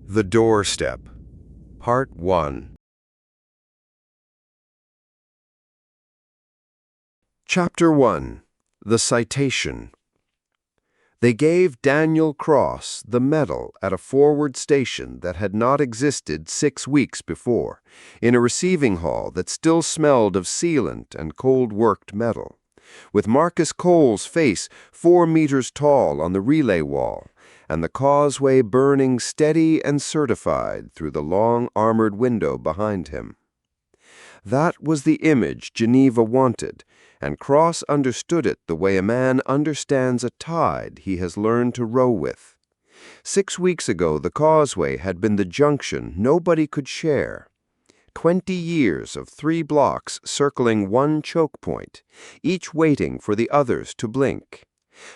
The Doorstep, Part 1. Chapter 1. The Citation. They gave Daniel Cross the medal at a forward station that had not existed 6 weeks before, in a receiving hall that still smelled of sealant and cold-worked metal, with Marcus Cole's face 4 meters tall on the relay wall, and the Causeway burning steady and certified through the long armored window behind him. That was the image Geneva wanted, and Cross understood it the way a man understands a tide he has learned to row with. 6 weeks ago, the Causeway had been the junction nobody could share. 20 years of 3 blocks circling one choke point, each waiting for the others to blink.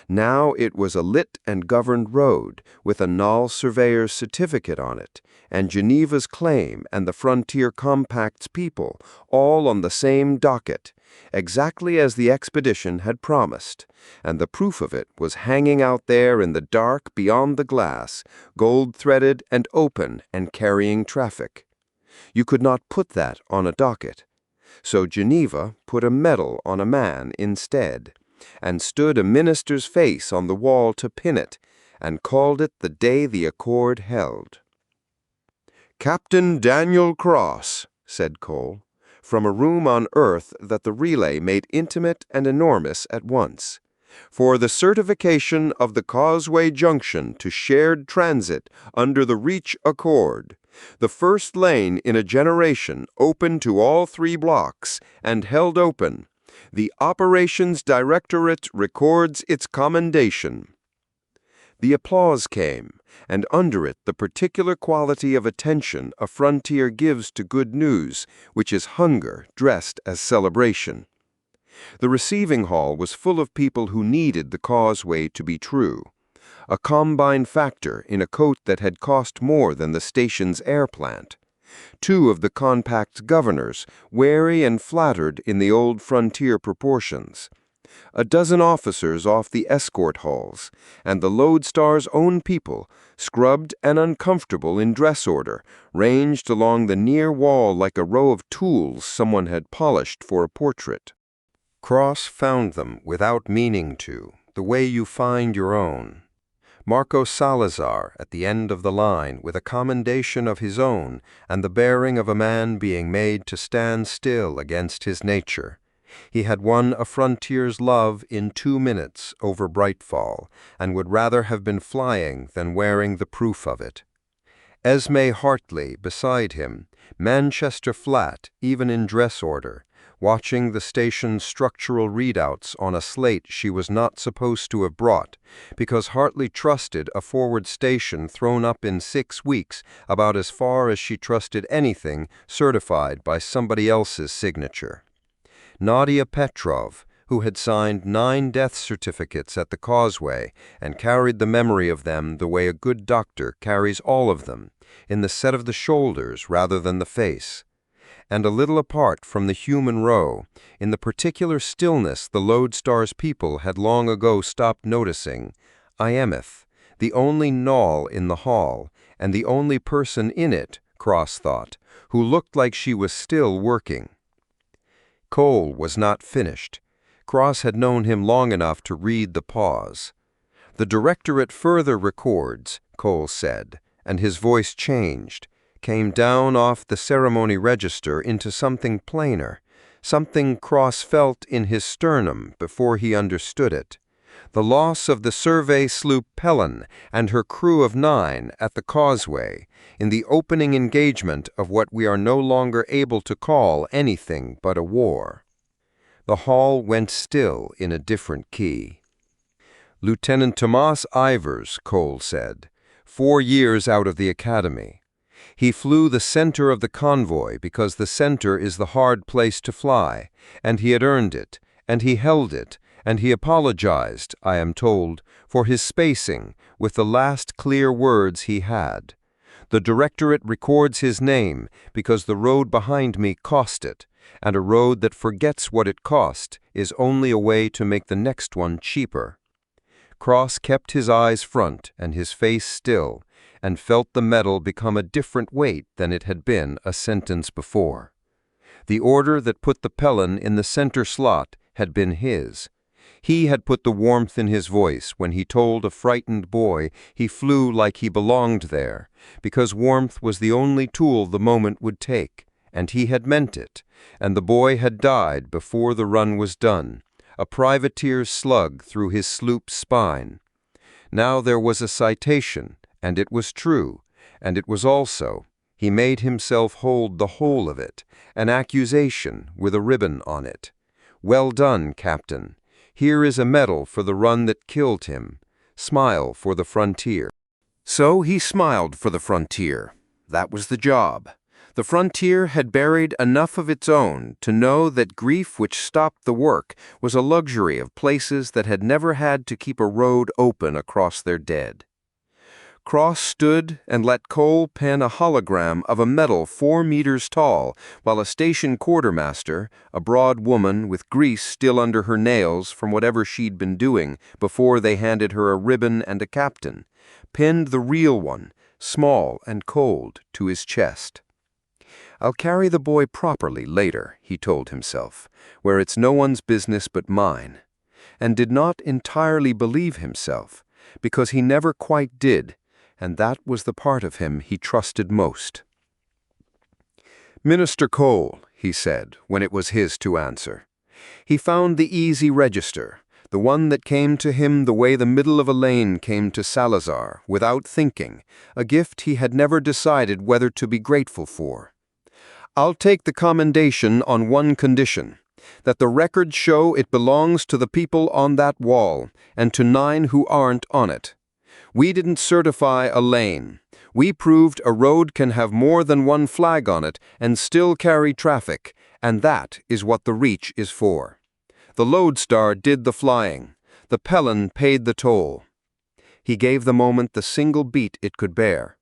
Now it was a lit and governed road, with a null surveyor's certificate on it, and Geneva's claim and the Frontier Compact's people, all on the same docket, exactly as the expedition had promised, and the proof of it was hanging out there in the dark beyond the glass, gold-threaded and open and carrying traffic. You could not put that on a docket. So Geneva put a medal on a man instead, and stood a minister's face on the wall to pin it, and called it the day the accord held. "Captain Daniel Cross," said Cole, from a room on Earth that the relay made intimate and enormous at once, "for the certification of the Causeway Junction to shared transit under the Reach Accord, the first lane in a generation open to all 3 blocks, and held open, the Operations Directorate records its commendation." The applause came, and under it the particular quality of attention a frontier gives to good news, which is hunger dressed as celebration. The receiving hall was full of people who needed the Causeway to be true. A combine factor in a coat that had cost more than the station's air plant. 2 of the Compact's governors, wary and flattered in the old frontier proportions. A dozen officers off the escort halls, and the Lodestar's own people, scrubbed and uncomfortable in dress order, ranged along the near wall like a row of tools someone had polished for a portrait. Cross found them without meaning to, the way you find your own. Marco Salazar at the end of the line with a commendation of his own and the bearing of a man being made to stand still against his nature. He had won a frontier's love in 2 minutes over Brightfall, and would rather have been flying than wearing the proof of it. Esme Hartley beside him, Manchester flat even in dress order, watching the station's structural readouts on a slate she was not supposed to have brought, because Hartley trusted a forward station thrown up in 6 weeks about as far as she trusted anything certified by somebody else's signature. Nadia Petrov, who had signed 9 death certificates at the Causeway and carried the memory of them the way a good doctor carries all of them, in the set of the shoulders rather than the face. And a little apart from the human row, in the particular stillness the Lodestar's people had long ago stopped noticing, Iameth, the only Null in the hall, and the only person in it, Cross thought, who looked like she was still working. Cole was not finished. Cross had known him long enough to read the pause. "The Directorate further records," Cole said, and his voice changed, came down off the ceremony register into something plainer, something Cross felt in his sternum before he understood it. The loss of the survey sloop Pelham and her crew of 9 at the Causeway, in the opening engagement of what we are no longer able to call anything but a war. The hall went still in a different key. "Lieutenant Tomas Ivers," Cole said, 4 years out of the academy. He flew the center of the convoy because the center is the hard place to fly, and he had earned it, and he held it, and he apologized, I am told, for his spacing with the last clear words he had. The Directorate records his name because the road behind me cost it, and a road that forgets what it cost is only a way to make the next one cheaper. Cross kept his eyes front and his face still, and felt the metal become a different weight than it had been a sentence before. The order that put the pelon in the center slot had been his. He had put the warmth in his voice when he told a frightened boy he flew like he belonged there, because warmth was the only tool the moment would take, and he had meant it, and the boy had died before the run was done, a privateer's slug through his sloop's spine. Now there was a citation, and it was true, and it was also, he made himself hold the whole of it, an accusation with a ribbon on it. Well done, Captain. Here is a medal for the run that killed him. Smile for the frontier. So he smiled for the frontier. That was the job. The frontier had buried enough of its own to know that grief which stopped the work was a luxury of places that had never had to keep a road open across their dead. Cross stood and let Cole pen a hologram of a medal 4 meters tall, while a station quartermaster, a broad woman with grease still under her nails from whatever she'd been doing before they handed her a ribbon and a captain, pinned the real one, small and cold, to his chest. I'll carry the boy properly later, he told himself, where it's no one's business but mine, and did not entirely believe himself, because he never quite did, and that was the part of him he trusted most. Minister Cole, he said, when it was his to answer. He found the easy register, the one that came to him the way the middle of a lane came to Salazar, without thinking, a gift he had never decided whether to be grateful for. I'll take the commendation on one condition, that the records show it belongs to the people on that wall, and to 9 who aren't on it. We didn't certify a lane. We proved a road can have more than one flag on it and still carry traffic, and that is what the reach is for. The Lodestar did the flying. The pelon paid the toll. He gave the moment the single beat it could bear.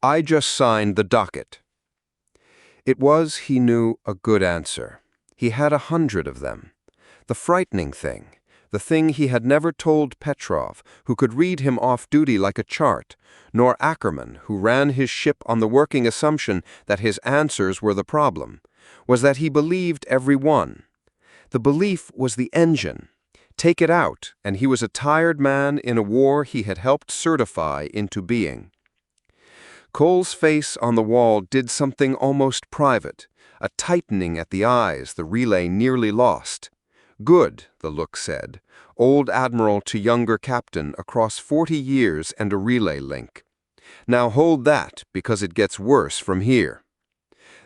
I just signed the docket. It was, he knew, a good answer. He had 100 of them. The frightening thing, the thing he had never told Petrov, who could read him off duty like a chart, nor Ackerman, who ran his ship on the working assumption that his answers were the problem, was that he believed every one. The belief was the engine. Take it out, and he was a tired man in a war he had helped certify into being. Cole's face on the wall did something almost private, a tightening at the eyes the relay nearly lost. Good, the look said, old admiral to younger captain across 40 years and a relay link. Now hold that, because it gets worse from here.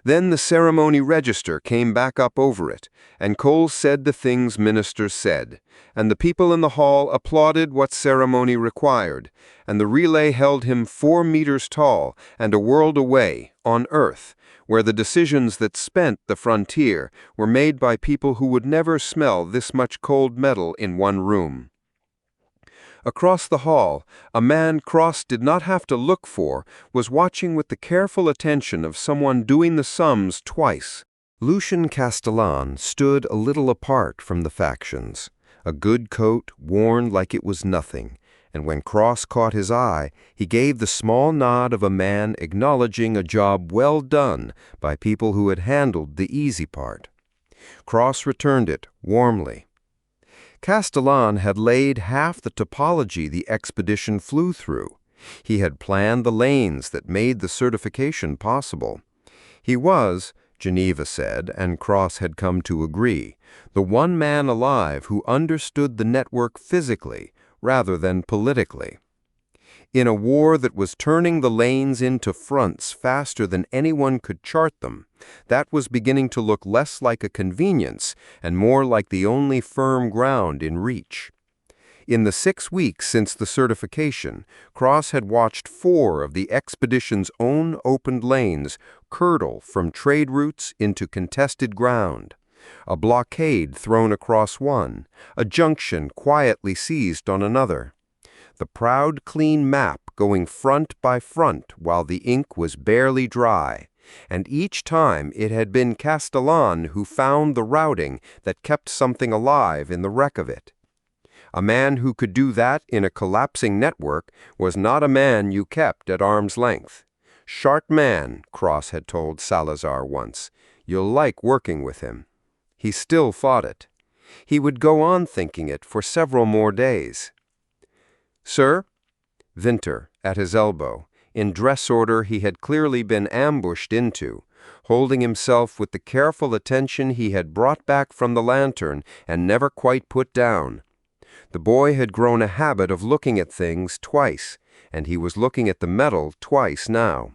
Then the ceremony register came back up over it, and Cole said the things ministers said, and the people in the hall applauded what ceremony required, and the relay held him 4 meters tall and a world away, on Earth, where the decisions that spent the frontier were made by people who would never smell this much cold metal in one room. Across the hall, a man Cross did not have to look for was watching with the careful attention of someone doing the sums twice. Lucian Castellan stood a little apart from the factions, a good coat worn like it was nothing, and when Cross caught his eye, he gave the small nod of a man acknowledging a job well done by people who had handled the easy part. Cross returned it warmly. Castellan had laid half the topology the expedition flew through. He had planned the lanes that made the certification possible. He was, Geneva said, and Cross had come to agree, the one man alive who understood the network physically rather than politically. In a war that was turning the lanes into fronts faster than anyone could chart them, that was beginning to look less like a convenience and more like the only firm ground in reach. In the 6 weeks since the certification, Cross had watched 4 of the expedition's own opened lanes curdle from trade routes into contested ground. A blockade thrown across one, a junction quietly seized on another. The proud, clean map going front by front while the ink was barely dry, and each time it had been Castellan who found the routing that kept something alive in the wreck of it. A man who could do that in a collapsing network was not a man you kept at arm's length. Sharp man, Cross had told Salazar once. You'll like working with him. He still fought it. He would go on thinking it for several more days. Sir? Vinter, at his elbow, in dress order he had clearly been ambushed into, holding himself with the careful attention he had brought back from the lantern and never quite put down. The boy had grown a habit of looking at things twice, and he was looking at the metal twice now.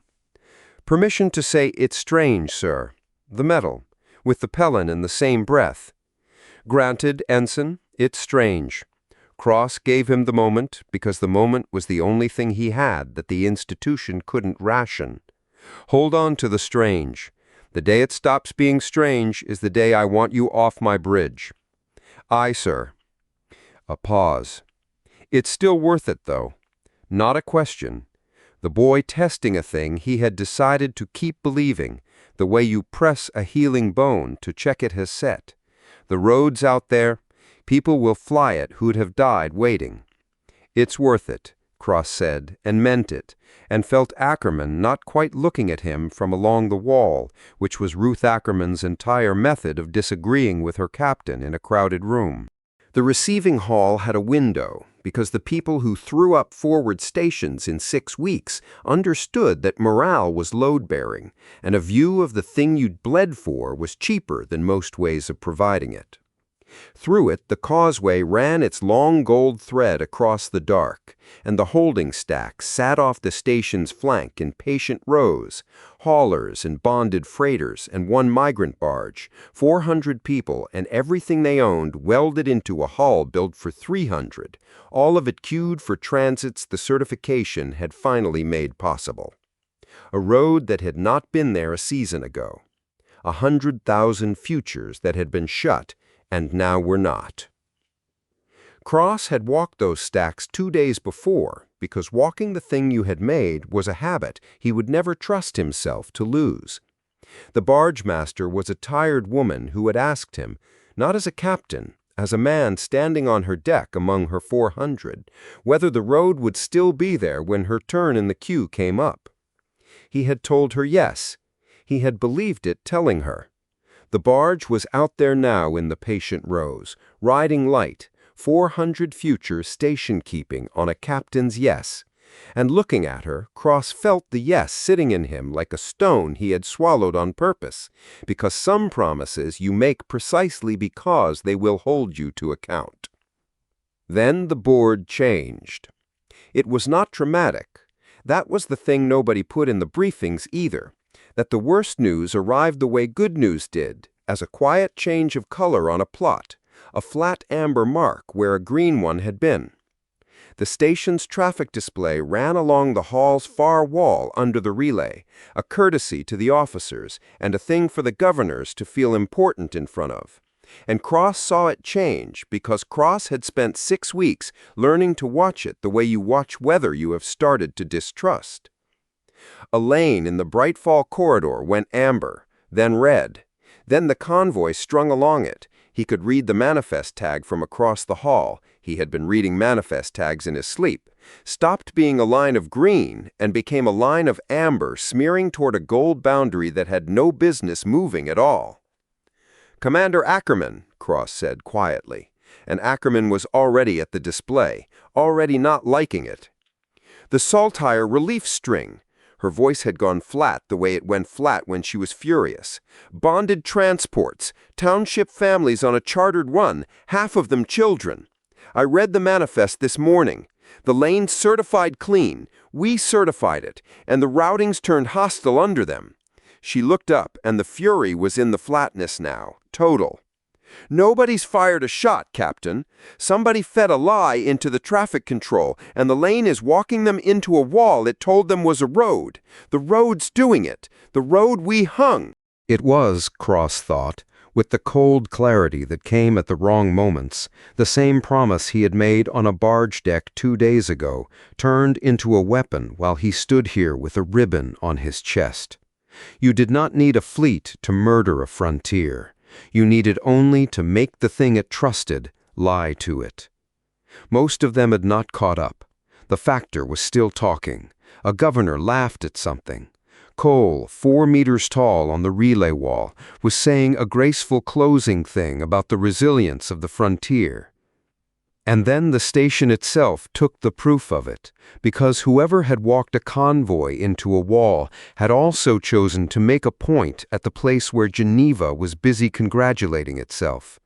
Permission to say it's strange, sir. The metal, with the Pellin in the same breath. Granted, Ensign, it's strange. Cross gave him the moment because the moment was the only thing he had that the institution couldn't ration. Hold on to the strange. The day it stops being strange is the day I want you off my bridge. Aye, sir. A pause. It's still worth it, though. Not a question. The boy testing a thing he had decided to keep believing, the way you press a healing bone to check it has set. The road's out there. People will fly it who'd have died waiting. It's worth it, Cross said, and meant it, and felt Ackerman not quite looking at him from along the wall, which was Ruth Ackerman's entire method of disagreeing with her captain in a crowded room. The receiving hall had a window, because the people who threw up forward stations in 6 weeks understood that morale was load-bearing, and a view of the thing you'd bled for was cheaper than most ways of providing it. Through it, the causeway ran its long gold thread across the dark, and the holding stacks sat off the station's flank in patient rows, haulers and bonded freighters and one migrant barge, 400 people and everything they owned welded into a hull built for 300, all of it queued for transits the certification had finally made possible. A road that had not been there a season ago. 100,000 futures that had been shut and now were not. Cross had walked those stacks 2 days before because walking the thing you had made was a habit he would never trust himself to lose. The barge master was a tired woman who had asked him, not as a captain, as a man standing on her deck among her 400, whether the road would still be there when her turn in the queue came up. He had told her yes. He had believed it telling her. The barge was out there now in the patient rows, riding light, 400 futures station-keeping on a captain's yes. And looking at her, Cross felt the yes sitting in him like a stone he had swallowed on purpose, because some promises you make precisely because they will hold you to account. Then the board changed. It was not dramatic. That was the thing nobody put in the briefings either. That the worst news arrived the way good news did, as a quiet change of color on a plot, a flat amber mark where a green one had been. The station's traffic display ran along the hall's far wall under the relay, a courtesy to the officers and a thing for the governors to feel important in front of. And Cross saw it change because Cross had spent 6 weeks learning to watch it the way you watch weather you have started to distrust. A lane in the bright fall corridor went amber, then red. Then the convoy strung along it. He could read the manifest tag from across the hall. He had been reading manifest tags in his sleep. Stopped being a line of green and became a line of amber smearing toward a gold boundary that had no business moving at all. "Commander Ackerman," Cross said quietly, and Ackerman was already at the display, already not liking it. "The Saltire relief string." Her voice had gone flat the way it went flat when she was furious. "Bonded transports, township families on a chartered run, half of them children. I read the manifest this morning. The lane certified clean. We certified it, and the routings turned hostile under them." She looked up, and the fury was in the flatness now, total. "Nobody's fired a shot, Captain. Somebody fed a lie into the traffic control, and the lane is walking them into a wall it told them was a road. The road's doing it. The road we hung." It was, Cross thought, with the cold clarity that came at the wrong moments, the same promise he had made on a barge deck 2 days ago, turned into a weapon while he stood here with a ribbon on his chest. You did not need a fleet to murder a frontier. You needed only to make the thing it trusted lie to it. Most of them had not caught up. The factor was still talking. A governor laughed at something. Cole, 4 meters tall on the relay wall, was saying a graceful closing thing about the resilience of the frontier. And then the station itself took the proof of it, because whoever had walked a convoy into a wall had also chosen to make a point at the place where Geneva was busy congratulating itself.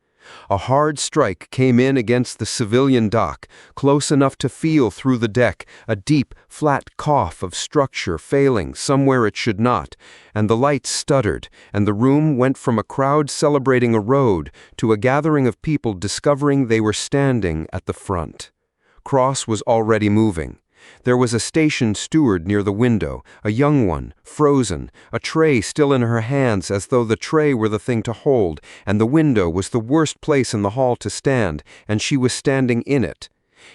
A hard strike came in against the civilian dock, close enough to feel through the deck a deep, flat cough of structure failing somewhere it should not, and the lights stuttered, and the room went from a crowd celebrating a road to a gathering of people discovering they were standing at the front. Cross was already moving. There was a station steward near the window, a young one, frozen, a tray still in her hands as though the tray were the thing to hold, and the window was the worst place in the hall to stand, and she was standing in it.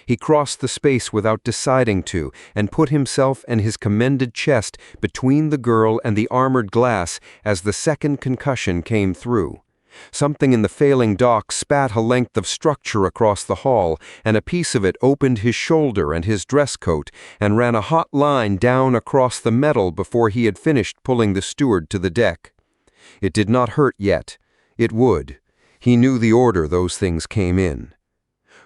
He crossed the space without deciding to, and put himself and his commended chest between the girl and the armored glass as the second concussion came through. Something in the failing dock spat a length of structure across the hall, and a piece of it opened his shoulder and his dress coat, and ran a hot line down across the metal before he had finished pulling the steward to the deck. It did not hurt yet. It would. He knew the order those things came in.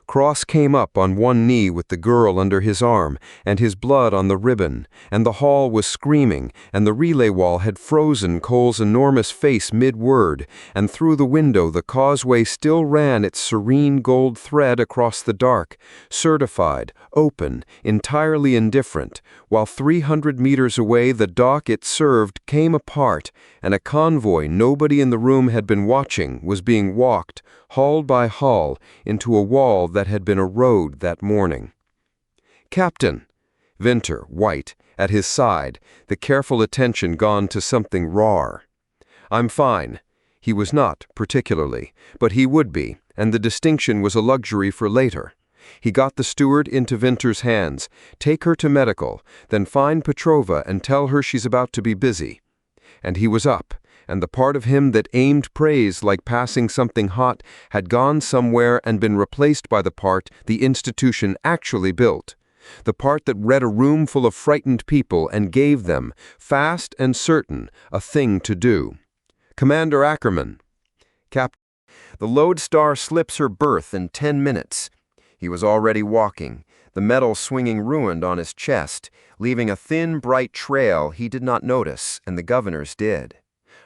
Cross came up on one knee with the girl under his arm, and his blood on the ribbon, and the hall was screaming, and the relay wall had frozen Cole's enormous face mid-word, and through the window the causeway still ran its serene gold thread across the dark, certified, open, entirely indifferent, while 300 meters away the dock it served came apart, and a convoy nobody in the room had been watching was being walked, hull by hull, into a wall that had been a road that morning. "Captain!" Venter, white, at his side, the careful attention gone to something raw. "I'm fine." He was not, particularly, but he would be, and the distinction was a luxury for later. He got the steward into Venter's hands. "Take her to medical, then find Petrova and tell her she's about to be busy." And he was up, and the part of him that aimed praise like passing something hot had gone somewhere and been replaced by the part the institution actually built, the part that read a room full of frightened people and gave them, fast and certain, a thing to do. "Commander Ackerman." "Captain." "The Lodestar slips her berth in 10 minutes. He was already walking, the metal swinging ruined on his chest, leaving a thin, bright trail he did not notice, and the governor's did.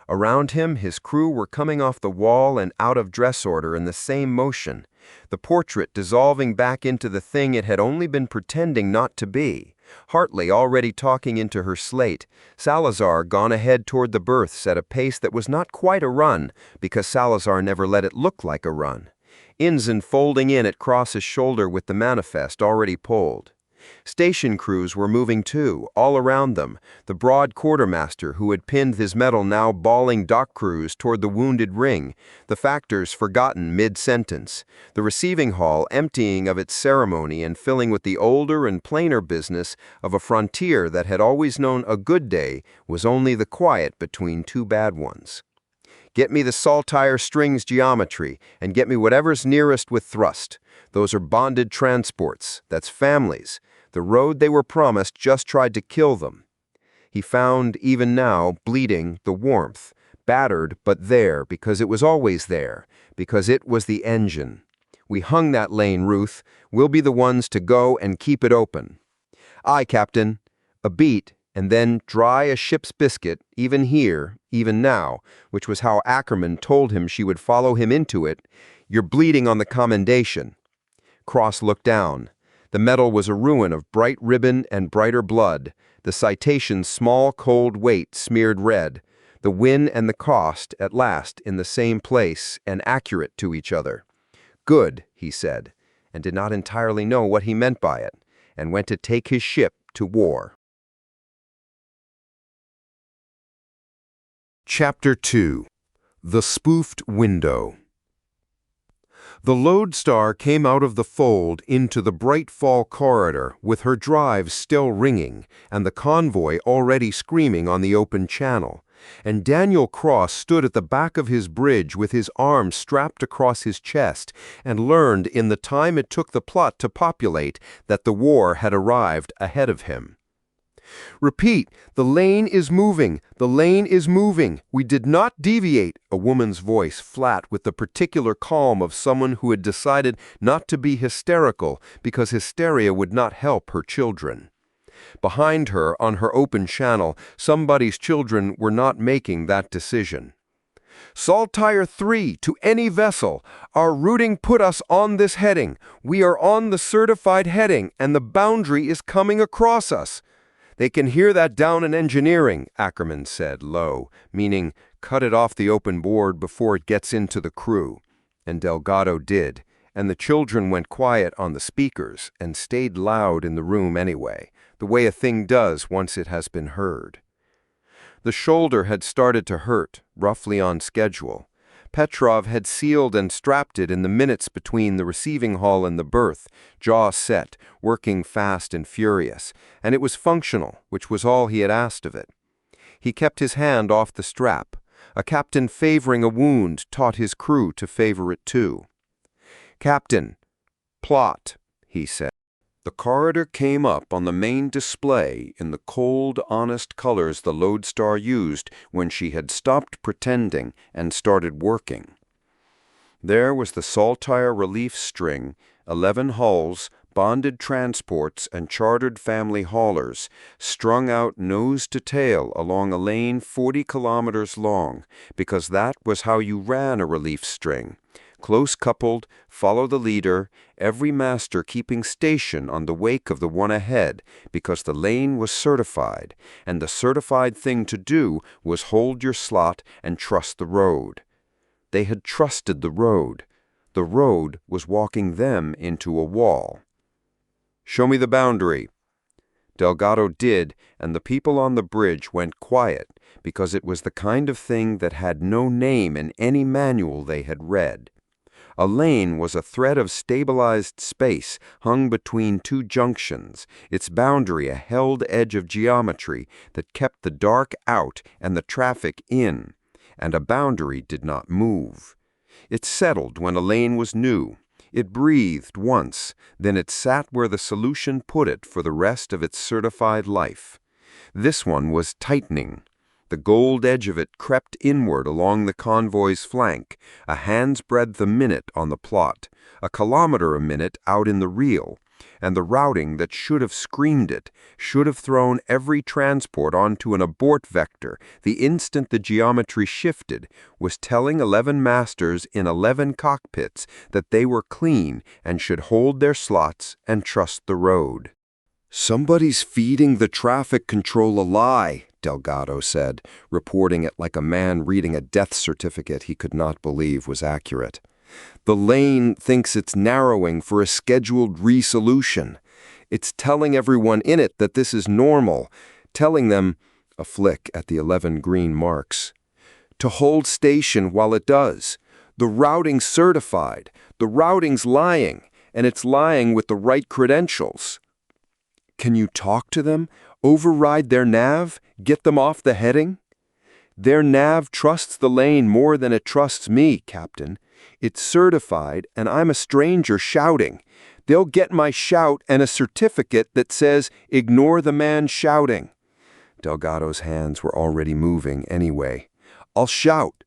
Around him, his crew were coming off the wall and out of dress order in the same motion, the portrait dissolving back into the thing it had only been pretending not to be. Hartley already talking into her slate, Salazar gone ahead toward the berths at a pace that was not quite a run, because Salazar never let it look like a run. Inzen folding in at Cross's shoulder with the manifest already pulled. Station crews were moving too, all around them, the broad quartermaster who had pinned his medal now bawling dock crews toward the wounded ring, the factors forgotten mid-sentence, the receiving hall emptying of its ceremony and filling with the older and plainer business of a frontier that had always known a good day was only the quiet between two bad ones. "Get me the saltire strings geometry, and get me whatever's nearest with thrust. Those are bonded transports, that's families. The road they were promised just tried to kill them." He found, even now, bleeding, the warmth, battered but there because it was always there, because it was the engine. "We hung that lane, Ruth. We'll be the ones to go and keep it open." "Aye, Captain." A beat, and then dry as ship's biscuit, even here, even now, which was how Ackerman told him she would follow him into it. "You're bleeding on the commendation." Cross looked down. The metal was a ruin of bright ribbon and brighter blood, the Citation's small cold weight smeared red, the win and the cost at last in the same place and accurate to each other. "Good," he said, and did not entirely know what he meant by it, and went to take his ship to war. Chapter 2. The Spoofed Window. The Lodestar came out of the fold into the bright fall corridor with her drives still ringing and the convoy already screaming on the open channel, and Daniel Cross stood at the back of his bridge with his arms strapped across his chest and learned in the time it took the plot to populate that the war had arrived ahead of him. "Repeat, the lane is moving, the lane is moving. We did not deviate," a woman's voice flat with the particular calm of someone who had decided not to be hysterical because hysteria would not help her children. Behind her, on her open channel, somebody's children were not making that decision. "Saltire 3 to any vessel. Our routing put us on this heading. We are on the certified heading, and the boundary is coming across us." "They can hear that down in engineering," Ackerman said, low, meaning cut it off the open board before it gets into the crew. And Delgado did, and the children went quiet on the speakers and stayed loud in the room anyway, the way a thing does once it has been heard. The shoulder had started to hurt, roughly on schedule. Petrov had sealed and strapped it in the minutes between the receiving hall and the berth, jaw set, working fast and furious, and it was functional, which was all he had asked of it. He kept his hand off the strap. A captain favoring a wound taught his crew to favor it too. "Captain, plot," he said. The corridor came up on the main display in the cold, honest colors the Lodestar used when she had stopped pretending and started working. There was the Saltire relief string, 11 hulls, bonded transports, and chartered family haulers, strung out nose to tail along a lane 40 kilometers long, because that was how you ran a relief string. Close coupled, follow the leader, every master keeping station on the wake of the one ahead, because the lane was certified, and the certified thing to do was hold your slot and trust the road. They had trusted the road. The road was walking them into a wall. "Show me the boundary." Delgado did, and the people on the bridge went quiet, because it was the kind of thing that had no name in any manual they had read. A lane was a thread of stabilized space hung between two junctions, its boundary a held edge of geometry that kept the dark out and the traffic in, and a boundary did not move. It settled when a lane was new. It breathed once, then it sat where the solution put it for the rest of its certified life. This one was tightening. The gold edge of it crept inward along the convoy's flank, a hand's breadth a minute on the plot, a kilometer a minute out in the reel, and the routing that should have screamed it, should have thrown every transport onto an abort vector the instant the geometry shifted, was telling 11 masters in 11 cockpits that they were clean and should hold their slots and trust the road. "Somebody's feeding the traffic control a lie," Delgado said, reporting it like a man reading a death certificate he could not believe was accurate. "The lane thinks it's narrowing for a scheduled resolution. It's telling everyone in it that this is normal, telling them," a flick at the 11 green marks, "to hold station while it does. The routing's certified. The routing's lying, and it's lying with the right credentials." "Can you talk to them? Override their nav? Get them off the heading?" "Their nav trusts the lane more than it trusts me, Captain. It's certified, and I'm a stranger shouting. They'll get my shout and a certificate that says, 'Ignore the man shouting.'" Delgado's hands were already moving anyway. "I'll shout."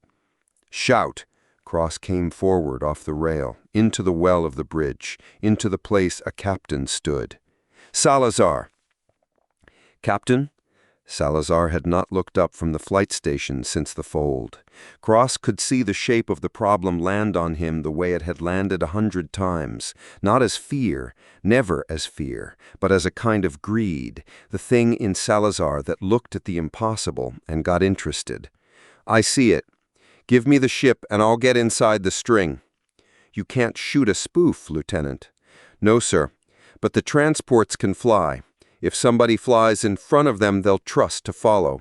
"Shout." Cross came forward off the rail, into the well of the bridge, into the place a captain stood. "Salazar." "Captain?" Salazar had not looked up from the flight station since the fold. Cross could see the shape of the problem land on him the way it had landed 100 times, not as fear, never as fear, but as a kind of greed, the thing in Salazar that looked at the impossible and got interested. "I see it. Give me the ship and I'll get inside the string." "You can't shoot a spoof, Lieutenant." "No, sir, but the transports can fly. If somebody flies in front of them, they'll trust to follow."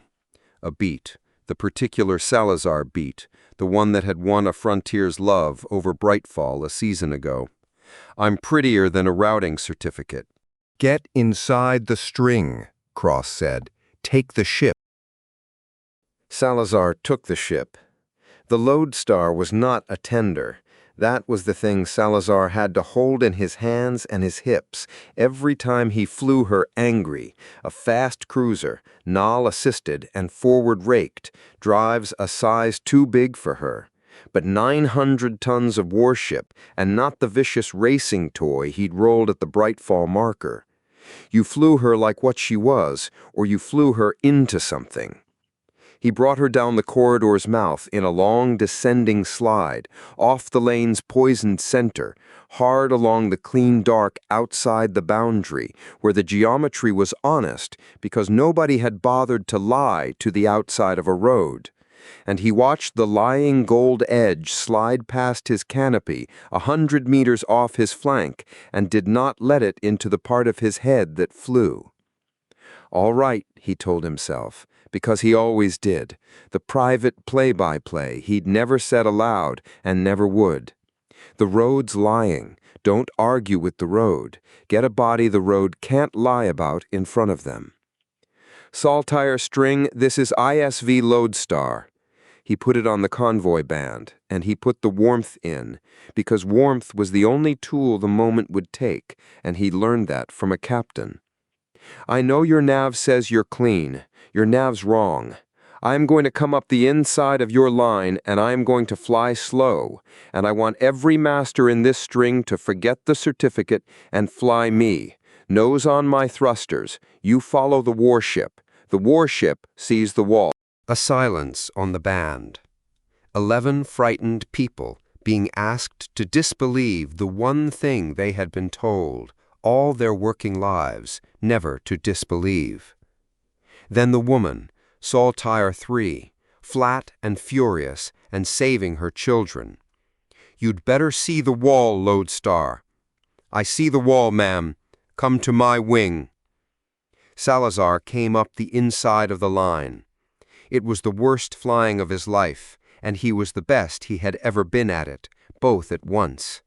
A beat, the particular Salazar beat, the one that had won a frontier's love over Brightfall a season ago. "I'm prettier than a routing certificate." "Get inside the string," Cross said. "Take the ship." Salazar took the ship. The Lodestar was not a tender. That was the thing Salazar had to hold in his hands and his hips every time he flew her angry, a fast cruiser, Nal-assisted and forward-raked, drives a size too big for her. But 900 tons of warship, and not the vicious racing toy he'd rolled at the Brightfall marker. You flew her like what she was, or you flew her into something. He brought her down the corridor's mouth in a long descending slide, off the lane's poisoned center, hard along the clean dark outside the boundary, where the geometry was honest because nobody had bothered to lie to the outside of a road. And he watched the lying gold edge slide past his canopy 100 meters off his flank and did not let it into the part of his head that flew. All right, he told himself, because he always did, the private play-by-play he'd never said aloud and never would. The road's lying. Don't argue with the road. Get a body the road can't lie about in front of them. Saltire string, this is ISV Lodestar. He put it on the convoy band, and he put the warmth in, because warmth was the only tool the moment would take, and he learned that from a captain. I know your nav says you're clean. Your nav's wrong. I am going to come up the inside of your line, and I am going to fly slow, and I want every master in this string to forget the certificate and fly me. Nose on my thrusters. You follow the warship. The warship sees the wall. A silence on the band. 11 frightened people being asked to disbelieve the one thing they had been told all their working lives never to disbelieve. Then the woman, Saltire 3, flat and furious and saving her children. You'd better see the wall, Lodestar. I see the wall, ma'am. Come to my wing. Salazar came up the inside of the line. It was the worst flying of his life, and he was the best he had ever been at it, both at once.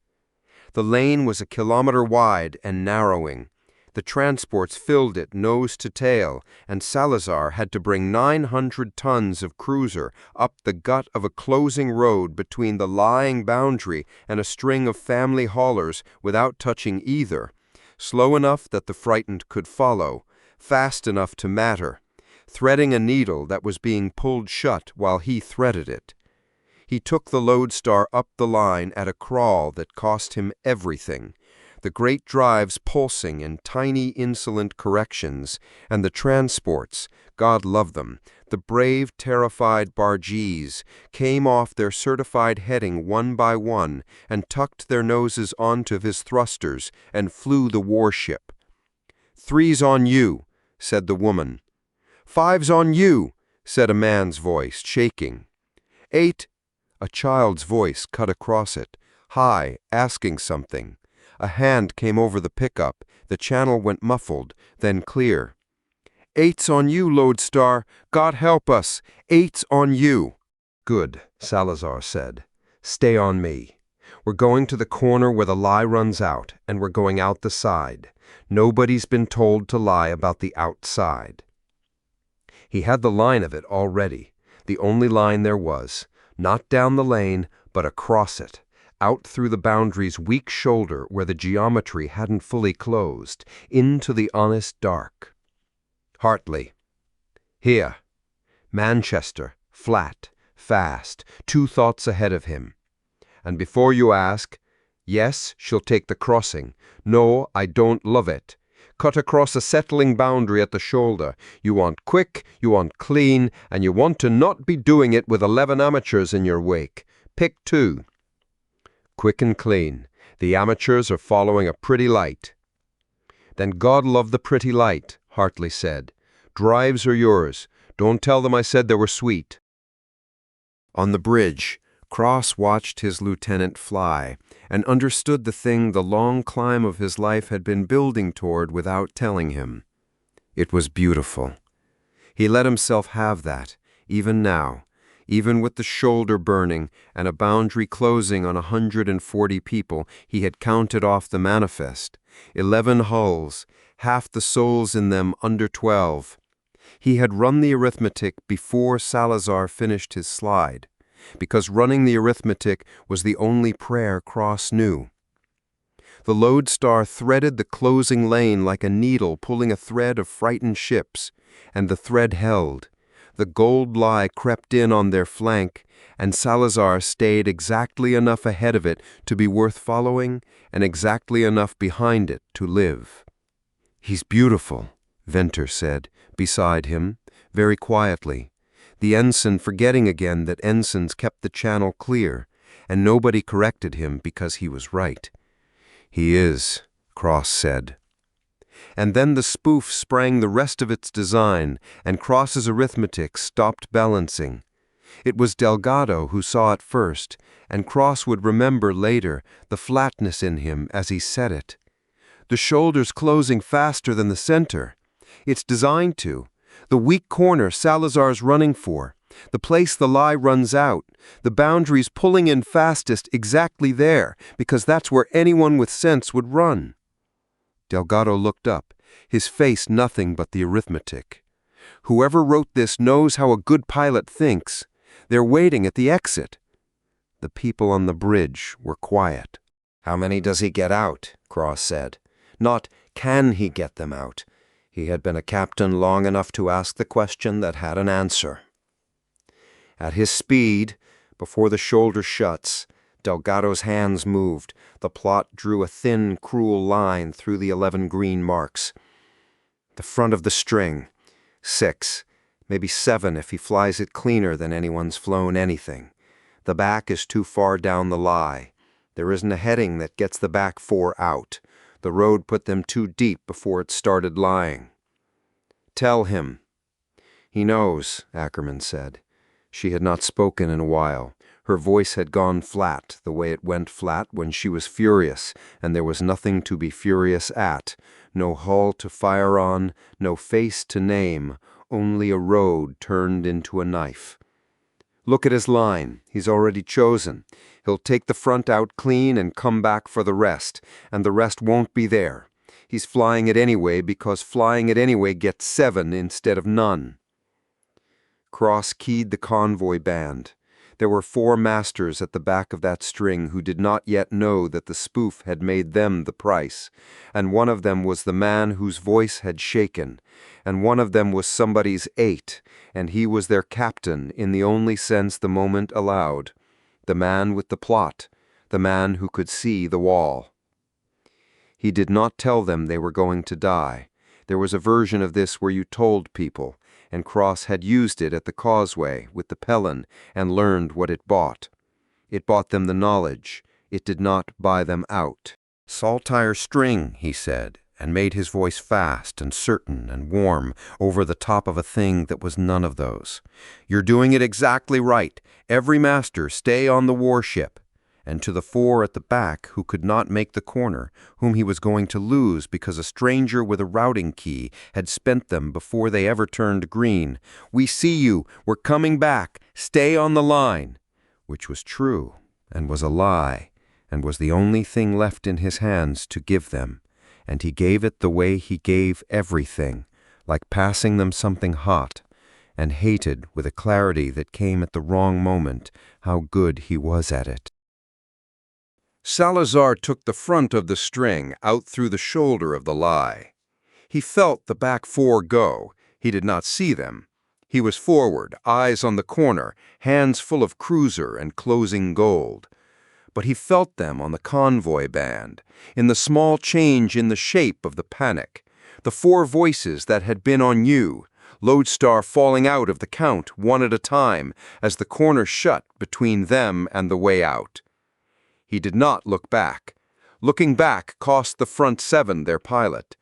The lane was a kilometer wide and narrowing. The transports filled it nose to tail, and Salazar had to bring 900 tons of cruiser up the gut of a closing road between the lying boundary and a string of family haulers without touching either, slow enough that the frightened could follow, fast enough to matter, threading a needle that was being pulled shut while he threaded it. He took the Lodestar up the line at a crawl that cost him everything, the great drives pulsing in tiny insolent corrections, and the transports, God love them, the brave, terrified bargees, came off their certified heading one by one and tucked their noses onto his thrusters and flew the warship. 3's on you, said the woman. 5's on you, said a man's voice, shaking. 8, a child's voice cut across it, high, asking something. A hand came over the pickup. The channel went muffled, then clear. 8's on you, Lodestar. God help us. 8's on you. Good, Salazar said. Stay on me. We're going to the corner where the lie runs out, and we're going out the side. Nobody's been told to lie about the outside. He had the line of it already, the only line there was, not down the lane, but across it, out through the boundary's weak shoulder where the geometry hadn't fully closed, into the honest dark. Hartley. Here. Manchester, flat, fast, 2 thoughts ahead of him. And before you ask, yes, she'll take the crossing. No, I don't love it. Cut across a settling boundary at the shoulder. You want quick, you want clean, and you want to not be doing it with 11 amateurs in your wake. Pick 2. Quick and clean. The amateurs are following a pretty light. Then God love the pretty light, Hartley said. Drives are yours. Don't tell them I said they were sweet. On the bridge, Cross watched his lieutenant fly and understood the thing the long climb of his life had been building toward without telling him. It was beautiful. He let himself have that, even now, even with the shoulder burning and a boundary closing on 140 people he had counted off the manifest, 11 hulls, half the souls in them under 12. He had run the arithmetic before Salazar finished his slide, because running the arithmetic was the only prayer Cross knew. The Lodestar threaded the closing lane like a needle pulling a thread of frightened ships, and the thread held. The gold lie crept in on their flank, and Salazar stayed exactly enough ahead of it to be worth following, and exactly enough behind it to live. "He's beautiful," Venter said, beside him, very quietly, the ensign forgetting again that ensigns kept the channel clear, and nobody corrected him because he was right. "He is," Cross said. And then the spoof sprang the rest of its design, and Cross's arithmetic stopped balancing. It was Delgado who saw it first, and Cross would remember later the flatness in him as he said it. "The shoulder's closing faster than the center. It's designed to. The weak corner Salazar's running for. The place the lie runs out. The boundary's pulling in fastest exactly there, because that's where anyone with sense would run." Delgado looked up, his face nothing but the arithmetic. "Whoever wrote this knows how a good pilot thinks. They're waiting at the exit." The people on the bridge were quiet. "How many does he get out?" Cross said. Not, can he get them out? He had been a captain long enough to ask the question that had an answer. At his speed, before the shoulder shuts, Delgado's hands moved. The plot drew a thin, cruel line through the 11 green marks. The front of the string. 6, maybe 7 if he flies it cleaner than anyone's flown anything. The back is too far down the lie. There isn't a heading that gets the back 4 out. The road put them too deep before it started lying. "Tell him." "He knows," Ackerman said. She had not spoken in a while. Her voice had gone flat, the way it went flat when she was furious, and there was nothing to be furious at. No hull to fire on, no face to name, only a road turned into a knife. "Look at his line. He's already chosen. He'll take the front out clean and come back for the rest, and the rest won't be there. He's flying it anyway because flying it anyway gets 7 instead of none." Cross keyed the convoy band. There were 4 masters at the back of that string who did not yet know that the spoof had made them the price, and one of them was the man whose voice had shaken, and one of them was somebody's 8, and he was their captain in the only sense the moment allowed, the man with the plot, the man who could see the wall. He did not tell them they were going to die. There was a version of this where you told people, and Cross had used it at the Causeway with the Pelin and learned what it bought. It bought them the knowledge. It did not buy them out. "Saltire string," he said, and made his voice fast and certain and warm over the top of a thing that was none of those. "You're doing it exactly right. Every master stay on the warship." And to the 4 at the back who could not make the corner, whom he was going to lose because a stranger with a routing key had spent them before they ever turned green, "We see you. We're coming back. Stay on the line." Which was true, and was a lie, and was the only thing left in his hands to give them. And he gave it the way he gave everything, like passing them something hot, and hated with a clarity that came at the wrong moment how good he was at it. Salazar took the front of the string out through the shoulder of the lie. He felt the back 4 go. He did not see them. He was forward, eyes on the corner, hands full of cruiser and closing gold. But he felt them on the convoy band, in the small change in the shape of the panic, the 4 voices that had been on you, Lodestar falling out of the count one at a time as the corner shut between them and the way out. He did not look back. Looking back cost the front 7 their pilot.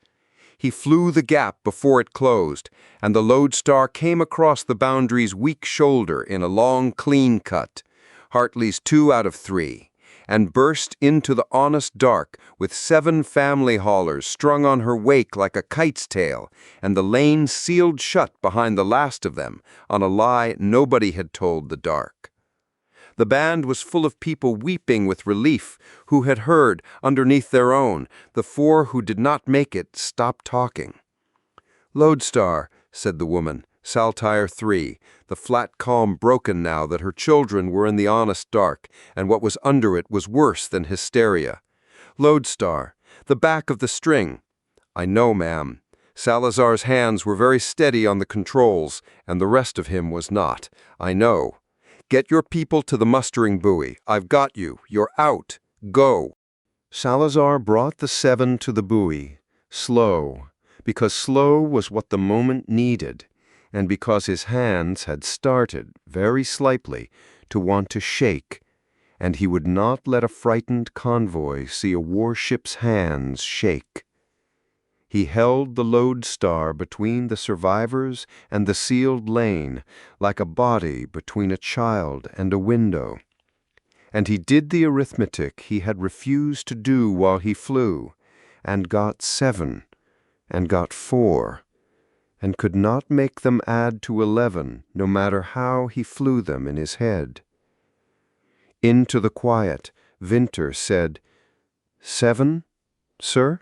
He flew the gap before it closed, and the Lodestar came across the boundary's weak shoulder in a long, clean cut, Hartley's 2 out of 3, and burst into the honest dark with 7 family haulers strung on her wake like a kite's tail, and the lane sealed shut behind the last of them on a lie nobody had told the dark. The band was full of people weeping with relief who had heard, underneath their own, the 4 who did not make it stop talking. "Lodestar," said the woman. Saltire 3, the flat calm broken now that her children were in the honest dark, and what was under it was worse than hysteria. Lodestar, the back of the string. I know, ma'am. Salazar's hands were very steady on the controls, and the rest of him was not. I know. Get your people to the mustering buoy. I've got you. You're out. Go. Salazar brought the 7 to the buoy, slow, because slow was what the moment needed, and because his hands had started, very slightly, to want to shake, and he would not let a frightened convoy see a warship's hands shake. He held the Lodestar between the survivors and the sealed lane, like a body between a child and a window. And he did the arithmetic he had refused to do while he flew, and got 7, and got 4, and could not make them add to 11, no matter how he flew them in his head. Into the quiet, Winter said, 7, sir?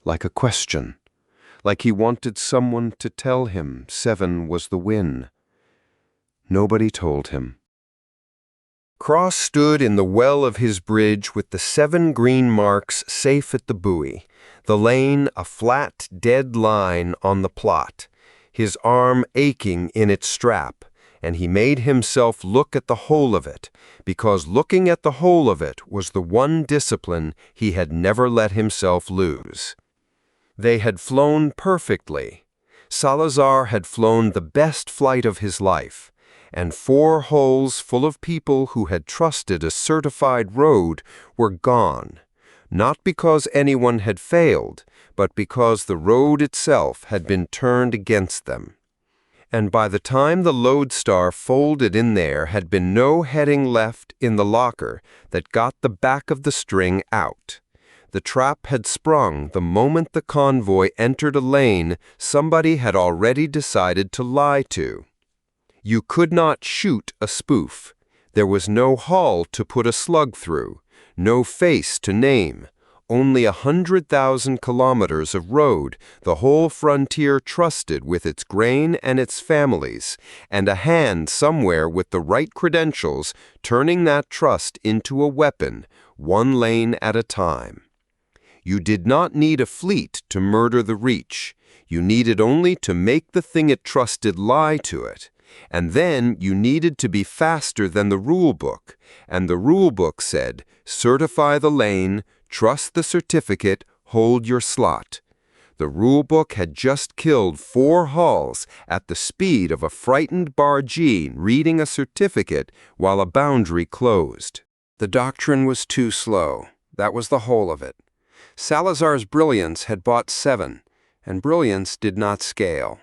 Like a question, like he wanted someone to tell him 7 was the win. Nobody told him. Cross stood in the well of his bridge with the 7 green marks safe at the buoy, the lane a flat, dead line on the plot, his arm aching in its strap, and he made himself look at the whole of it, because looking at the whole of it was the one discipline he had never let himself lose. They had flown perfectly. Salazar had flown the best flight of his life, and 4 holes full of people who had trusted a certified road were gone, not because anyone had failed, but because the road itself had been turned against them. And by the time the Lodestar folded in there had been no heading left in the locker that got the back of the string out. The trap had sprung the moment the convoy entered a lane somebody had already decided to lie to. You could not shoot a spoof. There was no hull to put a slug through, no face to name, only 100,000 kilometers of road the whole frontier trusted with its grain and its families, and a hand somewhere with the right credentials turning that trust into a weapon, 1 lane at a time. You did not need a fleet to murder the Reach. You needed only to make the thing it trusted lie to it. And then you needed to be faster than the rulebook, and the rulebook said, certify the lane, trust the certificate, hold your slot. The rulebook had just killed 4 hulls at the speed of a frightened bargee reading a certificate while a boundary closed. The doctrine was too slow. That was the whole of it. Salazar's brilliance had bought 7, and brilliance did not scale.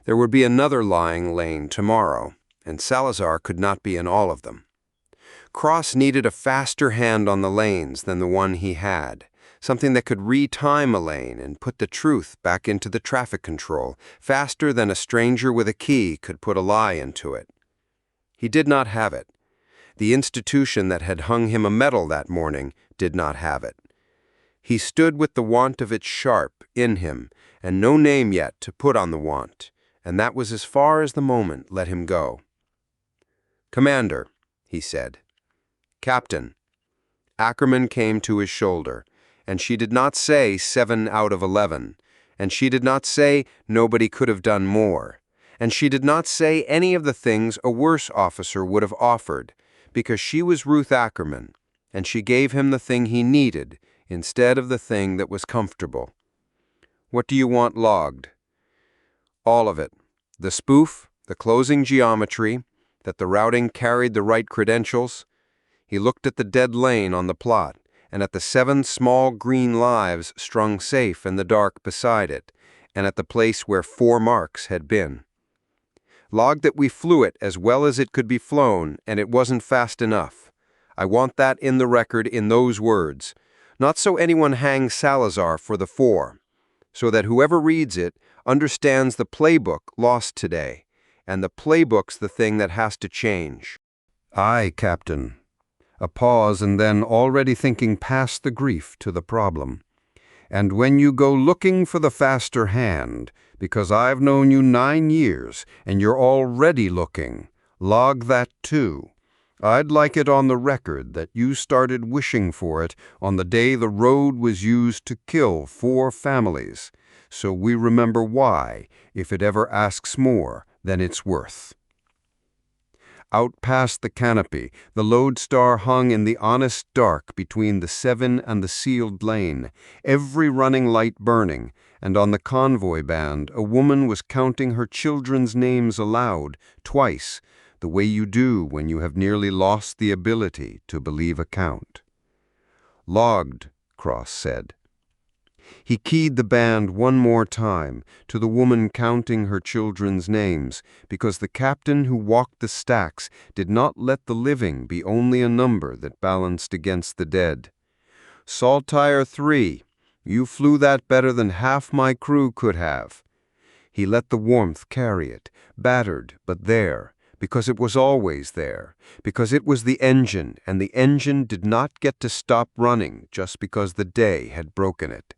There would be another lying lane tomorrow, and Salazar could not be in all of them. Cross needed a faster hand on the lanes than the one he had, something that could re-time a lane and put the truth back into the traffic control, faster than a stranger with a key could put a lie into it. He did not have it. The institution that had hung him a medal that morning did not have it. He stood with the want of it sharp in him, and no name yet to put on the want, and that was as far as the moment let him go. "Commander," he said. "Captain." Ackerman came to his shoulder, and she did not say 7 out of 11, and she did not say nobody could have done more, and she did not say any of the things a worse officer would have offered, because she was Ruth Ackerman, and she gave him the thing he needed instead of the thing that was comfortable. "What do you want logged?" "All of it. The spoof, the closing geometry, that the routing carried the right credentials." He looked at the dead lane on the plot, and at the 7 small green lives strung safe in the dark beside it, and at the place where 4 marks had been. "Log that we flew it as well as it could be flown, and it wasn't fast enough. I want that in the record in those words, not so anyone hangs Salazar for the 4, so that whoever reads it understands the playbook lost today, and the playbook's the thing that has to change." "Aye, Captain." A pause, and then, already thinking past the grief to the problem. And when you go looking for the faster hand, because I've known you 9 years and you're already looking, log that too. I'd like it on the record that you started wishing for it on the day the road was used to kill 4 families, so we remember why, if it ever asks more than it's worth. Out past the canopy, the Lodestar hung in the honest dark between the 7 and the sealed lane, every running light burning, and on the convoy band a woman was counting her children's names aloud, twice, the way you do when you have nearly lost the ability to believe a count. Logged, Cross said. He keyed the band one more time to the woman counting her children's names, because the captain who walked the stacks did not let the living be only a number that balanced against the dead. Saltire 3, you flew that better than half my crew could have. He let the warmth carry it, battered but there, because it was always there, because it was the engine, and the engine did not get to stop running just because the day had broken it.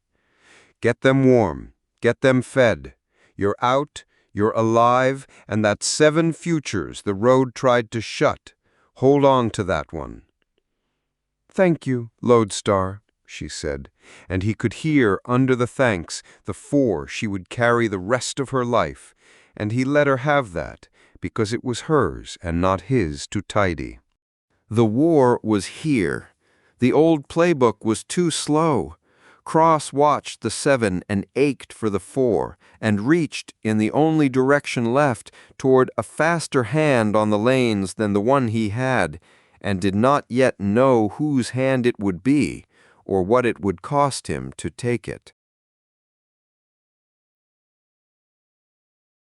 Get them warm, get them fed. You're out, you're alive, and that's 7 futures the road tried to shut. Hold on to that one. Thank you, Lodestar, she said, and he could hear under the thanks the 4 she would carry the rest of her life, and he let her have that, because it was hers and not his to tidy. The war was here. The old playbook was too slow. Cross watched the 7 and ached for the 4, and reached, in the only direction left, toward a faster hand on the lanes than the one he had, and did not yet know whose hand it would be, or what it would cost him to take it.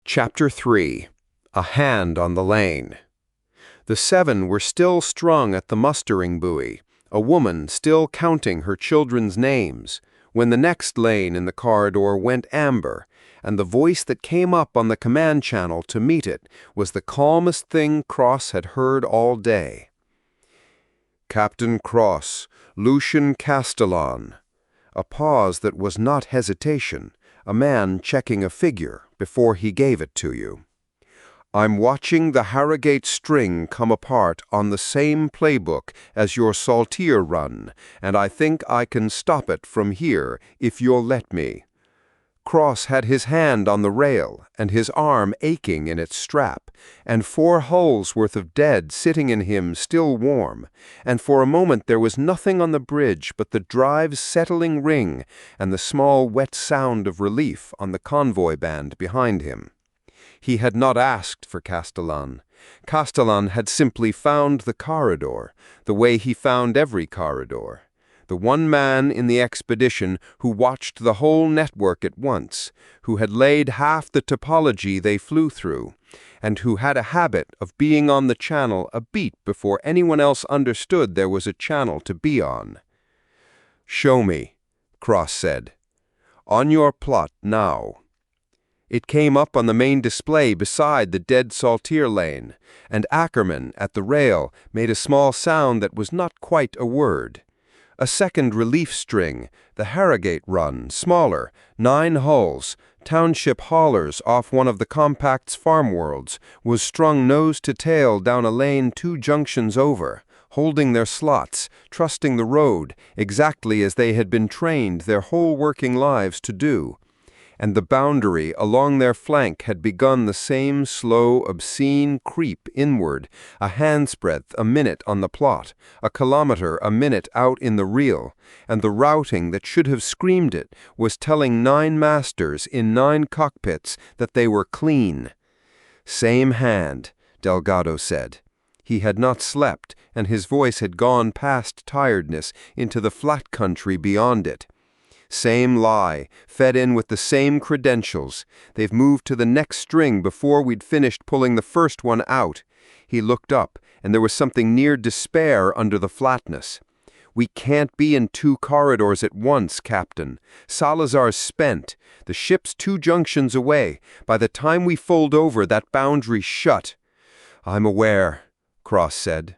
Chapter 3. A Hand on the Lane. The 7 were still strung at the mustering buoy, a woman still counting her children's names, when the next lane in the corridor went amber, and the voice that came up on the command channel to meet it was the calmest thing Cross had heard all day. Captain Cross, Lucian Castellan. A pause that was not hesitation, a man checking a figure before he gave it to you. I'm watching the Harrogate string come apart on the same playbook as your Saltire run, and I think I can stop it from here if you'll let me. Cross had his hand on the rail and his arm aching in its strap, and 4 hulls worth of dead sitting in him still warm, and for a moment there was nothing on the bridge but the drive's settling ring and the small wet sound of relief on the convoy band behind him. He had not asked for Castellan. Castellan had simply found the corridor, the way he found every corridor. The one man in the expedition who watched the whole network at once, who had laid half the topology they flew through, and who had a habit of being on the channel a beat before anyone else understood there was a channel to be on. "Show me," Cross said. "On your plot now." It came up on the main display beside the dead Saltire lane, and Ackerman, at the rail, made a small sound that was not quite a word. A second relief string, the Harrogate run, smaller, 9 hulls, township haulers off one of the compact's farm worlds, was strung nose to tail down a lane 2 junctions over, holding their slots, trusting the road, exactly as they had been trained their whole working lives to do. And the boundary along their flank had begun the same slow, obscene creep inward, a hand's breadth a minute on the plot, a kilometer a minute out in the reel, and the routing that should have screamed it was telling 9 masters in 9 cockpits that they were clean. Same hand, Delgado said. He had not slept, and his voice had gone past tiredness into the flat country beyond it. Same lie, fed in with the same credentials. They've moved to the next string before we'd finished pulling the first one out. He looked up, and there was something near despair under the flatness. We can't be in 2 corridors at once, Captain. Salazar's spent. The ship's 2 junctions away. By the time we fold over, that boundary's shut. I'm aware, Cross said.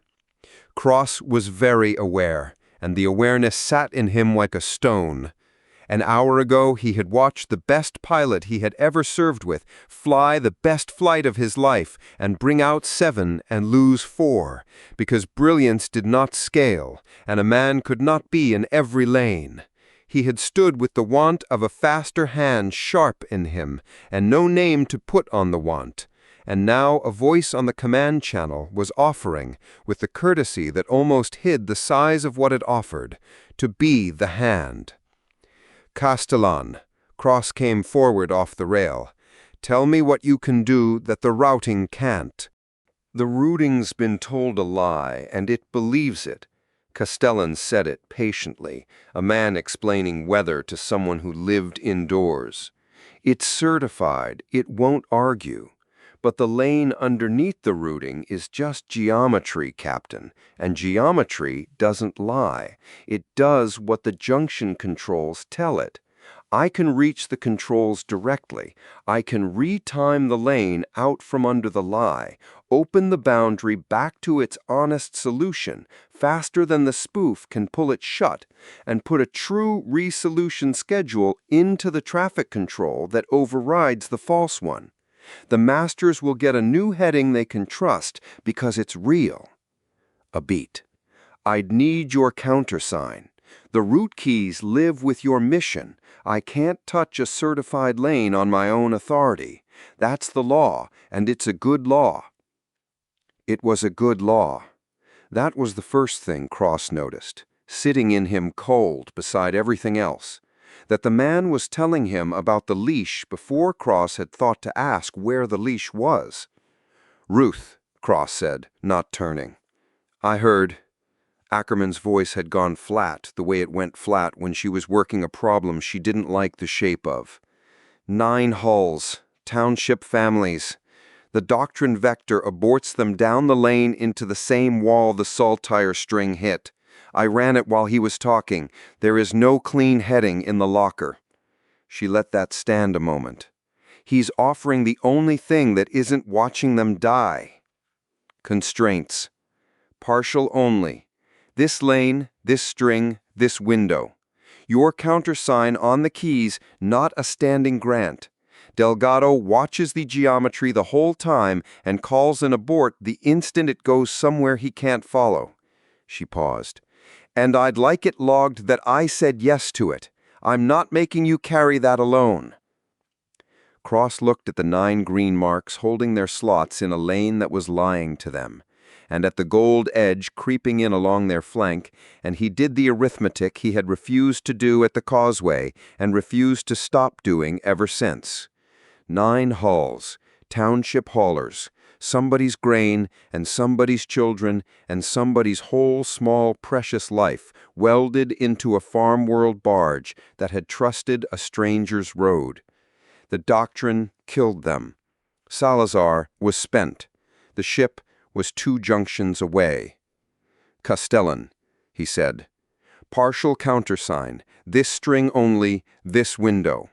Cross was very aware, and the awareness sat in him like a stone. An hour ago, he had watched the best pilot he had ever served with fly the best flight of his life and bring out 7 and lose 4, because brilliance did not scale, and a man could not be in every lane. He had stood with the want of a faster hand sharp in him, and no name to put on the want. And now a voice on the command channel was offering, with the courtesy that almost hid the size of what it offered, to be the hand. "Castellan," Cross came forward off the rail. "Tell me what you can do that the routing can't." "The routing's been told a lie, and it believes it." Castellan said it patiently, a man explaining weather to someone who lived indoors. "It's certified, it won't argue. But the lane underneath the routing is just geometry, Captain, and geometry doesn't lie. It does what the junction controls tell it. I can reach the controls directly. I can retime the lane out from under the lie, open the boundary back to its honest solution faster than the spoof can pull it shut, and put a true resolution schedule into the traffic control that overrides the false one. The masters will get a new heading they can trust because it's real." A beat. "I'd need your countersign. The route keys live with your mission. I can't touch a certified lane on my own authority. That's the law, and it's a good law." It was a good law. That was the first thing Cross noticed, sitting in him cold beside everything else. That the man was telling him about the leash before Cross had thought to ask where the leash was. "Ruth," Cross said, not turning. "I heard." Ackerman's voice had gone flat, the way it went flat when she was working a problem she didn't like the shape of. 9 hulls, township families. The doctrine vector aborts them down the lane into the same wall the saltire string hit. I ran it while he was talking. There is no clean heading in the locker." She let that stand a moment. "He's offering the only thing that isn't watching them die." "Constraints. Partial only. This lane, this string, this window. Your countersign on the keys, not a standing grant. Delgado watches the geometry the whole time and calls an abort the instant it goes somewhere he can't follow." She paused. "And I'd like it logged that I said yes to it. I'm not making you carry that alone." Cross looked at the 9 green marks holding their slots in a lane that was lying to them, and at the gold edge creeping in along their flank, and he did the arithmetic he had refused to do at the Causeway and refused to stop doing ever since. 9 hulls, township haulers, somebody's grain and somebody's children and somebody's whole small precious life welded into a farm world barge that had trusted a stranger's road. The doctrine killed them. Salazar was spent. The ship was 2 junctions away. "Castellan," he said. "Partial countersign, this string only, this window.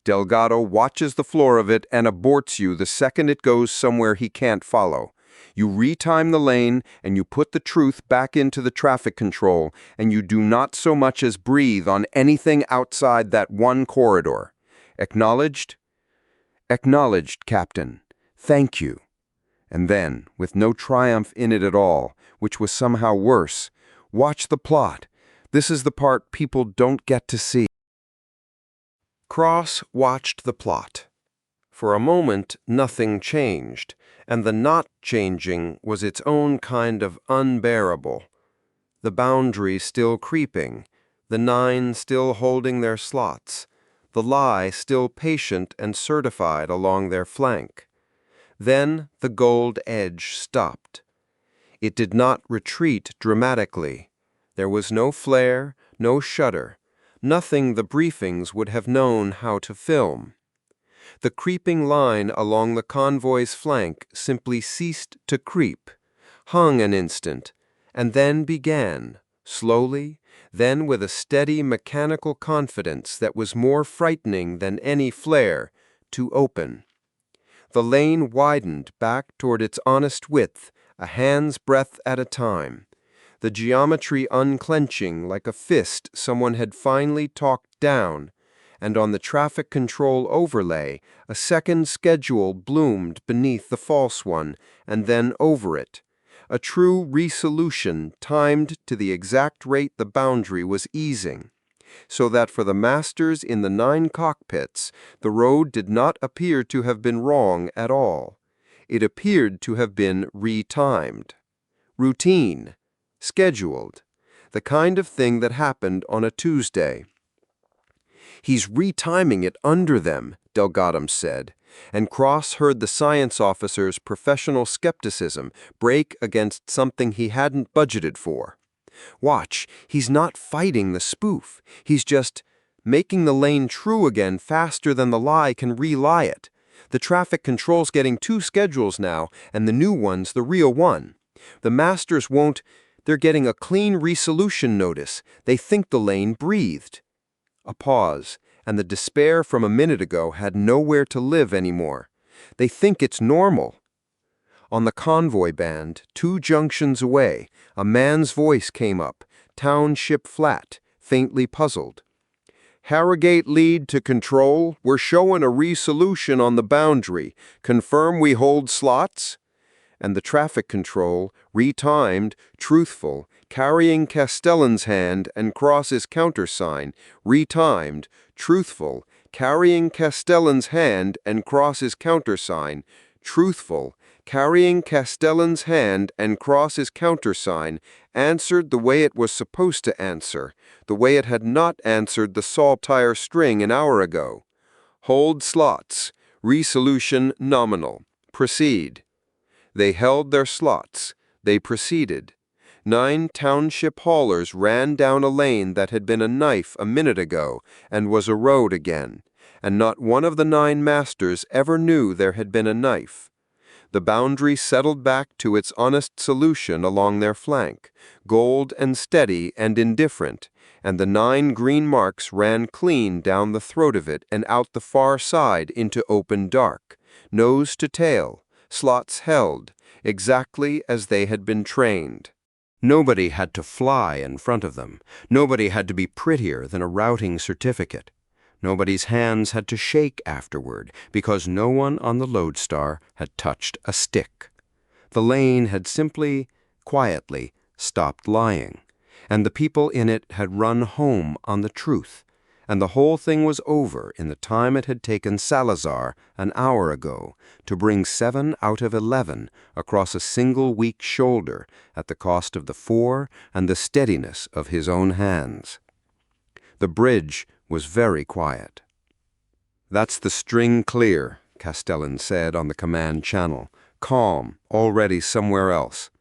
Delgado watches the floor of it and aborts you the second it goes somewhere he can't follow. You retime the lane and you put the truth back into the traffic control, and you do not so much as breathe on anything outside that one corridor. Acknowledged?" "Acknowledged, Captain. Thank you." And then, with no triumph in it at all, which was somehow worse, "Watch the plot. This is the part people don't get to see." Cross watched the plot. For a moment, nothing changed, and the not changing was its own kind of unbearable. The boundary still creeping, the 9 still holding their slots, the lie still patient and certified along their flank. Then the gold edge stopped. It did not retreat dramatically. There was no flare, no shudder, nothing the briefings would have known how to film. The creeping line along the convoy's flank simply ceased to creep, hung an instant, and then began, slowly, then with a steady mechanical confidence that was more frightening than any flare, to open. The lane widened back toward its honest width, a hand's breadth at a time, the geometry unclenching like a fist someone had finally talked down, and on the traffic control overlay, a second schedule bloomed beneath the false one, and then over it. A true resolution timed to the exact rate the boundary was easing, so that for the masters in the 9 cockpits, the road did not appear to have been wrong at all. It appeared to have been retimed. Routine. Scheduled. The kind of thing that happened on a Tuesday. "He's retiming it under them," Delgado said, and Cross heard the science officer's professional skepticism break against something he hadn't budgeted for. "Watch, he's not fighting the spoof. He's just making the lane true again faster than the lie can re-lie it. The traffic control's getting 2 schedules now, and the new one's the real one. The masters won't. They're getting a clean resolution notice. They think the lane breathed." A pause, and the despair from a minute ago had nowhere to live anymore. "They think it's normal." On the convoy band, 2 junctions away, a man's voice came up, township flat, faintly puzzled. "Harrogate lead to control. We're showing a resolution on the boundary. Confirm we hold slots?" And the traffic control, retimed, truthful, carrying Castellan's hand and Cross's countersign, retimed, truthful, carrying Castellan's hand and Cross's countersign, truthful, carrying Castellan's hand and Cross's countersign, answered the way it was supposed to answer, the way it had not answered the saltire string an hour ago. "Hold slots. Resolution nominal. Proceed." They held their slots. They proceeded. 9 township haulers ran down a lane that had been a knife a minute ago and was a road again, and not one of the 9 masters ever knew there had been a knife. The boundary settled back to its honest solution along their flank, gold and steady and indifferent, and the 9 green marks ran clean down the throat of it and out the far side into open dark, nose to tail, slots held, exactly as they had been trained. Nobody had to fly in front of them. Nobody had to be prettier than a routing certificate. Nobody's hands had to shake afterward, because no one on the Lodestar had touched a stick. The lane had simply, quietly, stopped lying, and the people in it had run home on the truth, and the whole thing was over in the time it had taken Salazar an hour ago to bring 7 out of 11 across a single weak shoulder at the cost of the 4 and the steadiness of his own hands. The bridge was very quiet. "That's the string clear," Castellan said on the command channel, calm, already somewhere else.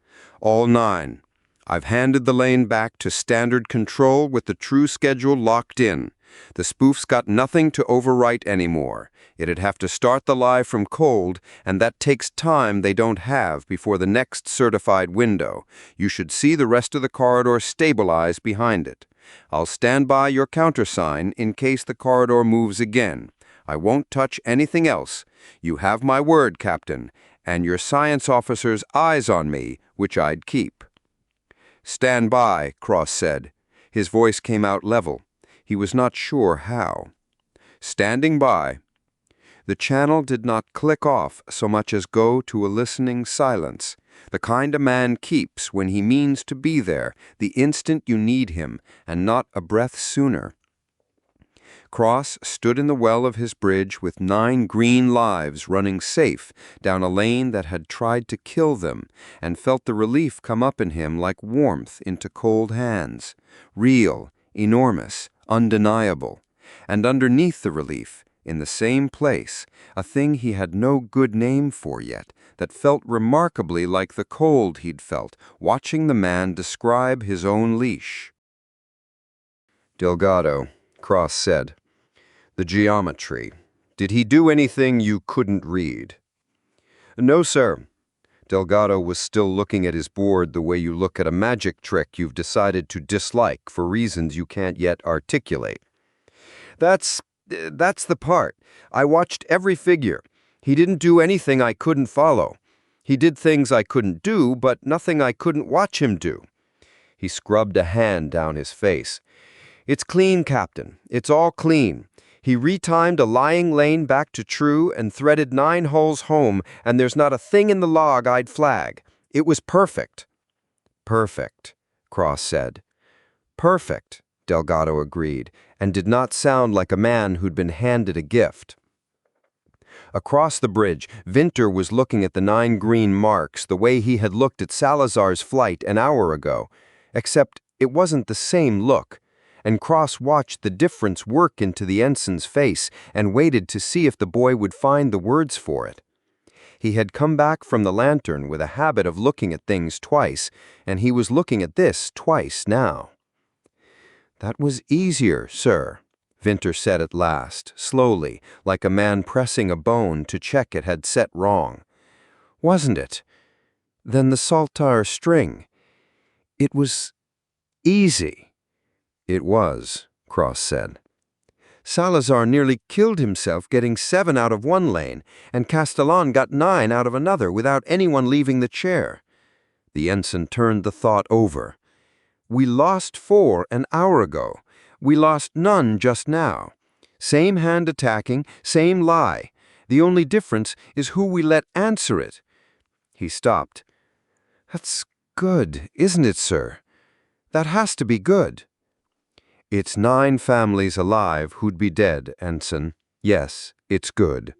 "All 9. I've handed the lane back to standard control with the true schedule locked in. The spoof's got nothing to overwrite anymore. It'd have to start the lie from cold, and that takes time they don't have before the next certified window. You should see the rest of the corridor stabilize behind it. I'll stand by your countersign in case the corridor moves again. I won't touch anything else. You have my word, Captain, and your science officer's eyes on me, which I'd keep." "Stand by," Cross said. His voice came out level. He was not sure how. "Standing by." The channel did not click off so much as go to a listening silence, the kind a man keeps when he means to be there the instant you need him, and not a breath sooner. Cross stood in the well of his bridge with 9 green lives running safe down a lane that had tried to kill them, and felt the relief come up in him like warmth into cold hands, real, enormous, undeniable. And underneath the relief, in the same place, a thing he had no good name for yet, that felt remarkably like the cold he'd felt watching the man describe his own leash. "Delgado," Cross said. "The geometry. Did he do anything you couldn't read?" "No, sir." Delgado was still looking at his board the way you look at a magic trick you've decided to dislike for reasons you can't yet articulate. That's the part. I watched every figure. He didn't do anything I couldn't follow. He did things I couldn't do, but nothing I couldn't watch him do." He scrubbed a hand down his face. "It's clean, Captain. It's all clean. He retimed a lying lane back to true and threaded 9 holes home, and there's not a thing in the log I'd flag. It was perfect." "Perfect," Cross said. "Perfect," Delgado agreed, and did not sound like a man who'd been handed a gift. Across the bridge, Vinter was looking at the 9 green marks the way he had looked at Salazar's flight an hour ago, except it wasn't the same look, and Cross watched the difference work into the ensign's face and waited to see if the boy would find the words for it. He had come back from the lantern with a habit of looking at things twice, and he was looking at this twice now. "That was easier, sir," Vinter said at last, slowly, like a man pressing a bone to check it had set wrong. "Wasn't it? Than the saltire string. It was easy." "It was," Cross said. "Salazar nearly killed himself getting 7 out of one lane, and Castellan got 9 out of another without anyone leaving the chair." The ensign turned the thought over. "We lost 4 an hour ago. We lost none just now. Same hand attacking, same lie. The only difference is who we let answer it." He stopped. "That's good, isn't it, sir? That has to be good." "It's 9 families alive who'd be dead, ensign. Yes, it's good."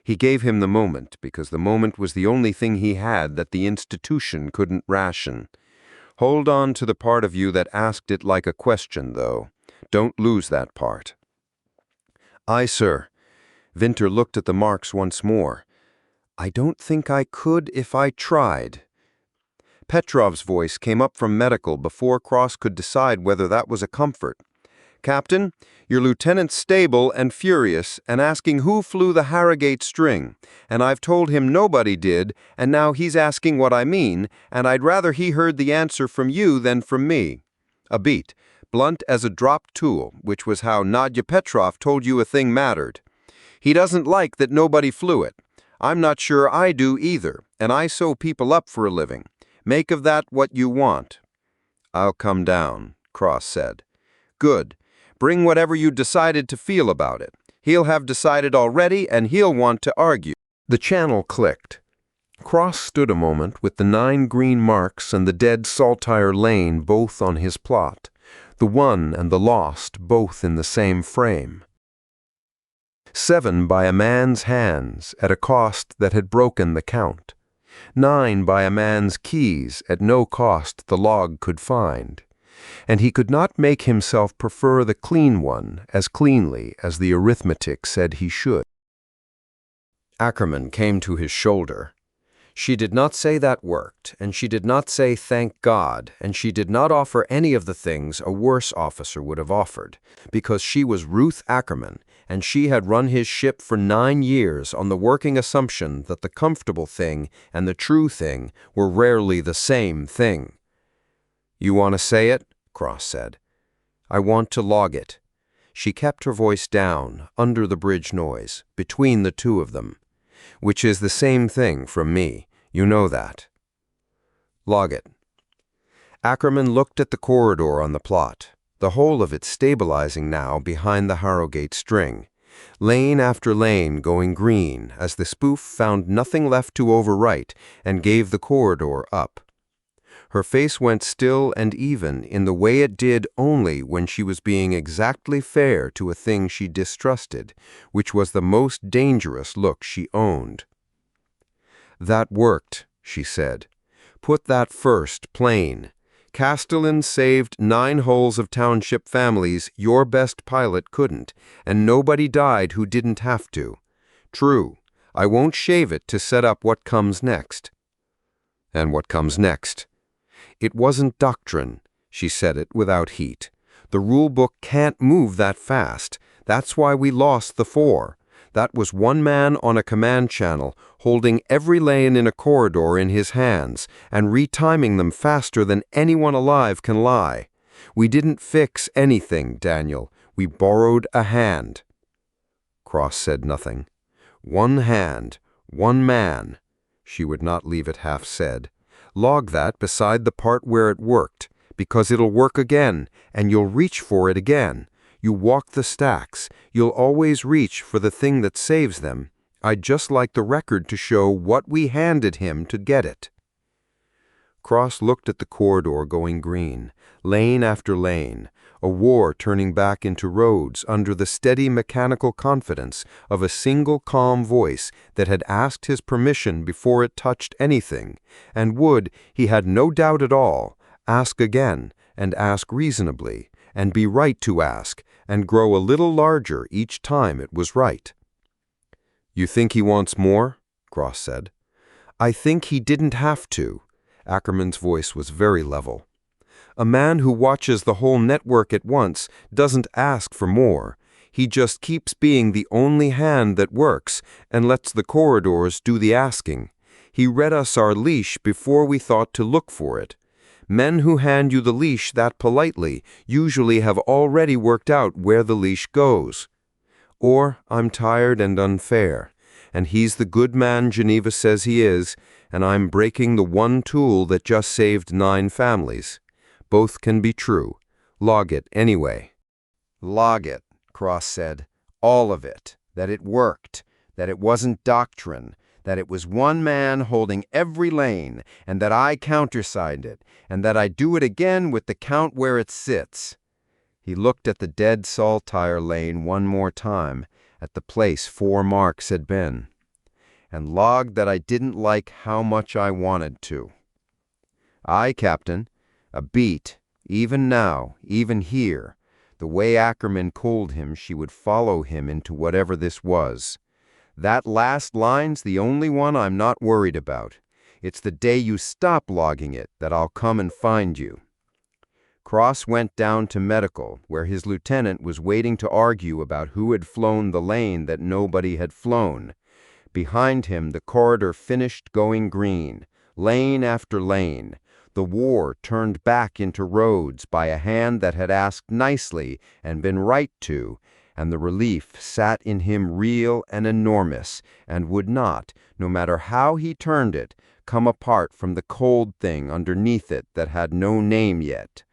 He gave him the moment because the moment was the only thing he had that the institution couldn't ration. Hold on to the part of you that asked it like a question, though. Don't lose that part. "Aye, sir." Vinter looked at the marks once more. "I don't think I could if I tried." Petrov's voice came up from medical before Cross could decide whether that was a comfort. "Captain, your lieutenant's stable and furious and asking who flew the Harrogate string, and I've told him nobody did, and now he's asking what I mean, and I'd rather he heard the answer from you than from me. A beat, blunt as a dropped tool, which was how Nadya Petrov told you a thing mattered. He doesn't like that nobody flew it. I'm not sure I do either, and I sew people up for a living. Make of that what you want." "I'll come down," Cross said. "Good. Bring whatever you decided to feel about it. He'll have decided already, and he'll want to argue." The channel clicked. Cross stood a moment with the 9 green marks and the dead saltire lane both on his plot, the won and the lost both in the same frame. 7 by a man's hands at a cost that had broken the count. 9 by a man's keys at no cost the log could find. And he could not make himself prefer the clean one as cleanly as the arithmetic said he should. Ackerman came to his shoulder. She did not say that worked, and she did not say thank God, and she did not offer any of the things a worse officer would have offered, because she was Ruth Ackerman, and she had run his ship for 9 years on the working assumption that the comfortable thing and the true thing were rarely the same thing. "You want to say it?" Cross said. "I want to log it." She kept her voice down, under the bridge noise, between the two of them. "Which is the same thing from me. You know that." "Log it." Ackerman looked at the corridor on the plot, the whole of it stabilizing now behind the Harrogate string, lane after lane going green as the spoof found nothing left to overwrite and gave the corridor up. Her face went still and even in the way it did only when she was being exactly fair to a thing she distrusted, which was the most dangerous look she owned. "That worked," she said. "Put that first, plain. Castellan saved 9 holes of township families your best pilot couldn't, and nobody died who didn't have to. True, I won't shave it to set up what comes next." "And what comes next?" "It wasn't doctrine." She said it without heat. "The rule book can't move that fast. That's why we lost the 4. That was one man on a command channel, holding every lane in a corridor in his hands, and retiming them faster than anyone alive can lie. We didn't fix anything, Daniel. We borrowed a hand." Cross said nothing. "One hand, one man." She would not leave it half said. "Log that beside the part where it worked, because it'll work again, and you'll reach for it again. You walk the stacks. You'll always reach for the thing that saves them. I'd just like the record to show what we handed him to get it." Cross looked at the corridor going green, lane after lane, a war turning back into roads under the steady mechanical confidence of a single calm voice that had asked his permission before it touched anything, and would, he had no doubt at all, ask again, and ask reasonably, and be right to ask, and grow a little larger each time it was right. "You think he wants more?" Cross said. "I think he didn't have to." Ackerman's voice was very level. "A man who watches the whole network at once doesn't ask for more. He just keeps being the only hand that works and lets the corridors do the asking. He read us our leash before we thought to look for it. Men who hand you the leash that politely usually have already worked out where the leash goes. Or I'm tired and unfair, and he's the good man Geneva says he is, and I'm breaking the one tool that just saved 9 families. Both can be true. Log it anyway." "Log it," Cross said. "All of it. That it worked. That it wasn't doctrine. That it was one man holding every lane, and that I countersigned it, and that I do it again with the count where it sits." He looked at the dead saltire lane one more time, at the place 4 marks had been, and logged that I didn't like how much I wanted to. "Aye, Captain. A beat. Even now, even here. The way Ackerman called him, she would follow him into whatever this was. That last line's the only one I'm not worried about. It's the day you stop logging it that I'll come and find you." Cross went down to medical, where his lieutenant was waiting to argue about who had flown the lane that nobody had flown. Behind him, the corridor finished going green, lane after lane. The war turned back into roads by a hand that had asked nicely and been right to, and the relief sat in him real and enormous, and would not, no matter how he turned it, come apart from the cold thing underneath it that had no name yet.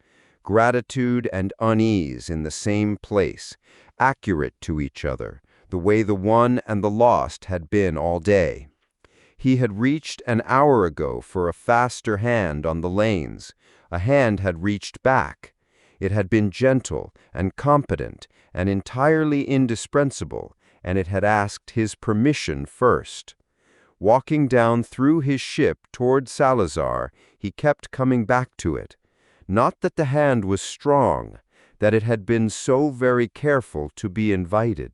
Gratitude and unease in the same place, accurate to each other, the way the won and the lost had been all day. He had reached an hour ago for a faster hand on the lanes. A hand had reached back. It had been gentle and competent and entirely indispensable, and it had asked his permission first. Walking down through his ship toward Salazar, he kept coming back to it. Not that the hand was strong, that it had been so very careful to be invited.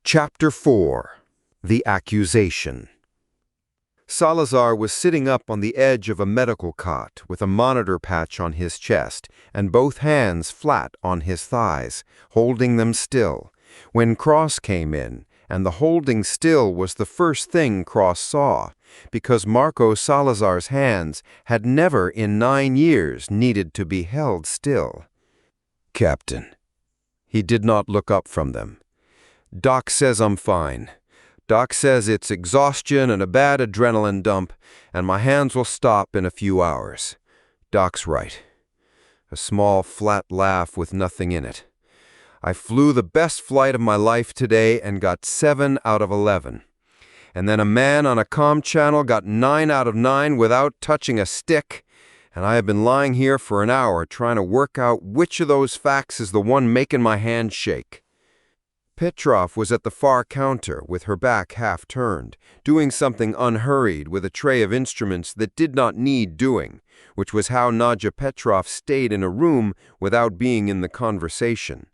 Chapter 4. The Accusation. Salazar was sitting up on the edge of a medical cot with a monitor patch on his chest and both hands flat on his thighs, holding them still, when Cross came in, and the holding still was the first thing Cross saw, because Marco Salazar's hands had never in 9 years needed to be held still. "Captain." He did not look up from them. "Doc says I'm fine. Doc says it's exhaustion and a bad adrenaline dump, and my hands will stop in a few hours. Doc's right." A small, flat laugh with nothing in it. "I flew the best flight of my life today and got 7 out of 11. And then a man on a comm channel got 9 out of 9 without touching a stick, and I have been lying here for an hour trying to work out which of those facts is the one making my hand shake." Petrov was at the far counter with her back half turned, doing something unhurried with a tray of instruments that did not need doing, which was how Nadja Petrov stayed in a room without being in the conversation.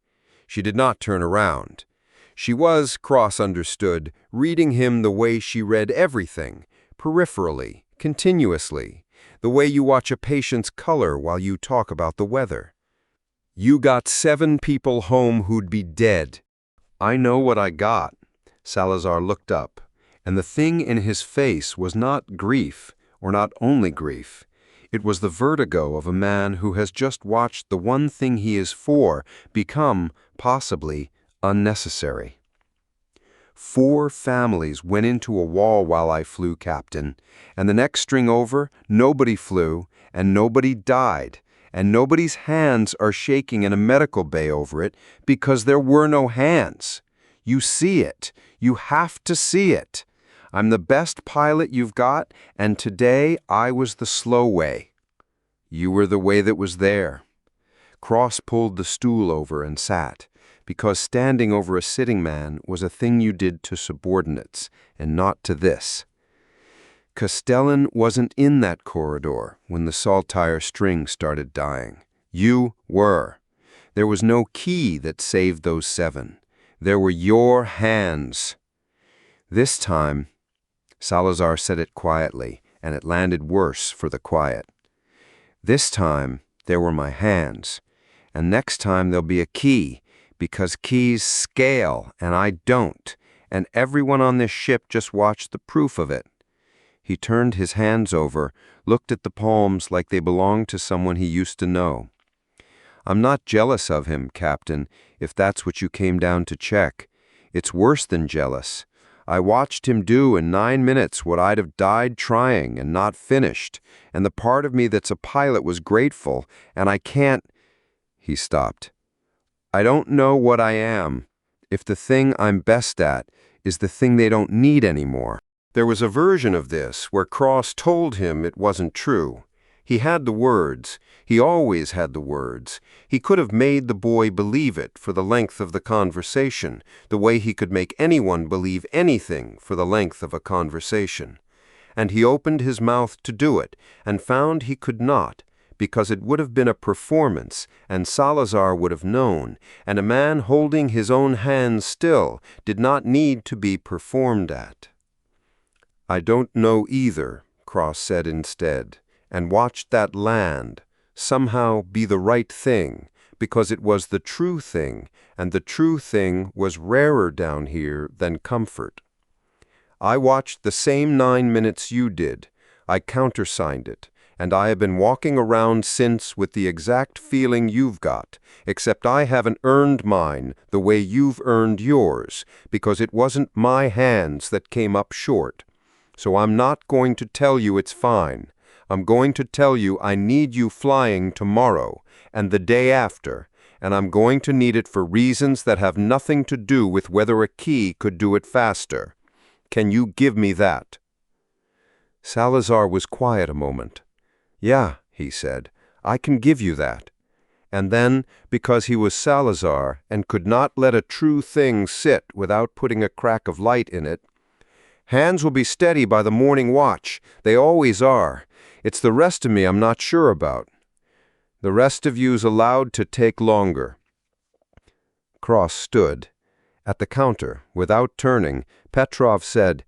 She did not turn around. She was, Cross understood, reading him the way she read everything, peripherally, continuously, the way you watch a patient's color while you talk about the weather. "You got 7 people home who'd be dead." "I know what I got." Salazar looked up, and the thing in his face was not grief, or not only grief. It was the vertigo of a man who has just watched the one thing he is for become, possibly, unnecessary. 4 families went into a wall while I flew, Captain, and the next string over, nobody flew, and nobody died, and nobody's hands are shaking in a medical bay over it because there were no hands. You see it. You have to see it. I'm the best pilot you've got, and today I was the slow way. You were the way that was there. Cross pulled the stool over and sat, because standing over a sitting man was a thing you did to subordinates, and not to this. Castellan wasn't in that corridor when the saltire string started dying. You were. There was no key that saved those 7. There were your hands. This time, Salazar said it quietly, and it landed worse for the quiet. This time, there were my hands. And next time there'll be a key, because keys scale, and I don't. And everyone on this ship just watched the proof of it. He turned his hands over, looked at the palms like they belonged to someone he used to know. I'm not jealous of him, Captain, if that's what you came down to check. It's worse than jealous. I watched him do in 9 minutes what I'd have died trying and not finished, and the part of me that's a pilot was grateful, and I can't— He stopped. I don't know what I am, if the thing I'm best at is the thing they don't need anymore. There was a version of this where Cross told him it wasn't true. He had the words. He always had the words. He could have made the boy believe it for the length of the conversation, the way he could make anyone believe anything for the length of a conversation. And he opened his mouth to do it, and found he could not, because it would have been a performance, and Salazar would have known, and a man holding his own hands still did not need to be performed at. I don't know either, Cross said instead, and watched that land somehow be the right thing, because it was the true thing, and the true thing was rarer down here than comfort. I watched the same 9 minutes you did. I countersigned it, and I have been walking around since with the exact feeling you've got, except I haven't earned mine the way you've earned yours, because it wasn't my hands that came up short. So I'm not going to tell you it's fine. I'm going to tell you I need you flying tomorrow and the day after, and I'm going to need it for reasons that have nothing to do with whether a key could do it faster. Can you give me that? Salazar was quiet a moment. Yeah, he said, I can give you that. And then, because he was Salazar and could not let a true thing sit without putting a crack of light in it, hands will be steady by the morning watch. They always are. It's the rest of me I'm not sure about. The rest of you's allowed to take longer. Cross stood. At the counter, without turning, Petrov said,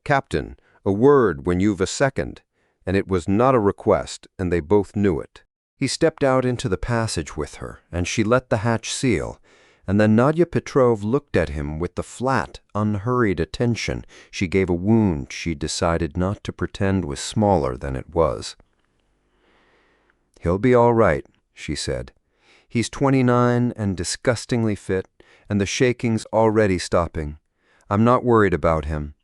Captain, a word when you've a second. And it was not a request, and they both knew it. He stepped out into the passage with her, and she let the hatch seal. And then Nadia Petrov looked at him with the flat, unhurried attention she gave a wound she decided not to pretend was smaller than it was. He'll be all right, she said. He's 29 and disgustingly fit, and the shaking's already stopping. I'm not worried about him.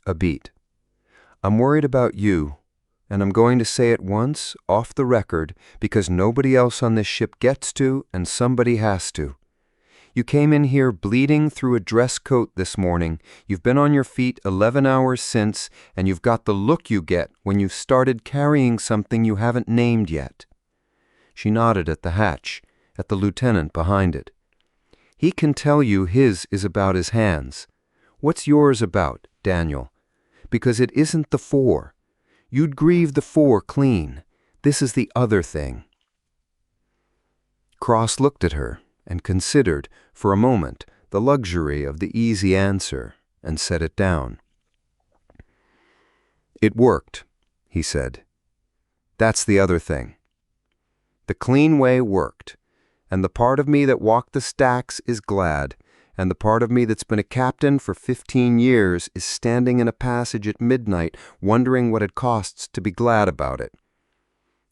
A beat. I'm worried about you, and I'm going to say it once, off the record, because nobody else on this ship gets to, and somebody has to. You came in here bleeding through a dress coat this morning. You've been on your feet 11 hours since, and you've got the look you get when you've started carrying something you haven't named yet. She nodded at the hatch, at the lieutenant behind it. He can tell you his is about his hands. What's yours about, Daniel? Because it isn't the 4. You'd grieve the 4 clean. This is the other thing. Cross looked at her and considered, for a moment, the luxury of the easy answer, and set it down. It worked, he said. That's the other thing. The clean way worked, and the part of me that walked the stacks is glad, and the part of me that's been a captain for 15 years is standing in a passage at midnight wondering what it costs to be glad about it.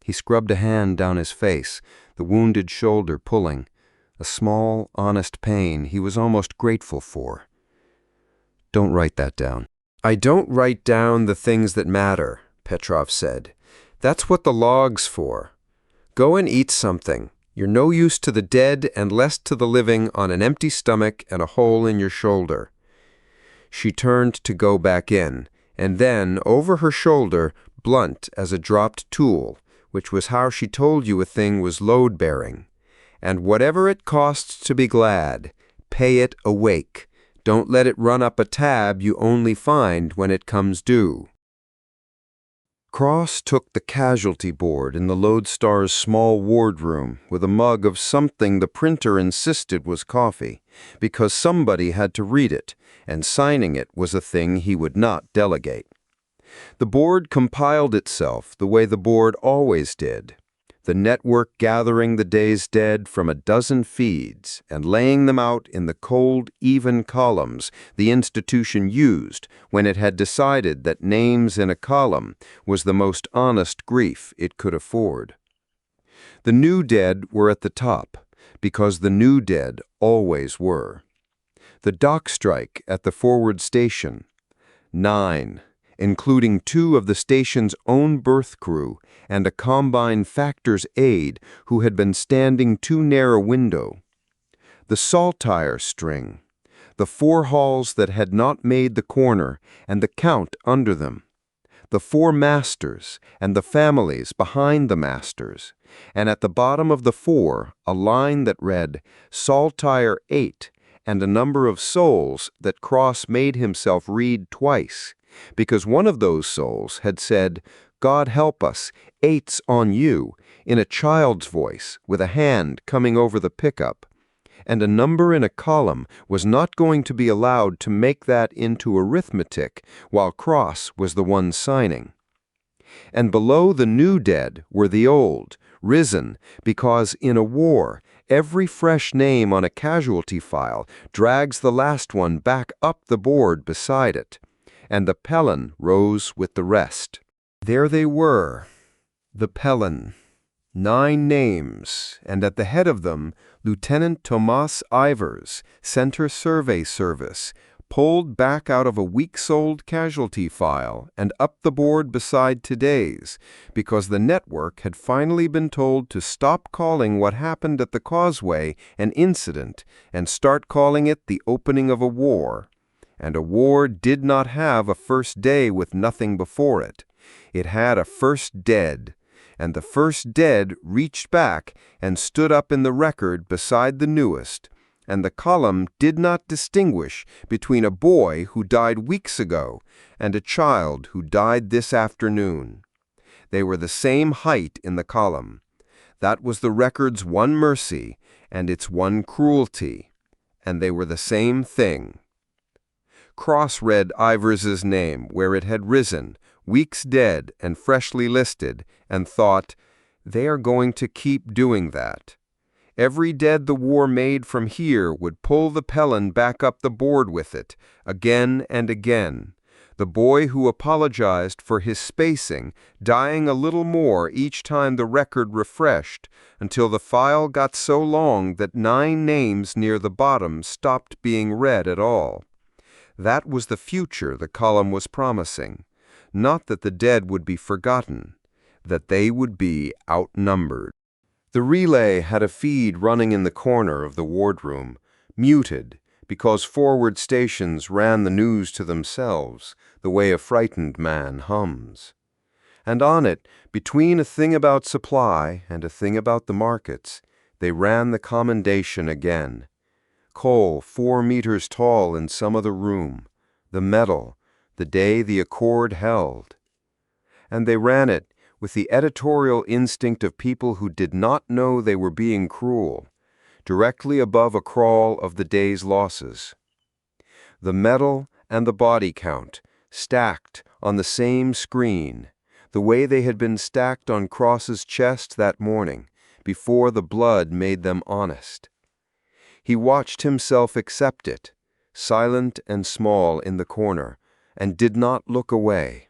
He scrubbed a hand down his face, the wounded shoulder pulling, a small, honest pain he was almost grateful for. Don't write that down. I don't write down the things that matter, Petrov said. That's what the log's for. Go and eat something. You're no use to the dead and less to the living on an empty stomach and a hole in your shoulder." She turned to go back in, and then, over her shoulder, blunt as a dropped tool, which was how she told you a thing was load-bearing. "And whatever it costs to be glad, pay it awake. Don't let it run up a tab you only find when it comes due." Cross took the casualty board in the Lodestar's small wardroom with a mug of something the printer insisted was coffee, because somebody had to read it, and signing it was a thing he would not delegate. The board compiled itself the way the board always did, the network gathering the day's dead from a dozen feeds and laying them out in the cold, even columns the institution used when it had decided that names in a column was the most honest grief it could afford. The new dead were at the top, because the new dead always were. The dock strike at the forward station, 9, including 2 of the station's own berth crew and a combine factor's aide who had been standing too near a window. The saltire string, the 4 halls that had not made the corner and the count under them, the 4 masters and the families behind the masters, and at the bottom of the 4 a line that read Saltire 8 and a number of souls that Cross made himself read twice, because one of those souls had said, "God help us, 8's on you," in a child's voice with a hand coming over the pickup, and a number in a column was not going to be allowed to make that into arithmetic while Cross was the one signing. And below the new dead were the old, risen, because in a war, every fresh name on a casualty file drags the last one back up the board beside it, and the Pelon rose with the rest. There they were, the Pelon, 9 names, and at the head of them, Lieutenant Tomas Ivers, Center Survey Service, pulled back out of a weeks-old casualty file and up the board beside today's, because the network had finally been told to stop calling what happened at the Causeway an incident and start calling it the opening of a war. And a war did not have a first day with nothing before it. It had a first dead, and the first dead reached back and stood up in the record beside the newest, and the column did not distinguish between a boy who died weeks ago and a child who died this afternoon. They were the same height in the column. That was the record's one mercy and its one cruelty, and they were the same thing. Cross read Ivers's name where it had risen, weeks dead and freshly listed, and thought, they are going to keep doing that. Every dead the war made from here would pull the Pelon back up the board with it, again and again. The boy who apologized for his spacing, dying a little more each time the record refreshed, until the file got so long that 9 names near the bottom stopped being read at all. That was the future the column was promising. Not that the dead would be forgotten, that they would be outnumbered. The relay had a feed running in the corner of the wardroom, muted, because forward stations ran the news to themselves, the way a frightened man hums. And on it, between a thing about supply and a thing about the markets, they ran the commendation again. Coal 4 meters tall in some other room, the metal, the day the accord held. And they ran it with the editorial instinct of people who did not know they were being cruel, directly above a crawl of the day's losses. The metal and the body count, stacked on the same screen, the way they had been stacked on Cross's chest that morning, before the blood made them honest. He watched himself accept it, silent and small in the corner, and did not look away,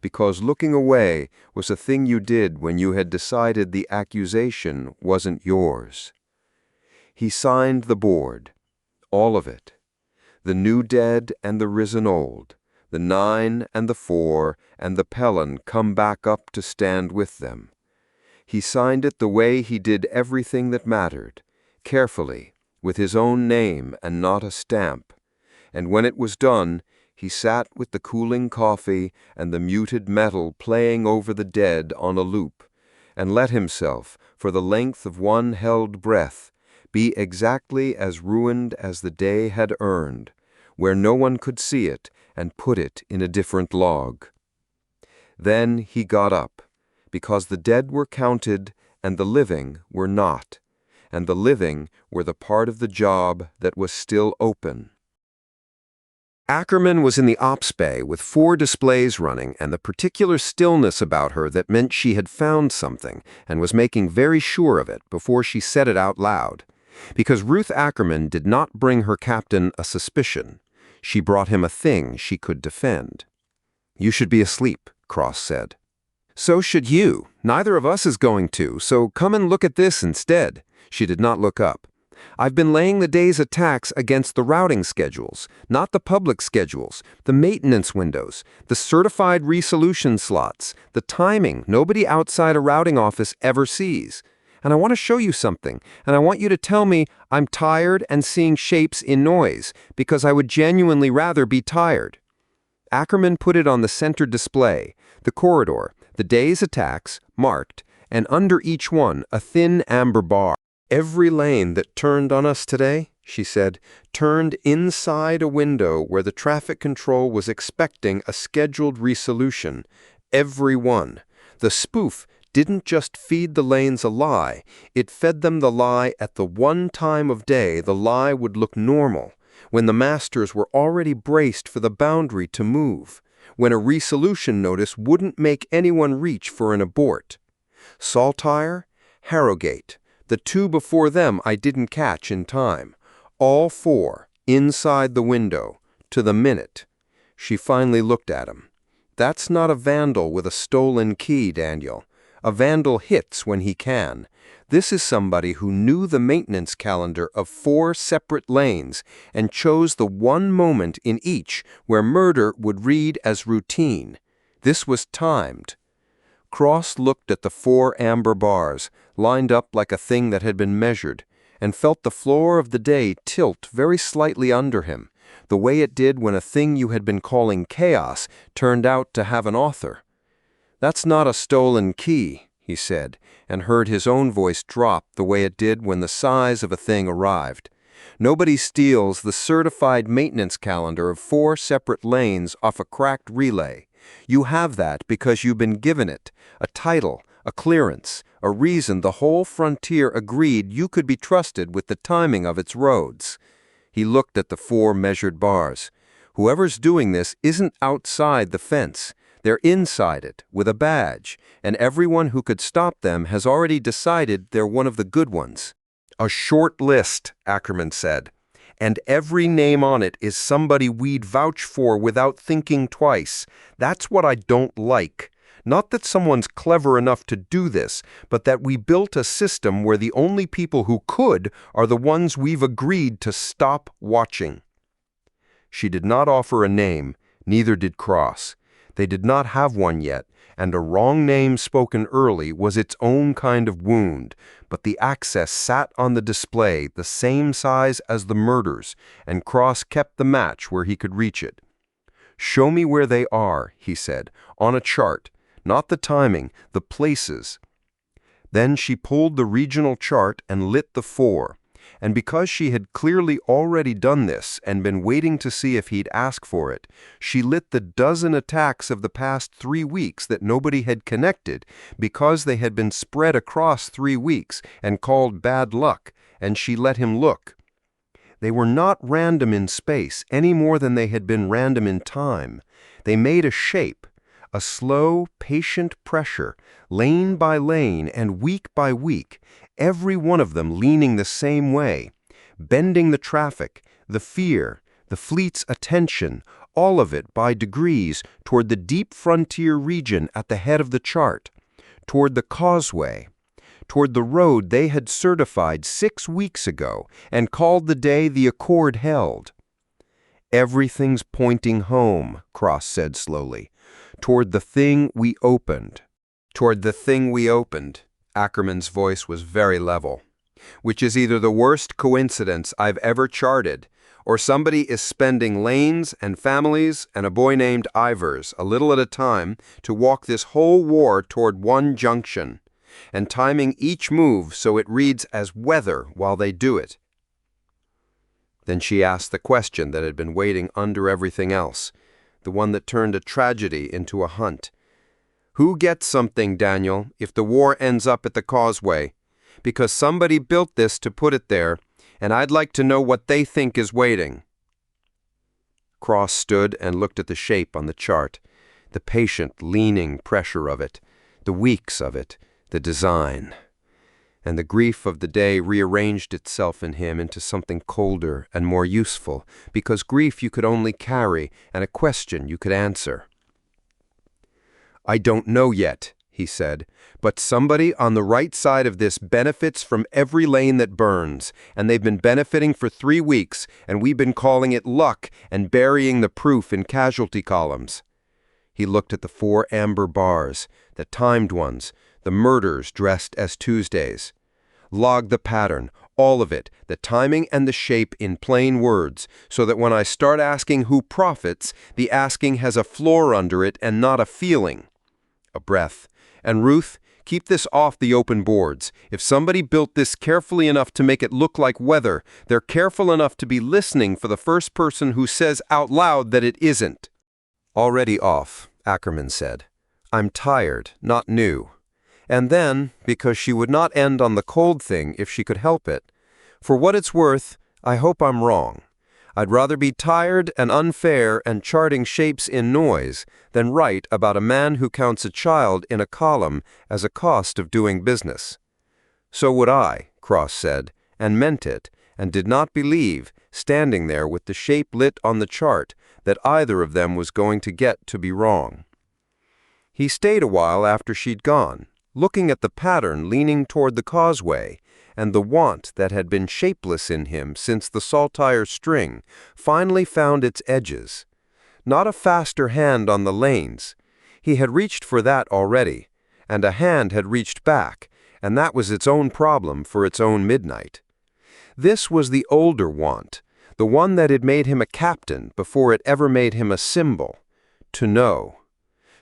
because looking away was a thing you did when you had decided the accusation wasn't yours. He signed the board, all of it, the new dead and the risen old, the 9 and the 4 and the Pelon come back up to stand with them. He signed it the way he did everything that mattered, carefully, with his own name and not a stamp. And when it was done, he sat with the cooling coffee and the muted metal playing over the dead on a loop, and let himself, for the length of one held breath, be exactly as ruined as the day had earned, where no one could see it and put it in a different log. Then he got up, because the dead were counted and the living were not, and the living were the part of the job that was still open. Ackerman was in the ops bay with 4 displays running and the particular stillness about her that meant she had found something and was making very sure of it before she said it out loud. Because Ruth Ackerman did not bring her captain a suspicion. She brought him a thing she could defend. "You should be asleep," Cross said. "So should you. Neither of us is going to, so come and look at this instead." She did not look up. "I've been laying the day's attacks against the routing schedules, not the public schedules, the maintenance windows, the certified resolution slots, the timing nobody outside a routing office ever sees. And I want to show you something, and I want you to tell me I'm tired and seeing shapes in noise, because I would genuinely rather be tired." Ackerman put it on the center display, the corridor, the day's attacks, marked, and under each one a thin amber bar. "Every lane that turned on us today," she said, "turned inside a window where the traffic control was expecting a scheduled resolution. Every one. The spoof didn't just feed the lanes a lie, it fed them the lie at the one time of day the lie would look normal, when the masters were already braced for the boundary to move, when a resolution notice wouldn't make anyone reach for an abort. Saltire, Harrogate, the 2 before them I didn't catch in time. All 4, inside the window, to the minute." She finally looked at him. "That's not a vandal with a stolen key, Daniel. A vandal hits when he can. This is somebody who knew the maintenance calendar of 4 separate lanes and chose the one moment in each where murder would read as routine. This was timed." Cross looked at the 4 amber bars, lined up like a thing that had been measured, and felt the floor of the day tilt very slightly under him, the way it did when a thing you had been calling chaos turned out to have an author. "That's not a stolen key," he said, and heard his own voice drop the way it did when the size of a thing arrived. "Nobody steals the certified maintenance calendar of 4 separate lanes off a cracked relay. You have that because you've been given it, a title, a clearance, a reason the whole frontier agreed you could be trusted with the timing of its roads." He looked at the 4 measured bars. "Whoever's doing this isn't outside the fence. They're inside it, with a badge, and everyone who could stop them has already decided they're one of the good ones." "A short list," Ackerman said. "And every name on it is somebody we'd vouch for without thinking twice. That's what I don't like. Not that someone's clever enough to do this, but that we built a system where the only people who could are the ones we've agreed to stop watching." She did not offer a name, neither did Cross. They did not have one yet, and a wrong name spoken early was its own kind of wound, but the access sat on the display the same size as the murders, and Cross kept the match where he could reach it. "Show me where they are," he said, "on a chart. Not the timing, the places." Then she pulled the regional chart and lit the 4. And because she had clearly already done this and been waiting to see if he'd ask for it, she lit the dozen attacks of the past 3 weeks that nobody had connected because they had been spread across 3 weeks and called bad luck, and she let him look. They were not random in space any more than they had been random in time. They made a shape, a slow, patient pressure, lane by lane and week by week, every one of them leaning the same way, bending the traffic, the fear, the fleet's attention, all of it by degrees toward the deep frontier region at the head of the chart, toward the Causeway, toward the road they had certified 6 weeks ago and called the day the accord held. "Everything's pointing home," Cross said slowly, "toward the thing we opened." "Toward the thing we opened," Ackerman's voice was very level. "Which is either the worst coincidence I've ever charted, or somebody is spending lanes and families and a boy named Ivers, a little at a time, to walk this whole war toward one junction, and timing each move so it reads as weather while they do it." Then she asked the question that had been waiting under everything else, the one that turned a tragedy into a hunt. "Who gets something, Daniel, if the war ends up at the Causeway? Because somebody built this to put it there, and I'd like to know what they think is waiting." Cross stood and looked at the shape on the chart, the patient, leaning pressure of it, the weeks of it, the design. And the grief of the day rearranged itself in him into something colder and more useful, because grief you could only carry and a question you could answer. "I don't know yet," he said, "but somebody on the right side of this benefits from every lane that burns, and they've been benefiting for 3 weeks, and we've been calling it luck and burying the proof in casualty columns." He looked at the 4 amber bars, the timed ones, the murders dressed as Tuesdays. "Log the pattern, all of it, the timing and the shape in plain words, so that when I start asking who profits, the asking has a floor under it and not a feeling." A breath. "And Ruth, keep this off the open boards. If somebody built this carefully enough to make it look like weather, they're careful enough to be listening for the first person who says out loud that it isn't." "Already off," Ackerman said. "I'm tired, not new." And then, because she would not end on the cold thing if she could help it, "For what it's worth, I hope I'm wrong. I'd rather be tired and unfair and charting shapes in noise than write about a man who counts a child in a column as a cost of doing business." "So would I," Cross said, and meant it, and did not believe, standing there with the shape lit on the chart, that either of them was going to get to be wrong. He stayed a while after she'd gone, looking at the pattern leaning toward the Causeway, and the want that had been shapeless in him since the saltire string finally found its edges. Not a faster hand on the lanes. He had reached for that already, and a hand had reached back, and that was its own problem for its own midnight. This was the older want, the one that had made him a captain before it ever made him a symbol. To know.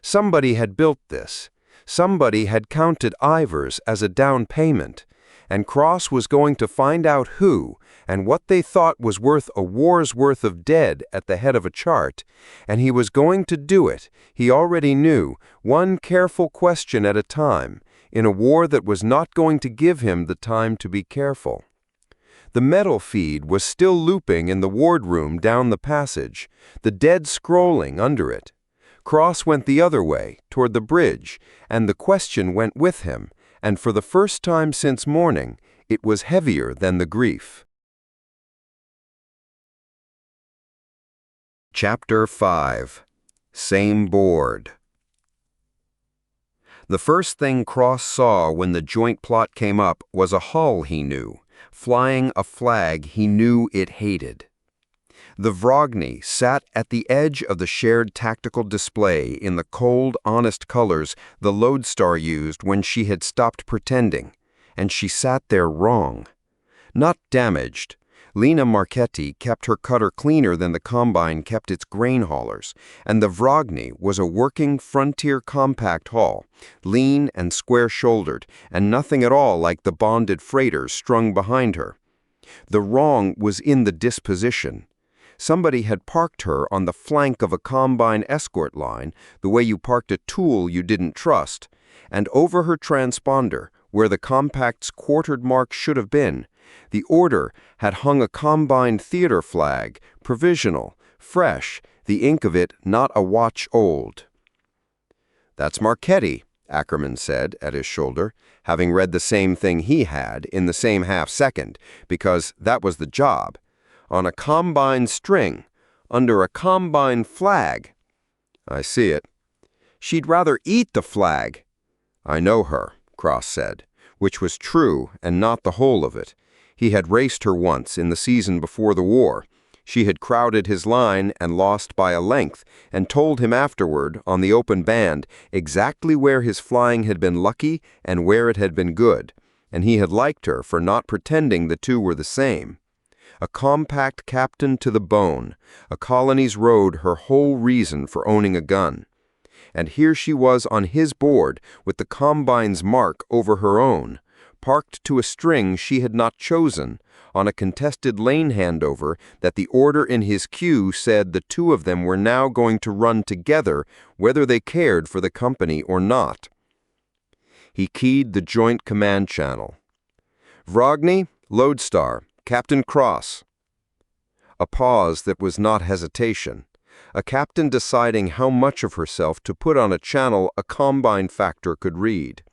Somebody had built this. Somebody had counted Ivers as a down payment, and Cross was going to find out who and what they thought was worth a war's worth of dead at the head of a chart, and he was going to do it, he already knew, one careful question at a time, in a war that was not going to give him the time to be careful. The metal feed was still looping in the wardroom down the passage, the dead scrolling under it. Cross went the other way, toward the bridge, and the question went with him, and for the first time since morning, it was heavier than the grief. Chapter 5. Same Board. The first thing Cross saw when the joint plot came up was a hull he knew, flying a flag he knew it hated. The Vrogny sat at the edge of the shared tactical display in the cold, honest colors the Lodestar used when she had stopped pretending, and she sat there wrong. Not damaged. Lena Marchetti kept her cutter cleaner than the Combine kept its grain haulers, and the Vrogny was a working frontier compact hull, lean and square-shouldered, and nothing at all like the bonded freighters strung behind her. The wrong was in the disposition. Somebody had parked her on the flank of a Combine escort line, the way you parked a tool you didn't trust, and over her transponder, where the compact's quartered mark should have been, the order had hung a Combine theater flag, provisional, fresh, the ink of it not a watch old. "That's Marchetti," Ackerman said at his shoulder, having read the same thing he had in the same half-second, because that was the job. On a Combine string, under a Combine flag. "I see it." "She'd rather eat the flag." "I know her," Cross said, which was true and not the whole of it. He had raced her once in the season before the war. She had crowded his line and lost by a length, and told him afterward, on the open band, exactly where his flying had been lucky and where it had been good, and he had liked her for not pretending the two were the same. A compact captain to the bone, a colony's road her whole reason for owning a gun. And here she was on his board with the Combine's mark over her own, parked to a string she had not chosen, on a contested lane handover that the order in his queue said the two of them were now going to run together whether they cared for the company or not. He keyed the joint command channel. "Vrogny, Lodestar, Captain Cross." A pause that was not hesitation. A captain deciding how much of herself to put on a channel a Combine factor could read.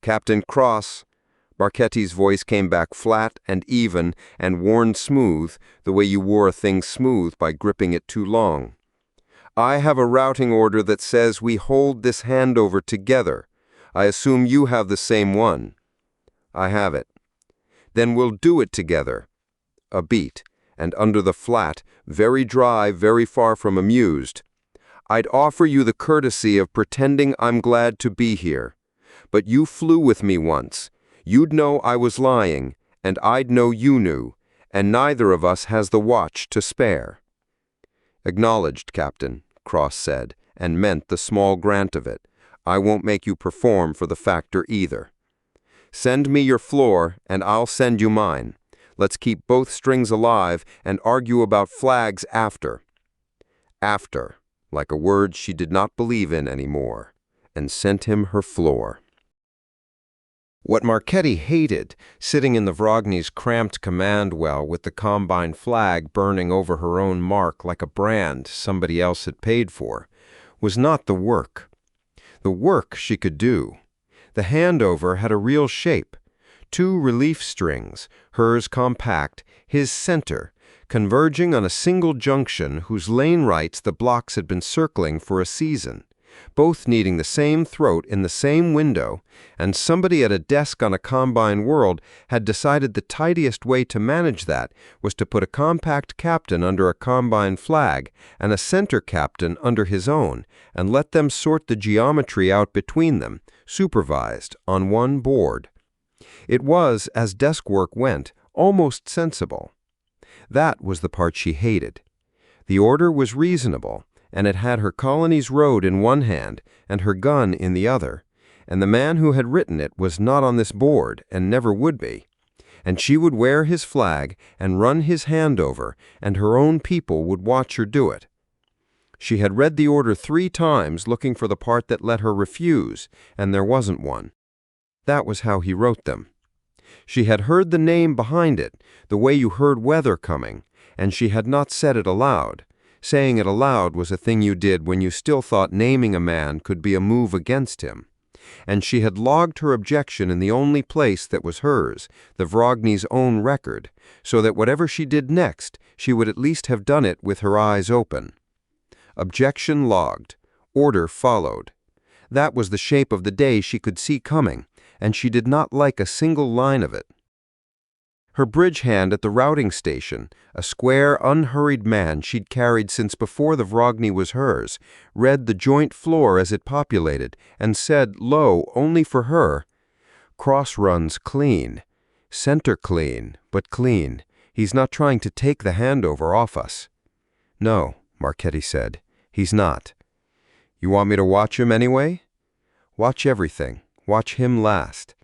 "Captain Cross." Marchetti's voice came back flat and even and worn smooth, the way you wore a thing smooth by gripping it too long. "I have a routing order that says we hold this handover together. I assume you have the same one." "I have it." "Then we'll do it together." A beat, and under the flat, very dry, very far from amused. "I'd offer you the courtesy of pretending I'm glad to be here. But you flew with me once. You'd know I was lying, and I'd know you knew, and neither of us has the watch to spare." "Acknowledged, Captain," Cross said, and meant the small grant of it. "I won't make you perform for the factor either. Send me your floor, and I'll send you mine. Let's keep both strings alive and argue about flags after." After, like a word she did not believe in anymore, and sent him her floor. What Marchetti hated, sitting in the Vrogny's cramped command well with the Combine flag burning over her own mark like a brand somebody else had paid for, was not the work. The work she could do. The handover had a real shape. 2 relief strings, hers compact, his center, converging on a single junction whose lane rights the blocks had been circling for a season, both needing the same throat in the same window, and somebody at a desk on a Combine world had decided the tidiest way to manage that was to put a compact captain under a Combine flag and a center captain under his own, and let them sort the geometry out between them, supervised, on one board. It was, as desk work went, almost sensible. That was the part she hated. The order was reasonable, and it had her colony's road in one hand and her gun in the other, and the man who had written it was not on this board and never would be, and she would wear his flag and run his handover, and her own people would watch her do it. She had read the order 3 times looking for the part that let her refuse, and there wasn't one. That was how he wrote them. She had heard the name behind it, the way you heard weather coming, and she had not said it aloud. Saying it aloud was a thing you did when you still thought naming a man could be a move against him. And she had logged her objection in the only place that was hers, the Vrogny's own record, so that whatever she did next, she would at least have done it with her eyes open. Objection logged. Order followed. That was the shape of the day she could see coming, and she did not like a single line of it. Her bridge hand at the routing station, a square, unhurried man she'd carried since before the Vrogny was hers, read the joint floor as it populated, and said, low, only for her, "Cross runs clean. Center clean, but clean. He's not trying to take the handover off us." "No," Marchetti said, "he's not." "You want me to watch him anyway?" "Watch everything. Watch him last."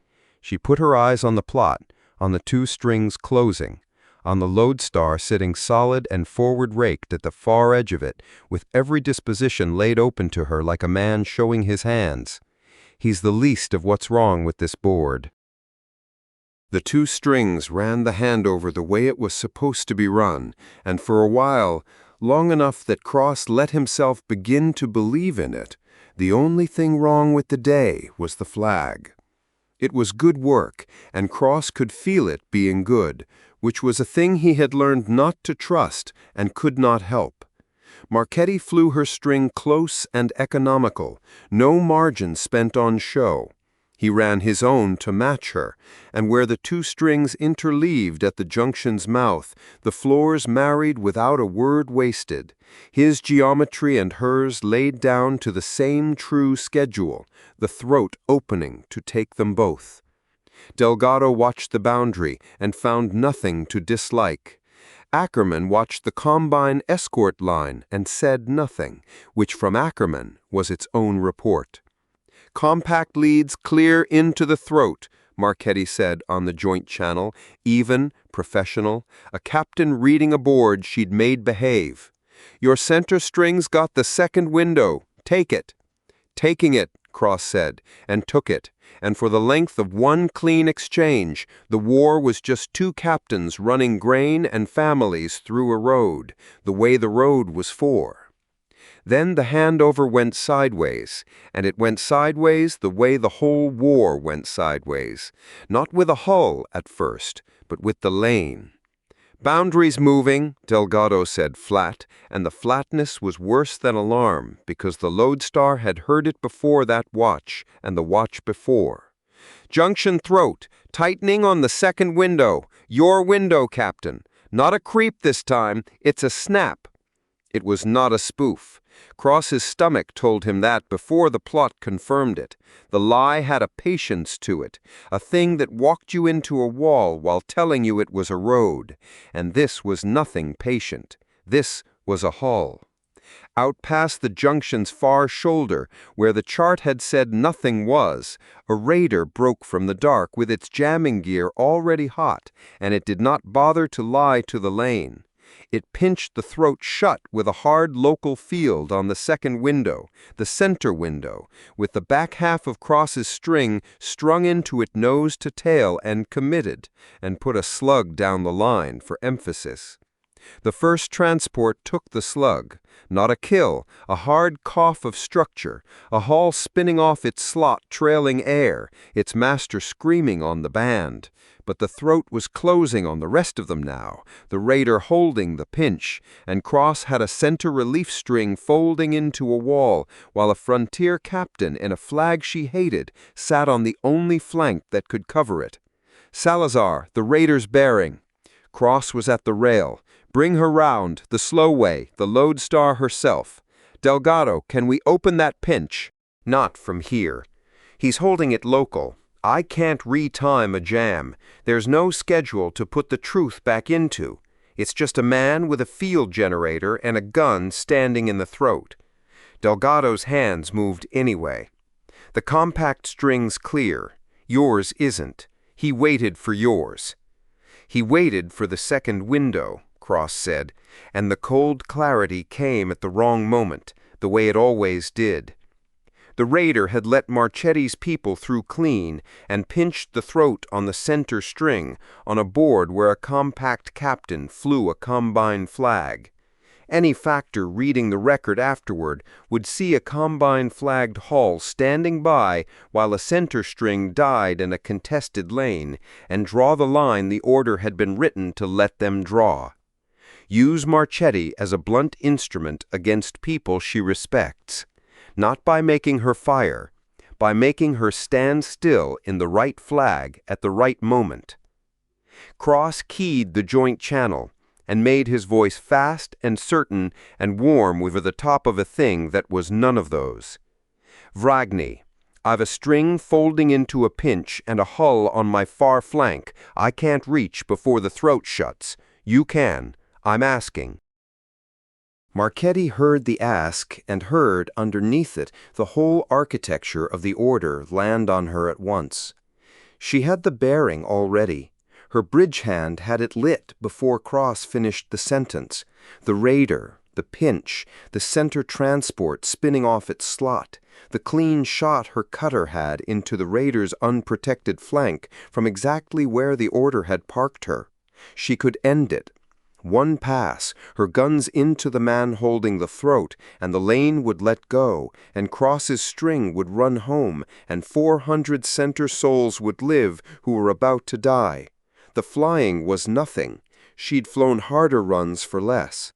She put her eyes on the plot, on the 2 strings closing, on the Lodestar sitting solid and forward raked at the far edge of it, with every disposition laid open to her like a man showing his hands. He's the least of what's wrong with this board. The 2 strings ran the handover the way it was supposed to be run, and for a while, long enough that Cross let himself begin to believe in it, the only thing wrong with the day was the flag. It was good work, and Cross could feel it being good, which was a thing he had learned not to trust and could not help. Marchetti flew her string close and economical, no margin spent on show. He ran his own to match her, and where the two strings interleaved at the junction's mouth, the floors married without a word wasted, his geometry and hers laid down to the same true schedule, the throat opening to take them both. Delgado watched the boundary and found nothing to dislike. Ackerman watched the Combine escort line and said nothing, which from Ackerman was its own report. "Compact leads clear into the throat," Marchetti said on the joint channel, even, professional, a captain reading a board she'd made behave. "Your center string's got the second window. Take it." "Taking it," Cross said, and took it, and for the length of one clean exchange, the war was just two captains running grain and families through a road, the way the road was for. Then the handover went sideways, and it went sideways the way the whole war went sideways, not with a hull at first, but with the lane. "Boundaries moving," Delgado said flat, and the flatness was worse than alarm, because the Lodestar had heard it before that watch, and the watch before. "Junction throat, tightening on the second window. Your window, Captain. Not a creep this time, it's a snap." It was not a spoof. Cross's stomach told him that before the plot confirmed it. The lie had a patience to it, a thing that walked you into a wall while telling you it was a road. And this was nothing patient. This was a hull. Out past the junction's far shoulder, where the chart had said nothing was, a raider broke from the dark with its jamming gear already hot, and it did not bother to lie to the lane. It pinched the throat shut with a hard local field on the second window, the center window, with the back half of Cross's string strung into it nose to tail and committed, and put a slug down the line for emphasis. The first transport took the slug. Not a kill, a hard cough of structure, a hull spinning off its slot trailing air, its master screaming on the band. But the throat was closing on the rest of them now, the raider holding the pinch, and Cross had a center relief string folding into a wall, while a frontier captain in a flag she hated sat on the only flank that could cover it. "Salazar, the raider's bearing." Cross was at the rail. "Bring her round, the slow way, the Lodestar herself. Delgado, can we open that pinch?" "Not from here. He's holding it local. I can't re-time a jam. There's no schedule to put the truth back into. It's just a man with a field generator and a gun standing in the throat." Delgado's hands moved anyway. "The compact string's clear. Yours isn't. He waited for yours." "He waited for the second window," Cross said, and the cold clarity came at the wrong moment, the way it always did. The raider had let Marchetti's people through clean and pinched the throat on the center string on a board where a compact captain flew a Combine flag. Any factor reading the record afterward would see a Combine-flagged hull standing by while a center string died in a contested lane, and draw the line the order had been written to let them draw. Use Marchetti as a blunt instrument against people she respects. Not by making her fire, by making her stand still in the right flag at the right moment. Cross keyed the joint channel and made his voice fast and certain and warm over the top of a thing that was none of those. "Vragny, I've a string folding into a pinch and a hull on my far flank I can't reach before the throat shuts. You can. I'm asking." Marchetti heard the ask and heard, underneath it, the whole architecture of the order land on her at once. She had the bearing already. Her bridge hand had it lit before Cross finished the sentence. The raider, the pinch, the center transport spinning off its slot, the clean shot her cutter had into the raider's unprotected flank from exactly where the order had parked her. She could end it. One pass, her guns into the man holding the throat, and the lane would let go, and Cross's string would run home, and 400 center souls would live who were about to die. The flying was nothing. She'd flown harder runs for less.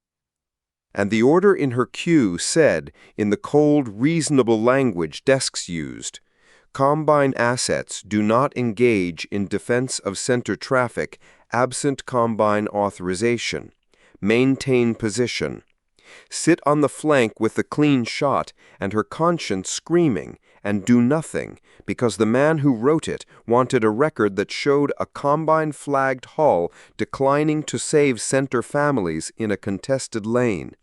And the order in her queue said, in the cold, reasonable language desks used, Combine assets do not engage in defense of center traffic absent Combine authorization. Maintain position. Sit on the flank with the clean shot and her conscience screaming, and do nothing, because the man who wrote it wanted a record that showed a Combine-flagged hull declining to save center families in a contested lane,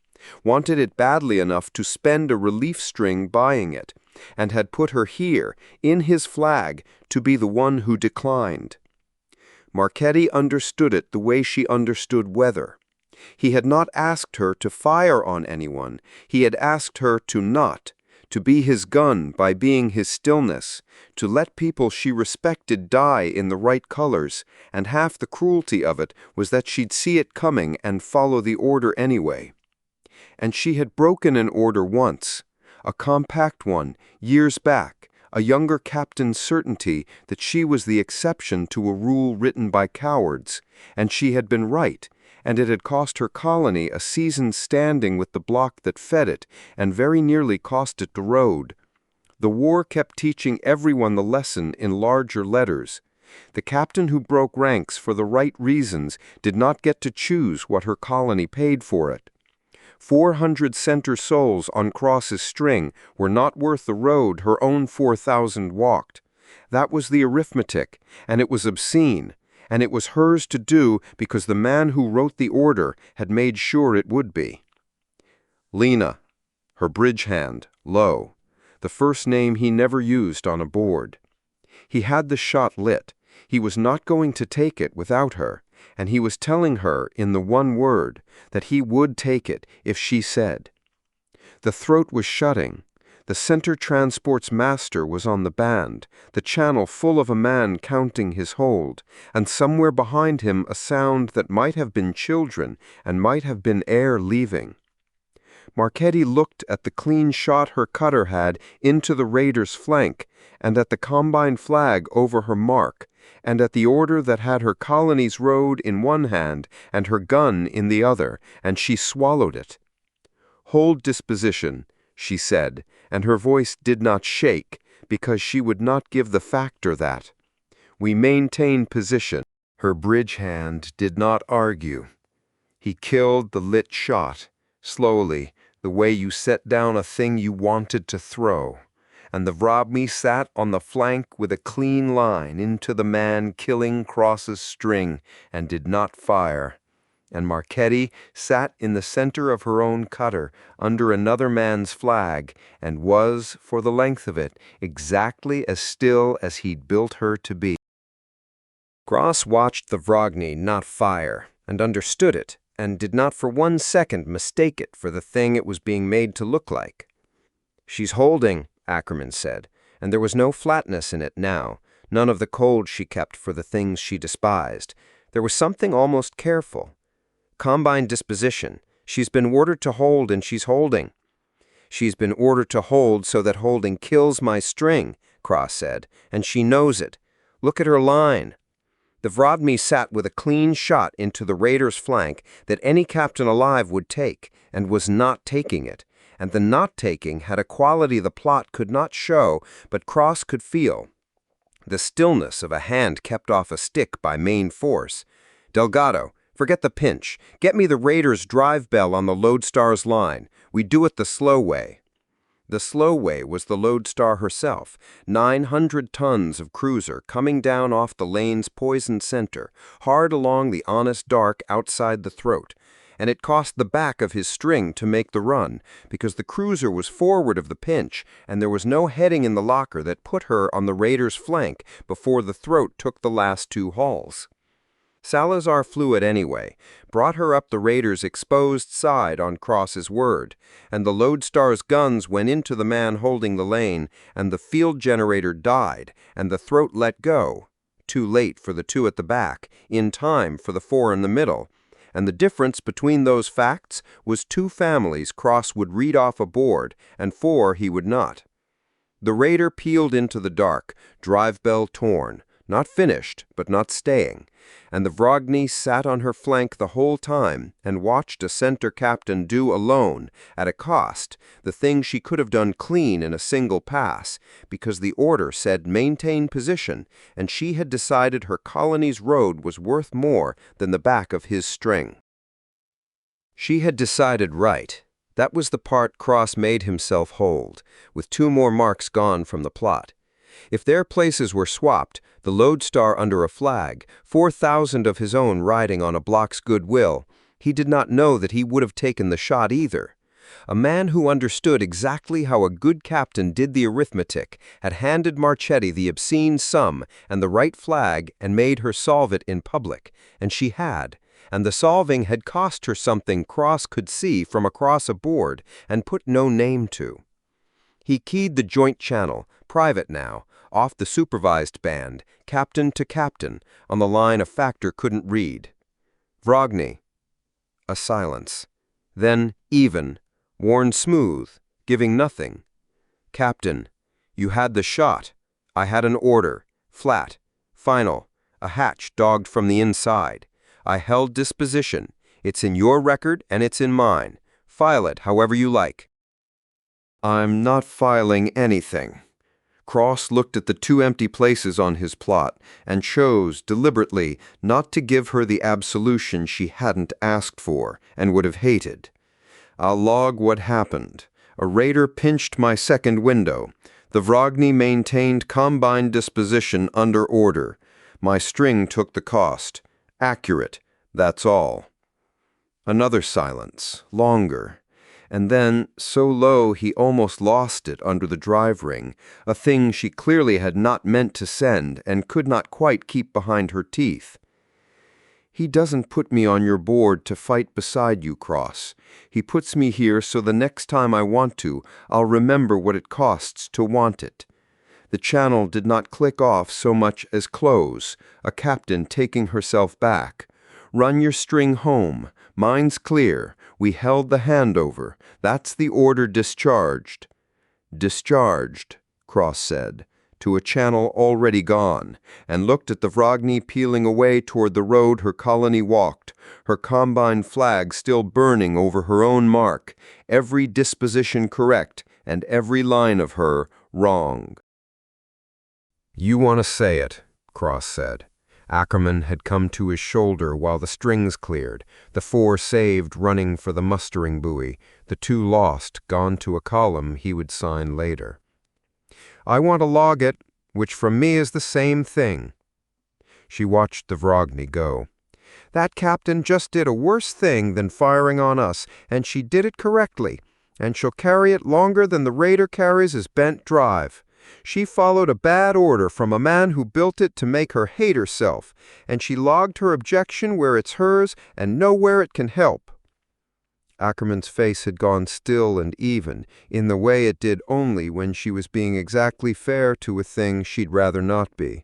wanted it badly enough to spend a relief string buying it, and had put her here, in his flag, to be the one who declined. Marchetti understood it the way she understood weather. He had not asked her to fire on anyone, he had asked her to not, to be his gun by being his stillness, to let people she respected die in the right colors, and half the cruelty of it was that she'd see it coming and follow the order anyway. And she had broken an order once, a compact one, years back, a younger captain's certainty that she was the exception to a rule written by cowards, and she had been right, and it had cost her colony a season's standing with the block that fed it, and very nearly cost it the road. The war kept teaching everyone the lesson in larger letters. The captain who broke ranks for the right reasons did not get to choose what her colony paid for it. 400 center souls on Cross's string were not worth the road her own 4,000 walked. That was the arithmetic, and it was obscene, and it was hers to do because the man who wrote the order had made sure it would be. Lena, her bridge hand, low, the first name he never used on a board. He had the shot lit. He was not going to take it without her, and he was telling her in the one word that he would take it if she said. The throat was shutting. The center transport's master was on the band, the channel full of a man counting his hold, and somewhere behind him a sound that might have been children and might have been air leaving. Marchetti looked at the clean shot her cutter had into the raider's flank, and at the Combine flag over her mark, and at the order that had her colony's road in one hand and her gun in the other, and she swallowed it. "Hold disposition," she said, and her voice did not shake, because she would not give the factor that. "We maintain position." Her bridge hand did not argue. He killed the lit shot, slowly, the way you set down a thing you wanted to throw, and the Vrobny sat on the flank with a clean line into the man killing Cross's string and did not fire. And Marchetti sat in the center of her own cutter under another man's flag and was, for the length of it, exactly as still as he'd built her to be. Cross watched the Vrobny not fire and understood it and did not for 1 second mistake it for the thing it was being made to look like. "She's holding," Ackerman said, and there was no flatness in it now, none of the cold she kept for the things she despised. There was something almost careful. Combine disposition. She's been ordered to hold, and she's holding. "She's been ordered to hold so that holding kills my string," Cross said, "and she knows it. Look at her line." The Vrobny sat with a clean shot into the raider's flank that any captain alive would take, and was not taking it, and the not taking had a quality the plot could not show, but Cross could feel. The stillness of a hand kept off a stick by main force. "Delgado, forget the pinch. Get me the Raiders' drive bell on the Lodestar's line. We do it the slow way." The slow way was the Lodestar herself, 900 tons of cruiser coming down off the lane's poisoned center, hard along the honest dark outside the throat, and it cost the back of his string to make the run, because the cruiser was forward of the pinch, and there was no heading in the locker that put her on the Raider's flank before the throat took the last 2 hauls. Salazar flew it anyway, brought her up the Raider's exposed side on Cross's word, and the Lodestar's guns went into the man holding the lane, and the field generator died, and the throat let go, too late for the 2 at the back, in time for the 4 in the middle, and the difference between those facts was 2 families Cross would read off aboard, and 4 he would not. The Raider peeled into the dark, drive bell torn, not finished, but not staying, and the Vrogny sat on her flank the whole time and watched a center captain do alone, at a cost, the thing she could have done clean in a single pass, because the order said maintain position, and she had decided her colony's road was worth more than the back of his string. She had decided right. That was the part Cross made himself hold, with 2 more marks gone from the plot. If their places were swapped, the Lodestar under a flag, 4,000 of his own riding on a block's goodwill, he did not know that he would have taken the shot either. A man who understood exactly how a good captain did the arithmetic had handed Marchetti the obscene sum and the right flag and made her solve it in public, and she had. And the solving had cost her something Cross could see from across a board and put no name to. He keyed the joint channel, private now, off the supervised band, captain to captain, on the line a factor couldn't read. Vrogny. A silence. Then even, worn smooth, giving nothing. Captain. You had the shot. I had an order. Flat. Final. A hatch dogged from the inside. I held disposition. It's in your record and it's in mine. File it however you like. I'm not filing anything. Cross looked at the 2 empty places on his plot and chose, deliberately, not to give her the absolution she hadn't asked for and would have hated. I'll log what happened. A raider pinched my second window. The Vrogny maintained combined disposition under order. My string took the cost. Accurate, that's all. Another silence, longer, and then, so low he almost lost it under the drive ring, a thing she clearly had not meant to send and could not quite keep behind her teeth. He doesn't put me on your board to fight beside you, Cross. He puts me here so the next time I want to, I'll remember what it costs to want it. The channel did not click off so much as close, a captain taking herself back. Run your string home. Mine's clear. We held the handover. That's the order discharged. Discharged, Cross said, to a channel already gone, and looked at the Vrogny peeling away toward the road her colony walked, her combine flag still burning over her own mark, every disposition correct and every line of her wrong. You want to say it, Cross said. Ackerman had come to his shoulder while the strings cleared, the 4 saved running for the mustering buoy, the 2 lost, gone to a column he would sign later. I want to log it, which from me is the same thing. She watched the Vrogny go. That captain just did a worse thing than firing on us, and she did it correctly, and she'll carry it longer than the raider carries his bent drive. She followed a bad order from a man who built it to make her hate herself, and she logged her objection where it's hers and nowhere it can help. Ackerman's face had gone still and even, in the way it did only when she was being exactly fair to a thing she'd rather not be.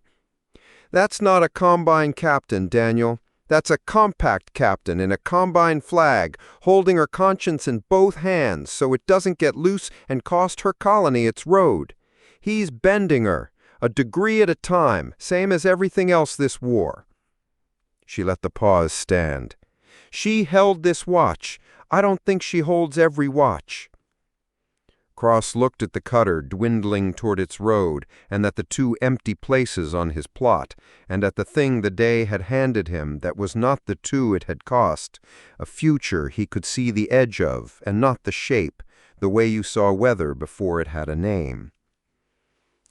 That's not a combine captain, Daniel. That's a compact captain in a combine flag, holding her conscience in both hands so it doesn't get loose and cost her colony its road. He's bending her, a degree at a time, same as everything else this war. She let the pause stand. She held this watch. I don't think she holds every watch. Cross looked at the cutter dwindling toward its road, and at the 2 empty places on his plot, and at the thing the day had handed him that was not the 2 it had cost, a future he could see the edge of, and not the shape, the way you saw weather before it had a name.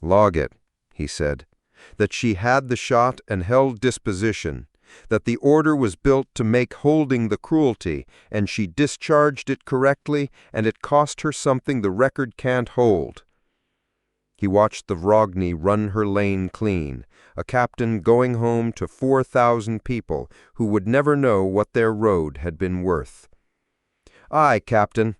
Log it, he said, that she had the shot and held disposition, that the order was built to make holding the cruelty, and she discharged it correctly, and it cost her something the record can't hold. He watched the Vrogny run her lane clean, a captain going home to 4,000 people who would never know what their road had been worth. Aye, Captain.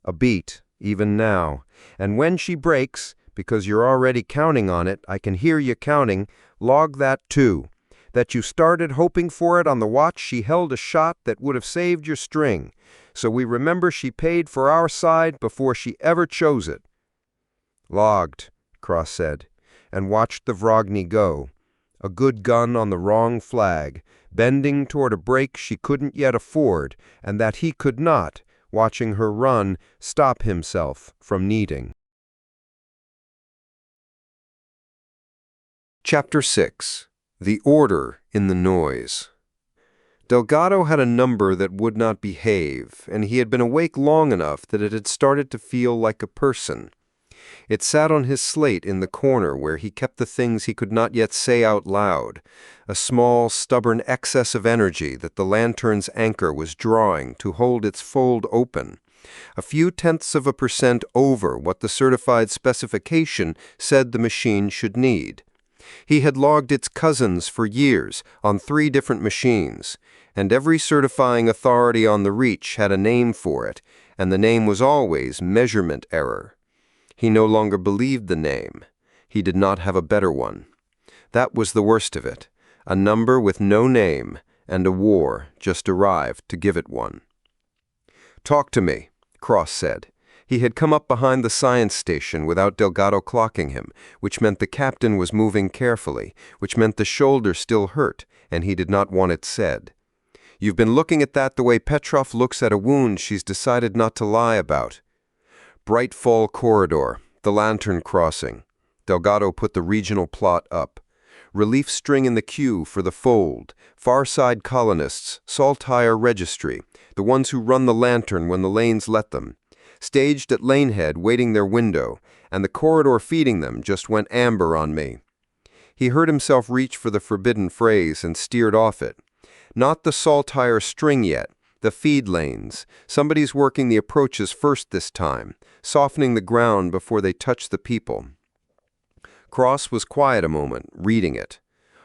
A beat, even now, and when she breaks, because you're already counting on it, I can hear you counting, log that too. That you started hoping for it on the watch she held a shot that would have saved your string, so we remember she paid for our side before she ever chose it. Logged, Cross said, and watched the Vrogny go. a good gun on the wrong flag, bending toward a break she couldn't yet afford, and that he could not, watching her run, stop himself from needing. Chapter 6. The Order in the Noise. Delgado had a number that would not behave, and he had been awake long enough that it had started to feel like a person. It sat on his slate in the corner where he kept the things he could not yet say out loud, a small, stubborn excess of energy that the lantern's anchor was drawing to hold its fold open, a few tenths of a % over what the certified specification said the machine should need. He had logged its cousins for years on 3 different machines, and every certifying authority on the reach had a name for it, and the name was always measurement error. He no longer believed the name. He did not have a better one. That was the worst of it, a number with no name, and a war just arrived to give it one. "Talk to me," Cross said. He had come up behind the science station without Delgado clocking him, which meant the captain was moving carefully, which meant the shoulder still hurt, and he did not want it said. "You've been looking at that the way Petrov looks at a wound she's decided not to lie about." Bright fall corridor, the lantern crossing. Delgado put the regional plot up. Relief string in the queue for the fold, far side colonists, Saltire registry, the ones who run the lantern when the lanes let them. Staged at lanehead waiting their window, and the corridor feeding them just went amber on me. He heard himself reach for the forbidden phrase and steered off it. Not the Saltire string yet, the feed lanes. Somebody's working the approaches first this time, softening the ground before they touch the people. Cross was quiet a moment, reading it.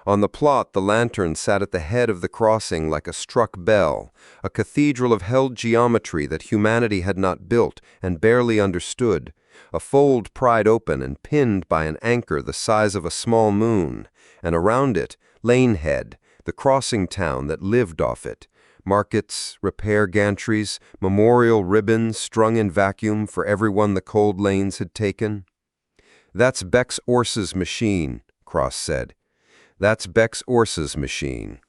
On the plot, the lantern sat at the head of the crossing like a struck bell, a cathedral of held geometry that humanity had not built and barely understood, a fold pried open and pinned by an anchor the size of a small moon, and around it, Lanehead, the crossing town that lived off it, markets, repair gantries, memorial ribbons strung in vacuum for everyone the cold lanes had taken. "That's Bex Orse's machine," Cross said. "That's Bex Orse's machine."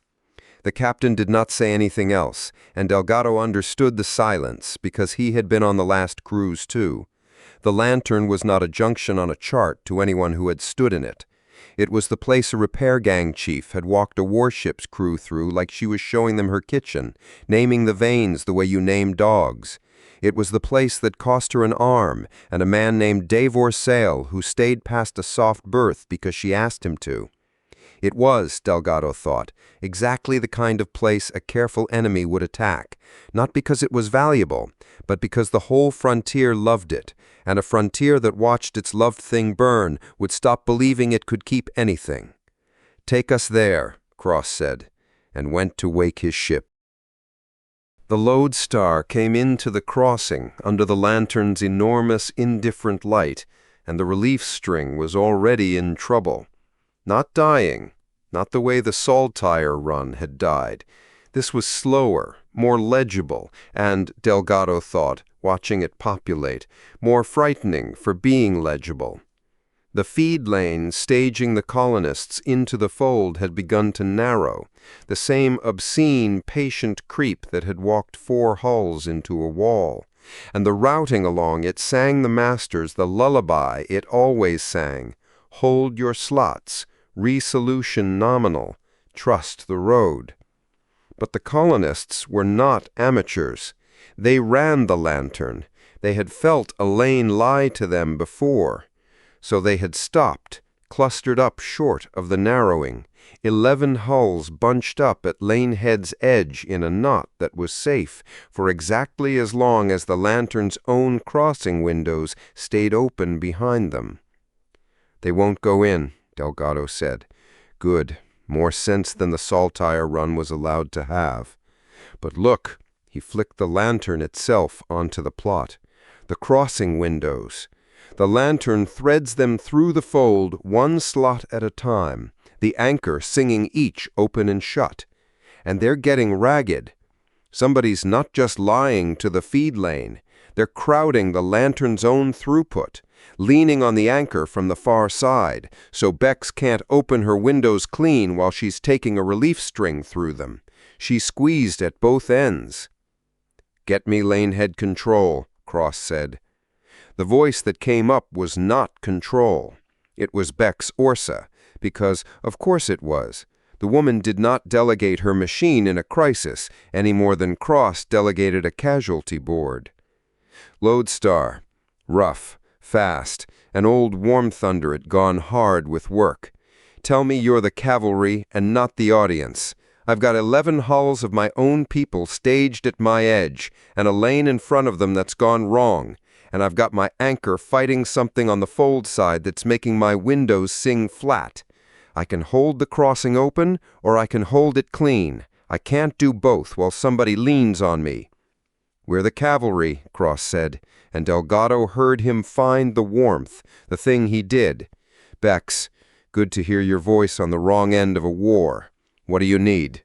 The captain did not say anything else, and Delgado understood the silence because he had been on the last cruise too. The lantern was not a junction on a chart to anyone who had stood in it. It was the place a repair gang chief had walked a warship's crew through like she was showing them her kitchen, naming the veins the way you name dogs. It was the place that cost her an arm and a man named Davor Sale who stayed past a soft berth because she asked him to. It was, Delgado thought, exactly the kind of place a careful enemy would attack, not because it was valuable, but because the whole frontier loved it, and a frontier that watched its loved thing burn would stop believing it could keep anything. "Take us there," Cross said, and went to wake his ship. The Lodestar came into the crossing under the lantern's enormous, indifferent light, and the relief string was already in trouble. Not dying, not the way the Saltire run had died. This was slower, more legible, and, Delgado thought, watching it populate, more frightening for being legible. The feed lane staging the colonists into the fold had begun to narrow, the same obscene, patient creep that had walked 4 hulls into a wall, and the routing along it sang the masters the lullaby it always sang: "Hold your slots, resolution nominal, trust the road." But the colonists were not amateurs. They ran the lantern. They had felt a lane lie to them before. So they had stopped, clustered up short of the narrowing, 11 hulls bunched up at Lanehead's edge in a knot that was safe for exactly as long as the lantern's own crossing windows stayed open behind them. "They won't go in," Delgado said. "Good. More sense than the Saltire run was allowed to have. But look," he flicked the lantern itself onto the plot. "The crossing windows. The lantern threads them through the fold, one slot at a time, the anchor singing each open and shut. And they're getting ragged. Somebody's not just lying to the feed lane. They're crowding the lantern's own throughput, leaning on the anchor from the far side, so Bex can't open her windows clean while she's taking a relief string through them. She's squeezed at both ends. "Get me lane head control," Cross said. The voice that came up was not control. It was Beck's Orsa, because, of course it was. The woman did not delegate her machine in a crisis any more than Cross delegated a casualty board. Lodestar, rough, fast, an old warm thunderate gone hard with work. Tell me you're the cavalry and not the audience. I've got 11 hulls of my own people staged at my edge, and a lane in front of them that's gone wrong, and I've got my anchor fighting something on the fold side that's making my windows sing flat. I can hold the crossing open, or I can hold it clean. I can't do both while somebody leans on me. "We're the cavalry," Cross said, and Delgado heard him find the warmth, the thing he did. "Bex, good to hear your voice on the wrong end of a war. What do you need?"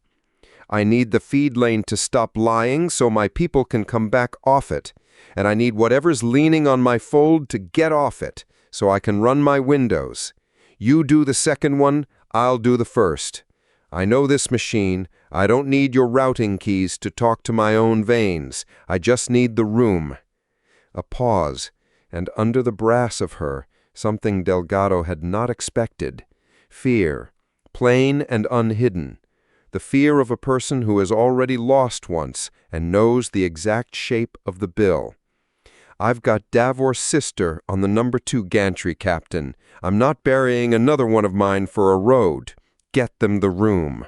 "I need the feed lane to stop lying so my people can come back off it, and I need whatever's leaning on my fold to get off it, so I can run my windows. You do the second one, I'll do the first. I know this machine. I don't need your routing keys to talk to my own veins. I just need the room." A pause, and under the brass of her, something Delgado had not expected. Fear, plain and unhidden. The fear of a person who has already lost once and knows the exact shape of the bill. "I've got Davor's sister on the number 2 gantry, Captain. I'm not burying another one of mine for a road. Get them the room."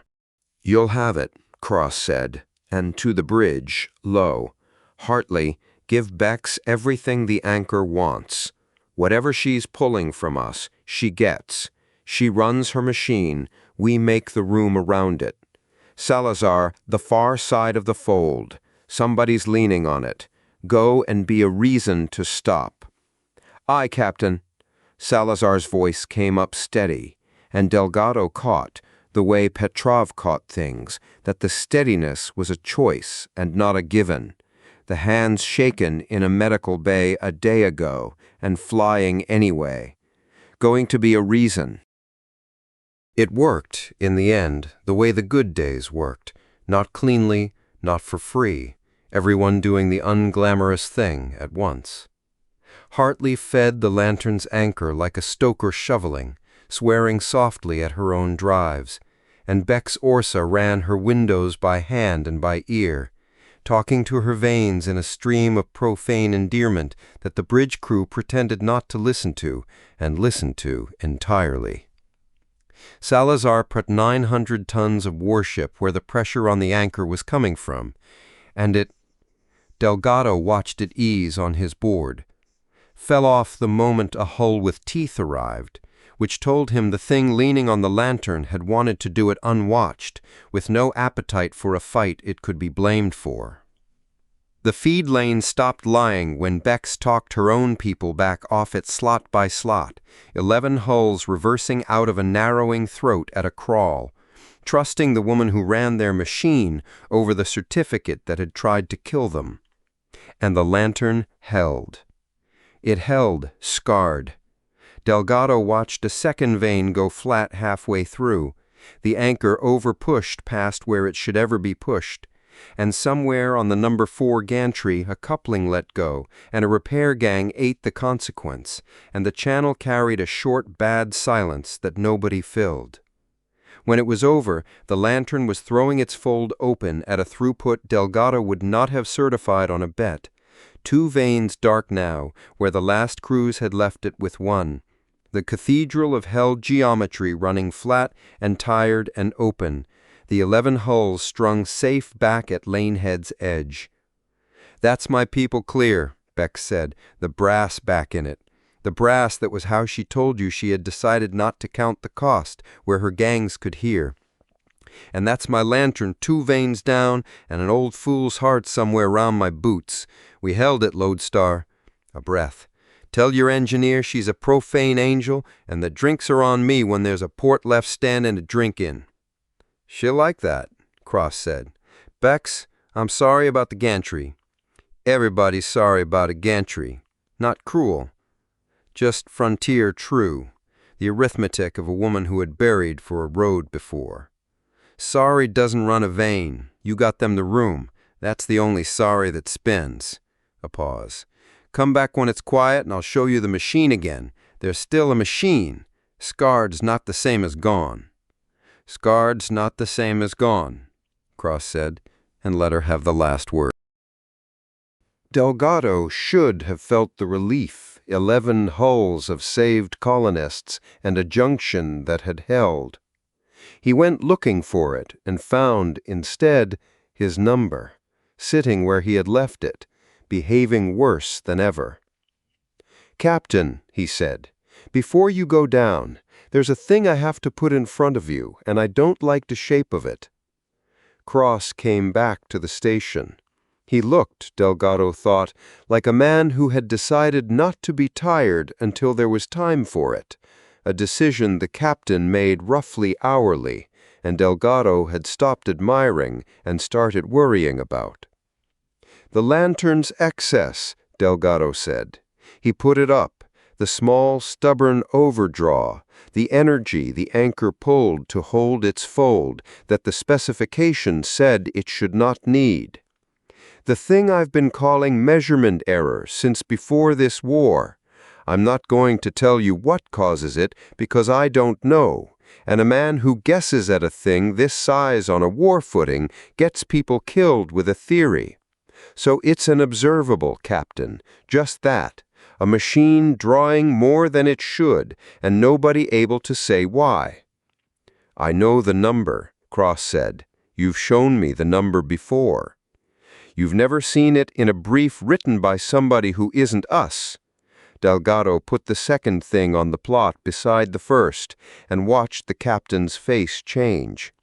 "You'll have it," Cross said, and to the bridge, low. "Hartley, give Bex everything the anchor wants. Whatever she's pulling from us, she gets. She runs her machine, we make the room around it. Salazar, the far side of the fold. Somebody's leaning on it. Go and be a reason to stop." "Aye, Captain." Salazar's voice came up steady, and Delgado caught, the way Petrov caught things, that the steadiness was a choice and not a given. The hands shaken in a medical bay a day ago and flying anyway. Going to be a reason. It worked, in the end, the way the good days worked. Not cleanly, not for free. Everyone doing the unglamorous thing at once. Hartley fed the lantern's anchor like a stoker shoveling, swearing softly at her own drives, and Beck's Orsa ran her windows by hand and by ear, talking to her veins in a stream of profane endearment that the bridge crew pretended not to listen to, and listened to entirely. Salazar put 900 tons of warship where the pressure on the anchor was coming from, and Delgado watched it ease on his board. Fell off the moment a hull with teeth arrived, which told him the thing leaning on the lantern had wanted to do it unwatched, with no appetite for a fight it could be blamed for. The feed lane stopped lying when Bex talked her own people back off it slot by slot, 11 hulls reversing out of a narrowing throat at a crawl, trusting the woman who ran their machine over the certificate that had tried to kill them. And the lantern held. It held, scarred. Delgado watched a second vane go flat halfway through, the anchor over-pushed past where it should ever be pushed, and somewhere on the number 4 gantry a coupling let go, and a repair gang ate the consequence, and the channel carried a short, bad silence that nobody filled. When it was over, the lantern was throwing its fold open at a throughput Delgado would not have certified on a bet. 2 vanes dark now, where the last cruise had left it with 1. The cathedral of hell geometry running flat and tired and open, the 11 hulls strung safe back at Lanehead's edge. "That's my people clear," Beck said, the brass back in it. The brass that was how she told you she had decided not to count the cost, where her gangs could hear. "And that's my lantern 2 vanes down and an old fool's heart somewhere round my boots. We held it, Lodestar." A breath. "Tell your engineer she's a profane angel, and the drinks are on me when there's a port left standing to drink in." "She'll like that," Cross said. "Bex, I'm sorry about the gantry." "Everybody's sorry about a gantry. Not cruel." Just frontier true, the arithmetic of a woman who had buried for a road before. Sorry doesn't run a vein. You got them the room. That's the only sorry that spins. A pause. Come back when it's quiet and I'll show you the machine again. There's still a machine. Scarred's not the same as gone. Scarred's not the same as gone, Cross said, and let her have the last word. Delgado should have felt the relief, 11 hulls of saved colonists and a junction that had held. He went looking for it and found, instead, his number, sitting where he had left it, behaving worse than ever. "Captain," he said, "before you go down, there's a thing I have to put in front of you, and I don't like the shape of it." Cross came back to the station. He looked, Delgado thought, like a man who had decided not to be tired until there was time for it, a decision the captain made roughly hourly, and Delgado had stopped admiring and started worrying about. "The lantern's excess," Delgado said. He put it up, the small, stubborn overdraw, the energy the anchor pulled to hold its fold that the specification said it should not need. "The thing I've been calling measurement error since before this war. I'm not going to tell you what causes it because I don't know, and a man who guesses at a thing this size on a war footing gets people killed with a theory. So it's an observable, Captain, just that. A machine drawing more than it should, and nobody able to say why." "I know the number," Cross said. "You've shown me the number before." "You've never seen it in a brief written by somebody who isn't us." Delgado put the second thing on the plot beside the first and watched the captain's face change.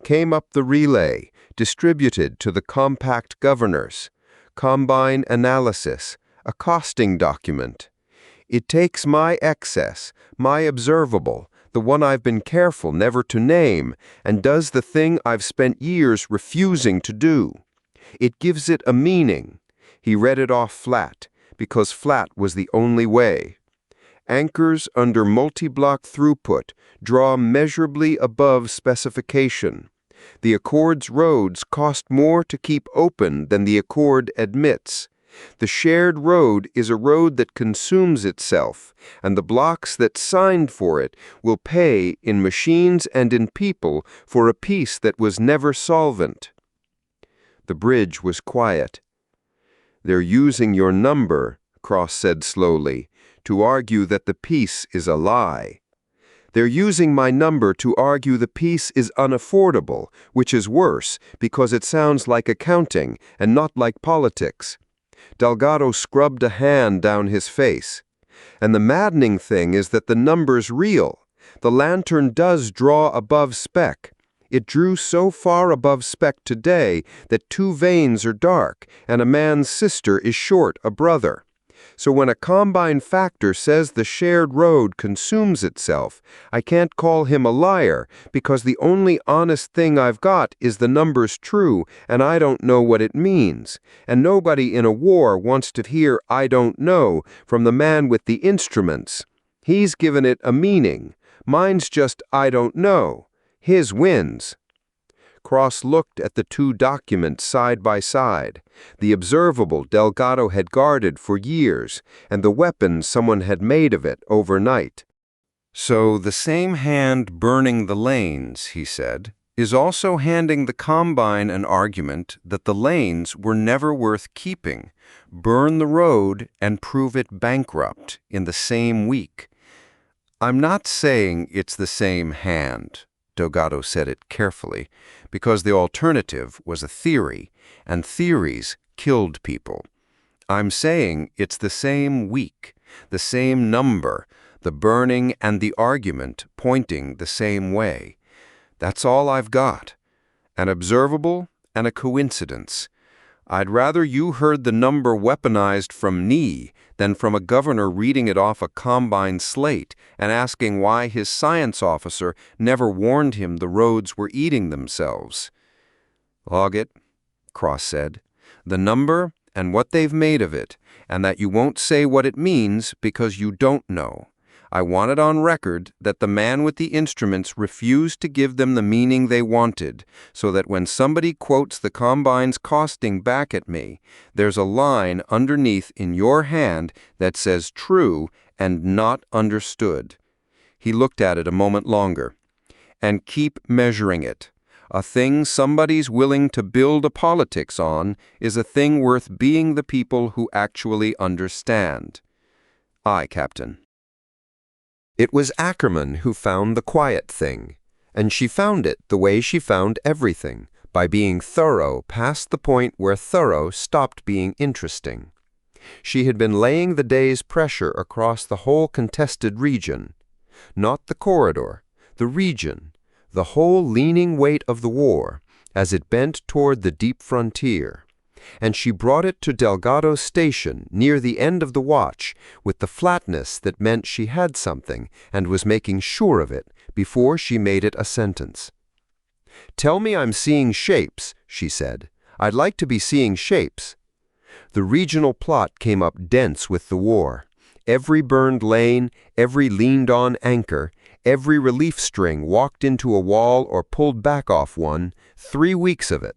"Came up the relay, distributed to the compact governors. Combine analysis, a costing document. It takes my excess, my observable, the one I've been careful never to name, and does the thing I've spent years refusing to do. It gives it a meaning." He read it off flat, because flat was the only way. "Anchors under multi-block throughput draw measurably above specification. The Accord's roads cost more to keep open than the Accord admits. The shared road is a road that consumes itself, and the blocks that signed for it will pay in machines and in people for a peace that was never solvent." The bridge was quiet. "They're using your number," Cross said slowly, "to argue that the peace is a lie. They're using my number to argue the peace is unaffordable, which is worse because it sounds like accounting and not like politics." Delgado scrubbed a hand down his face. "And the maddening thing is that the number's real. The lantern does draw above spec. It drew so far above spec today that 2 veins are dark and a man's sister is short a brother. So when a combine factor says the shared road consumes itself, I can't call him a liar because the only honest thing I've got is the number's true and I don't know what it means. And nobody in a war wants to hear I don't know from the man with the instruments. He's given it a meaning. Mine's just I don't know. His wins." Cross looked at the 2 documents side by side, the observable Delgado had guarded for years, and the weapon someone had made of it overnight. "So the same hand burning the lanes," he said, "is also handing the Combine an argument that the lanes were never worth keeping. Burn the road and prove it bankrupt in the same week." "I'm not saying it's the same hand," Delgado said it carefully, because the alternative was a theory, and theories killed people. "I'm saying it's the same week, the same number, the burning and the argument pointing the same way. That's all I've got. An observable and a coincidence. I'd rather you heard the number weaponized from me than from a governor reading it off a combine slate and asking why his science officer never warned him the roads were eating themselves." "Log it," Cross said. "The number and what they've made of it, and that you won't say what it means because you don't know. I want it on record that the man with the instruments refused to give them the meaning they wanted, so that when somebody quotes the Combine's costing back at me, there's a line underneath in your hand that says true and not understood." He looked at it a moment longer. "And keep measuring it. A thing somebody's willing to build a politics on is a thing worth being the people who actually understand." "Aye, Captain." It was Ackerman who found the quiet thing, and she found it the way she found everything, by being thorough past the point where thorough stopped being interesting. She had been laying the day's pressure across the whole contested region. Not the corridor, the region, the whole leaning weight of the war, as it bent toward the deep frontier. And she brought it to Delgado's station near the end of the watch with the flatness that meant she had something and was making sure of it before she made it a sentence. "Tell me I'm seeing shapes," she said. "I'd like to be seeing shapes." The regional plot came up dense with the war. Every burned lane, every leaned-on anchor, every relief string walked into a wall or pulled back off one, 3 weeks of it.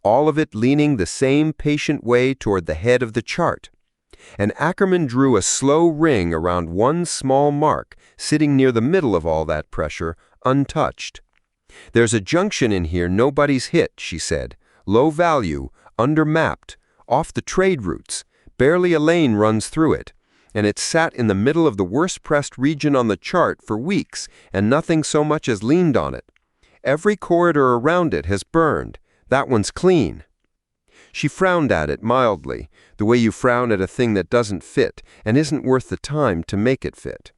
All of it leaning the same patient way toward the head of the chart. And Ackerman drew a slow ring around one small mark, sitting near the middle of all that pressure, untouched. "There's a junction in here nobody's hit," she said. "Low value, under-mapped, off the trade routes, barely a lane runs through it. And it's sat in the middle of the worst-pressed region on the chart for weeks, and nothing so much as leaned on it. Every corridor around it has burned. That one's clean." She frowned at it mildly, the way you frown at a thing that doesn't fit and isn't worth the time to make it fit.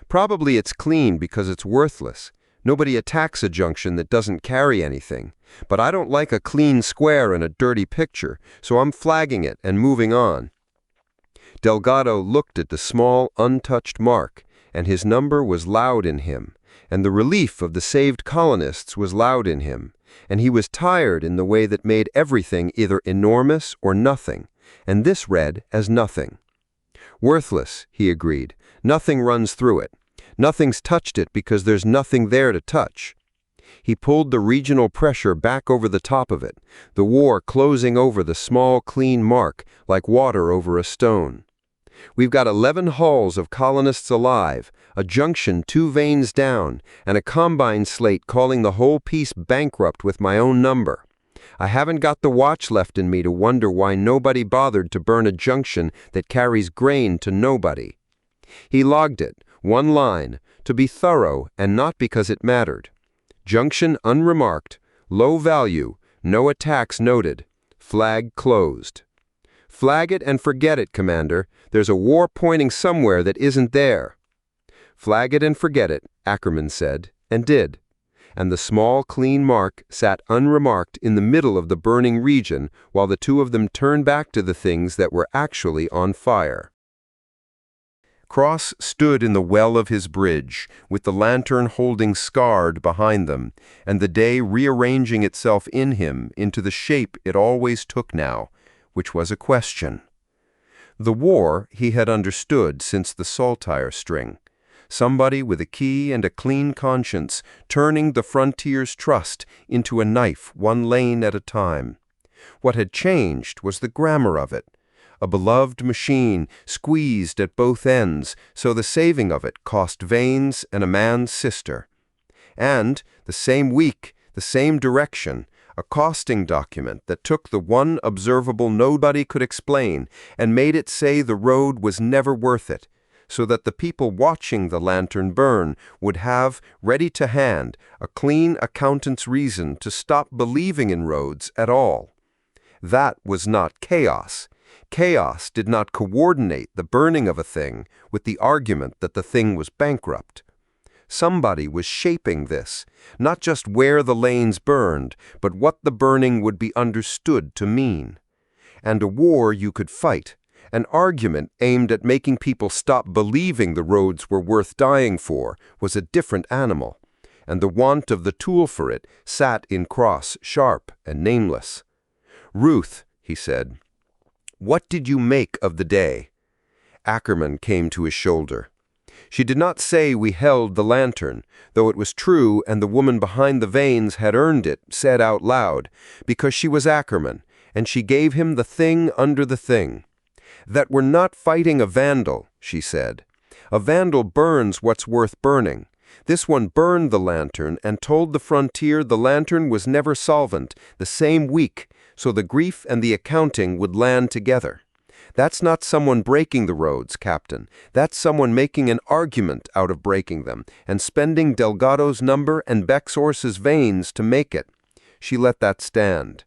"Probably it's clean because it's worthless. Nobody attacks a junction that doesn't carry anything. But I don't like a clean square in a dirty picture, so I'm flagging it and moving on." Delgado looked at the small, untouched mark, and his number was loud in him, and the relief of the saved colonists was loud in him, and he was tired in the way that made everything either enormous or nothing, and this read as nothing. "Worthless," he agreed. "Nothing runs through it. Nothing's touched it because there's nothing there to touch." He pulled the regional pressure back over the top of it, the war closing over the small, clean mark like water over a stone. "We've got 11 hulls of colonists alive, a junction 2 veins down, and a combine slate calling the whole piece bankrupt with my own number. I haven't got the watch left in me to wonder why nobody bothered to burn a junction that carries grain to nobody." He logged it, one line, to be thorough and not because it mattered. "Junction unremarked, low value, no attacks noted, flag closed." "Flag it and forget it, Commander. There's a war pointing somewhere that isn't there." "Flag it and forget it," Ackerman said, and did. And the small, clean mark sat unremarked in the middle of the burning region while the two of them turned back to the things that were actually on fire. Cross stood in the well of his bridge, with the lantern holding scarred behind them, and the day rearranging itself in him into the shape it always took now, which was a question. The war he had understood since the saltire string. Somebody with a key and a clean conscience turning the frontier's trust into a knife one lane at a time. What had changed was the grammar of it. A beloved machine squeezed at both ends, so the saving of it cost veins and a man's sister. And, the same week, the same direction, a costing document that took the one observable nobody could explain and made it say the road was never worth it, so that the people watching the lantern burn would have, ready to hand, a clean accountant's reason to stop believing in roads at all. That was not chaos. Chaos did not coordinate the burning of a thing with the argument that the thing was bankrupt. Somebody was shaping this, not just where the lanes burned, but what the burning would be understood to mean. And a war you could fight, an argument aimed at making people stop believing the roads were worth dying for, was a different animal, and the want of the tool for it sat in Cross, sharp and nameless. "Ruth," he said. What did you make of the day?" Ackerman came to his shoulder. "She did not say we held the lantern, though it was true and the woman behind the vanes had earned it, said out loud, because she was Ackerman, and she gave him the thing under the thing. That we're not fighting a vandal," she said. "A vandal burns what's worth burning. This one burned the lantern and told the frontier the lantern was never solvent, the same week, so the grief and the accounting would land together. That's not someone breaking the roads, Captain. That's someone making an argument out of breaking them, and spending Delgado's number and Bexorce's veins to make it." She let that stand.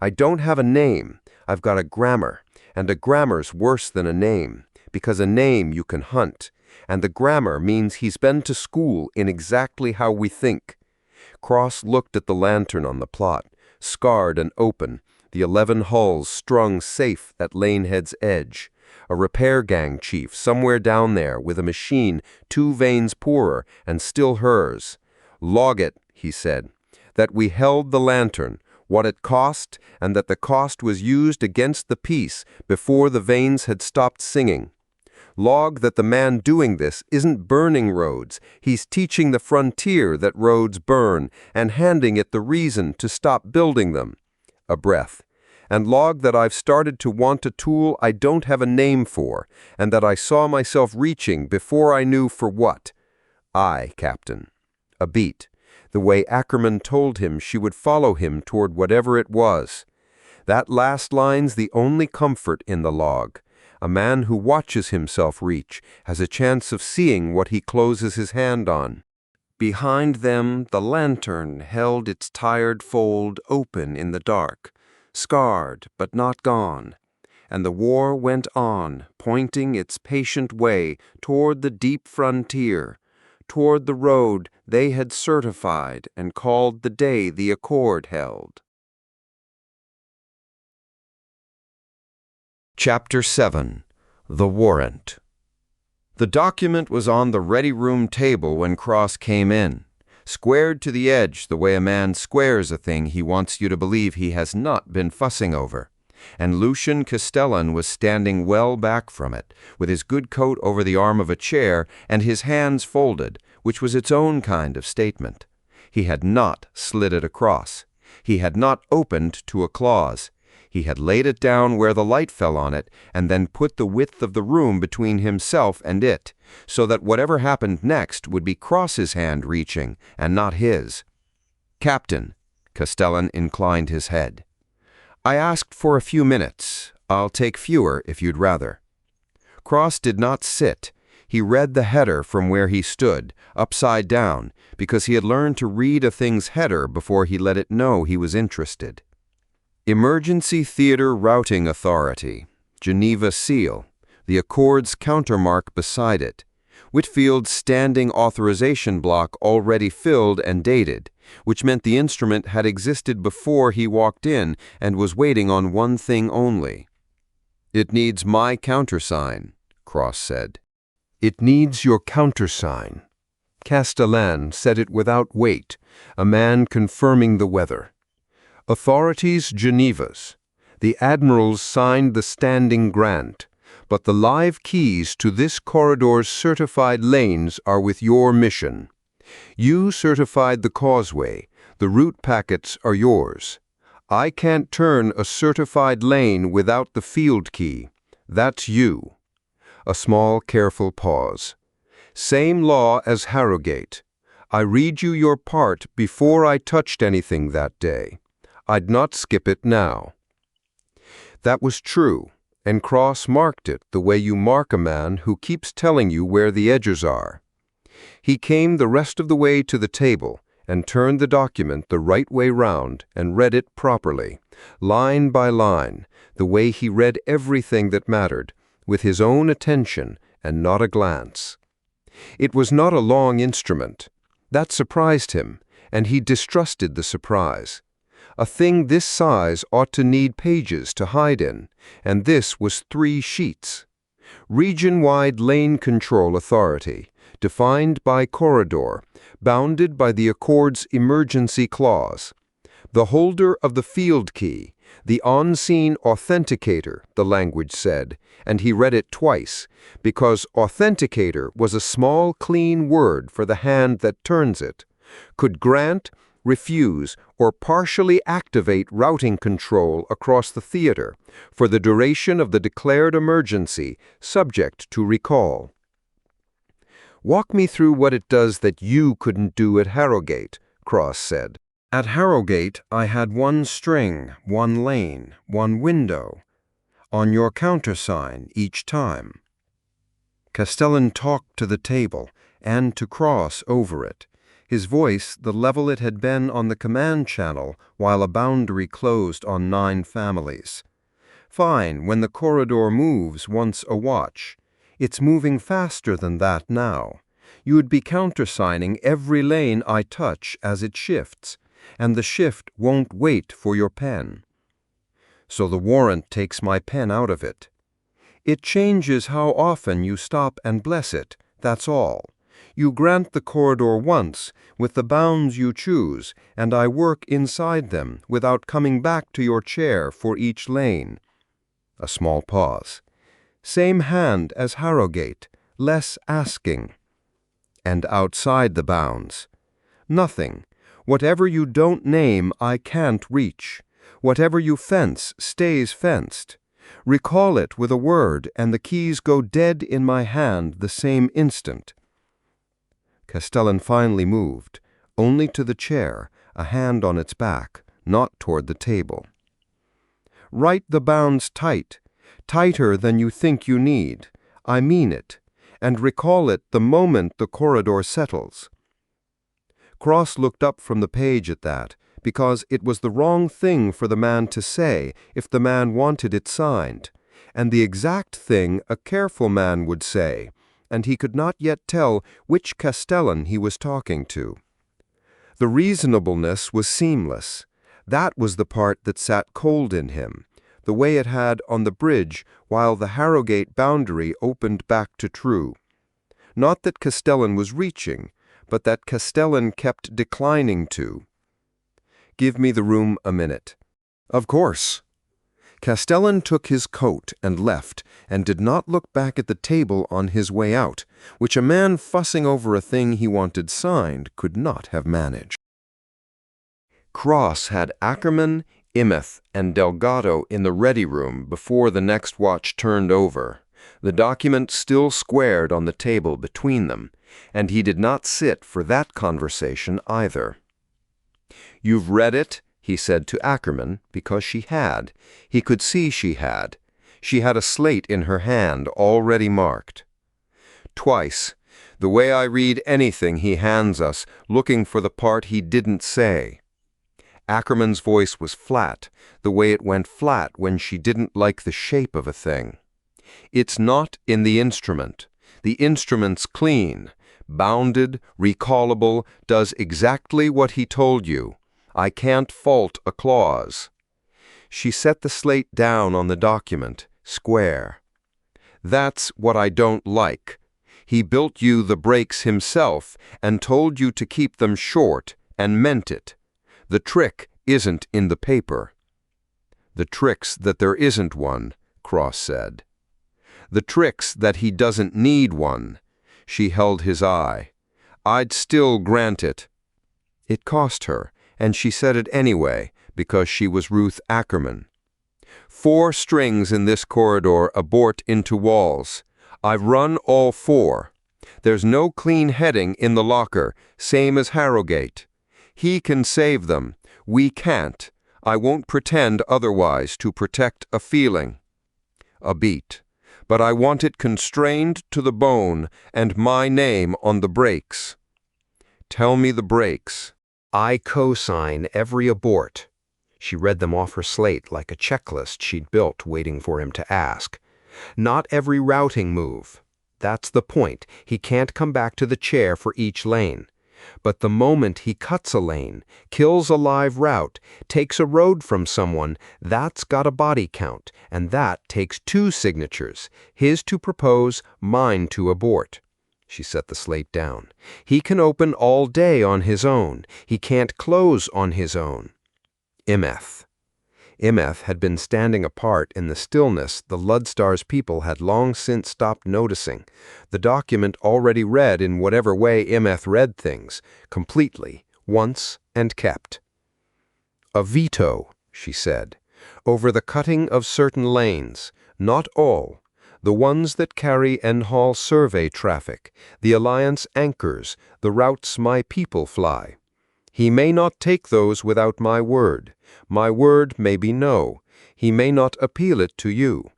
"I don't have a name. I've got a grammar, and a grammar's worse than a name, because a name you can hunt, and the grammar means he's been to school in exactly how we think." Cross looked at the lantern on the plot, scarred and open, the 11 hulls strung safe at Lanehead's edge. A repair gang chief somewhere down there with a machine 2 veins poorer and still hers. "Log it," he said, "that we held the lantern, what it cost, and that the cost was used against the peace before the veins had stopped singing. Log that the man doing this isn't burning roads, he's teaching the frontier that roads burn and handing it the reason to stop building them." A breath. "And log that I've started to want a tool I don't have a name for, and that I saw myself reaching before I knew for what." "Aye, Captain." A beat. The way Ackerman told him she would follow him toward whatever it was. That last line's the only comfort in the log. A man who watches himself reach has a chance of seeing what he closes his hand on. Behind them, the lantern held its tired fold open in the dark, scarred but not gone, and the war went on, pointing its patient way toward the deep frontier, toward the road they had certified and called the day the accord held. Chapter 7. The Warrant. The document was on the ready-room table when Cross came in, squared to the edge the way a man squares a thing he wants you to believe he has not been fussing over, and Lucian Castellan was standing well back from it, with his good coat over the arm of a chair and his hands folded, which was its own kind of statement. He had not slid it across. He had not opened to a clause. He had laid it down where the light fell on it, and then put the width of the room between himself and it, so that whatever happened next would be Cross's hand reaching, and not his. "Captain," Castellan inclined his head. "I asked for a few minutes. I'll take fewer if you'd rather." Cross did not sit. He read the header from where he stood, upside down, because he had learned to read a thing's header before he let it know he was interested. Emergency Theater Routing Authority, Geneva seal, the Accord's countermark beside it, Whitfield's standing authorization block already filled and dated, which meant the instrument had existed before he walked in and was waiting on one thing only. "It needs my countersign," Cross said. "It needs your countersign." Castellan said it without weight, a man confirming the weather. "Authorities Geneva's. The admirals signed the standing grant, but the live keys to this corridor's certified lanes are with your mission. You certified the Causeway. The route packets are yours. I can't turn a certified lane without the field key. That's you." A small, careful pause. "Same law as Harrogate. I read you your part before I touched anything that day. I'd not skip it now." That was true, and Cross marked it the way you mark a man who keeps telling you where the edges are. He came the rest of the way to the table and turned the document the right way round and read it properly, line by line, the way he read everything that mattered, with his own attention and not a glance. It was not a long instrument. That surprised him, and he distrusted the surprise. A thing this size ought to need pages to hide in, and this was 3 sheets. Region-wide Lane Control Authority, defined by corridor, bounded by the Accord's emergency clause. The holder of the field key, The on-scene authenticator, the language said, and he read it twice, because authenticator was a small, clean word for the hand that turns it, could grant, refuse, or partially activate routing control across the theater for the duration of the declared emergency, subject to recall. "Walk me through what it does that you couldn't do at Harrogate," Cross said. "At Harrogate, I had one string, one lane, one window, on your countersign each time." Castellan talked to the table and to Cross over it, his voice the level it had been on the command channel while a boundary closed on 9 families. "Fine, when the corridor moves once a watch. It's moving faster than that now. You would be countersigning every lane I touch as it shifts, and the shift won't wait for your pen. So the warrant takes my pen out of it. It changes how often you stop and bless it, that's all. You grant the corridor once, with the bounds you choose, and I work inside them without coming back to your chair for each lane." A small pause. "Same hand as Harrogate, less asking." "And outside the bounds?" "Nothing. Whatever you don't name, I can't reach. Whatever you fence stays fenced. Recall it with a word, and the keys go dead in my hand the same instant." Castellan finally moved, only to the chair, a hand on its back, not toward the table. "Write the bounds tight, tighter than you think you need. I mean it. And recall it the moment the corridor settles." Cross looked up from the page at that, because it was the wrong thing for the man to say if the man wanted it signed, and the exact thing a careful man would say, and he could not yet tell which Castellan he was talking to. The reasonableness was seamless. That was the part that sat cold in him, the way it had on the bridge while the Harrogate boundary opened back to True. Not that Castellan was reaching, but that Castellan kept declining to. "Give me the room a minute." "Of course." Castellan took his coat and left, and did not look back at the table on his way out, which a man fussing over a thing he wanted signed could not have managed. Cross had Ackerman, Imeth, and Delgado in the ready room before the next watch turned over, the document still squared on the table between them, and he did not sit for that conversation either. "You've read it?" he said to Ackerman, because she had. He could see she had. She had a slate in her hand already marked. "Twice, the way I read anything he hands us, looking for the part he didn't say." Ackerman's voice was flat, the way it went flat when she didn't like the shape of a thing. "It's not in the instrument. The instrument's clean, bounded, recallable, does exactly what he told you. I can't fault a clause." She set the slate down on the document, square. "That's what I don't like. He built you the brakes himself and told you to keep them short, and meant it. The trick isn't in the paper." "The trick's that there isn't one," Cross said. "The trick's that he doesn't need one." She held his eye. "I'd still grant it." It cost her, and she said it anyway, because she was Ruth Ackerman. 4 strings in this corridor abort into walls. I've run all 4. There's no clean heading in the locker, same as Harrogate. He can save them. We can't. I won't pretend otherwise to protect a feeling." A beat. "But I want it constrained to the bone and my name on the brakes." "Tell me the brakes." "I co-sign every abort." She read them off her slate like a checklist she'd built waiting for him to ask. "Not every routing move. That's the point. He can't come back to the chair for each lane. But the moment he cuts a lane, kills a live route, takes a road from someone, that's got a body count, and that takes 2 signatures, his to propose, mine to abort." She set the slate down. "He can open all day on his own. He can't close on his own." Imeth. Imeth had been standing apart in the stillness the Lodestar's people had long since stopped noticing, the document already read in whatever way Imeth read things, completely, once and kept. "A veto," she said, "over the cutting of certain lanes, not all, the ones that carry N-Hall survey traffic, the Alliance anchors, the routes my people fly. He may not take those without my word. My word may be no. He may not appeal it to you."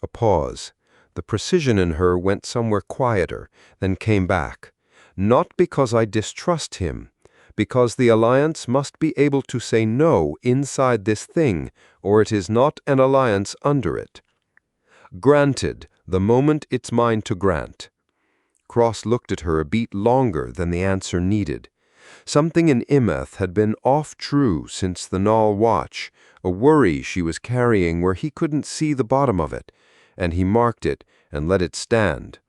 A pause. The precision in her went somewhere quieter, then came back. "Not because I distrust him, because the Alliance must be able to say no inside this thing, or it is not an alliance under it." "Granted, the moment it's mine to grant." Cross looked at her a beat longer than the answer needed. Something in Imeth had been off-true since the Null watch, a worry she was carrying where he couldn't see the bottom of it, and he marked it and let it stand,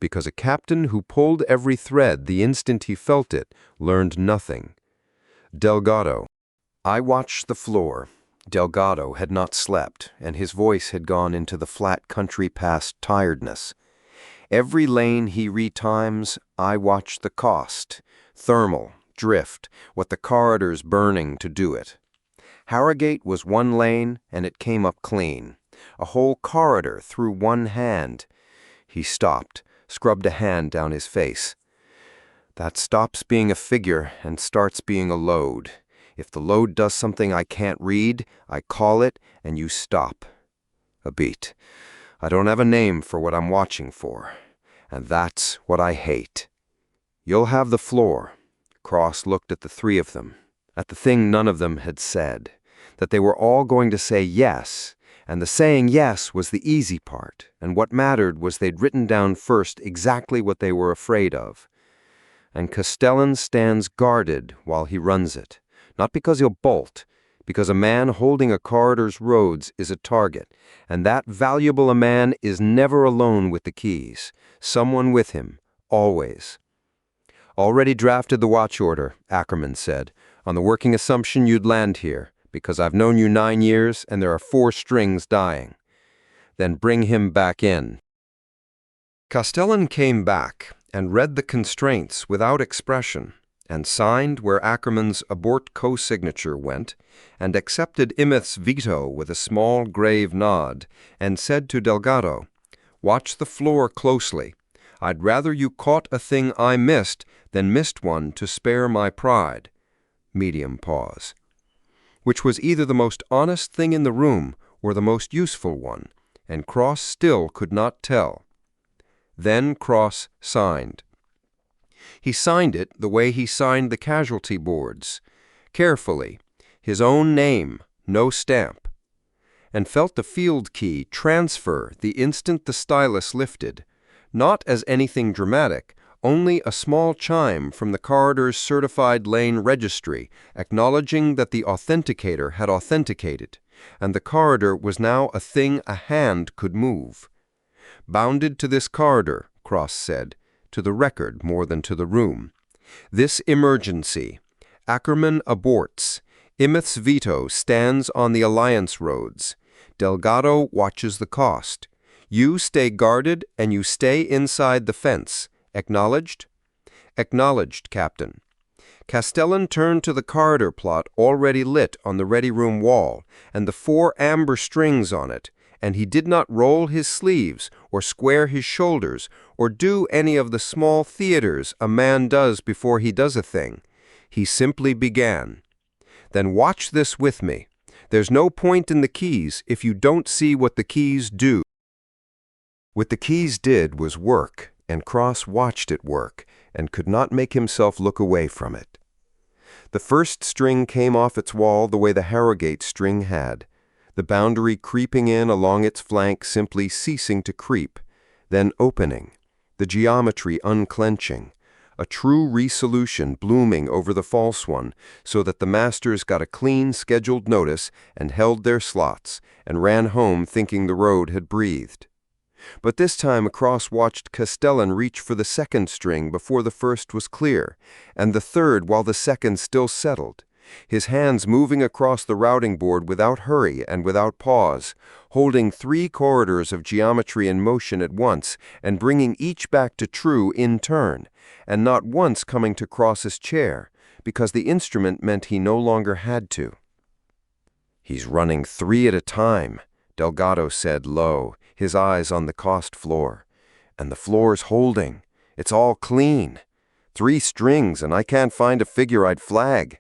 because a captain who pulled every thread the instant he felt it learned nothing. Delgado. I watched the floor. Delgado had not slept, and his voice had gone into the flat country past tiredness. Every lane he retimes, I watch the cost, thermal, drift, what the corridor's burning to do it. Harrogate was one lane, and it came up clean. A whole corridor through one hand. He stopped, scrubbed a hand down his face. That stops being a figure and starts being a load. If the load does something I can't read, I call it, and you stop. A beat. I don't have a name for what I'm watching for, and that's what I hate. You'll have the floor. Cross looked at the three of them, at the thing none of them had said, that they were all going to say yes, and the saying yes was the easy part, and what mattered was they'd written down first exactly what they were afraid of. And Castellan stands guarded while he runs it, not because he'll bolt, because a man holding a corridor's roads is a target, and that valuable a man is never alone with the keys, someone with him, always. "Already drafted the watch order," Ackerman said, "on the working assumption you'd land here, because I've known you 9 years and there are 4 strings dying. Then bring him back in." Castellan came back and read the constraints without expression, and signed where Ackerman's abort co-signature went, and accepted Imeth's veto with a small grave nod, and said to Delgado, "Watch the floor closely. I'd rather you caught a thing I missed than missed one to spare my pride." Medium pause. Which was either the most honest thing in the room or the most useful one, and Cross still could not tell. Then Cross signed. He signed it the way he signed the casualty boards, carefully, his own name, no stamp, and felt the field key transfer the instant the stylus lifted, not as anything dramatic, only a small chime from the corridor's certified lane registry acknowledging that the authenticator had authenticated, and the corridor was now a thing a hand could move. "Bounded to this corridor," Cross said, "to the record more than to the room. This emergency. Ackerman aborts. Imeth's veto stands on the Alliance roads. Delgado watches the cost. You stay guarded and you stay inside the fence. Acknowledged?" "Acknowledged, Captain." Castellan turned to the corridor plot already lit on the ready room wall, and the 4 amber strings on it, and he did not roll his sleeves or square his shoulders or do any of the small theaters a man does before he does a thing. He simply began. "Then watch this with me. There's no point in the keys if you don't see what the keys do." What the keys did was work, and Cross watched it work, and could not make himself look away from it. The first string came off its wall the way the Harrogate string had, the boundary creeping in along its flank simply ceasing to creep, then opening, the geometry unclenching, a true resolution blooming over the false one, so that the masters got a clean scheduled notice and held their slots, and ran home thinking the road had breathed. But this time Cross watched Castellan reach for the second string before the first was clear, and the third while the second still settled, his hands moving across the routing board without hurry and without pause, holding 3 corridors of geometry in motion at once and bringing each back to true in turn, and not once coming to Cross's chair, because the instrument meant he no longer had to. "He's running 3 at a time," Delgado said low, his eyes on the cost floor. "And the floor's holding. It's all clean. 3 strings, and I can't find a figure I'd flag."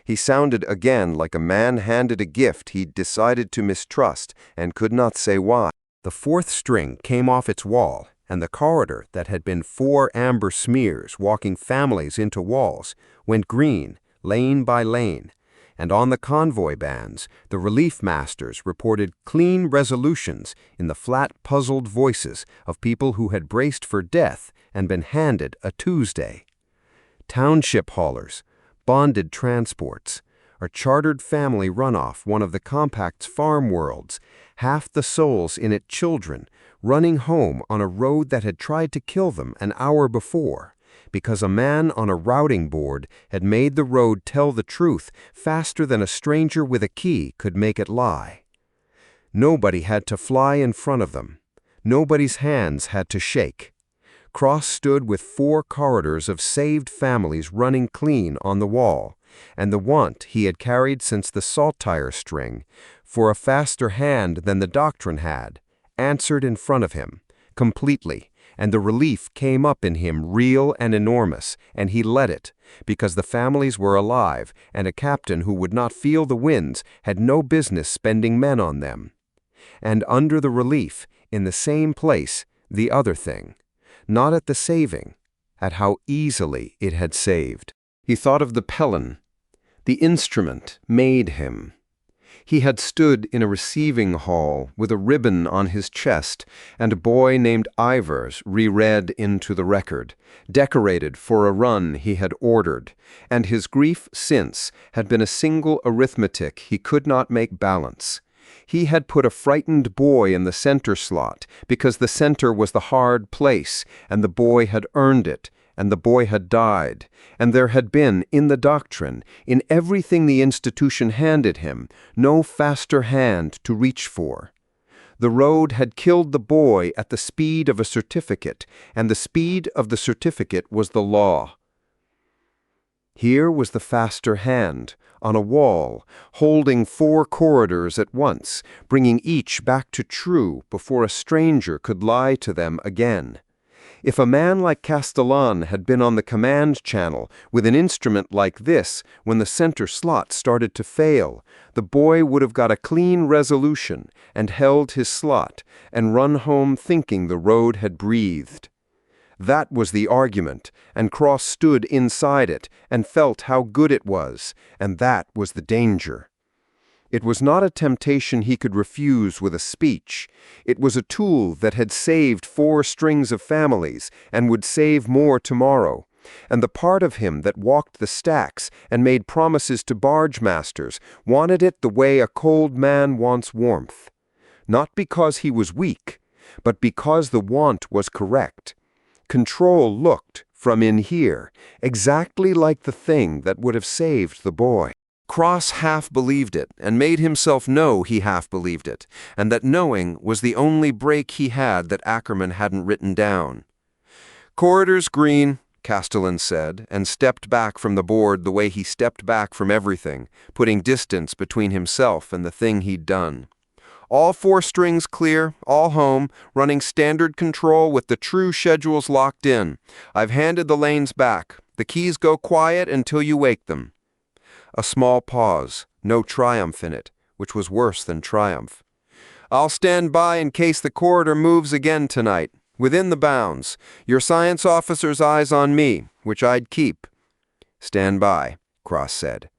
He sounded again like a man handed a gift he'd decided to mistrust and could not say why. The 4th string came off its wall, and the corridor that had been 4 amber smears walking families into walls went green, lane by lane, and on the convoy bands, the relief masters reported clean resolutions in the flat, puzzled voices of people who had braced for death and been handed a Tuesday. Township haulers, bonded transports, a chartered family runoff one of the compact's farm worlds, half the souls in it children, running home on a road that had tried to kill them an hour before, because a man on a routing board had made the road tell the truth faster than a stranger with a key could make it lie. Nobody had to fly in front of them. Nobody's hands had to shake. Cross stood with 4 corridors of saved families running clean on the wall, and the want he had carried since the salt-tire string, for a faster hand than the doctrine had, answered in front of him, completely, and the relief came up in him real and enormous, and he let it, because the families were alive, and a captain who would not feel the winds had no business spending men on them. And under the relief, in the same place, the other thing, not at the saving, at how easily it had saved. He thought of the Pelin. The instrument made him. He had stood in a receiving hall with a ribbon on his chest, and a boy named Ivers reread into the record, decorated for a run he had ordered, and his grief since had been a single arithmetic he could not make balance. He had put a frightened boy in the center slot because the center was the hard place, and the boy had earned it, and the boy had died, and there had been, in the doctrine, in everything the institution handed him, no faster hand to reach for. The road had killed the boy at the speed of a certificate, and the speed of the certificate was the law. Here was the faster hand, on a wall, holding 4 corridors at once, bringing each back to true before a stranger could lie to them again. If a man like Castellan had been on the command channel with an instrument like this when the center slot started to fail, the boy would have got a clean resolution and held his slot and run home thinking the road had breathed. That was the argument, and Cross stood inside it and felt how good it was, and that was the danger. It was not a temptation he could refuse with a speech. It was a tool that had saved 4 strings of families and would save more tomorrow. And the part of him that walked the stacks and made promises to barge masters wanted it the way a cold man wants warmth. Not because he was weak, but because the want was correct. Control looked, from in here, exactly like the thing that would have saved the boy. Cross half believed it, and made himself know he half believed it, and that knowing was the only break he had that Ackerman hadn't written down. "Corridors green," Castellan said, and stepped back from the board the way he stepped back from everything, putting distance between himself and the thing he'd done. "All 4 strings clear, all home, running standard control with the true schedules locked in. I've handed the lanes back. The keys go quiet until you wake them." A small pause, no triumph in it, which was worse than triumph. "I'll stand by in case the corridor moves again tonight, within the bounds. Your science officer's eyes on me, which I'd keep." "Stand by," Cross said.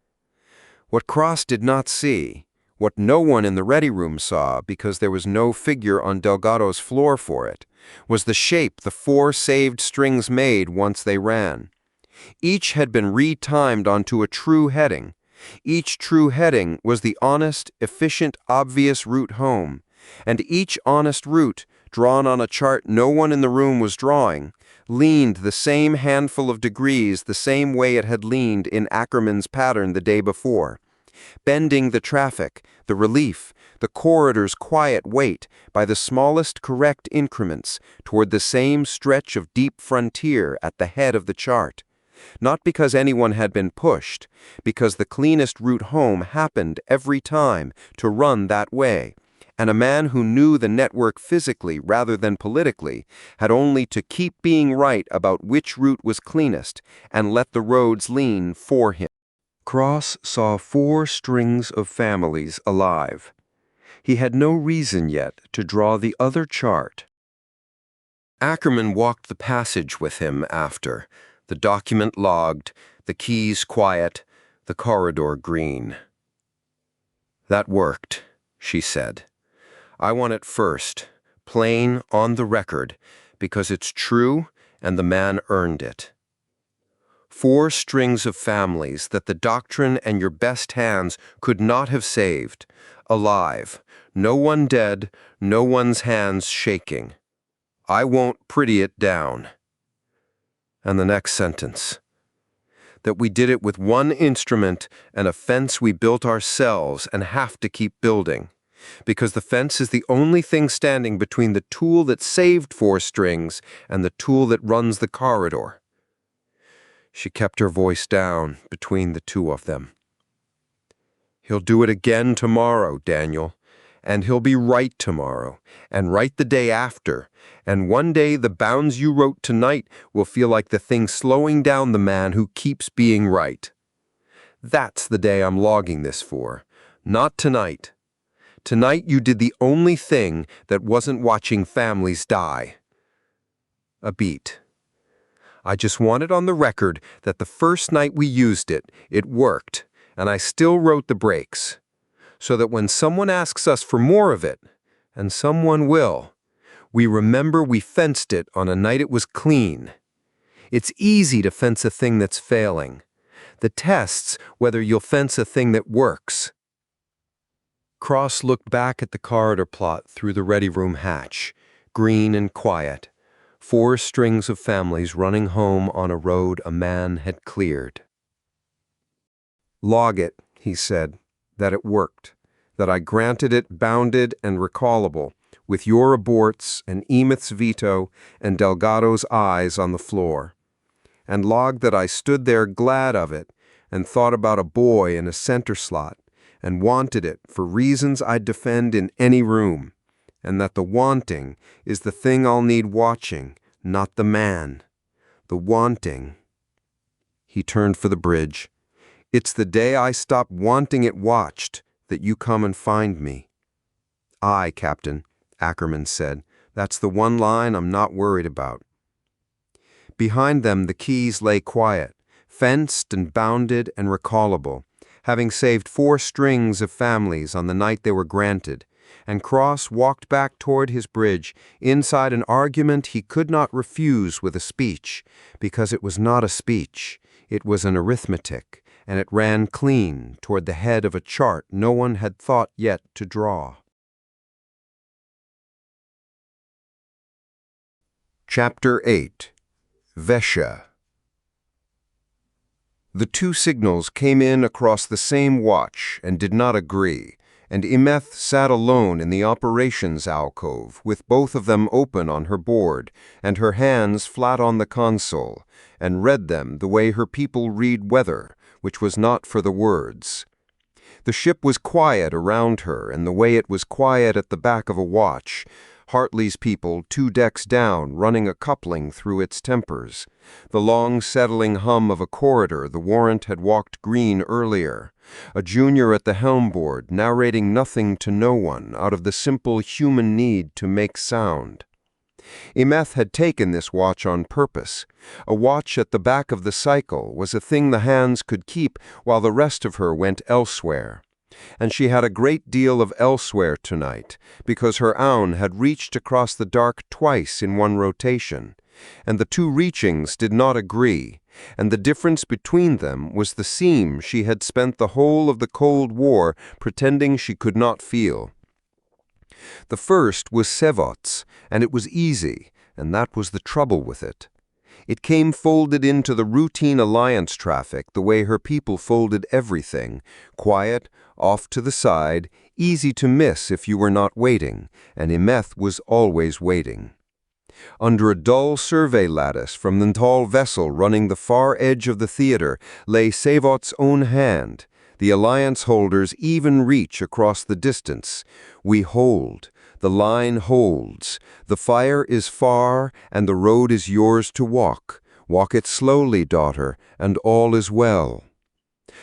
What Cross did not see, what no one in the ready room saw because there was no figure on Delgado's floor for it, was the shape the 4 saved strings made once they ran. Each had been re-timed onto a true heading. Each true heading was the honest, efficient, obvious route home, and each honest route drawn on a chart no one in the room was drawing, leaned the same handful of degrees the same way it had leaned in Ackerman's pattern the day before, bending the traffic, the relief, the corridor's quiet weight by the smallest correct increments toward the same stretch of deep frontier at the head of the chart. Not because anyone had been pushed, because the cleanest route home happened every time to run that way, and a man who knew the network physically rather than politically had only to keep being right about which route was cleanest and let the roads lean for him. Cross saw 4 strings of families alive. He had no reason yet to draw the other chart. Ackerman walked the passage with him after, the document logged, the keys quiet, the corridor green. "That worked," she said. "I want it first, plain on the record, because it's true and the man earned it. 4 strings of families that the doctrine and your best hands could not have saved, alive, no one dead, no one's hands shaking. I won't pretty it down." And the next sentence, that we did it with one instrument and a fence we built ourselves and have to keep building, because the fence is the only thing standing between the tool that saved 4 strings and the tool that runs the corridor. She kept her voice down between the two of them. "He'll do it again tomorrow, Daniel, and he'll be right tomorrow, and right the day after, and one day the bounds you wrote tonight will feel like the thing slowing down the man who keeps being right. That's the day I'm logging this for, not tonight. Tonight you did the only thing that wasn't watching families die." A beat. "I just want it on the record that the first night we used it, it worked, and I still wrote the breaks, so that when someone asks us for more of it, and someone will, we remember we fenced it on a night it was clean. It's easy to fence a thing that's failing. The test's whether you'll fence a thing that works." Cross looked back at the corridor plot through the ready room hatch, green and quiet, 4 strings of families running home on a road a man had cleared. "Log it," he said, "that it worked, that I granted it bounded and recallable, with your aborts and Emeth's veto and Delgado's eyes on the floor. And log that I stood there glad of it and thought about a boy in a center slot and wanted it for reasons I'd defend in any room, and that the wanting is the thing I'll need watching, not the man. The wanting." He turned for the bridge. "It's the day I stop wanting it watched that you come and find me." "Aye, Captain," Ackerman said. "That's the one line I'm not worried about." Behind them the keys lay quiet, fenced and bounded and recallable, having saved 4 strings of families on the night they were granted, and Cross walked back toward his bridge inside an argument he could not refuse with a speech, because it was not a speech, it was an arithmetic, and it ran clean toward the head of a chart no one had thought yet to draw. Chapter 8. Vesh'a. The 2 signals came in across the same watch and did not agree, and Emeth sat alone in the operations alcove, with both of them open on her board and her hands flat on the console, and read them the way her people read weather, which was not for the words. The ship was quiet around her in the way it was quiet at the back of a watch, Hartley's people 2 decks down running a coupling through its tempers, the long settling hum of a corridor the Warrant had walked green earlier, a junior at the helm board narrating nothing to no one out of the simple human need to make sound. Emeth had taken this watch on purpose. A watch at the back of the cycle was a thing the hands could keep while the rest of her went elsewhere. And she had a great deal of elsewhere tonight, because her Aune had reached across the dark twice in one rotation, and the 2 reachings did not agree, and the difference between them was the seam she had spent the whole of the Cold War pretending she could not feel. The first was Sevot's, and it was easy, and that was the trouble with it. It came folded into the routine alliance traffic the way her people folded everything, quiet, off to the side, easy to miss if you were not waiting, and Imeth was always waiting. Under a dull survey lattice from the tall vessel running the far edge of the theater lay Sevot's own hand. The alliance holders even reach across the distance. We hold. The line holds. The fire is far, and the road is yours to walk. Walk it slowly, daughter, and all is well.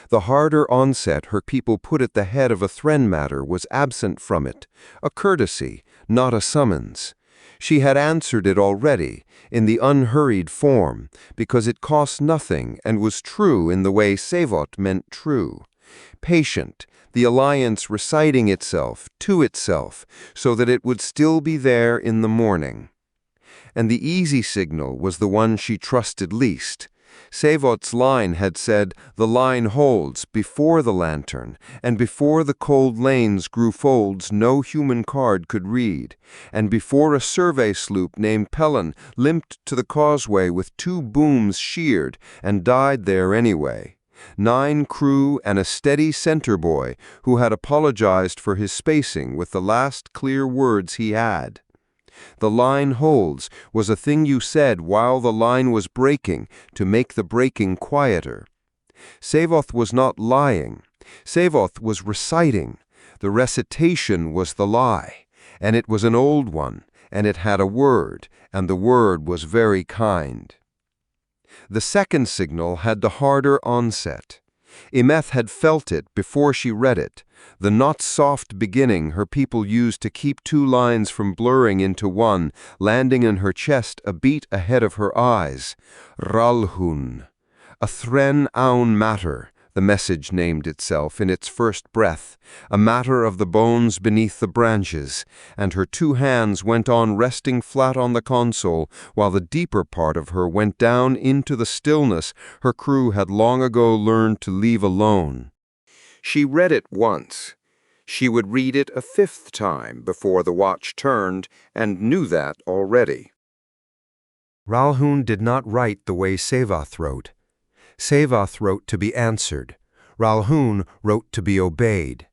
The harder onset her people put at the head of a Thren matter was absent from it, a courtesy, not a summons. She had answered it already, in the unhurried form, because it cost nothing and was true in the way Sevot meant true. Patient, the alliance reciting itself to itself, so that it would still be there in the morning. And the easy signal was the one she trusted least. Sevot's line had said, "The line holds," before the lantern, and before the cold lanes grew folds no human card could read, and before a survey sloop named Pelin limped to the causeway with 2 booms sheared and died there anyway. 9 crew and a steady center boy who had apologized for his spacing with the last clear words he had. The line holds was a thing you said while the line was breaking to make the breaking quieter. Sevoth was not lying. Sevoth was reciting. The recitation was the lie, and it was an old one, and it had a word, and the word was very kind. The second signal had the harder onset. Imeth had felt it before she read it, the not-soft beginning her people used to keep 2 lines from blurring into one, landing in her chest a beat ahead of her eyes. Ralhun. A Thren Aune matter, the message named itself in its first breath, a matter of the bones beneath the branches, and her 2 hands went on resting flat on the console, while the deeper part of her went down into the stillness her crew had long ago learned to leave alone. She read it once. She would read it a 5th time before the watch turned, and knew that already. Ralhun did not write the way Sevoth wrote. Sevoth wrote to be answered. Ralhun wrote to be obeyed.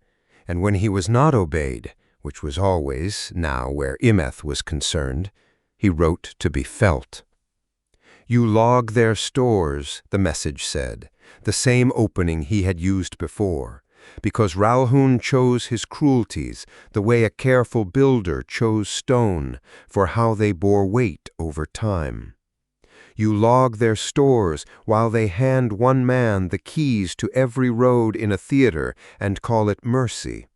And when he was not obeyed, which was always, now where Imeth was concerned, he wrote to be felt. You log their stores, the message said, the same opening he had used before, because Ralhun chose his cruelties the way a careful builder chose stone, for how they bore weight over time. You log their stores while they hand one man the keys to every road in a theater and call it mercy.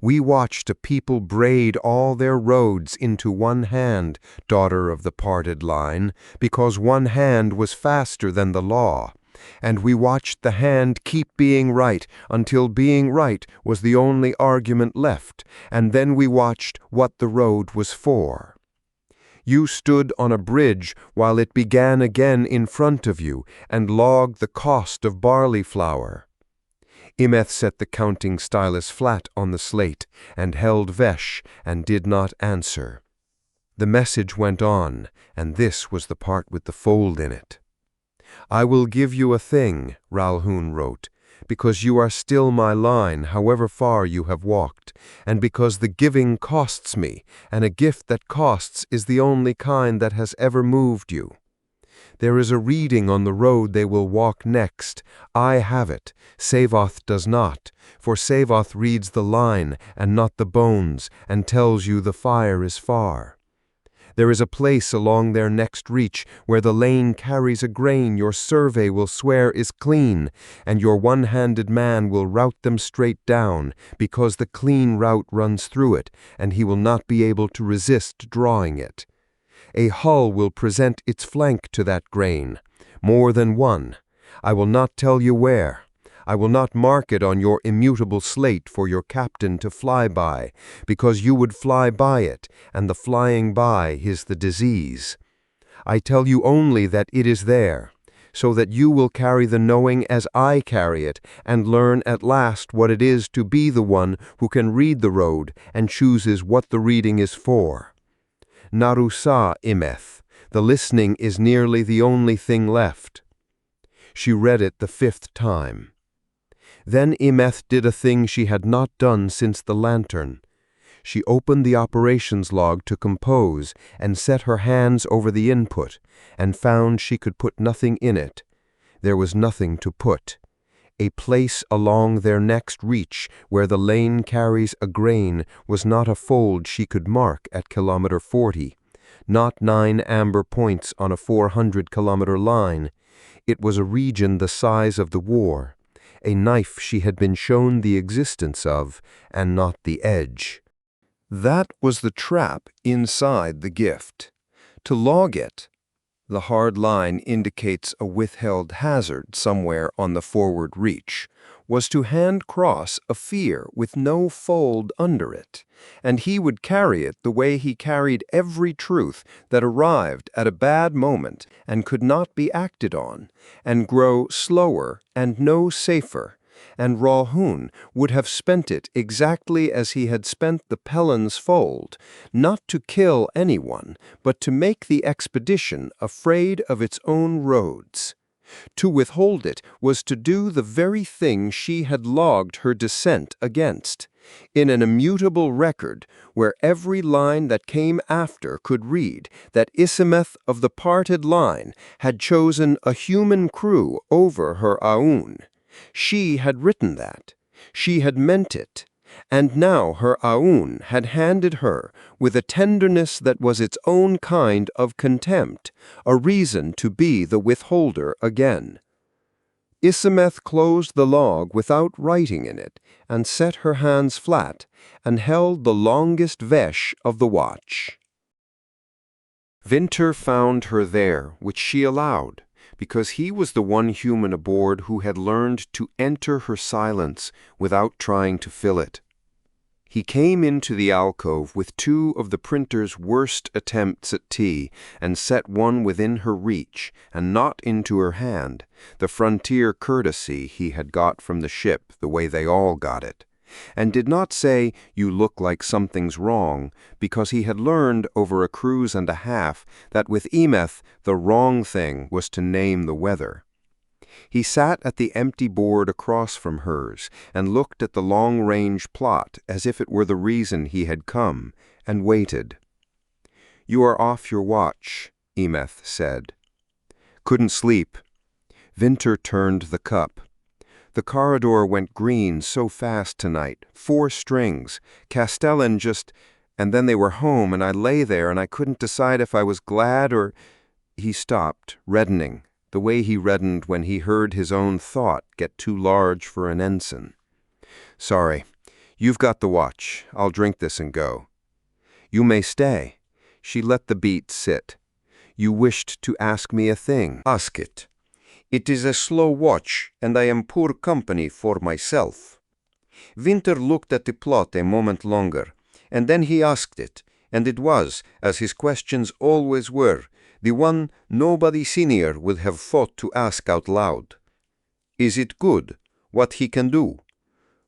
We watched a people braid all their roads into one hand, daughter of the parted line, because one hand was faster than the law. And we watched the hand keep being right until being right was the only argument left, and then we watched what the road was for. You stood on a bridge while it began again in front of you and logged the cost of barley flour. Imeth set the counting stylus flat on the slate and held Vesh'a and did not answer. The message went on, and this was the part with the fold in it. I will give you a thing, Ralhun wrote, because you are still my line however far you have walked, and because the giving costs me, and a gift that costs is the only kind that has ever moved you. There is a reading on the road they will walk next. I have it. Sevoth does not, for Sevoth reads the line and not the bones, and tells you the fire is far. There is a place along their next reach where the lane carries a grain your survey will swear is clean, and your one-handed man will route them straight down, because the clean route runs through it, and he will not be able to resist drawing it. A hull will present its flank to that grain, more than one. I will not tell you where. I will not mark it on your immutable slate for your captain to fly by, because you would fly by it, and the flying by is the disease. I tell you only that it is there. so that you will carry the knowing as I carry it, and learn at last what it is to be the one who can read the road and chooses what the reading is for. Narusa imeth, the listening is nearly the only thing left. She read it the 5th time. Then Imeth did a thing she had not done since the lantern. She opened the operations log to compose and set her hands over the input, and found she could put nothing in it. There was nothing to put. A place along their next reach where the lane carries a grain was not a fold she could mark at kilometer 40, not 9 amber points on a 400-kilometer line. It was a region the size of the war, a knife she had been shown the existence of, and not the edge. That was the trap inside the gift. To log it, the hard line indicates a withheld hazard somewhere on the forward reach, was to hand-cross a fear with no fold under it, and he would carry it the way he carried every truth that arrived at a bad moment and could not be acted on, and grow slower and no safer, and Rahun would have spent it exactly as he had spent the Pellin's fold, not to kill anyone, but to make the expedition afraid of its own roads. To withhold it was to do the very thing she had logged her descent against, in an immutable record where every line that came after could read that Isimeth of the parted line had chosen a human crew over her Aune. She had written that. She had meant it. And now her Aune had handed her, with a tenderness that was its own kind of contempt, a reason to be the withholder again. Isimeth closed the log without writing in it, and set her hands flat, and held the longest Vesh'a of the watch. Vinter found her there, which she allowed, because he was the one human aboard who had learned to enter her silence without trying to fill it. He came into the alcove with 2 of the printer's worst attempts at tea, and set one within her reach, and not into her hand, the frontier courtesy he had got from the ship the way they all got it, and did not say, "You look like something's wrong," because he had learned over a cruise and a half that with Emeth the wrong thing was to name the weather. He sat at the empty board across from hers, and looked at the long-range plot as if it were the reason he had come, and waited. "You are off your watch," Emeth said. "Couldn't sleep." Vinter turned the cup. "The corridor went green so fast tonight, 4 strings, Castellan just, and then they were home, and I lay there, and I couldn't decide if I was glad or—" He stopped, reddening, the way he reddened when he heard his own thought get too large for an ensign. "Sorry. You've got the watch. I'll drink this and go." "You may stay." She let the beat sit. "You wished to ask me a thing." "Ask it. It is a slow watch, and I am poor company for myself." Vinter looked at the plot a moment longer, and then he asked it, and it was, as his questions always were, the one nobody senior would have thought to ask out loud. "Is it good, what he can do?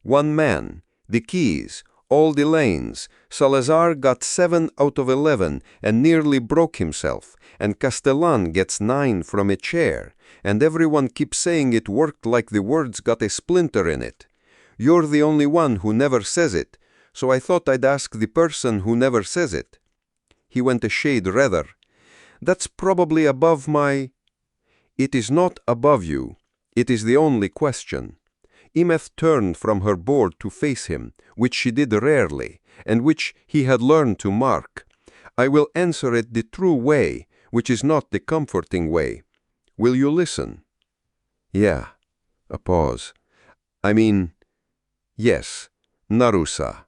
1 man, the keys, all the lanes, Salazar got 7 out of 11 and nearly broke himself, and Castellan gets 9 from a chair, and everyone keeps saying it worked like the words got a splinter in it. You're the only one who never says it, so I thought I'd ask the person who never says it." He went a shade redder. "That's probably above my—" "It is not above you. It is the only question." Emeth turned from her board to face him, which she did rarely, and which he had learned to mark. "I will answer it the true way, which is not the comforting way. Will you listen?" "Yeah." A pause. "I mean, yes, Narusa."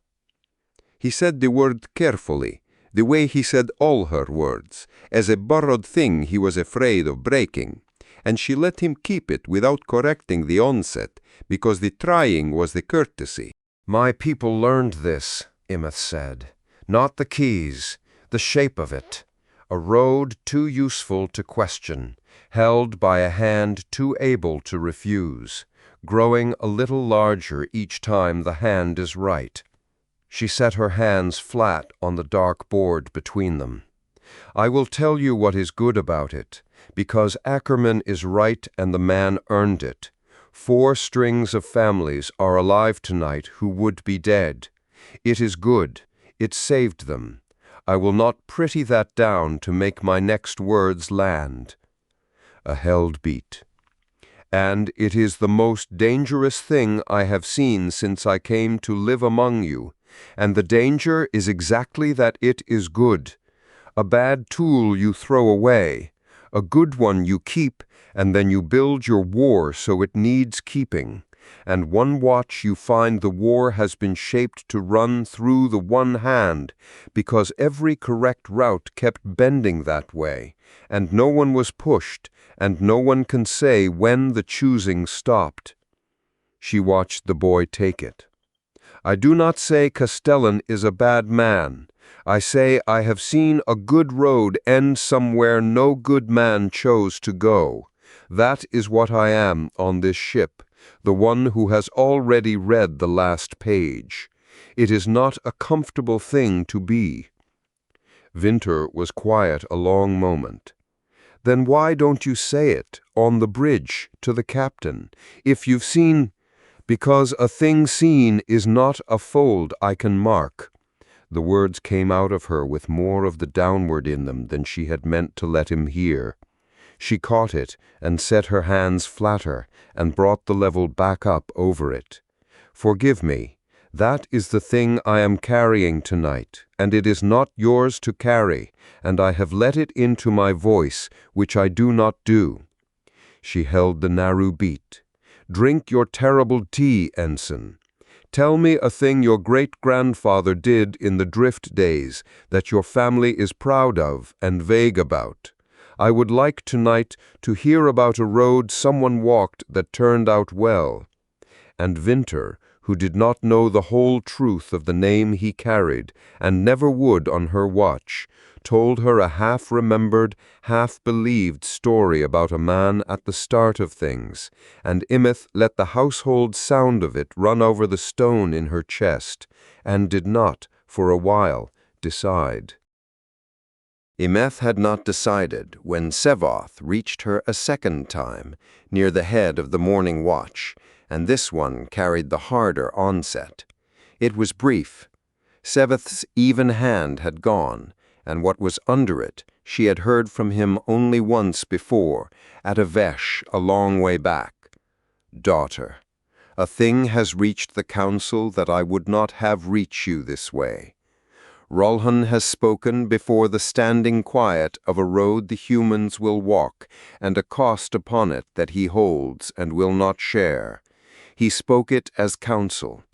He said the word carefully, the way he said all her words, as a borrowed thing he was afraid of breaking, and she let him keep it without correcting the onset, because the trying was the courtesy. "My people learned this," Emeth said. "Not the keys, the shape of it. A road too useful to question, held by a hand too able to refuse, growing a little larger each time the hand is right. She set her hands flat on the dark board between them. I will tell you what is good about it, because Ackerman is right and the man earned it. 4 strings of families are alive tonight who would be dead. It is good. It saved them. I will not pretty that down to make my next words land. A held beat. And it is the most dangerous thing I have seen since I came to live among you, and the danger is exactly that it is good. A bad tool you throw away, a good one you keep, and then you build your war so it needs keeping. And one watch you find the war has been shaped to run through the one hand, because every correct route kept bending that way, and no one was pushed, and no one can say when the choosing stopped. She watched the boy take it. I do not say Castellan is a bad man. I say I have seen a good road end somewhere no good man chose to go. That is what I am on this ship, the one who has already read the last page. It is not a comfortable thing to be. Winter was quiet a long moment. Then why don't you say it, on the bridge, to the captain, if you've seen— Because a thing seen is not a fold I can mark. The words came out of her with more of the downward in them than she had meant to let him hear. She caught it and set her hands flatter and brought the level back up over it. Forgive me. That is the thing I am carrying tonight, and it is not yours to carry, and I have let it into my voice, which I do not do. She held the narrow beat. Drink your terrible tea, ensign. Tell me a thing your great-grandfather did in the drift days that your family is proud of and vague about. I would like tonight to hear about a road someone walked that turned out well. And Winter, who did not know the whole truth of the name he carried, and never would on her watch, told her a half-remembered, half-believed story about a man at the start of things, and Imeth let the household sound of it run over the stone in her chest, and did not, for a while, decide. Imeth had not decided when Sevoth reached her a second time, near the head of the morning watch, and this one carried the harder onset. It was brief. Sevoth's even hand had gone, and what was under it she had heard from him only once before, at a Vesh'a a long way back. Daughter, a thing has reached the council that I would not have reach you this way. Rolhan has spoken before the standing quiet of a road the humans will walk, and a cost upon it that he holds and will not share. He spoke it as counsel.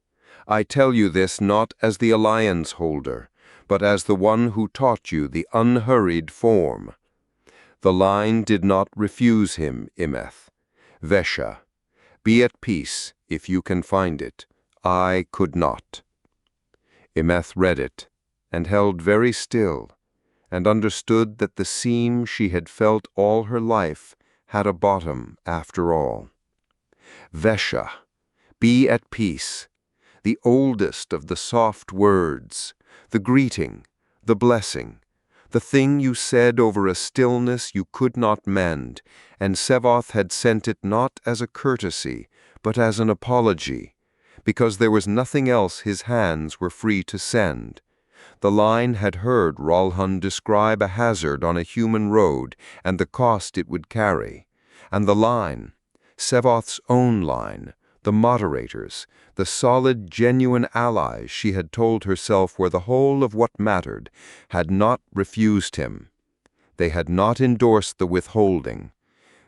I tell you this not as the alliance holder, but as the one who taught you the unhurried form. The line did not refuse him, Imeth. Vesh'a, be at peace if you can find it. I could not. Imeth read it, and held very still, and understood that the seam she had felt all her life had a bottom after all. Vesh'a, be at peace, the oldest of the soft words, the greeting, the blessing, the thing you said over a stillness you could not mend, and Sevoth had sent it not as a courtesy, but as an apology, because there was nothing else his hands were free to send. The line had heard Rolhan describe a hazard on a human road and the cost it would carry, and the line, Sevoth's own line, the moderators, the solid, genuine allies she had told herself were the whole of what mattered, had not refused him. They had not endorsed the withholding.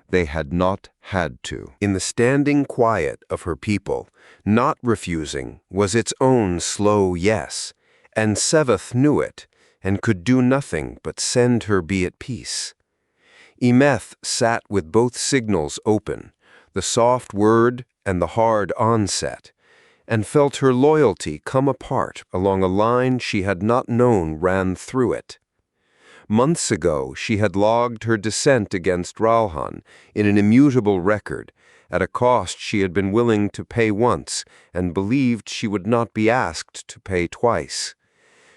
They had not had to. In the standing quiet of her people, not refusing was its own slow yes, and Sevoth knew it, and could do nothing but send her be at peace. Imeth sat with both signals open, the soft word and the hard onset, and felt her loyalty come apart along a line she had not known ran through it. Months ago, she had logged her dissent against Ralhan in an immutable record, at a cost she had been willing to pay once and believed she would not be asked to pay twice.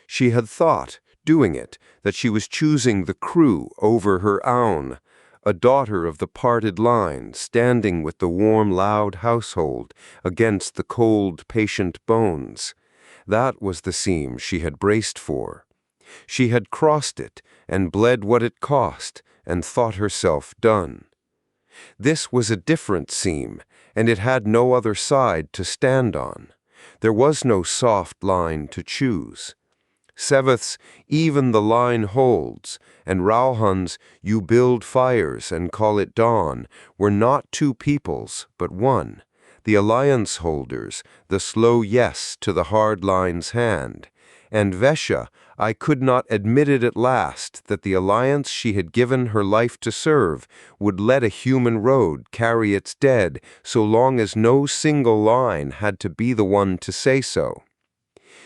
She had thought, doing it, that she was choosing the crew over her Aune, a daughter of the parted line, standing with the warm, loud household against the cold, patient bones. That was the seam she had braced for. She had crossed it and bled what it cost and thought herself done. This was a different seam, and it had no other side to stand on. There was no soft line to choose. Sevath's "even the line holds" and Ralhan's "you build fires and call it dawn" were not two peoples, but one, the alliance holders, the slow yes to the hard line's hand. And Vesh'a, I could not admit it at last, that the alliance she had given her life to serve would let a human road carry its dead so long as no single line had to be the one to say so.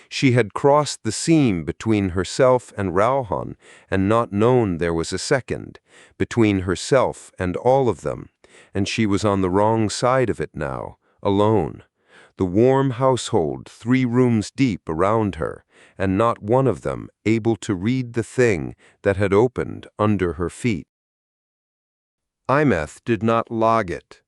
She had crossed the seam between herself and Ralhan and not known there was a second, between herself and all of them, and she was on the wrong side of it now, alone. The warm household 3 rooms deep around her, and not one of them able to read the thing that had opened under her feet. Imeth did not log it.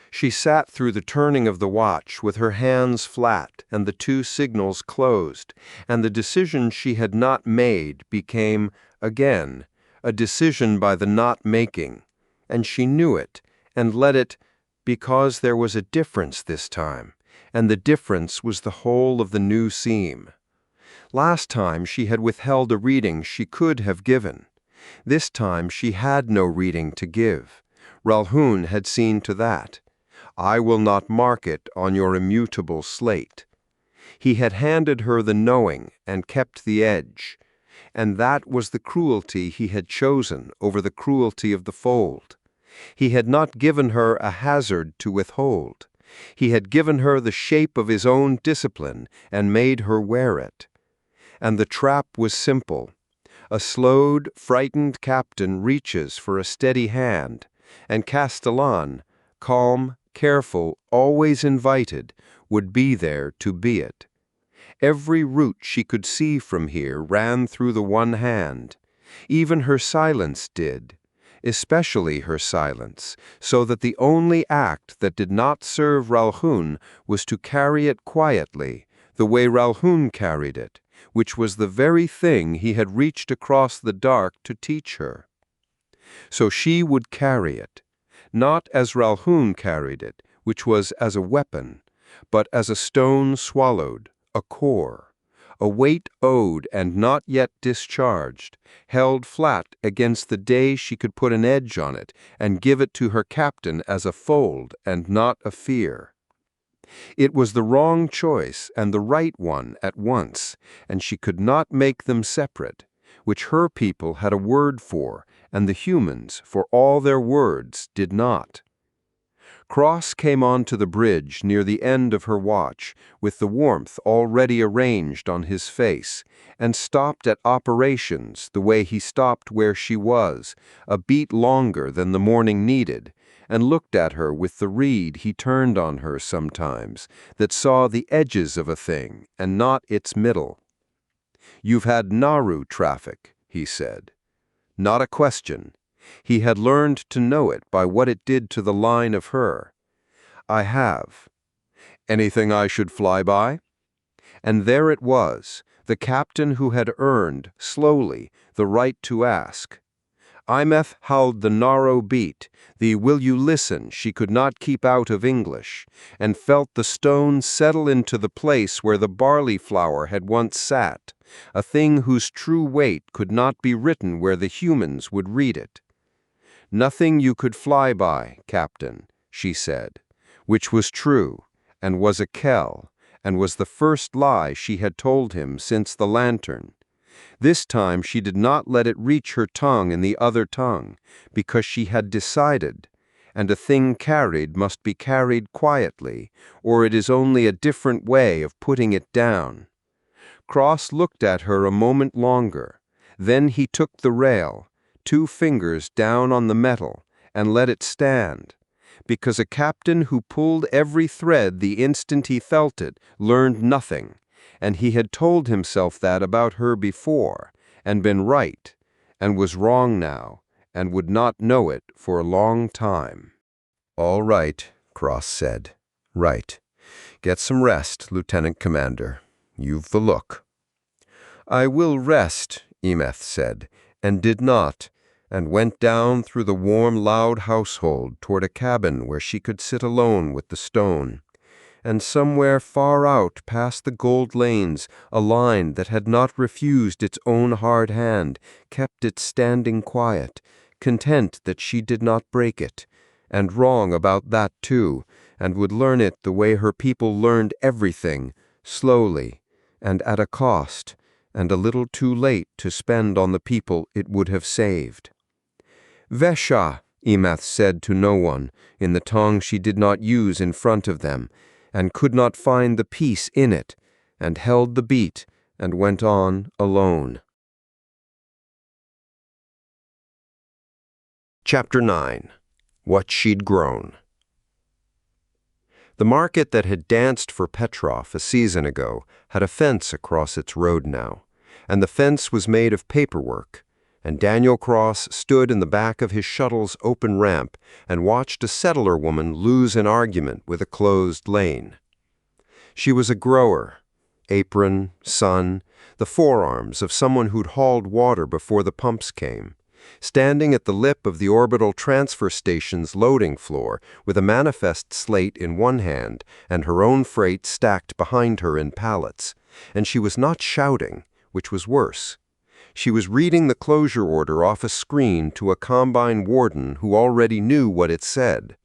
She sat through the turning of the watch with her hands flat and the 2 signals closed, and the decision she had not made became, again, a decision by the not making, and she knew it, and let it, because there was a difference this time, and the difference was the whole of the new seam. Last time she had withheld a reading she could have given. This time she had no reading to give. Ralhun had seen to that. I will not mark it on your immutable slate. He had handed her the knowing and kept the edge, and that was the cruelty he had chosen over the cruelty of the fold. He had not given her a hazard to withhold. He had given her the shape of his own discipline and made her wear it. And the trap was simple. A slowed, frightened captain reaches for a steady hand, and Castellan, calm, careful, always invited, would be there to be it. Every route she could see from here ran through the one hand. Even her silence did, especially her silence, so that the only act that did not serve Ralhun was to carry it quietly, the way Ralhun carried it, which was the very thing he had reached across the dark to teach her. So she would carry it, not as Ralhun carried it, which was as a weapon, but as a stone swallowed, a core, a weight owed and not yet discharged, held flat against the day she could put an edge on it and give it to her captain as a fold and not a fear. It was the wrong choice and the right one at once, and she could not make them separate, which her people had a word for, and the humans, for all their words, did not. Cross came on to the bridge near the end of her watch, with the warmth already arranged on his face, and stopped at operations the way he stopped where she was, a beat longer than the morning needed, and looked at her with the reed he turned on her sometimes, that saw the edges of a thing and not its middle. "You've had Naru traffic," he said. Not a question. He had learned to know it by what it did to the line of her. "I have." "Anything I should fly by?" And there it was, the captain who had earned, slowly, the right to ask. Imeth howled the narrow beat, the "will you listen" she could not keep out of English, and felt the stone settle into the place where the barley flower had once sat, a thing whose true weight could not be written where the humans would read it. "Nothing you could fly by, Captain," she said, which was true, and was a kell, and was the first lie she had told him since the lantern. This time she did not let it reach her tongue in the other tongue, because she had decided, and a thing carried must be carried quietly, or it is only a different way of putting it down. Cross looked at her a moment longer, Then he took the rail, 2 fingers down on the metal, and let it stand, because a captain who pulled every thread the instant he felt it learned nothing, and he had told himself that about her before, and been right, and was wrong now, and would not know it for a long time. "All right," Cross said. "Right. Get some rest, Lieutenant Commander. You've the look." "I will rest," Emeth said, and did not, and went down through the warm, loud household toward a cabin where she could sit alone with the stone. And somewhere far out past the gold lanes, a line that had not refused its own hard hand kept it standing quiet, content that she did not break it, and wrong about that too, and would learn it the way her people learned everything, slowly, and at a cost, and a little too late to spend on the people it would have saved. "Vesh'a," Emeth said to no one, in the tongue she did not use in front of them, and could not find the peace in it, and held the beat, and went on alone. Chapter 9. What She'd Grown. The market that had danced for Petrov a season ago had a fence across its road now, and the fence was made of paperwork, and Daniel Cross stood in the back of his shuttle's open ramp and watched a settler woman lose an argument with a closed lane. She was a grower, apron, sun, the forearms of someone who'd hauled water before the pumps came, standing at the lip of the orbital transfer station's loading floor with a manifest slate in one hand and her own freight stacked behind her in pallets, and she was not shouting, which was worse. She was reading the closure order off a screen to a combine warden who already knew what it said.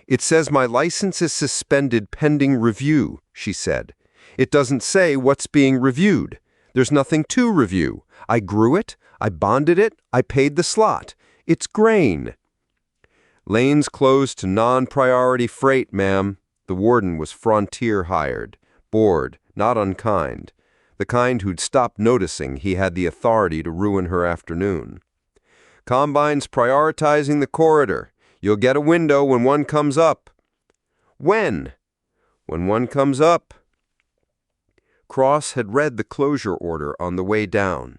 "It says my license is suspended pending review," she said. "It doesn't say what's being reviewed. There's nothing to review. I grew it, I bonded it, I paid the slot. It's grain." "Lanes closed to non-priority freight, ma'am." The warden was frontier hired, bored, not unkind, the kind who'd stopped noticing he had the authority to ruin her afternoon. "Combine's prioritizing the corridor. You'll get a window when one comes up." "When?" "When one comes up." Cross had read the closure order on the way down.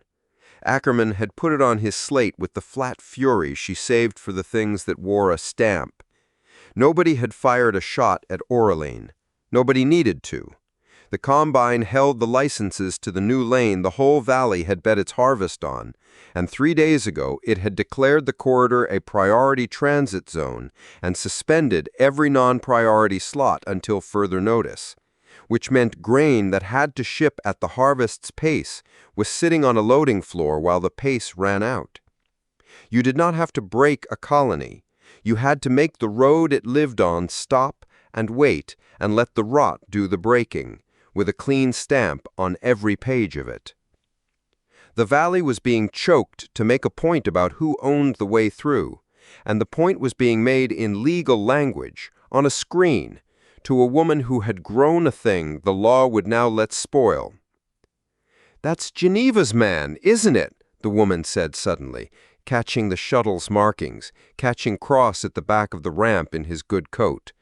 Ackerman had put it on his slate with the flat fury she saved for the things that wore a stamp. Nobody had fired a shot at Oraline. Nobody needed to. The Combine held the licenses to the new lane the whole valley had bet its harvest on, and 3 days ago it had declared the corridor a priority transit zone and suspended every non-priority slot until further notice, which meant grain that had to ship at the harvest's pace was sitting on a loading floor while the pace ran out. You did not have to break a colony. You had to make the road it lived on stop and wait and let the rot do the breaking, with a clean stamp on every page of it. The valley was being choked to make a point about who owned the way through, and the point was being made in legal language, on a screen, to a woman who had grown a thing the law would now let spoil. "That's Geneva's man, isn't it?" the woman said suddenly, catching the shuttle's markings, catching Cross at the back of the ramp in his good coat.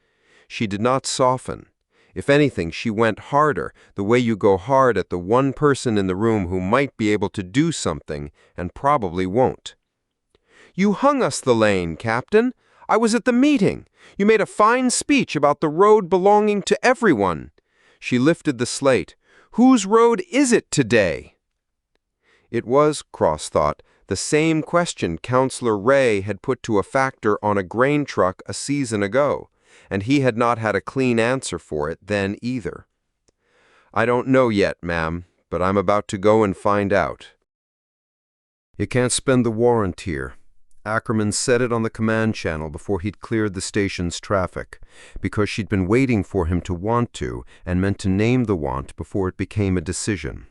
She did not soften. If anything, she went harder, the way you go hard at the one person in the room who might be able to do something and probably won't. "You hung us the lane, Captain. I was at the meeting. You made a fine speech about the road belonging to everyone." She lifted the slate. "Whose road is it today?" It was, Cross thought, the same question Counselor Ray had put to a factor on a grain truck a season ago, and he had not had a clean answer for it then either. "I don't know yet, ma'am, but I'm about to go and find out." "You can't spend the warrant here." Ackerman said it on the command channel before he'd cleared the station's traffic, because she'd been waiting for him to want to and meant to name the want before it became a decision.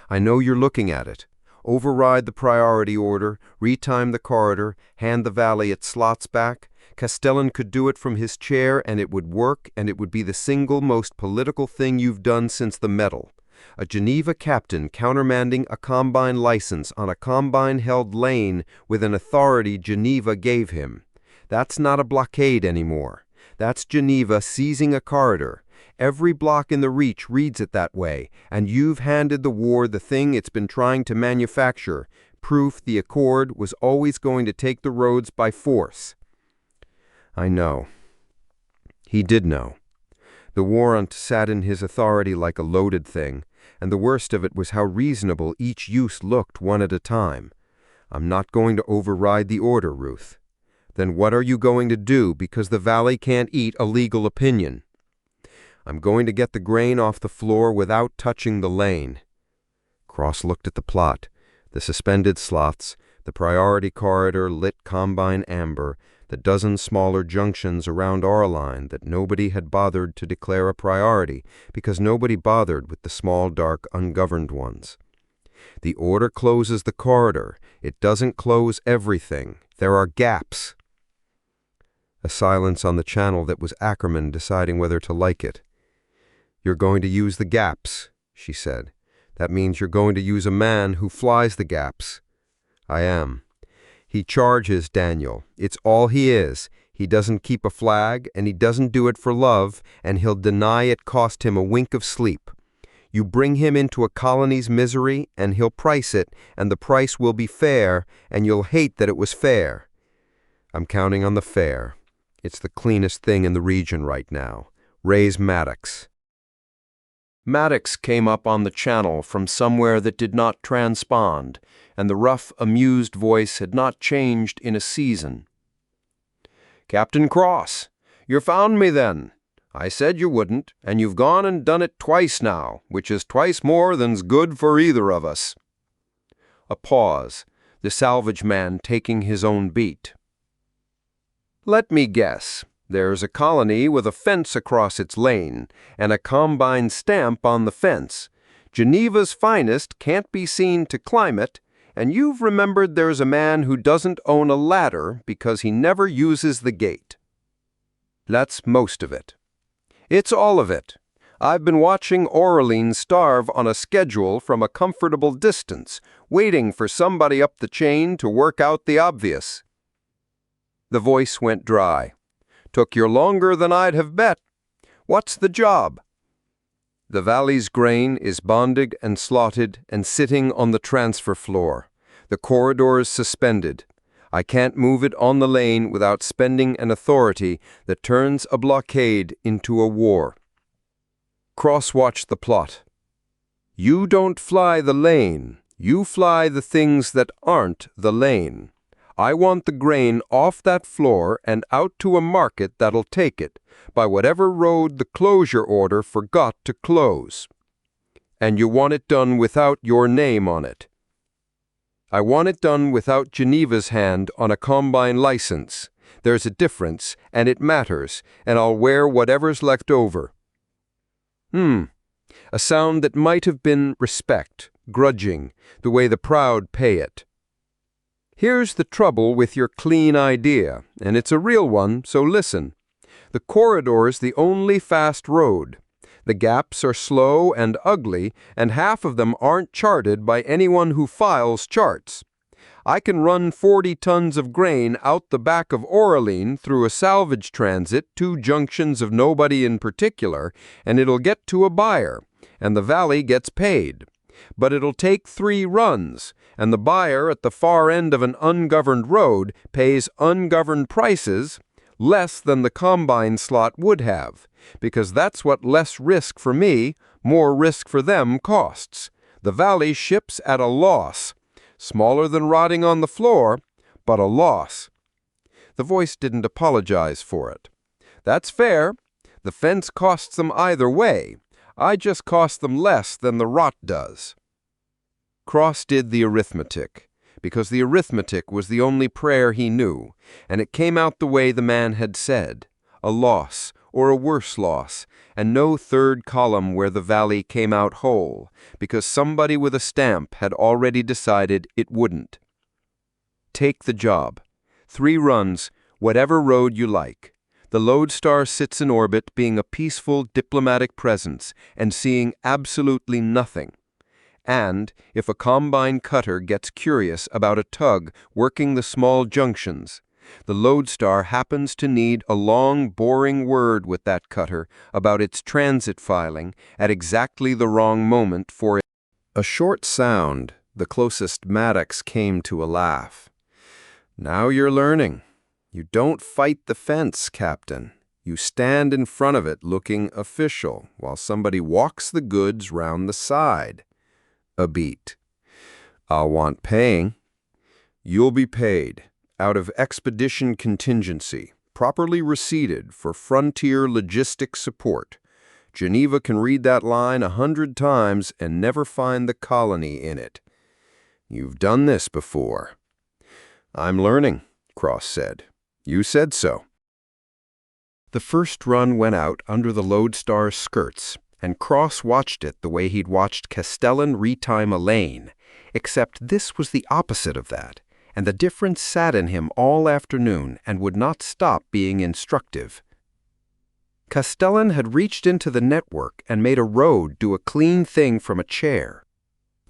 "I know you're looking at it. Override the priority order, retime the corridor, hand the valley its slots back. Castellan could do it from his chair, and it would work, and it would be the single most political thing you've done since the medal. A Geneva captain countermanding a combine license on a combine-held lane with an authority Geneva gave him. That's not a blockade anymore. That's Geneva seizing a corridor. Every block in the Reach reads it that way, and you've handed the war the thing it's been trying to manufacture, proof the Accord was always going to take the roads by force. I know. He did know. The warrant sat in his authority like a loaded thing, and the worst of it was how reasonable each use looked one at a time. I'm not going to override the order, Ruth. Then what are you going to do because the Valley can't eat a legal opinion? I'm going to get the grain off the floor without touching the lane. Cross looked at the plot, the suspended slots, the priority corridor lit combine amber, the dozen smaller junctions around our line that nobody had bothered to declare a priority because nobody bothered with the small, dark, ungoverned ones. The order closes the corridor. It doesn't close everything. There are gaps. A silence on the channel that was Ackerman deciding whether to like it. You're going to use the gaps, she said. That means you're going to use a man who flies the gaps. I am. He charges Daniel. It's all he is. He doesn't keep a flag, and he doesn't do it for love, and he'll deny it cost him a wink of sleep. You bring him into a colony's misery, and he'll price it, and the price will be fair, and you'll hate that it was fair. I'm counting on the fair. It's the cleanest thing in the region right now. Raise Maddox. Maddox came up on the channel from somewhere that did not transpond, and the rough, amused voice had not changed in a season. Captain Cross, you found me then. I said you wouldn't, and you've gone and done it twice now, which is twice more than's good for either of us. A pause, the salvage man taking his own beat. Let me guess. There's a colony with a fence across its lane, and a combine stamp on the fence. Geneva's finest can't be seen to climb it, and you've remembered there's a man who doesn't own a ladder because he never uses the gate. That's most of it. It's all of it. I've been watching Aureline starve on a schedule from a comfortable distance, waiting for somebody up the chain to work out the obvious. The voice went dry. Took you longer than I'd have bet. What's the job? The Valley's grain is bonded and slotted and sitting on the transfer floor. The corridor is suspended. I can't move it on the lane without spending an authority that turns a blockade into a war. Cross-watch the plot. You don't fly the lane. You fly the things that aren't the lane. I want the grain off that floor and out to a market that'll take it, by whatever road the closure order forgot to close. And you want it done without your name on it. I want it done without Geneva's hand on a combine license. There's a difference, and it matters, and I'll wear whatever's left over. A sound that might have been respect, grudging, the way the proud pay it. Here's the trouble with your clean idea, and it's a real one, so listen. The corridor's the only fast road. The gaps are slow and ugly, and half of them aren't charted by anyone who files charts. I can run 40 tons of grain out the back of Aureline through a salvage transit, 2 junctions of nobody in particular, and it'll get to a buyer, and the Valley gets paid. But it'll take 3 runs, and the buyer at the far end of an ungoverned road pays ungoverned prices less than the combine slot would have, because that's what less risk for me, more risk for them costs. The Valley ships at a loss, smaller than rotting on the floor, but a loss. The voice didn't apologize for it. That's fair. The fence costs them either way. I just cost them less than the rot does. Cross did the arithmetic, because the arithmetic was the only prayer he knew, and it came out the way the man had said, a loss, or a worse loss, and no third column where the Valley came out whole, because somebody with a stamp had already decided it wouldn't. Take the job. 3 runs, whatever road you like. The Lodestar sits in orbit, being a peaceful diplomatic presence and seeing absolutely nothing. And if a combine cutter gets curious about a tug working the small junctions, the Lodestar happens to need a long, boring word with that cutter about its transit filing at exactly the wrong moment for it. A short sound, the closest Maddox came to a laugh. Now you're learning. You don't fight the fence, Captain. You stand in front of it looking official, while somebody walks the goods round the side. A beat. I'll want paying. You'll be paid, out of expedition contingency, properly receipted for frontier logistics support. Geneva can read that line 100 times and never find the colony in it. You've done this before. I'm learning, Cross said. You said so. The first run went out under the Lodestar's skirts, and Cross watched it the way he'd watched Castellan retime a lane, except this was the opposite of that, and the difference sat in him all afternoon and would not stop being instructive. Castellan had reached into the network and made a road do a clean thing from a chair.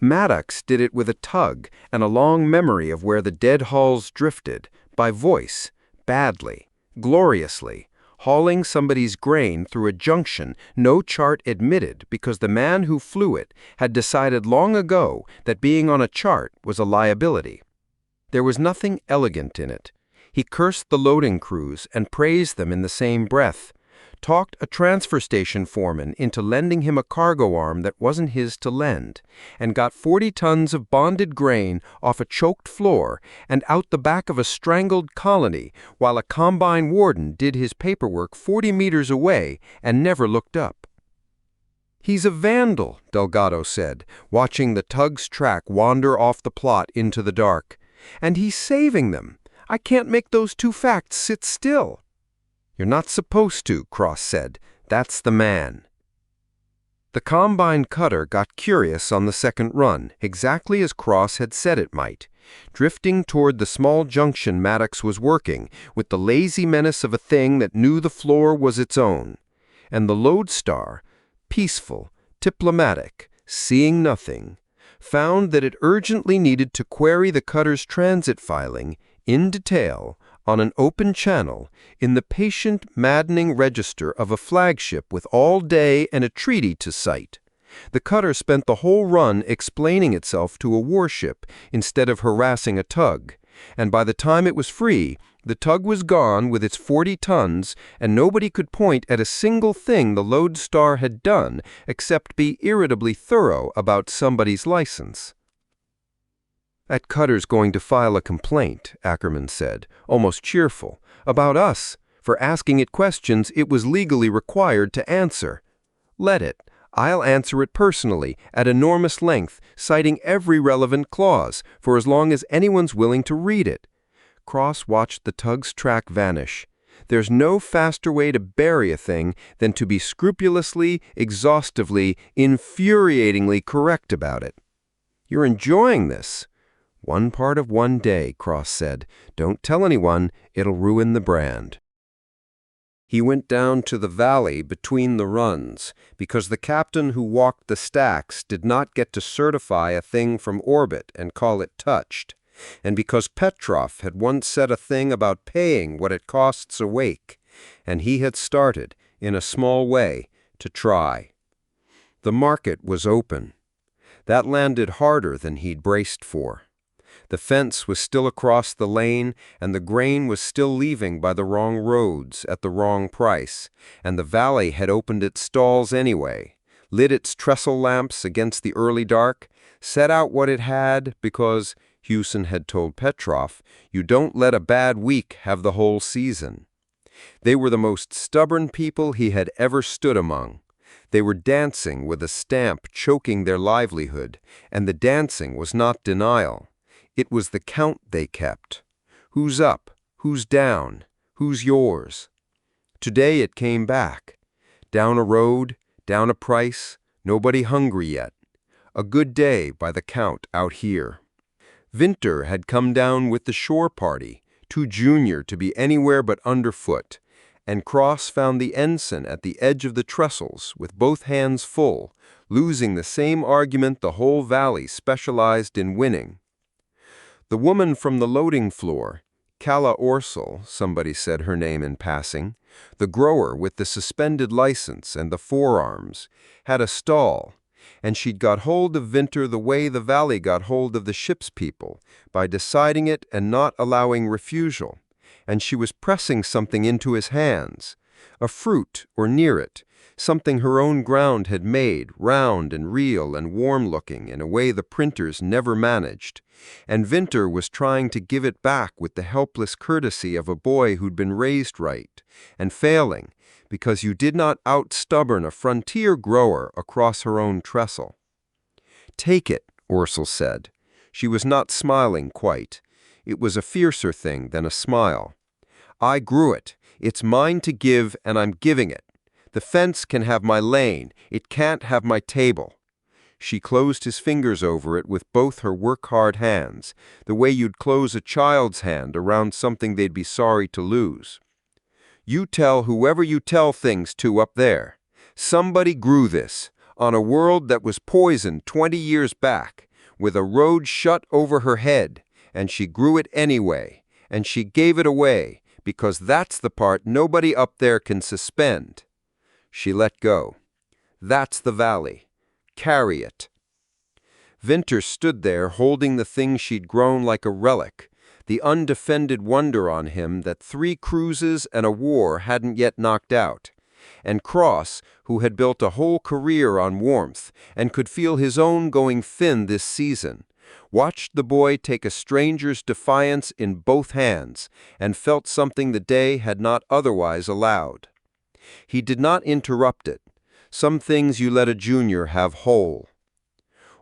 Maddox did it with a tug and a long memory of where the dead hulls drifted, by voice, badly, gloriously, hauling somebody's grain through a junction no chart admitted because the man who flew it had decided long ago that being on a chart was a liability. There was nothing elegant in it. He cursed the loading crews and praised them in the same breath, talked a transfer station foreman into lending him a cargo arm that wasn't his to lend, and got 40 tons of bonded grain off a choked floor and out the back of a strangled colony while a combine warden did his paperwork 40 meters away and never looked up. He's a vandal, Delgado said, watching the tug's track wander off the plot into the dark. And he's saving them. I can't make those two facts sit still. You're not supposed to, Cross said. That's the man. The combine cutter got curious on the second run, exactly as Cross had said it might, drifting toward the small junction Maddox was working with the lazy menace of a thing that knew the floor was its own. And the Lodestar, peaceful, diplomatic, seeing nothing, found that it urgently needed to query the cutter's transit filing in detail on an open channel in the patient, maddening register of a flagship with all day and a treaty to cite. The cutter spent the whole run explaining itself to a warship instead of harassing a tug, and by the time it was free, the tug was gone with its 40 tons, and nobody could point at a single thing the Lodestar had done except be irritably thorough about somebody's license. That cutter's going to file a complaint, Ackerman said, almost cheerful, about us, for asking it questions it was legally required to answer. Let it. I'll answer it personally, at enormous length, citing every relevant clause, for as long as anyone's willing to read it. Cross watched the tug's track vanish. There's no faster way to bury a thing than to be scrupulously, exhaustively, infuriatingly correct about it. You're enjoying this. One part of one day, Cross said. Don't tell anyone, it'll ruin the brand. He went down to the valley between the runs, because the captain who walked the stacks did not get to certify a thing from orbit and call it touched, and because Petrov had once said a thing about paying what it costs a wake, and he had started, in a small way, to try. The market was open. That landed harder than he'd braced for. The fence was still across the lane, and the grain was still leaving by the wrong roads at the wrong price, and the valley had opened its stalls anyway, lit its trestle lamps against the early dark, set out what it had because, Hewson had told Petrov, you don't let a bad week have the whole season. They were the most stubborn people he had ever stood among. They were dancing with a stamp choking their livelihood, and the dancing was not denial. It was the count they kept. Who's up? Who's down? Who's yours? Today it came back. Down a road, down a price, nobody hungry yet. A good day by the count out here. Winter had come down with the shore party, too junior to be anywhere but underfoot, and Cross found the ensign at the edge of the trestles with both hands full, losing the same argument the whole valley specialized in winning. The woman from the loading floor, Calla Orsel, somebody said her name in passing, the grower with the suspended license and the forearms, had a stall, and she'd got hold of Vinter the way the valley got hold of the ship's people, by deciding it and not allowing refusal, and she was pressing something into his hands, a fruit or near it, something her own ground had made, round and real and warm-looking in a way the printers never managed, and Vinter was trying to give it back with the helpless courtesy of a boy who'd been raised right, and failing, because you did not out-stubborn a frontier grower across her own trestle. "Take it," Orsel said. She was not smiling quite. It was a fiercer thing than a smile. "I grew it. It's mine to give, and I'm giving it. The fence can have my lane. It can't have my table." She closed his fingers over it with both her work-hard hands, the way you'd close a child's hand around something they'd be sorry to lose. "You tell whoever you tell things to up there. Somebody grew this, on a world that was poisoned 20 years back, with a road shut over her head, and she grew it anyway, and she gave it away, because that's the part nobody up there can suspend." She let go. "That's the valley. Carry it." Vinter stood there holding the thing she'd grown like a relic, the undefended wonder on him that 3 cruises and a war hadn't yet knocked out, and Cross, who had built a whole career on warmth and could feel his own going thin this season, watched the boy take a stranger's defiance in both hands and felt something the day had not otherwise allowed. He did not interrupt it. Some things you let a junior have whole.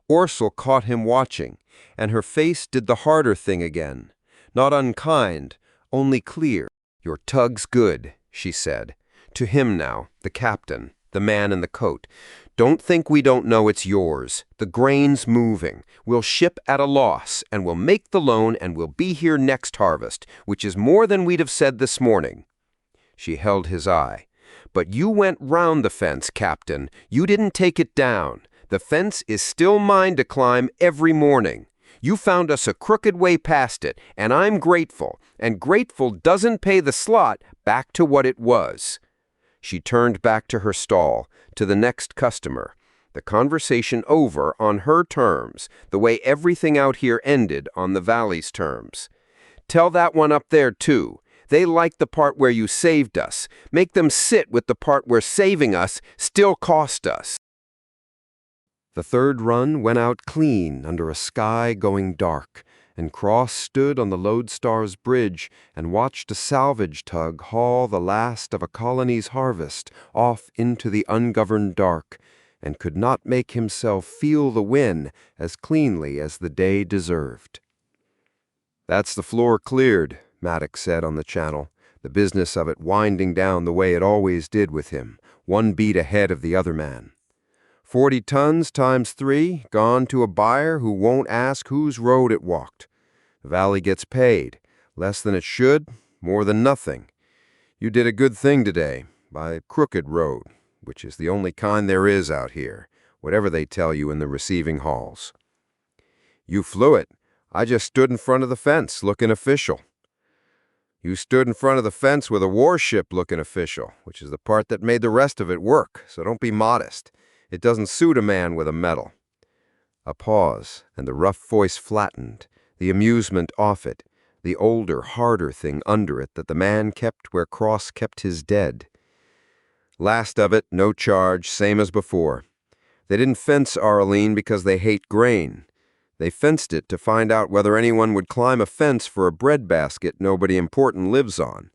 Orsel caught him watching, and her face did the harder thing again. Not unkind, only clear. "Your tug's good," she said. To him now, the captain, the man in the coat. "Don't think we don't know it's yours. The grain's moving. We'll ship at a loss, and we'll make the loan, and we'll be here next harvest, which is more than we'd have said this morning." She held his eye. "But you went round the fence, Captain. You didn't take it down. The fence is still mine to climb every morning. You found us a crooked way past it, and I'm grateful, and grateful doesn't pay the slot back to what it was." She turned back to her stall, to the next customer, the conversation over on her terms, the way everything out here ended on the valley's terms. "Tell that one up there, too. They like the part where you saved us. Make them sit with the part where saving us still cost us." The third run went out clean under a sky going dark, and Cross stood on the Lodestar's bridge and watched a salvage tug haul the last of a colony's harvest off into the ungoverned dark, and could not make himself feel the win as cleanly as the day deserved. "That's the floor cleared," Maddox said on the channel, the business of it winding down the way it always did with him, 1 beat ahead of the other man. 40 tons times 3, gone to a buyer who won't ask whose road it walked. The valley gets paid, less than it should, more than nothing. You did a good thing today, by a crooked road, which is the only kind there is out here, whatever they tell you in the receiving halls. "You flew it. I just stood in front of the fence, looking official." "You stood in front of the fence with a warship looking official, which is the part that made the rest of it work, so don't be modest. It doesn't suit a man with a medal." A pause, and the rough voice flattened, the amusement off it, the older, harder thing under it that the man kept where Cross kept his dead. "Last of it, no charge, same as before. They didn't fence Arlene because they hate grain. They fenced it to find out whether anyone would climb a fence for a breadbasket nobody important lives on.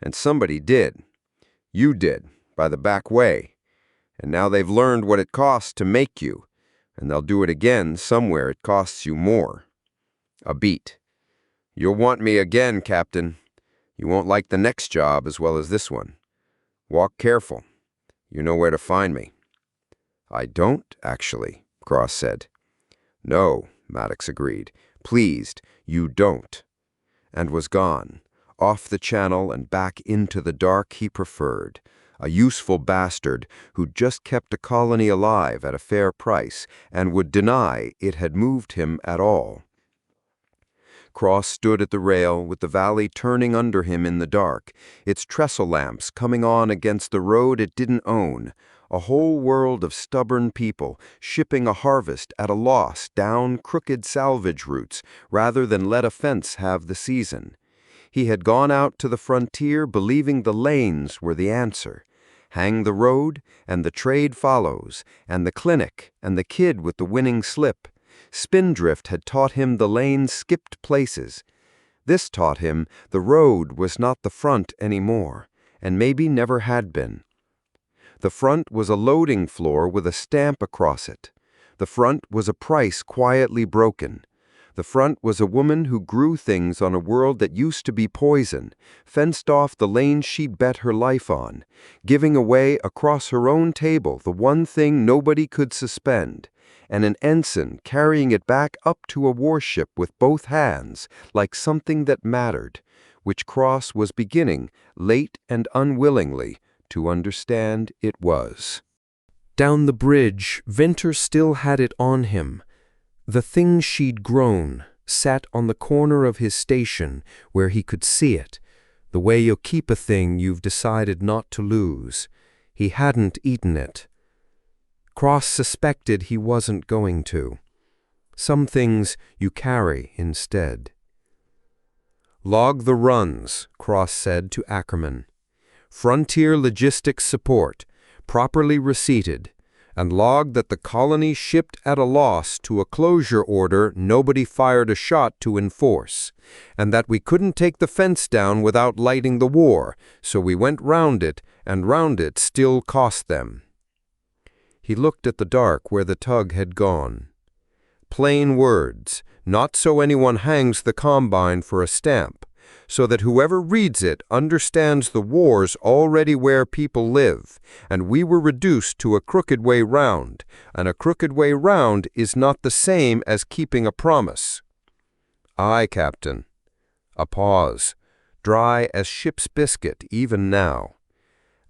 And somebody did. You did, by the back way. And now they've learned what it costs to make you, and they'll do it again somewhere it costs you more. A beat. You'll want me again, Captain. You won't like the next job as well as this one. Walk careful. You know where to find me." "I don't, actually," Cross said. "No," Maddox agreed. "Pleased, you don't." And was gone, off the channel and back into the dark he preferred, a useful bastard who'd just kept a colony alive at a fair price and would deny it had moved him at all. Cross stood at the rail with the valley turning under him in the dark, its trestle lamps coming on against the road it didn't own, a whole world of stubborn people shipping a harvest at a loss down crooked salvage routes rather than let a fence have the season. He had gone out to the frontier believing the lanes were the answer. Hang the road, and the trade follows, and the clinic, and the kid with the winning slip. Spindrift had taught him the lanes skipped places. This taught him the road was not the front anymore, and maybe never had been. The front was a loading floor with a stamp across it. The front was a price quietly broken. The front was a woman who grew things on a world that used to be poison, fenced off the lanes she'd bet her life on, giving away across her own table the one thing nobody could suspend, and an ensign carrying it back up to a warship with both hands, like something that mattered, which Cross was beginning, late and unwillingly, to understand it was. Down the bridge, Venter still had it on him. The thing she'd grown sat on the corner of his station where he could see it, the way you keep a thing you've decided not to lose. He hadn't eaten it. Cross suspected he wasn't going to. Some things you carry instead. "Log the runs," Cross said to Ackerman. "Frontier logistics support, properly receipted, and log that the colony shipped at a loss to a closure order nobody fired a shot to enforce, and that we couldn't take the fence down without lighting the war, so we went round it, and round it still cost them." He looked at the dark where the tug had gone. Plain words, not so anyone hangs the combine for a stamp, so that whoever reads it understands the war's already where people live, and we were reduced to a crooked way round, and a crooked way round is not the same as keeping a promise. "Aye, Captain." A pause, dry as ship's biscuit even now.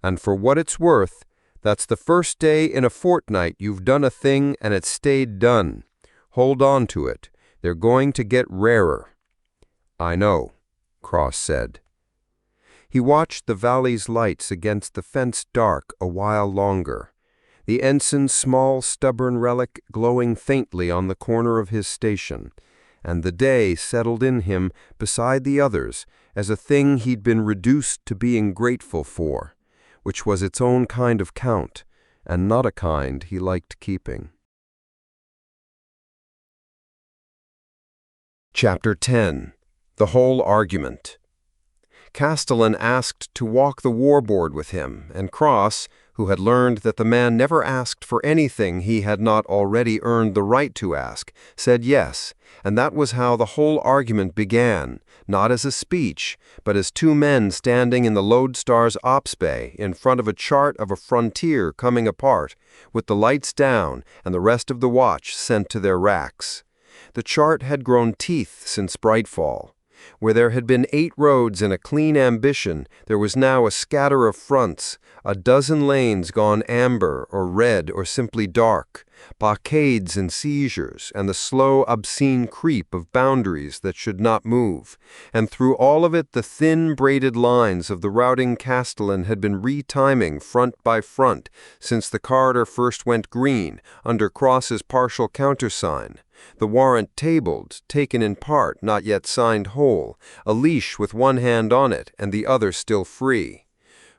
"And for what it's worth, that's the first day in a fortnight you've done a thing and it stayed done. Hold on to it. They're going to get rarer." "I know," Cross said. He watched the valley's lights against the fence dark a while longer, the ensign's small stubborn relic glowing faintly on the corner of his station, and the day settled in him beside the others as a thing he'd been reduced to being grateful for, which was its own kind of count, and not a kind he liked keeping. Chapter 10. The Whole Argument. Castellan asked to walk the warboard with him, and Cross, who had learned that the man never asked for anything he had not already earned the right to ask, said yes, and that was how the whole argument began, not as a speech, but as two men standing in the Lodestar's ops bay in front of a chart of a frontier coming apart, with the lights down and the rest of the watch sent to their racks. The chart had grown teeth since Brightfall. Where there had been 8 roads and a clean ambition, there was now a scatter of fronts, a dozen lanes gone amber or red or simply dark, blockades and seizures, and the slow, obscene creep of boundaries that should not move. And through all of it the thin, braided lines of the routing Castellan had been retiming front by front since the corridor first went green, under Cross's partial countersign. The warrant tabled, taken in part, not yet signed whole, a leash with one hand on it and the other still free.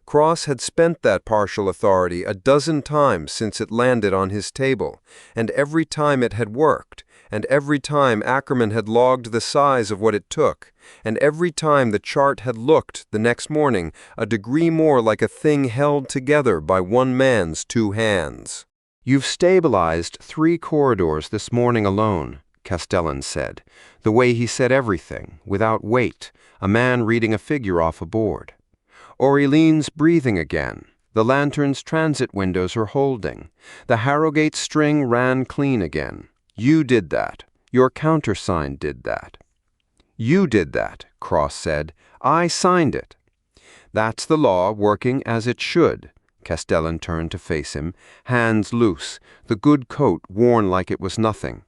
Cross had spent that partial authority a dozen times since it landed on his table, and every time it had worked, and every time Ackerman had logged the size of what it took, and every time the chart had looked, the next morning, a degree more like a thing held together by one man's 2 hands. "You've stabilized 3 corridors this morning alone," Castellan said, the way he said everything, without weight, a man reading a figure off a board. "Aureline's breathing again. The lantern's transit windows are holding. The Harrogate string ran clean again. You did that. Your countersign did that." "You did that," Cross said. I signed it. That's the law working as it should. Castellan turned to face him, hands loose, the good coat worn like it was nothing.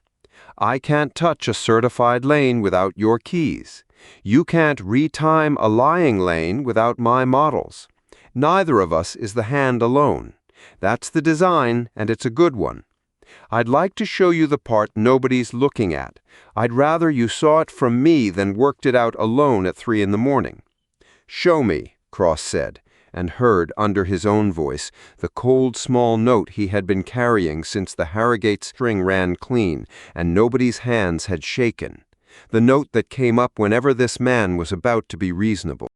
I can't touch a certified lane without your keys. You can't retime a lying lane without my models. Neither of us is the hand alone. That's the design, and it's a good one. I'd like to show you the part nobody's looking at. I'd rather you saw it from me than worked it out alone at 3 a.m. Show me, Cross said, and heard under his own voice the cold small note he had been carrying since the Harrogate string ran clean and nobody's hands had shaken, the note that came up whenever this man was about to be reasonable.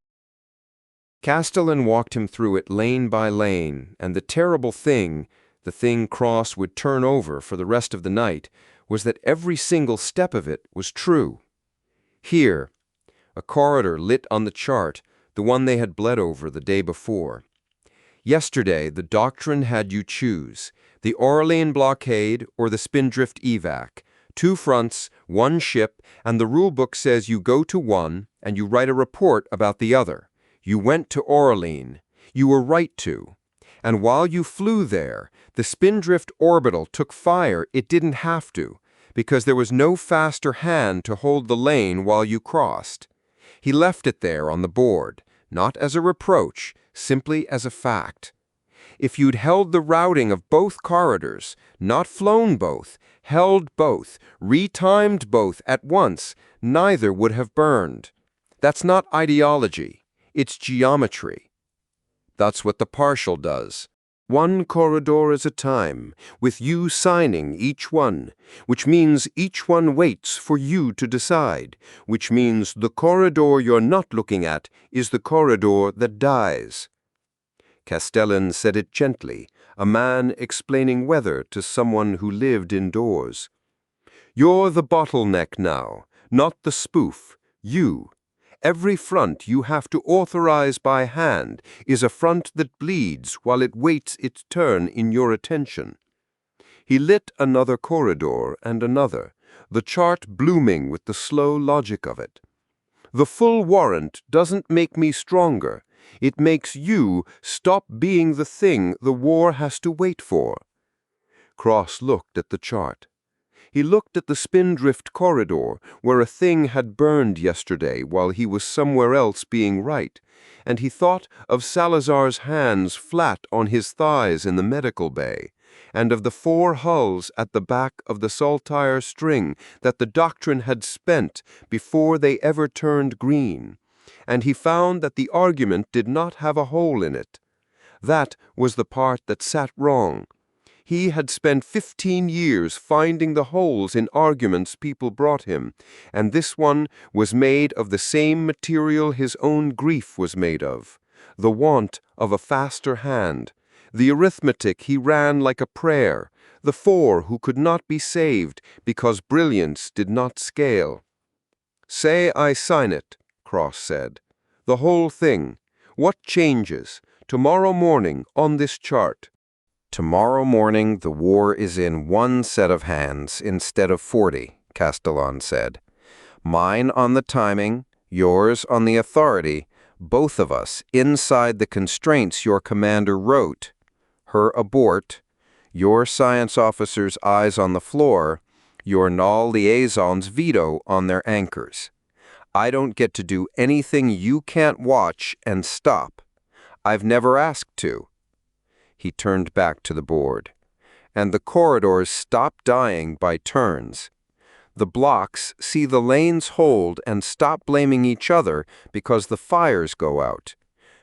Castellan walked him through it lane by lane, and the terrible thing, the thing Cross would turn over for the rest of the night, was that every single step of it was true. Here, a corridor lit on the chart, the one they had bled over the day before. Yesterday, the doctrine had you choose, the Orlean blockade or the Spindrift evac, 2 fronts, 1 ship, and the rulebook says you go to one and you write a report about the other. You went to Orlean. You were right to. And while you flew there, the Spindrift orbital took fire it didn't have to, because there was no faster hand to hold the lane while you crossed. He left it there on the board, not as a reproach, simply as a fact. If you'd held the routing of both corridors, not flown both, held both, retimed both at once, neither would have burned. That's not ideology. It's geometry. That's what the partial does. 1 corridor at a time, with you signing each one, which means each one waits for you to decide, which means the corridor you're not looking at is the corridor that dies. Castellan said it gently, a man explaining weather to someone who lived indoors. You're the bottleneck now, not the spoof, you. Every front you have to authorize by hand is a front that bleeds while it waits its turn in your attention. He lit another corridor and another, the chart blooming with the slow logic of it. The full warrant doesn't make me stronger. It makes you stop being the thing the war has to wait for. Cross looked at the chart. He looked at the Spindrift corridor, where a thing had burned yesterday while he was somewhere else being right, and he thought of Salazar's hands flat on his thighs in the medical bay, and of the 4 hulls at the back of the saltire string that the doctrine had spent before they ever turned green, and he found that the argument did not have a hole in it. That was the part that sat wrong. He had spent 15 years finding the holes in arguments people brought him, and this one was made of the same material his own grief was made of, the want of a faster hand, the arithmetic he ran like a prayer, the 4 who could not be saved because brilliance did not scale. Say I sign it, Cross said. The whole thing. What changes? Tomorrow morning on this chart. Tomorrow morning the war is in 1 set of hands instead of 40, Castellan said. Mine on the timing, yours on the authority, both of us inside the constraints your commander wrote. Her abort, your science officer's eyes on the floor, your null liaison's veto on their anchors. I don't get to do anything you can't watch and stop. I've never asked to. He turned back to the board. And the corridors stop dying by turns. The blocks see the lanes hold and stop blaming each other because the fires go out.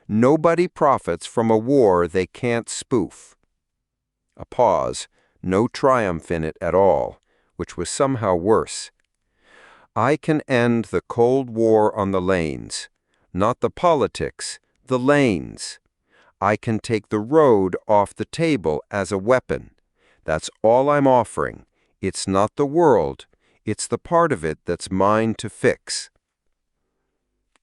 Nobody profits from a war they can't spoof. A pause, no triumph in it at all, which was somehow worse. I can end the Cold War on the lanes, not the politics, the lanes. I can take the road off the table as a weapon. That's all I'm offering. It's not the world. It's the part of it that's mine to fix.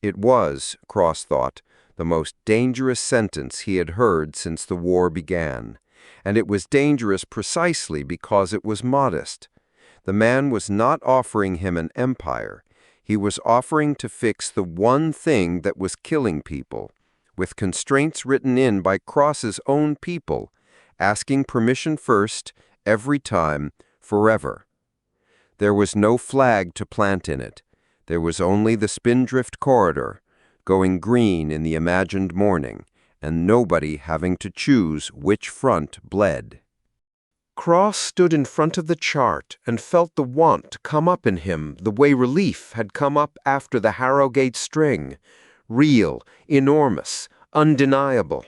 It was, Cross thought, the most dangerous sentence he had heard since the war began, and it was dangerous precisely because it was modest. The man was not offering him an empire. He was offering to fix the one thing that was killing people, with constraints written in by Cross's own people, asking permission first, every time, forever. There was no flag to plant in it. There was only the Spindrift corridor, going green in the imagined morning, and nobody having to choose which front bled. Cross stood in front of the chart and felt the want come up in him the way relief had come up after the Harrogate string, real, enormous, undeniable,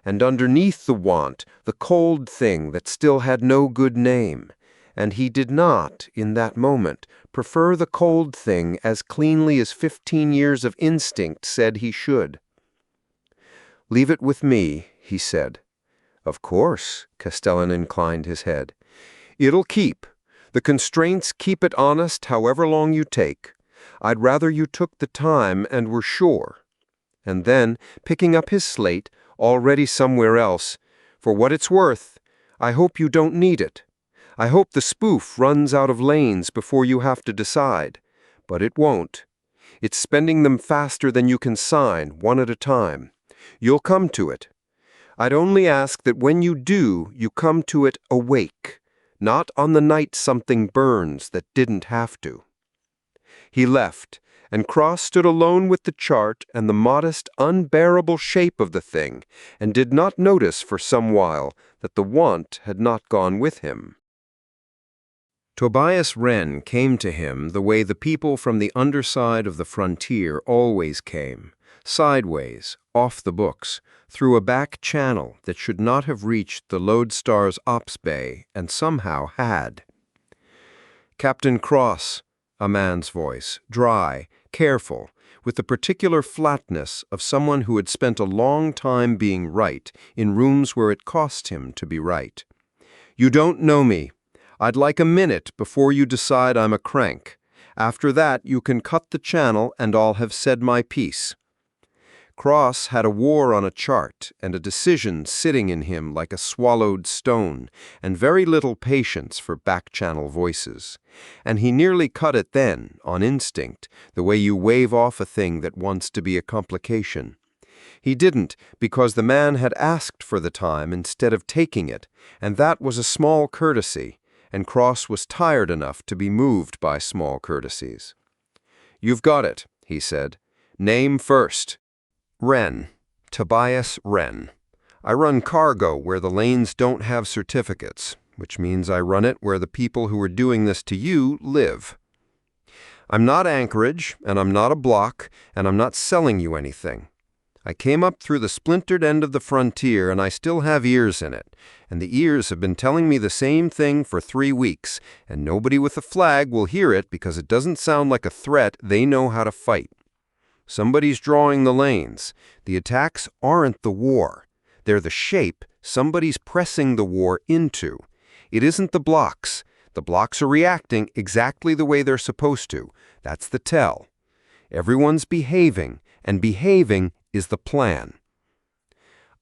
and underneath the want the cold thing that still had no good name, and he did not, in that moment, prefer the cold thing as cleanly as 15 years of instinct said he should. "Leave it with me," he said. "Of course," Castellan inclined his head. "It'll keep. The constraints keep it honest however long you take. I'd rather you took the time and were sure." And then, picking up his slate, already somewhere else, "For what it's worth, I hope you don't need it. I hope the spoof runs out of lanes before you have to decide. But it won't. It's spending them faster than you can sign, one at a time. You'll come to it. I'd only ask that when you do, you come to it awake, not on the night something burns that didn't have to." He left, and Cross stood alone with the chart and the modest, unbearable shape of the thing, and did not notice for some while that the want had not gone with him. Tobias Wren came to him the way the people from the underside of the frontier always came, sideways, off the books, through a back channel that should not have reached the Lodestar's ops bay, and somehow had. "Captain Cross," a man's voice, dry, careful, with the particular flatness of someone who had spent a long time being right in rooms where it cost him to be right. "You don't know me. I'd like a minute before you decide I'm a crank. After that, you can cut the channel and I'll have said my piece." Cross had a war on a chart and a decision sitting in him like a swallowed stone, and very little patience for back-channel voices. And he nearly cut it then, on instinct, the way you wave off a thing that wants to be a complication. He didn't, because the man had asked for the time instead of taking it, and that was a small courtesy, and Cross was tired enough to be moved by small courtesies. "You've got it," he said. "Name first." "Wren. Tobias Wren. I run cargo where the lanes don't have certificates, which means I run it where the people who are doing this to you live. I'm not Anchorage, and I'm not a block, and I'm not selling you anything. I came up through the splintered end of the frontier, and I still have ears in it, and the ears have been telling me the same thing for 3 weeks, and nobody with a flag will hear it because it doesn't sound like a threat they know how to fight. Somebody's drawing the lanes. The attacks aren't the war. They're the shape somebody's pressing the war into. It isn't the blocks. The blocks are reacting exactly the way they're supposed to. That's the tell. Everyone's behaving, and behaving is the plan."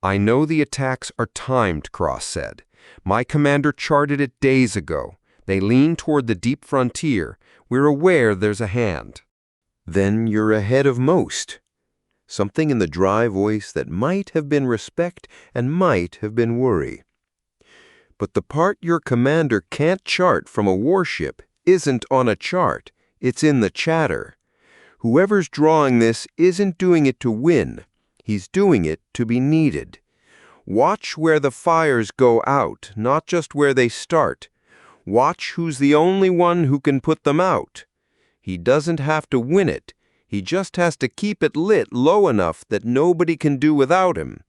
"I know the attacks are timed," Cross said. "My commander charted it days ago. They lean toward the deep frontier. We're aware there's a hand." "Then you're ahead of most." Something in the dry voice that might have been respect and might have been worry. "But the part your commander can't chart from a warship isn't on a chart. It's in the chatter. Whoever's drawing this isn't doing it to win. He's doing it to be needed. Watch where the fires go out, not just where they start. Watch who's the only one who can put them out. He doesn't have to win it. He just has to keep it lit low enough that nobody can do without him.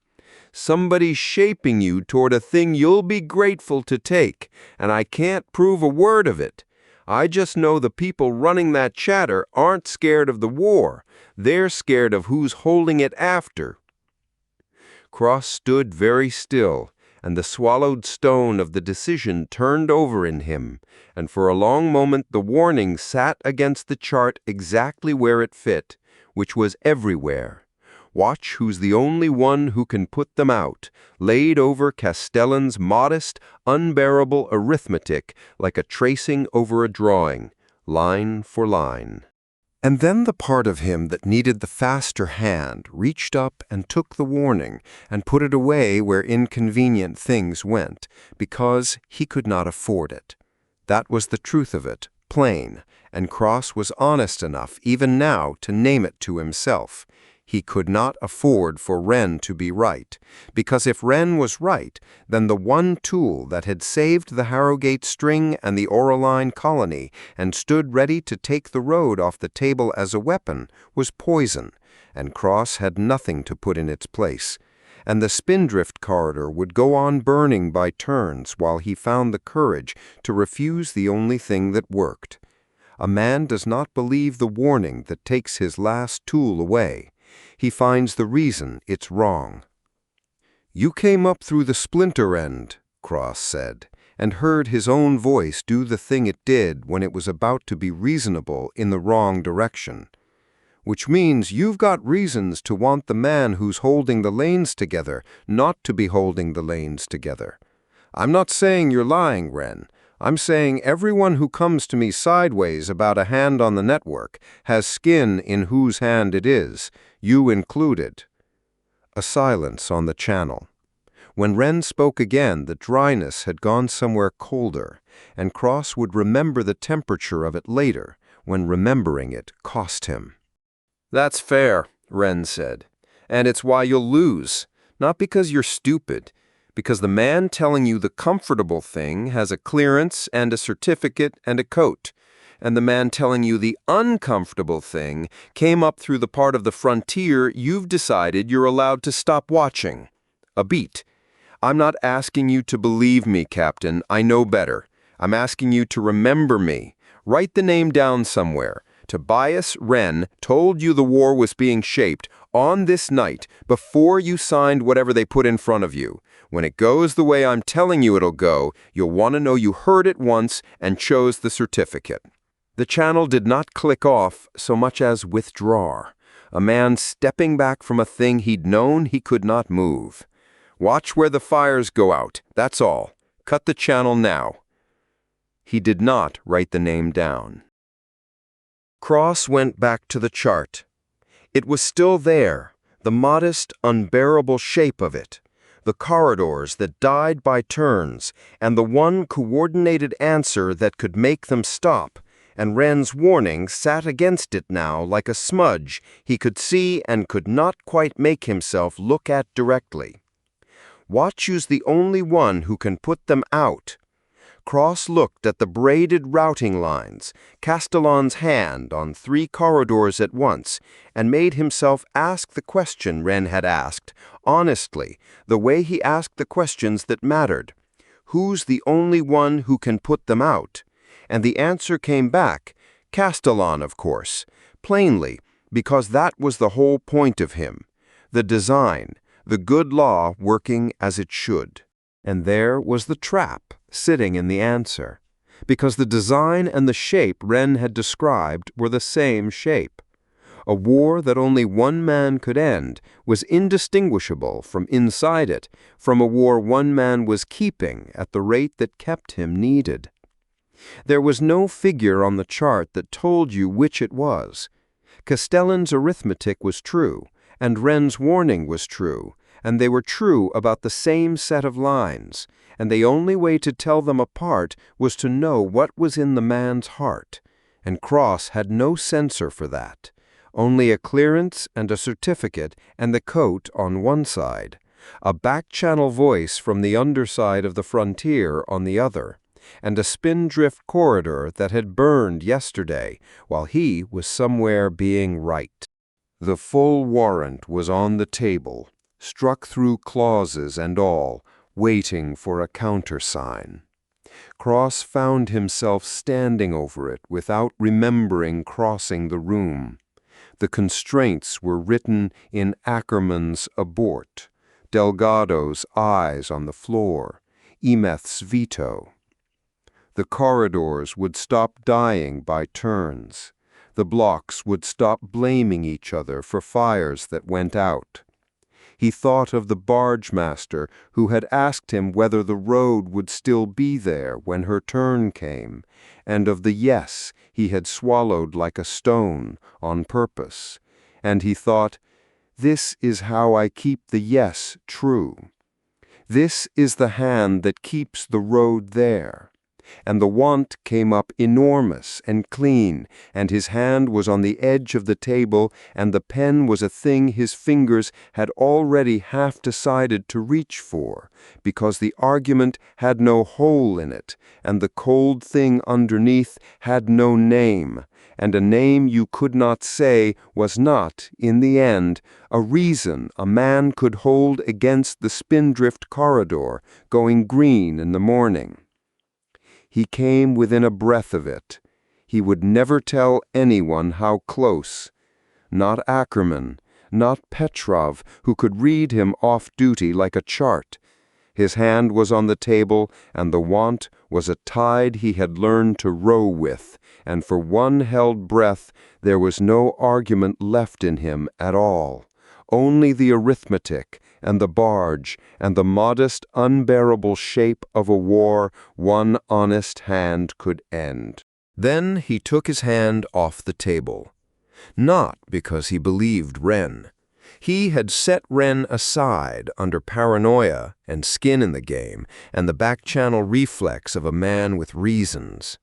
Somebody's shaping you toward a thing you'll be grateful to take, and I can't prove a word of it. I just know the people running that chatter aren't scared of the war. They're scared of who's holding it after." Cross stood very still, and the swallowed stone of the decision turned over in him, and for a long moment the warning sat against the chart exactly where it fit, which was everywhere. Watch who's the only one who can put them out, laid over Castellan's modest, unbearable arithmetic like a tracing over a drawing, line for line. And then the part of him that needed the faster hand reached up and took the warning and put it away where inconvenient things went, because he could not afford it. That was the truth of it, plain, and Cross was honest enough even now to name it to himself. He could not afford for Wren to be right, because if Wren was right, then the one tool that had saved the Harrogate string and the Oraline colony and stood ready to take the road off the table as a weapon was poison, and Cross had nothing to put in its place. And the Spindrift corridor would go on burning by turns while he found the courage to refuse the only thing that worked. A man does not believe the warning that takes his last tool away. He finds the reason it's wrong. "You came up through the splinter end," Cross said, and heard his own voice do the thing it did when it was about to be reasonable in the wrong direction. "Which means you've got reasons to want the man who's holding the lanes together not to be holding the lanes together. I'm not saying you're lying, Wren. I'm saying everyone who comes to me sideways about a hand on the network has skin in whose hand it is, you included." A silence on the channel. When Wren spoke again, the dryness had gone somewhere colder, and Cross would remember the temperature of it later, when remembering it cost him. "That's fair," Wren said, "and it's why you'll lose, not because you're stupid, because the man telling you the comfortable thing has a clearance and a certificate and a coat, and the man telling you the uncomfortable thing came up through the part of the frontier you've decided you're allowed to stop watching. A beat. I'm not asking you to believe me, Captain. I know better. I'm asking you to remember me. Write the name down somewhere. Tobias Wren told you the war was being shaped on this night before you signed whatever they put in front of you. When it goes the way I'm telling you it'll go, you'll want to know you heard it once and chose the certificate." The channel did not click off so much as withdraw, a man stepping back from a thing he'd known he could not move. "Watch where the fires go out, that's all. Cut the channel now." He did not write the name down. Cross went back to the chart. It was still there, the modest, unbearable shape of it, the corridors that died by turns, and the one coordinated answer that could make them stop, and Wren's warning sat against it now like a smudge he could see and could not quite make himself look at directly. Watch you's the only one who can put them out. Cross looked at the braided routing lines, Castellan's hand on 3 corridors at once, and made himself ask the question Wren had asked, honestly, the way he asked the questions that mattered. Who's the only one who can put them out? And the answer came back, Castellan, of course, plainly, because that was the whole point of him. The design, the good law working as it should. And there was the trap sitting in the answer, because the design and the shape Wren had described were the same shape. A war that only one man could end was indistinguishable from inside it from a war one man was keeping at the rate that kept him needed. There was no figure on the chart that told you which it was. Castellan's arithmetic was true, and Wren's warning was true, and they were true about the same set of lines, and the only way to tell them apart was to know what was in the man's heart, and Cross had no censor for that, only a clearance and a certificate and the coat on one side, a back-channel voice from the underside of the frontier on the other, and a Spindrift corridor that had burned yesterday while he was somewhere being right. The full warrant was on the table, struck through clauses and all, waiting for a countersign. Cross found himself standing over it without remembering crossing the room. The constraints were written in Ackerman's abort, Delgado's eyes on the floor, Emeth's veto. The corridors would stop dying by turns. The blocks would stop blaming each other for fires that went out. He thought of the barge master who had asked him whether the road would still be there when her turn came, and of the yes he had swallowed like a stone on purpose. And he thought, "This is how I keep the yes true. This is the hand that keeps the road there." And the want came up enormous and clean, and his hand was on the edge of the table, and the pen was a thing his fingers had already half decided to reach for, because the argument had no hole in it, and the cold thing underneath had no name, and a name you could not say was not, in the end, a reason a man could hold against the Spindrift corridor, going green in the morning. He came within a breath of it. He would never tell anyone how close. Not Ackerman, not Petrov, who could read him off duty like a chart. His hand was on the table, and the want was a tide he had learned to row with, and for one held breath there was no argument left in him at all. Only the arithmetic, and the barge, and the modest, unbearable shape of a war one honest hand could end. Then he took his hand off the table. Not because he believed Wren. He had set Wren aside under paranoia and skin in the game, and the back-channel reflex of a man with reasons.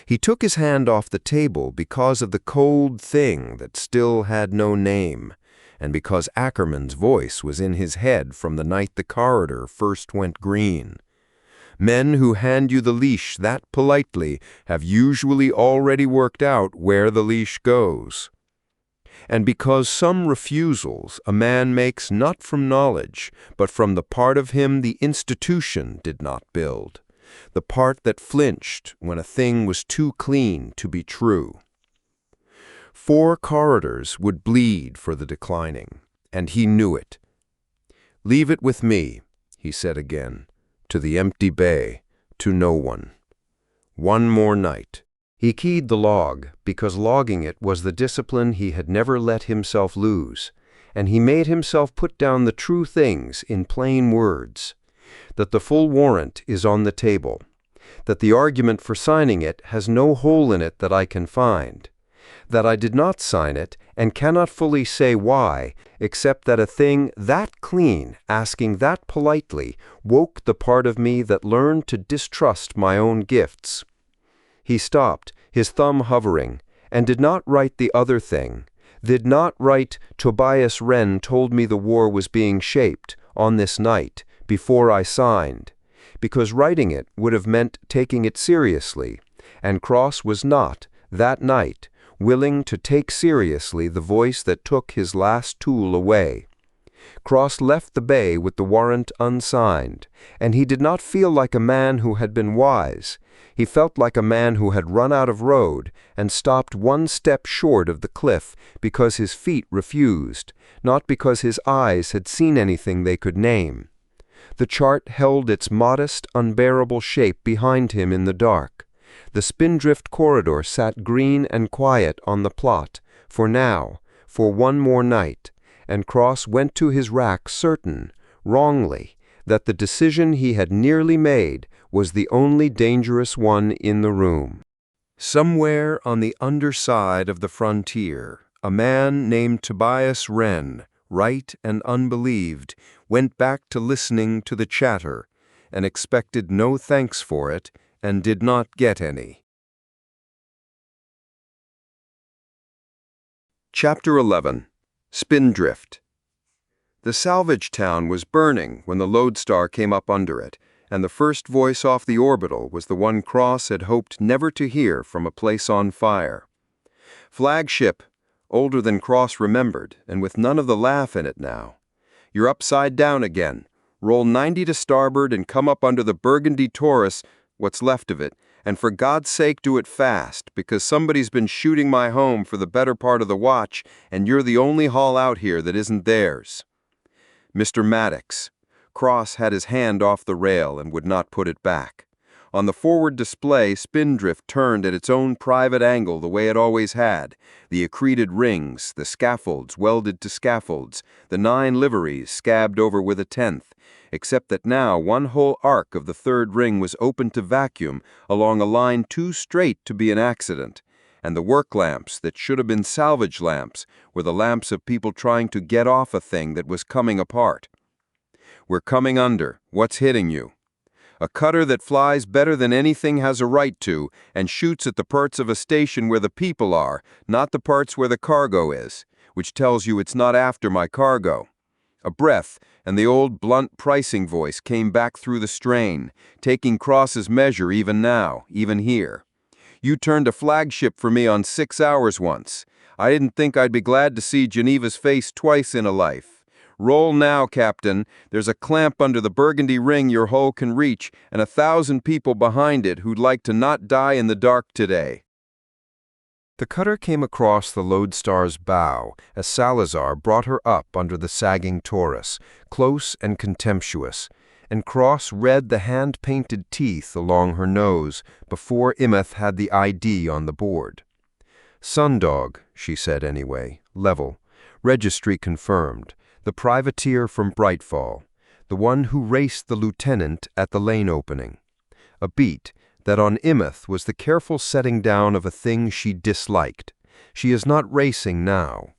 He took his hand off the table because of the cold thing that still had no name, and because Ackerman's voice was in his head from the night the corridor first went green. Men who hand you the leash that politely have usually already worked out where the leash goes. And because some refusals a man makes not from knowledge, but from the part of him the institution did not build, the part that flinched when a thing was too clean to be true. 4 corridors would bleed for the declining, and he knew it. "Leave it with me," he said again, to the empty bay, to no one. One more night. He keyed the log, because logging it was the discipline he had never let himself lose, and he made himself put down the true things in plain words. That the full warrant is on the table. That the argument for signing it has no hole in it that I can find. That I did not sign it, and cannot fully say why, except that a thing that clean, asking that politely, woke the part of me that learned to distrust my own gifts. He stopped, his thumb hovering, and did not write the other thing, did not write "Tobias Wren told me the war was being shaped, on this night, before I signed," because writing it would have meant taking it seriously, and Cross was not, that night, willing to take seriously the voice that took his last tool away. Cross left the bay with the warrant unsigned, and he did not feel like a man who had been wise. He felt like a man who had run out of road and stopped one step short of the cliff because his feet refused, not because his eyes had seen anything they could name. The chart held its modest, unbearable shape behind him in the dark. The Spindrift corridor sat green and quiet on the plot, for now, for one more night, and Cross went to his rack certain, wrongly, that the decision he had nearly made was the only dangerous one in the room. Somewhere on the underside of the frontier, a man named Tobias Wren, right and unbelieved, went back to listening to the chatter, and expected no thanks for it, and did not get any. Chapter 11. Spindrift. The salvage town was burning when the Lodestar came up under it, and the first voice off the orbital was the one Cross had hoped never to hear from a place on fire. "Flagship," older than Cross remembered, and with none of the laugh in it now. "You're upside down again. Roll 90 to starboard and come up under the Burgundy Taurus, what's left of it, and for God's sake do it fast, because somebody's been shooting my home for the better part of the watch, and you're the only haul out here that isn't theirs." Mr. Maddox. Cross had his hand off the rail and would not put it back. On the forward display, Spindrift turned at its own private angle the way it always had. The accreted rings, the scaffolds welded to scaffolds, the 9 liveries scabbed over with a 10th, except that now one whole arc of the 3rd ring was open to vacuum along a line too straight to be an accident. And the work lamps that should have been salvage lamps were the lamps of people trying to get off a thing that was coming apart. "We're coming under. What's hitting you?" "A cutter that flies better than anything has a right to, and shoots at the parts of a station where the people are, not the parts where the cargo is, which tells you it's not after my cargo." A breath, and the old blunt pricing voice came back through the strain, taking Cross's measure even now, even here. "You turned a flagship for me on 6 hours once. I didn't think I'd be glad to see Geneva's face twice in a life. Roll now, Captain. There's a clamp under the burgundy ring your hull can reach, and 1,000 people behind it who'd like to not die in the dark today." The cutter came across the Lodestar's bow as Salazar brought her up under the sagging Taurus, close and contemptuous, and Cross read the hand-painted teeth along her nose before Imeth had the ID on the board. "Sundog," she said anyway, level. "Registry confirmed. The privateer from Brightfall, the one who raced the lieutenant at the lane opening. A beat that on Imeth was the careful setting down of a thing she disliked. She is not racing now."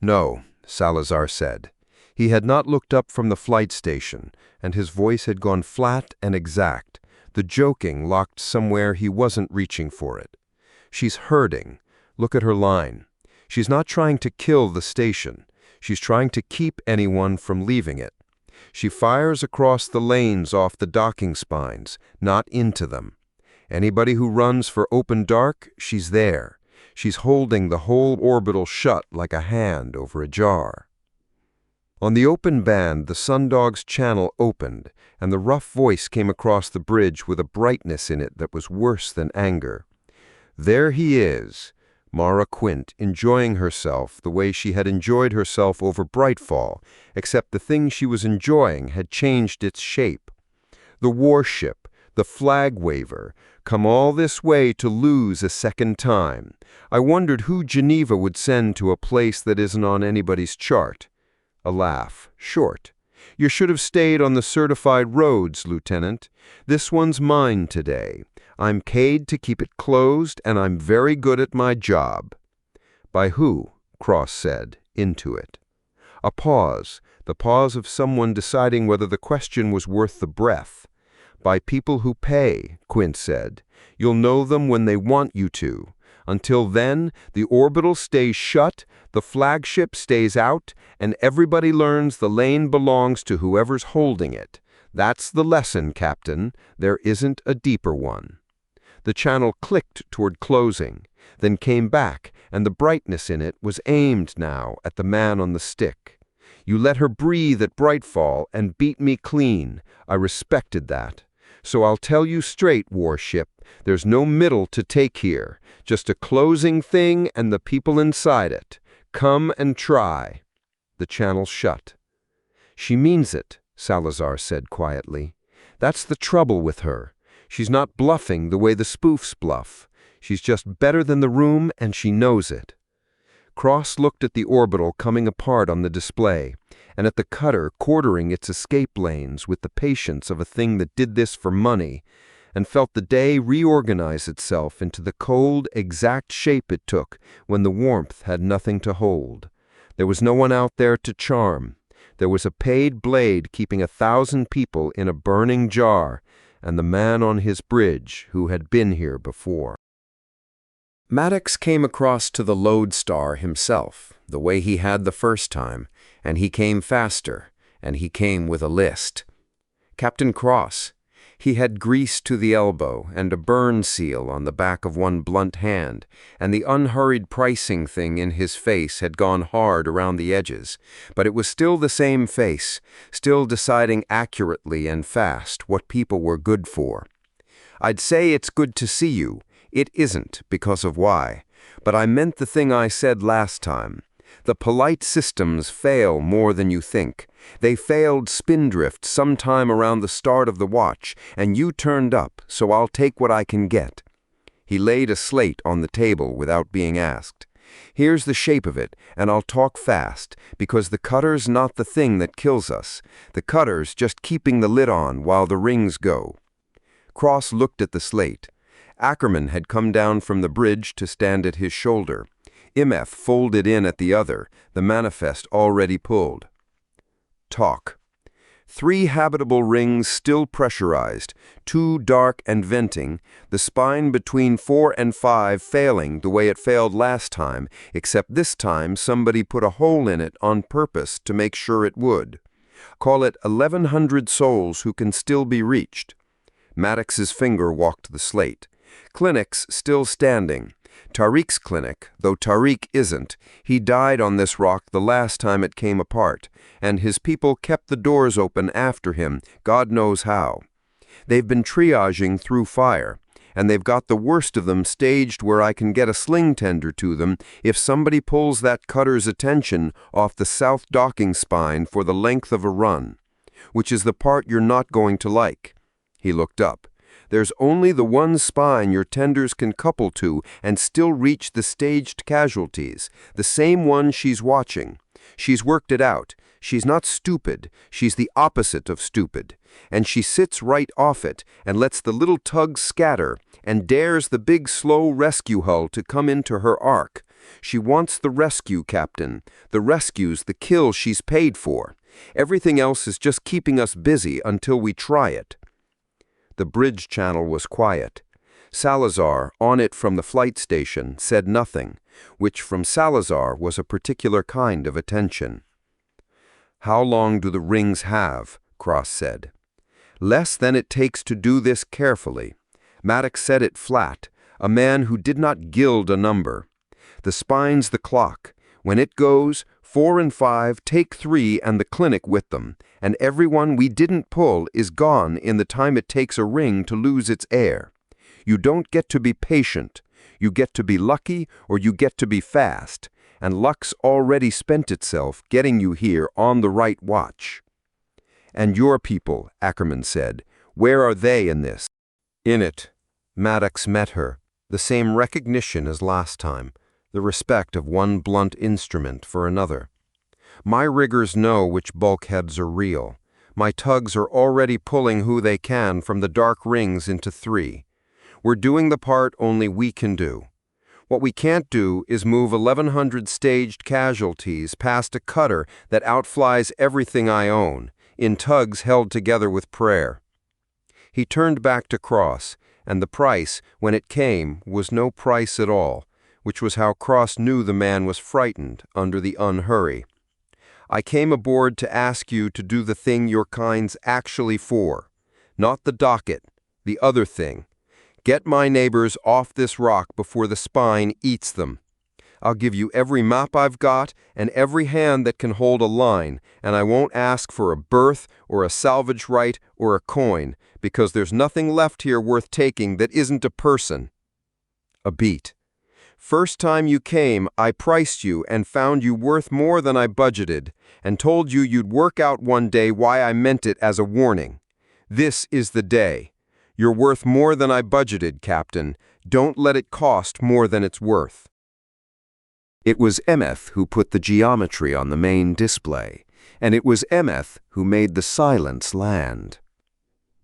"No," Salazar said. He had not looked up from the flight station, and his voice had gone flat and exact, the joking locked somewhere he wasn't reaching for it. "She's herding. Look at her line. She's not trying to kill the station. She's trying to keep anyone from leaving it. She fires across the lanes off the docking spines, not into them. Anybody who runs for open dark, she's there. She's holding the whole orbital shut like a hand over a jar." On the open band, the Sundog's channel opened, and the rough voice came across the bridge with a brightness in it that was worse than anger. "There he is, Mara Quint, enjoying herself the way she had enjoyed herself over Brightfall, except the thing she was enjoying had changed its shape. The warship, the flag waver, come all this way to lose a second time. I wondered who Geneva would send to a place that isn't on anybody's chart." A laugh, short. "You should have stayed on the certified roads, Lieutenant. This one's mine today. I'm paid to keep it closed, and I'm very good at my job." "By who?" Cross said, into it. A pause, the pause of someone deciding whether the question was worth the breath. "By people who pay," Quint said. "You'll know them when they want you to. Until then, the orbital stays shut, the flagship stays out, and everybody learns the lane belongs to whoever's holding it. That's the lesson, Captain. There isn't a deeper one." The channel clicked toward closing, then came back, and the brightness in it was aimed now at the man on the stick. "You let her breathe at Brightfall and beat me clean. I respected that. So I'll tell you straight, warship, there's no middle to take here. Just a closing thing and the people inside it. Come and try." The channel shut. "She means it," Salazar said quietly. "That's the trouble with her. She's not bluffing the way the spoofs bluff. She's just better than the room, and she knows it." Cross looked at the orbital coming apart on the display, and at the cutter quartering its escape lanes with the patience of a thing that did this for money, and felt the day reorganize itself into the cold, exact shape it took when the warmth had nothing to hold. There was no one out there to charm. There was a paid blade keeping 1,000 people in a burning jar, and the man on his bridge who had been here before. Maddox came across to the Lodestar himself, the way he had the first time, and he came faster, and he came with a list. Captain Cross. He had grease to the elbow and a burn seal on the back of one blunt hand, and the unhurried pricing thing in his face had gone hard around the edges, but it was still the same face, still deciding accurately and fast what people were good for. "I'd say it's good to see you. It isn't, because of why. But I meant the thing I said last time. The polite systems fail more than you think. They failed Spindrift sometime around the start of the watch, and you turned up, so I'll take what I can get." He laid a slate on the table without being asked. "Here's the shape of it, and I'll talk fast, because the cutter's not the thing that kills us. The cutter's just keeping the lid on while the rings go." Cross looked at the slate. Ackerman had come down from the bridge to stand at his shoulder. Imeth folded in at the other, the manifest already pulled. Talk. 3 habitable rings still pressurized, 2 dark and venting, the spine between 4 and 5 failing the way it failed last time, except this time somebody put a hole in it on purpose to make sure it would. Call it 1,100 souls who can still be reached. Maddox's finger walked the slate. Clinics still standing. Tariq's clinic, though Tariq isn't, he died on this rock the last time it came apart, and his people kept the doors open after him, God knows how. They've been triaging through fire, and they've got the worst of them staged where I can get a sling tender to them if somebody pulls that cutter's attention off the south docking spine for the length of a run, which is the part you're not going to like. He looked up. There's only the one spine your tenders can couple to and still reach the staged casualties, the same one she's watching. She's worked it out. She's not stupid. She's the opposite of stupid. And she sits right off it and lets the little tugs scatter and dares the big slow rescue hull to come into her arc. She wants the rescue, Captain. The rescue's the kill she's paid for. Everything else is just keeping us busy until we try it. The bridge channel was quiet. Salazar, on it from the flight station, said nothing, which from Salazar was a particular kind of attention. "How long do the rings have?" Cross said. "Less than it takes to do this carefully." Maddox said it flat, a man who did not gild a number. "The spine's the clock. When it goes, 4 and 5 take 3 and the clinic with them, and everyone we didn't pull is gone in the time it takes a ring to lose its air. You don't get to be patient. You get to be lucky or you get to be fast, and luck's already spent itself getting you here on the right watch." "And your people," Ackerman said, "where are they in this?" "In it." Maddox met her, the same recognition as last time, the respect of one blunt instrument for another. "My riggers know which bulkheads are real. My tugs are already pulling who they can from the dark rings into 3. We're doing the part only we can do. What we can't do is move 1,100 staged casualties past a cutter that outflies everything I own, in tugs held together with prayer." He turned back to Cross, and the price, when it came, was no price at all, which was how Cross knew the man was frightened under the unhurry. "I came aboard to ask you to do the thing your kind's actually for. Not the docket, the other thing. Get my neighbors off this rock before the spine eats them. I'll give you every map I've got and every hand that can hold a line, and I won't ask for a berth or a salvage right or a coin, because there's nothing left here worth taking that isn't a person." A beat. "First time you came, I priced you and found you worth more than I budgeted, and told you you'd work out one day why I meant it as a warning. This is the day. You're worth more than I budgeted, Captain. Don't let it cost more than it's worth." It was Imeth who put the geometry on the main display, and it was Imeth who made the silence land.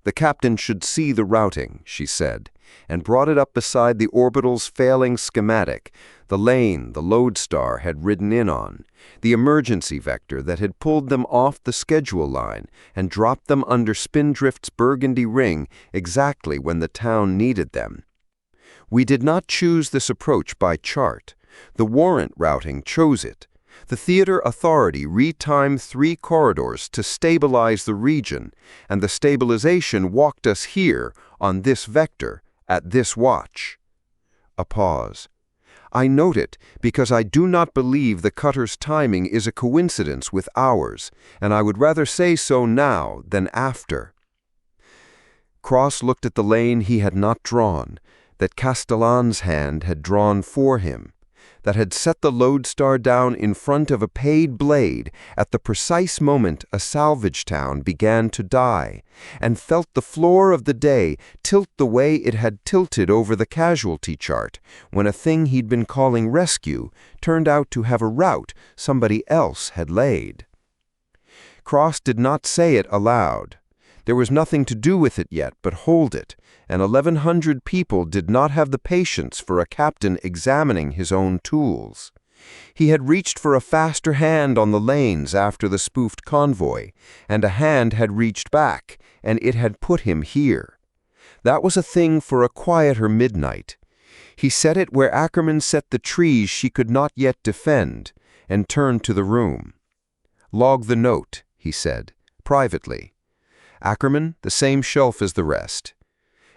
"The captain should see the routing," she said, and brought it up beside the orbital's failing schematic, the lane the Lodestar had ridden in on, the emergency vector that had pulled them off the schedule line and dropped them under Spindrift's burgundy ring exactly when the town needed them. "We did not choose this approach by chart. The Warrant routing chose it. The theater authority retimed 3 corridors to stabilize the region, and the stabilization walked us here, on this vector, at this watch." A pause. "I note it because I do not believe the cutter's timing is a coincidence with ours, and I would rather say so now than after." Cross looked at the lane he had not drawn, that Castellan's hand had drawn for him. that had set the Lodestar down in front of a paid blade at the precise moment a salvage town began to die, and felt the floor of the day tilt the way it had tilted over the casualty chart when a thing he'd been calling rescue turned out to have a route somebody else had laid. Cross did not say it aloud. There was nothing to do with it yet but hold it, and 1,100 people did not have the patience for a captain examining his own tools. He had reached for a faster hand on the lanes after the spoofed convoy, and a hand had reached back, and it had put him here. That was a thing for a quieter midnight. He set it where Ackerman set the trees she could not yet defend, and turned to the room. "Log the note," he said, privately. "Ackerman, the same shelf as the rest."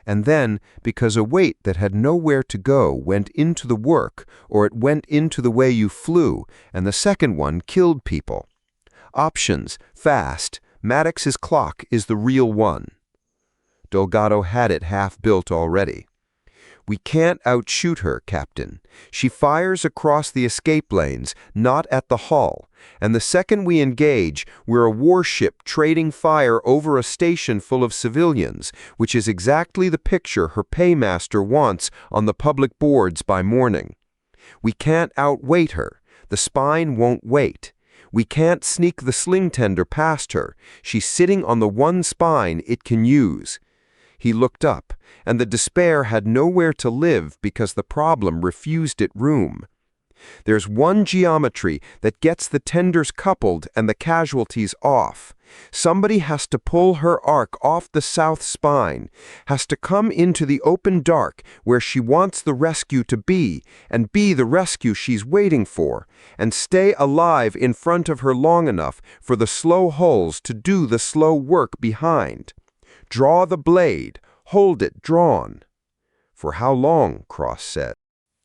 And then, because a weight that had nowhere to go went into the work, or it went into the way you flew, and the second one killed people. Options, fast, Maddox's clock is the real one. Delgado had it half built already. "We can't outshoot her, Captain. She fires across the escape lanes, not at the hull, and the second we engage, we're a warship trading fire over a station full of civilians, which is exactly the picture her paymaster wants on the public boards by morning. We can't outweight her. The spine won't wait. We can't sneak the sling tender past her. She's sitting on the one spine it can use." He looked up, and the despair had nowhere to live because the problem refused it room. "There's one geometry that gets the tenders coupled and the casualties off. Somebody has to pull her arc off the south spine, has to come into the open dark where she wants the rescue to be, and be the rescue she's waiting for, and stay alive in front of her long enough for the slow hulls to do the slow work behind. Draw the blade, hold it drawn." "For how long?" Cross said.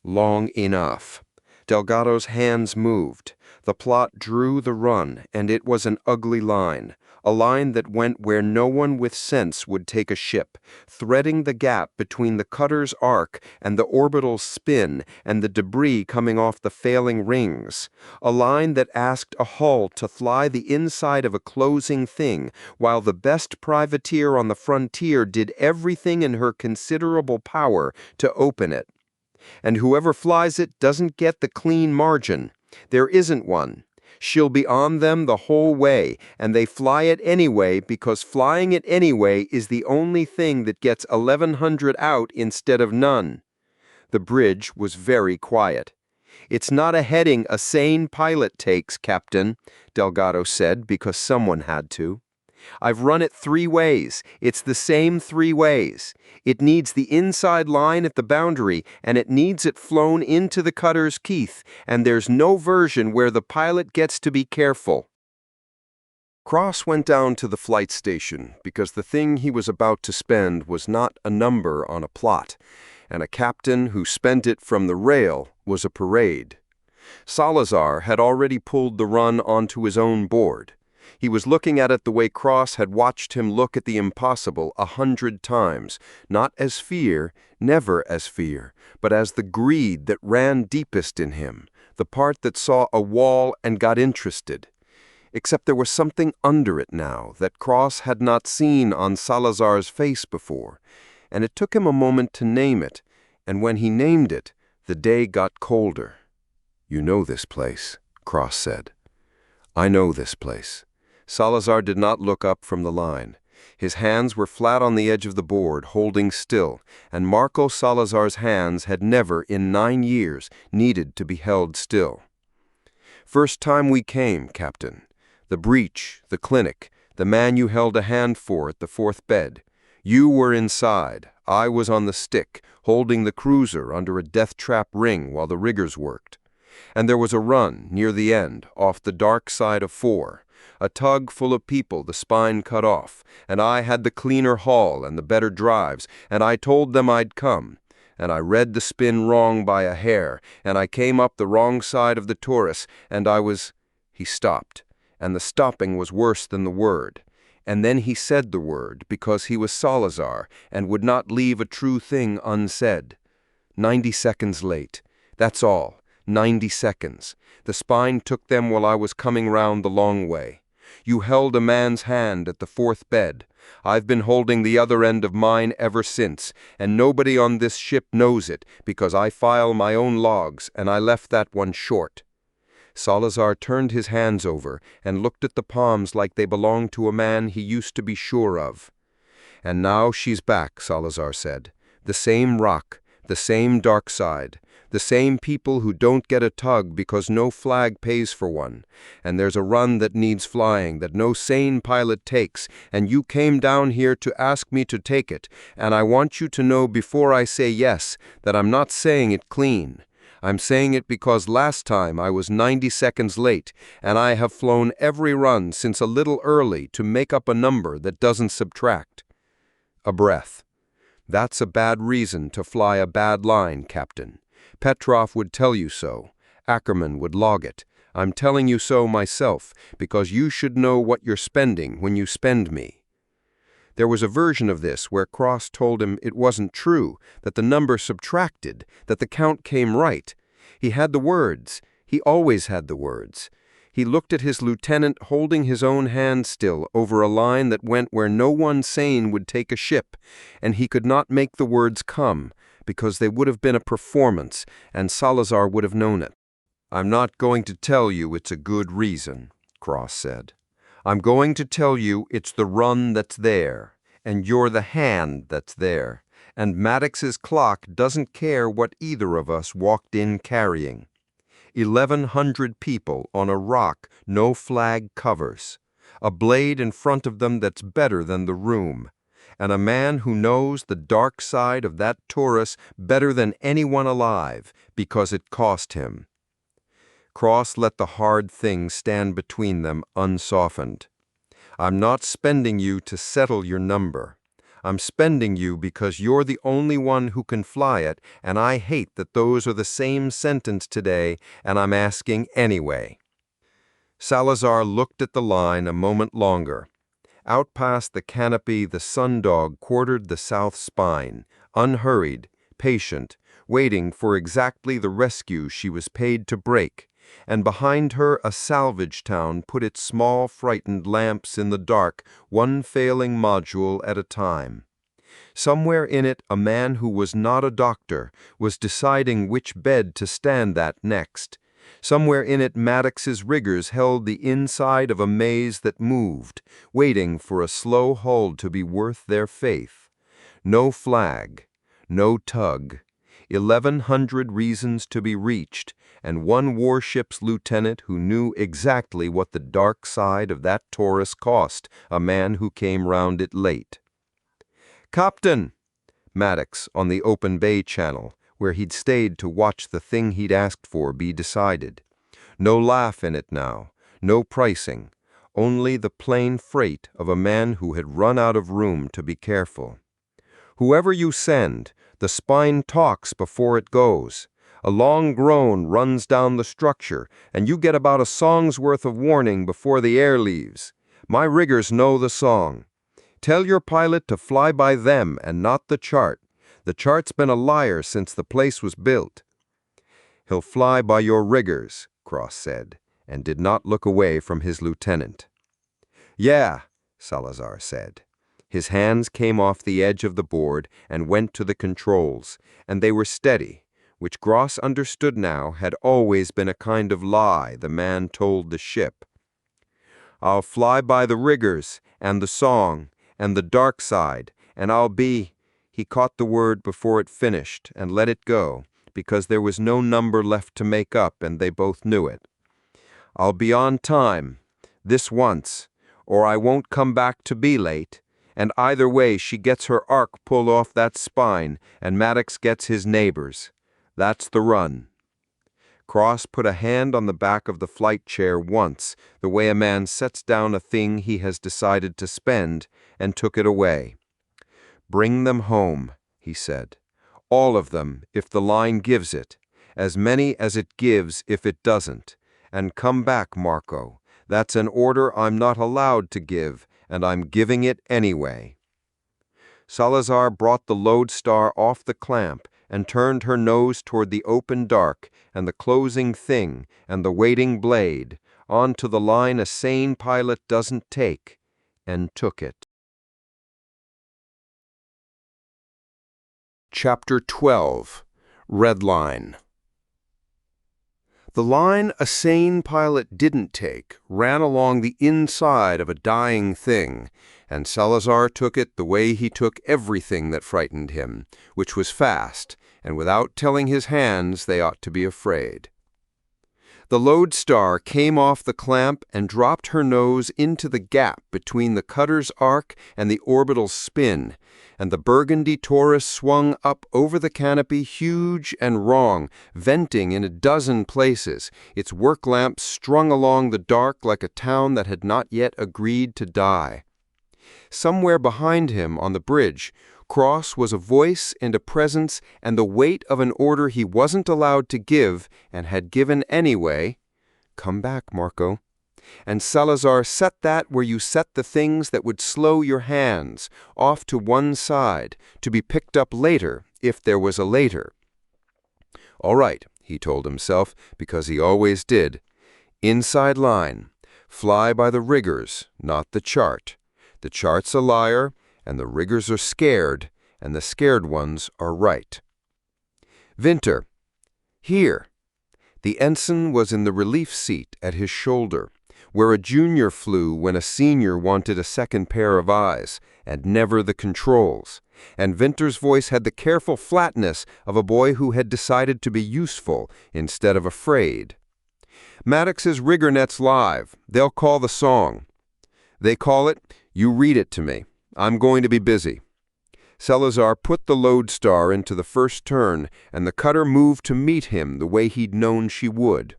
"Long enough." Delgado's hands moved. The plot drew the run, and it was an ugly line, a line that went where no one with sense would take a ship, threading the gap between the cutter's arc and the orbital spin and the debris coming off the failing rings, a line that asked a hull to fly the inside of a closing thing, while the best privateer on the frontier did everything in her considerable power to open it. And whoever flies it doesn't get the clean margin. There isn't one. She'll be on them the whole way, and they fly it anyway because flying it anyway is the only thing that gets 1,100 out instead of none. The bridge was very quiet. "It's not a heading a sane pilot takes, Captain," Delgado said because someone had to. "I've run it 3 ways. It's the same 3 ways. It needs the inside line at the boundary, and it needs it flown into the cutter's teeth, and there's no version where the pilot gets to be careful." Cross went down to the flight station because the thing he was about to spend was not a number on a plot, and a captain who spent it from the rail was a parade. Salazar had already pulled the run onto his own board. He was looking at it the way Cross had watched him look at the impossible 100 times, not as fear, never as fear, but as the greed that ran deepest in him, the part that saw a wall and got interested. Except there was something under it now that Cross had not seen on Salazar's face before, and it took him a moment to name it, and when he named it, the day got colder. "You know this place," Cross said. "I know this place." Salazar did not look up from the line. His hands were flat on the edge of the board, holding still, and Marco Salazar's hands had never, in 9 years, needed to be held still. "First time we came, Captain. The breach, the clinic, the man you held a hand for at the 4th bed. You were inside. I was on the stick, holding the cruiser under a death-trap ring while the riggers worked. And there was a run, near the end, off the dark side of 4. A tug full of people, the spine cut off, and I had the cleaner hull and the better drives, and I told them I'd come. And I read the spin wrong by a hair, and I came up the wrong side of the Taurus, and I was—" He stopped, and the stopping was worse than the word. And then he said the word, because he was Salazar, and would not leave a true thing unsaid. 90 seconds late. That's all. 90 seconds. The spine took them while I was coming round the long way. You held a man's hand at the fourth bed. I've been holding the other end of mine ever since, and nobody on this ship knows it because I file my own logs, and I left that one short." Salazar turned his hands over and looked at the palms like they belonged to a man he used to be sure of. "And now she's back," Salazar said. "The same rock, the same dark side, the same people who don't get a tug because no flag pays for one, and there's a run that needs flying that no sane pilot takes, and you came down here to ask me to take it, and I want you to know before I say yes that I'm not saying it clean. I'm saying it because last time I was 90 seconds late, and I have flown every run since a little early to make up a number that doesn't subtract." A breath. "That's a bad reason to fly a bad line, Captain. Petrov would tell you so. Ackerman would log it. I'm telling you so myself, because you should know what you're spending when you spend me." There was a version of this where Cross told him it wasn't true, that the number subtracted, that the count came right. He had the words. He always had the words. He looked at his lieutenant holding his own hand still over a line that went where no one sane would take a ship, and he could not make the words come, because they would have been a performance, and Salazar would have known it. "I'm not going to tell you it's a good reason," Cross said. "I'm going to tell you it's the run that's there, and you're the hand that's there, and Maddox's clock doesn't care what either of us walked in carrying. 1,100 people on a rock no flag covers, a blade in front of them that's better than the room, and a man who knows the dark side of that Taurus better than anyone alive because it cost him." Cross let the hard thing stand between them unsoftened. "I'm not spending you to settle your number. I'm spending you because you're the only one who can fly it, and I hate that those are the same sentence today, and I'm asking anyway." Salazar looked at the line a moment longer. Out past the canopy the sundog quartered the south spine, unhurried, patient, waiting for exactly the rescue she was paid to break, and behind her a salvage town put its small frightened lamps in the dark, one failing module at a time. Somewhere in it a man who was not a doctor was deciding which bed to stand at next. Somewhere in it Maddox's riggers held the inside of a maze that moved, waiting for a slow hull to be worth their faith. No flag, no tug, 1,100 reasons to be reached, and one warship's lieutenant who knew exactly what the dark side of that Taurus cost a man who came round it late. "Captain!" Maddox, on the open bay channel, where he'd stayed to watch the thing he'd asked for be decided. No laugh in it now, no pricing, only the plain freight of a man who had run out of room to be careful. "Whoever you send, the spine talks before it goes. A long groan runs down the structure, and you get about a song's worth of warning before the air leaves. My riggers know the song. Tell your pilot to fly by them and not the chart. The chart's been a liar since the place was built." "He'll fly by your riggers," Cross said, and did not look away from his lieutenant. "Yeah," Salazar said. His hands came off the edge of the board and went to the controls, and they were steady, which Gross understood now had always been a kind of lie the man told the ship. "I'll fly by the riggers, and the song, and the dark side, and I'll be—" He caught the word before it finished and let it go, because there was no number left to make up and they both knew it. "I'll be on time, this once, or I won't come back to be late, and either way she gets her arc pulled off that spine and Maddox gets his neighbors. That's the run." Cross put a hand on the back of the flight chair once, the way a man sets down a thing he has decided to spend, and took it away. "Bring them home," he said. "All of them, if the line gives it. As many as it gives if it doesn't. And come back, Marco. That's an order I'm not allowed to give, and I'm giving it anyway." Salazar brought the Lodestar off the clamp and turned her nose toward the open dark and the closing thing and the waiting blade, onto the line a sane pilot doesn't take, and took it. Chapter 12. Redline. The line a sane pilot didn't take ran along the inside of a dying thing, and Salazar took it the way he took everything that frightened him, which was fast, and without telling his hands they ought to be afraid. The Lodestar came off the clamp and dropped her nose into the gap between the cutter's arc and the orbital spin, and the burgundy Taurus swung up over the canopy huge and wrong, venting in a dozen places, its work lamps strung along the dark like a town that had not yet agreed to die. Somewhere behind him on the bridge, Cross was a voice and a presence and the weight of an order he wasn't allowed to give and had given anyway. Come back, Marco. And Salazar set that where you set the things that would slow your hands, off to one side, to be picked up later, if there was a later. All right, he told himself, because he always did. Inside line. Fly by the riggers, not the chart. The chart's a liar, and the riggers are scared, and the scared ones are right. Winter. Here. The ensign was in the relief seat at his shoulder, where a junior flew when a senior wanted a second pair of eyes, and never the controls, and Winter's voice had the careful flatness of a boy who had decided to be useful instead of afraid. Maddox's rigger net's live. They'll call the song. They call it, you read it to me. I'm going to be busy. Salazar put the Lodestar into the first turn, and the cutter moved to meet him the way he'd known she would.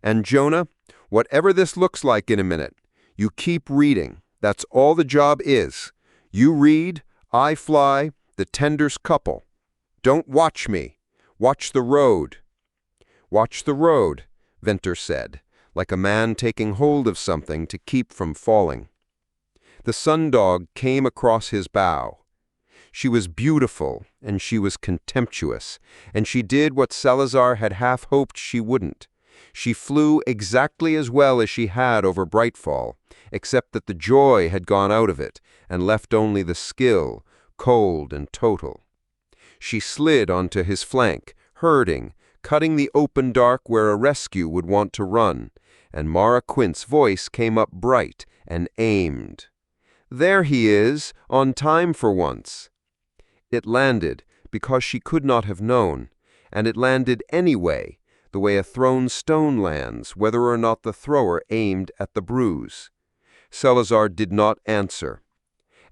And Jonah, whatever this looks like in a minute, you keep reading. That's all the job is. You read, I fly, the tender's couple. Don't watch me. Watch the road. Watch the road, Winter said, like a man taking hold of something to keep from falling. The sundog came across his bow. She was beautiful, and she was contemptuous, and she did what Salazar had half hoped she wouldn't. She flew exactly as well as she had over Brightfall, except that the joy had gone out of it, and left only the skill, cold and total. She slid onto his flank, herding, cutting the open dark where a rescue would want to run, and Mara Quint's voice came up bright and aimed. There he is, on time for once. It landed, because she could not have known, and it landed anyway, the way a thrown stone lands, whether or not the thrower aimed at the bruise. Salazar did not answer.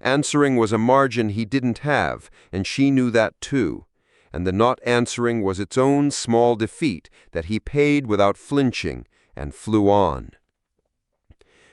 Answering was a margin he didn't have, and she knew that too, and the not answering was its own small defeat that he paid without flinching, and flew on.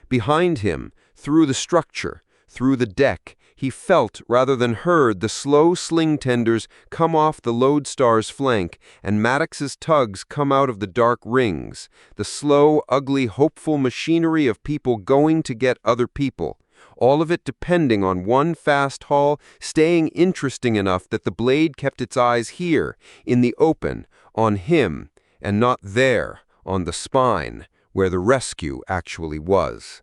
Behind him, through the structure, through the deck, he felt rather than heard the slow sling tenders come off the Lodestar's flank and Maddox's tugs come out of the dark rings, the slow, ugly, hopeful machinery of people going to get other people, all of it depending on one fast haul, staying interesting enough that the blade kept its eyes here, in the open, on him, and not there, on the spine, where the rescue actually was.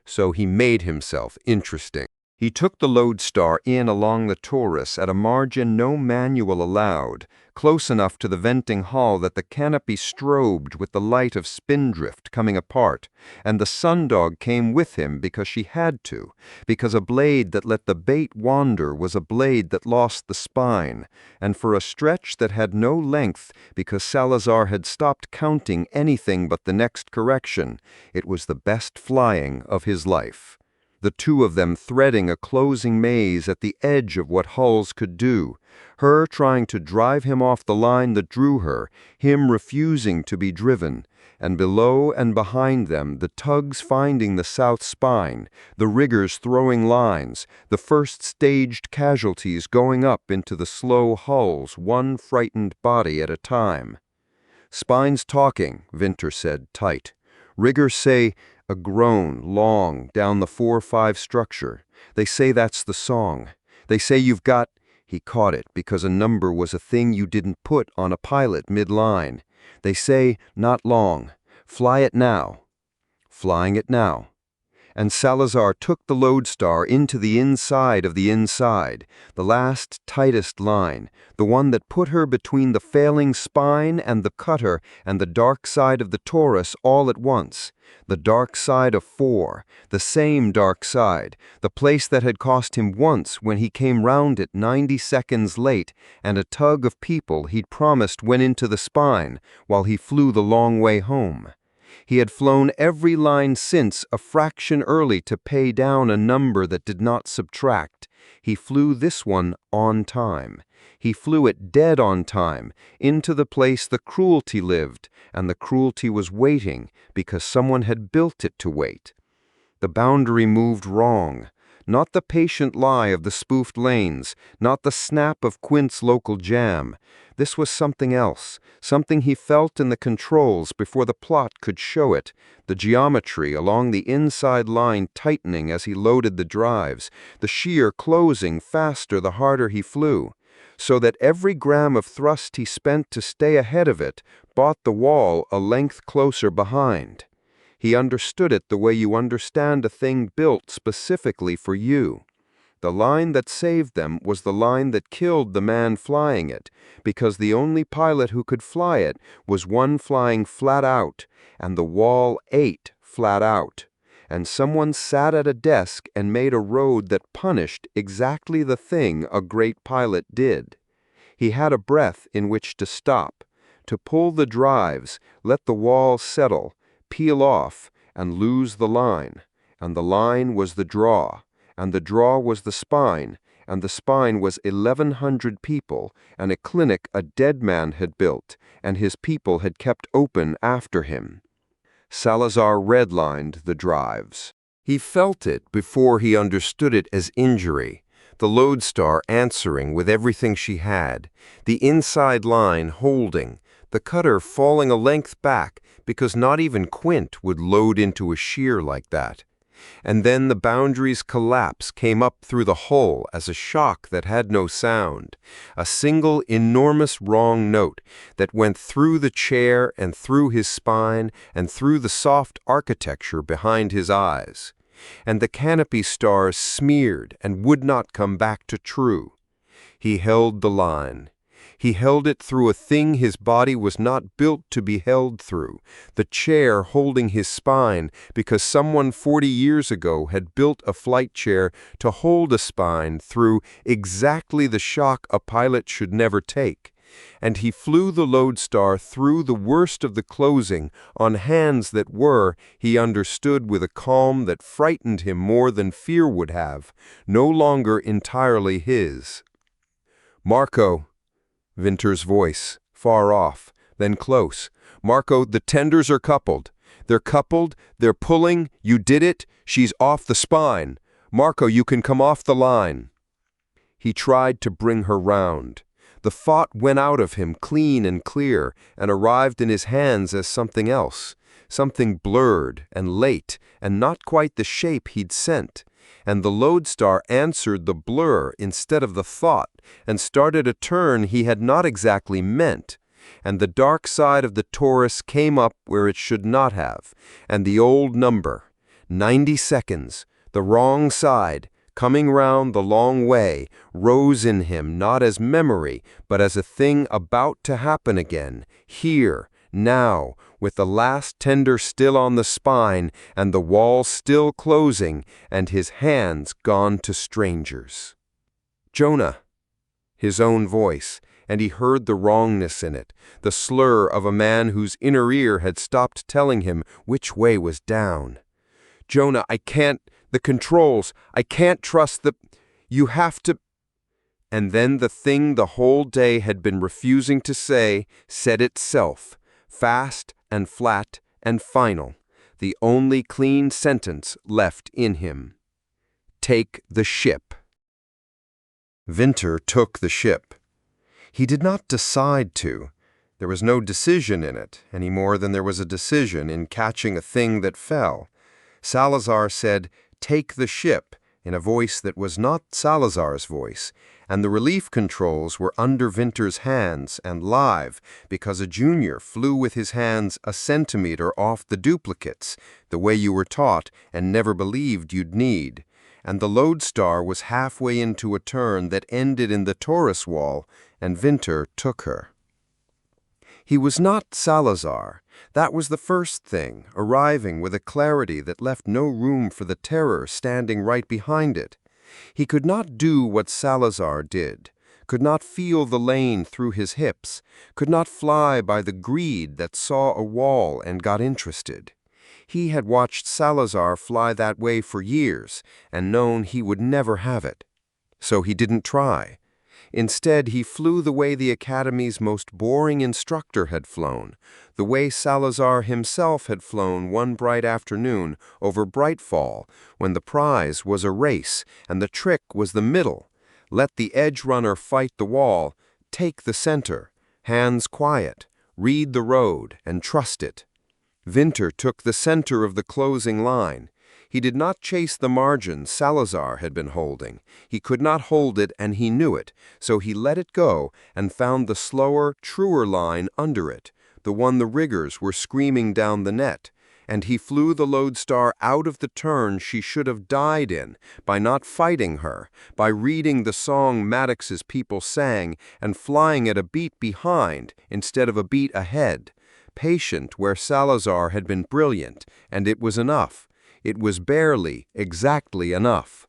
So he made himself interesting. He took the Lodestar in along the Taurus at a margin no manual allowed, close enough to the venting hull that the canopy strobed with the light of Spindrift coming apart, and the sundog came with him because she had to, because a blade that let the bait wander was a blade that lost the spine, and for a stretch that had no length because Salazar had stopped counting anything but the next correction, it was the best flying of his life. The two of them threading a closing maze at the edge of what hulls could do, her trying to drive him off the line that drew her, him refusing to be driven, and below and behind them the tugs finding the south spine, the riggers throwing lines, the first staged casualties going up into the slow hulls, one frightened body at a time. Spines talking, Winter said, tight. Riggers say, a groan, long, down the 4-5 structure. They say that's the song. They say you've got, He caught it because a number was a thing you didn't put on a pilot mid-line. They say, not long. Fly it now. Flying it now. And Salazar took the Lodestar into the inside of the inside, the last, tightest line, the one that put her between the failing spine and the cutter and the dark side of the Taurus all at once, the dark side of 4, the same dark side, the place that had cost him once when he came round it 90 seconds late and a tug of people he'd promised went into the spine while he flew the long way home. He had flown every line since a fraction early to pay down a number that did not subtract. He flew this one on time. He flew it dead on time, into the place the cruelty lived, and the cruelty was waiting because someone had built it to wait. The boundary moved wrong. Not the patient lie of the spoofed lanes, not the snap of Quint's local jam. This was something else, something he felt in the controls before the plot could show it, the geometry along the inside line tightening as he loaded the drives, the shear closing faster the harder he flew, so that every gram of thrust he spent to stay ahead of it brought the wall a length closer behind. He understood it the way you understand a thing built specifically for you. The line that saved them was the line that killed the man flying it, because the only pilot who could fly it was one flying flat out, and the wall ate flat out. And someone sat at a desk and made a road that punished exactly the thing a great pilot did. He had a breath in which to stop, to pull the drives, let the wall settle, peel off, and lose the line. And the line was the draw, and the draw was the spine, and the spine was 1,100 people, and a clinic a dead man had built, and his people had kept open after him. Salazar redlined the drives. He felt it before he understood it as injury, the Lodestar answering with everything she had, the inside line holding, the cutter falling a length back because not even Quint would load into a shear like that. And then the boundary's collapse came up through the hull as a shock that had no sound, a single enormous wrong note that went through the chair and through his spine and through the soft architecture behind his eyes. And the canopy stars smeared and would not come back to true. He held the line. He held it through a thing his body was not built to be held through, the chair holding his spine because someone 40 years ago had built a flight chair to hold a spine through exactly the shock a pilot should never take. And he flew the Lodestar through the worst of the closing on hands that were, he understood with a calm that frightened him more than fear would have, no longer entirely his. "Marco," Vinter's voice, far off, then close. "Marco, the tenders are coupled. They're coupled, they're pulling, you did it, she's off the spine. Marco, you can come off the line." He tried to bring her round. The thought went out of him clean and clear and arrived in his hands as something else, something blurred and late and not quite the shape he'd sent. And the Lodestar answered the blur instead of the thought, and started a turn he had not exactly meant. And the dark side of the Taurus came up where it should not have, and the old number, 90 seconds, the wrong side, coming round the long way, rose in him not as memory, but as a thing about to happen again, here, now, with the last tender still on the spine, and the wall still closing, and his hands gone to strangers. "Jonah," his own voice, and he heard the wrongness in it, the slur of a man whose inner ear had stopped telling him which way was down. "Jonah, I can't, the controls, I can't trust the, you have to—" And then the thing the whole day had been refusing to say said itself, fast and flat and final, the only clean sentence left in him. "Take the ship." Vinter took the ship. He did not decide to. There was no decision in it, any more than there was a decision in catching a thing that fell. Salazar said, "Take the ship," in a voice that was not Salazar's voice, and the relief controls were under Winter's hands and live because a junior flew with his hands a centimeter off the duplicates, the way you were taught and never believed you'd need, and the Lodestar was halfway into a turn that ended in the Taurus wall, and Winter took her. He was not Salazar. That was the first thing, arriving with a clarity that left no room for the terror standing right behind it. He could not do what Salazar did, could not feel the lane through his hips, could not fly by the greed that saw a wall and got interested. He had watched Salazar fly that way for years and known he would never have it. So he didn't try. Instead, he flew the way the Academy's most boring instructor had flown, the way Salazar himself had flown one bright afternoon over Brightfall, when the prize was a race and the trick was the middle. Let the edge runner fight the wall, take the center, hands quiet, read the road, and trust it. Winter took the center of the closing line. He did not chase the margin Salazar had been holding. He could not hold it, and he knew it, so he let it go and found the slower, truer line under it, the one the riggers were screaming down the net, and he flew the Lodestar out of the turn she should have died in, by not fighting her, by reading the song Maddox's people sang and flying at a beat behind instead of a beat ahead, patient where Salazar had been brilliant, and it was enough. It was barely, exactly enough.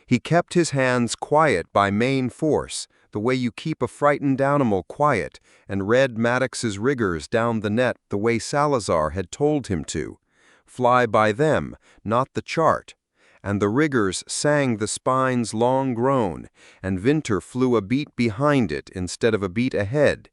He kept his hands quiet by main force, the way you keep a frightened animal quiet, and read Maddox's riggers down the net the way Salazar had told him to. Fly by them, not the chart. And the riggers sang the spine's long groan, and Winter flew a beat behind it instead of a beat ahead.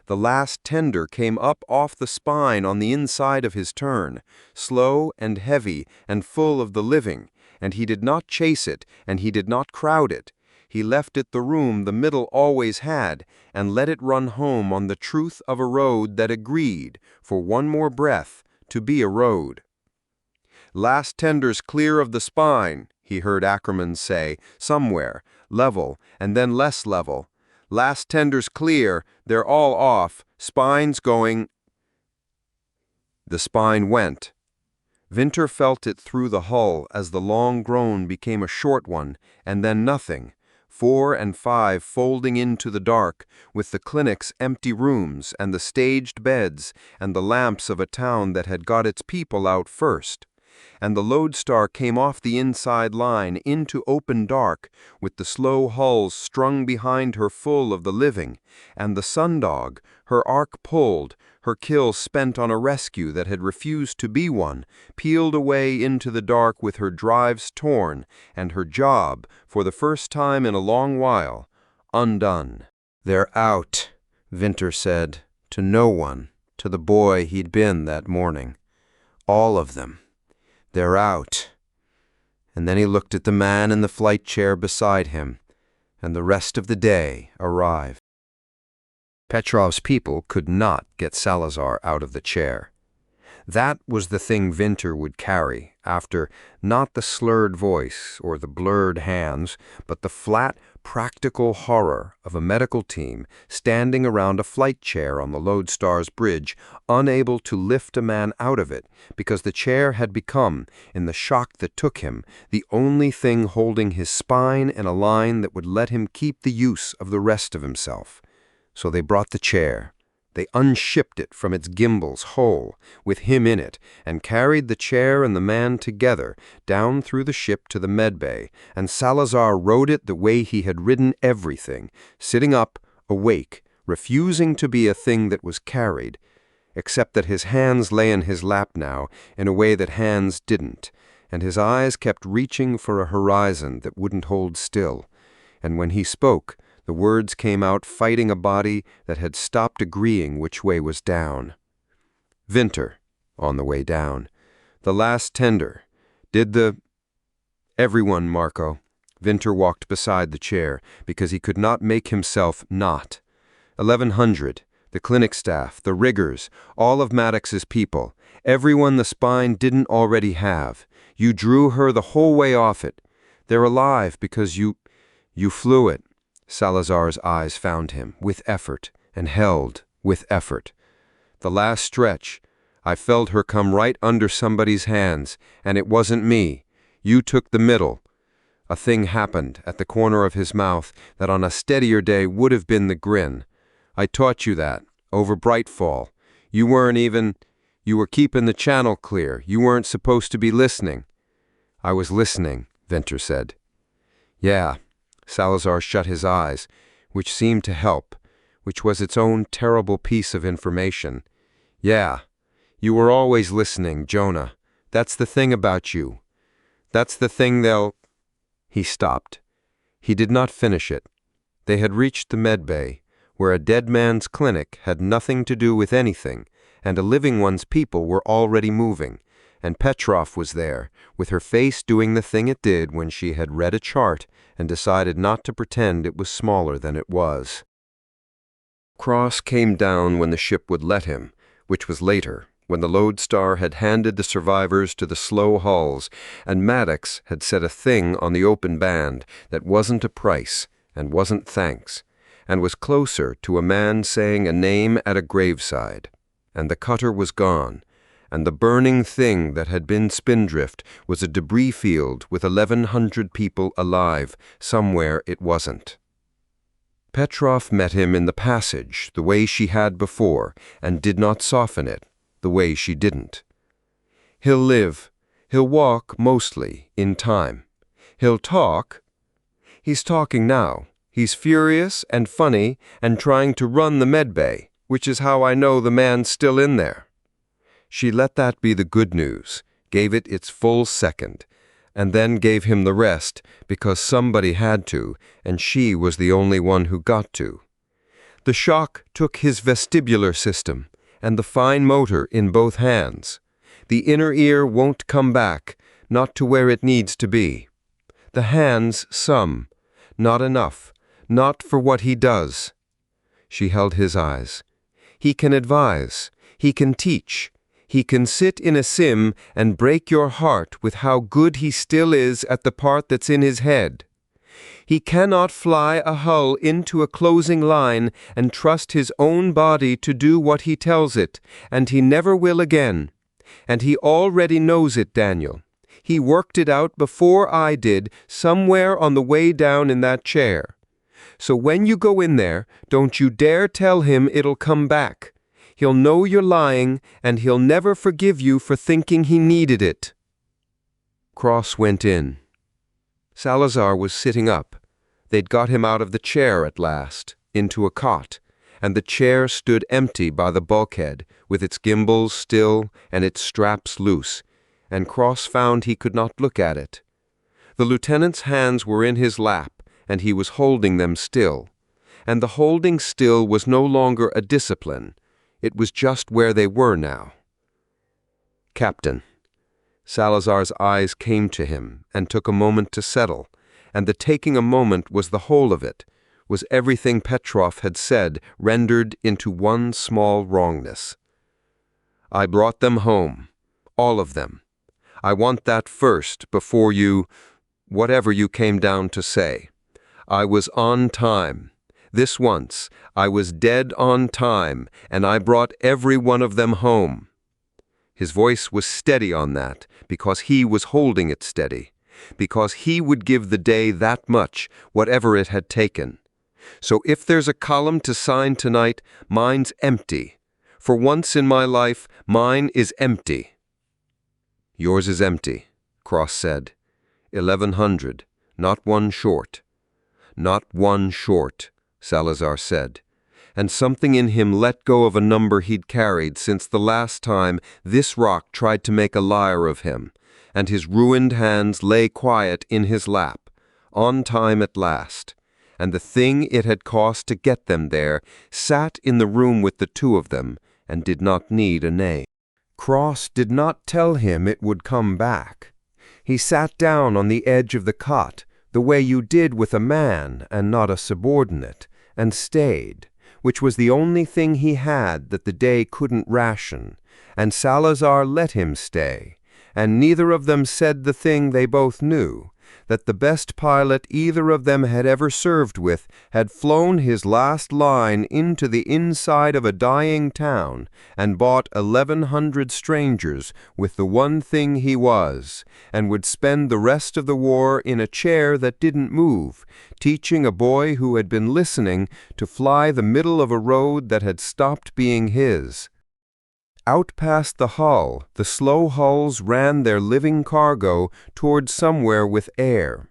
The last tender came up off the spine on the inside of his turn, slow and heavy and full of the living, and he did not chase it, and he did not crowd it. He left it the room the middle always had, and let it run home on the truth of a road that agreed, for one more breath, to be a road. Last tenders clear of the spine, he heard Ackerman say, somewhere, level, and then less level. Last tenders clear, they're all off, spine's going. The spine went. Winter felt it through the hull as the long groan became a short one, and then nothing. 4 and 5 folding into the dark, with the clinic's empty rooms and the staged beds and the lamps of a town that had got its people out first. And the Lodestar came off the inside line into open dark, with the slow hulls strung behind her full of the living, and the sundog, her arc pulled, her kill spent on a rescue that had refused to be one, peeled away into the dark with her drives torn, and her job, for the first time in a long while, undone. "They're out," Winter said, to no one, to the boy he'd been that morning. "All of them. They're out." And then he looked at the man in the flight chair beside him, and the rest of the day arrived. Petrov's people could not get Salazar out of the chair. That was the thing Winter would carry after, not the slurred voice or the blurred hands, but the flat, practical horror of a medical team standing around a flight chair on the Lodestar's bridge, unable to lift a man out of it because the chair had become, in the shock that took him, the only thing holding his spine in a line that would let him keep the use of the rest of himself. So they brought the chair. They unshipped it from its gimbals whole, with him in it, and carried the chair and the man together down through the ship to the medbay, and Salazar rode it the way he had ridden everything, sitting up, awake, refusing to be a thing that was carried, except that his hands lay in his lap now in a way that hands didn't, and his eyes kept reaching for a horizon that wouldn't hold still, and when he spoke, the words came out fighting a body that had stopped agreeing which way was down. Winter, on the way down. The last tender. Did the... Everyone, Marco. Winter walked beside the chair, because he could not make himself not. 1100. The clinic staff, the riggers, all of Maddox's people. Everyone the spine didn't already have. You drew her the whole way off it. They're alive because you flew it. Salazar's eyes found him, with effort, and held, with effort. The last stretch, I felt her come right under somebody's hands, and it wasn't me. You took the middle. A thing happened at the corner of his mouth that on a steadier day would have been the grin. I taught you that, over Brightfall. You weren't even... You were keeping the channel clear. You weren't supposed to be listening. I was listening, Venter said. Yeah. Salazar shut his eyes, which seemed to help, which was its own terrible piece of information. Yeah. You were always listening, Jonah. That's the thing about you. That's the thing they'll... He stopped. He did not finish it. They had reached the medbay, where a dead man's clinic had nothing to do with anything, and a living one's people were already moving, and Petrov was there, with her face doing the thing it did when she had read a chart and decided not to pretend it was smaller than it was. Cross came down when the ship would let him, which was later, when the Lodestar had handed the survivors to the slow hulls, and Maddox had said a thing on the open band that wasn't a price and wasn't thanks, and was closer to a man saying a name at a graveside. And the cutter was gone, and the burning thing that had been Spindrift was a debris field with 1,100 people alive. Somewhere it wasn't. Petrov met him in the passage, the way she had before, and did not soften it, the way she didn't. He'll live. He'll walk, mostly, in time. He'll talk. He's talking now. He's furious and funny and trying to run the medbay, which is how I know the man's still in there. She let that be the good news, gave it its full second, and then gave him the rest because somebody had to, and she was the only one who got to. The shock took his vestibular system and the fine motor in both hands. The inner ear won't come back, not to where it needs to be. The hands, some, not enough, not for what he does. She held his eyes. He can advise. He can teach. He can sit in a sim and break your heart with how good he still is at the part that's in his head. He cannot fly a hull into a closing line and trust his own body to do what he tells it, and he never will again. And he already knows it, Daniel. He worked it out before I did, somewhere on the way down in that chair. So when you go in there, don't you dare tell him it'll come back. He'll know you're lying, and he'll never forgive you for thinking he needed it. Cross went in. Salazar was sitting up. They'd got him out of the chair at last, into a cot, and the chair stood empty by the bulkhead, with its gimbals still and its straps loose, and Cross found he could not look at it. The lieutenant's hands were in his lap, and he was holding them still. And the holding still was no longer a discipline. It was just where they were now. Captain. Salazar's eyes came to him and took a moment to settle, and the taking a moment was the whole of it, was everything Petrov had said rendered into one small wrongness. I brought them home, all of them. I want that first before you, whatever you came down to say. I was on time. This once, I was dead on time, and I brought every one of them home. His voice was steady on that, because he was holding it steady, because he would give the day that much, whatever it had taken. So if there's a column to sign tonight, mine's empty. For once in my life, mine is empty. Yours is empty, Cross said. 1,100, not one short. Not one short, Salazar said, and something in him let go of a number he'd carried since the last time this rock tried to make a liar of him, and his ruined hands lay quiet in his lap, on time at last, and the thing it had cost to get them there sat in the room with the two of them and did not need a name. Cross did not tell him it would come back. He sat down on the edge of the cot, the way you did with a man and not a subordinate, and stayed, which was the only thing he had that the day couldn't ration, and Salazar let him stay, and neither of them said the thing they both knew, that the best pilot either of them had ever served with had flown his last line into the inside of a dying town and bought 1,100 strangers with the one thing he was, and would spend the rest of the war in a chair that didn't move, teaching a boy who had been listening to fly the middle of a road that had stopped being his. Out past the hull, the slow hulls ran their living cargo toward somewhere with air.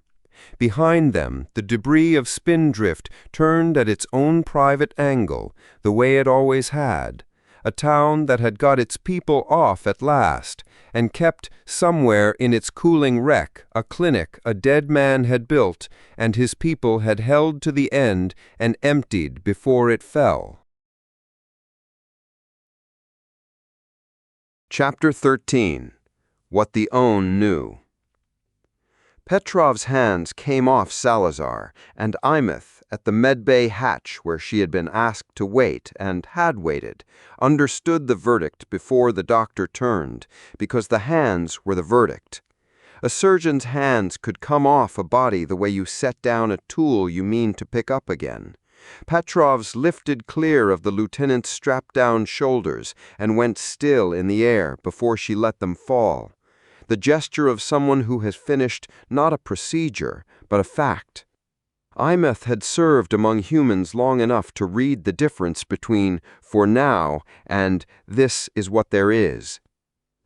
Behind them, the debris of Spindrift turned at its own private angle, the way it always had, a town that had got its people off at last, and kept somewhere in its cooling wreck a clinic a dead man had built and his people had held to the end and emptied before it fell. Chapter 13. What the Aune Knew. Petrov's hands came off Salazar, and Imeth, at the medbay hatch where she had been asked to wait and had waited, understood the verdict before the doctor turned, because the hands were the verdict. A surgeon's hands could come off a body the way you set down a tool you mean to pick up again. Petrov's lifted clear of the lieutenant's strapped-down shoulders and went still in the air before she let them fall. The gesture of someone who has finished not a procedure, but a fact. Imeth had served among humans long enough to read the difference between "for now" and "this is what there is."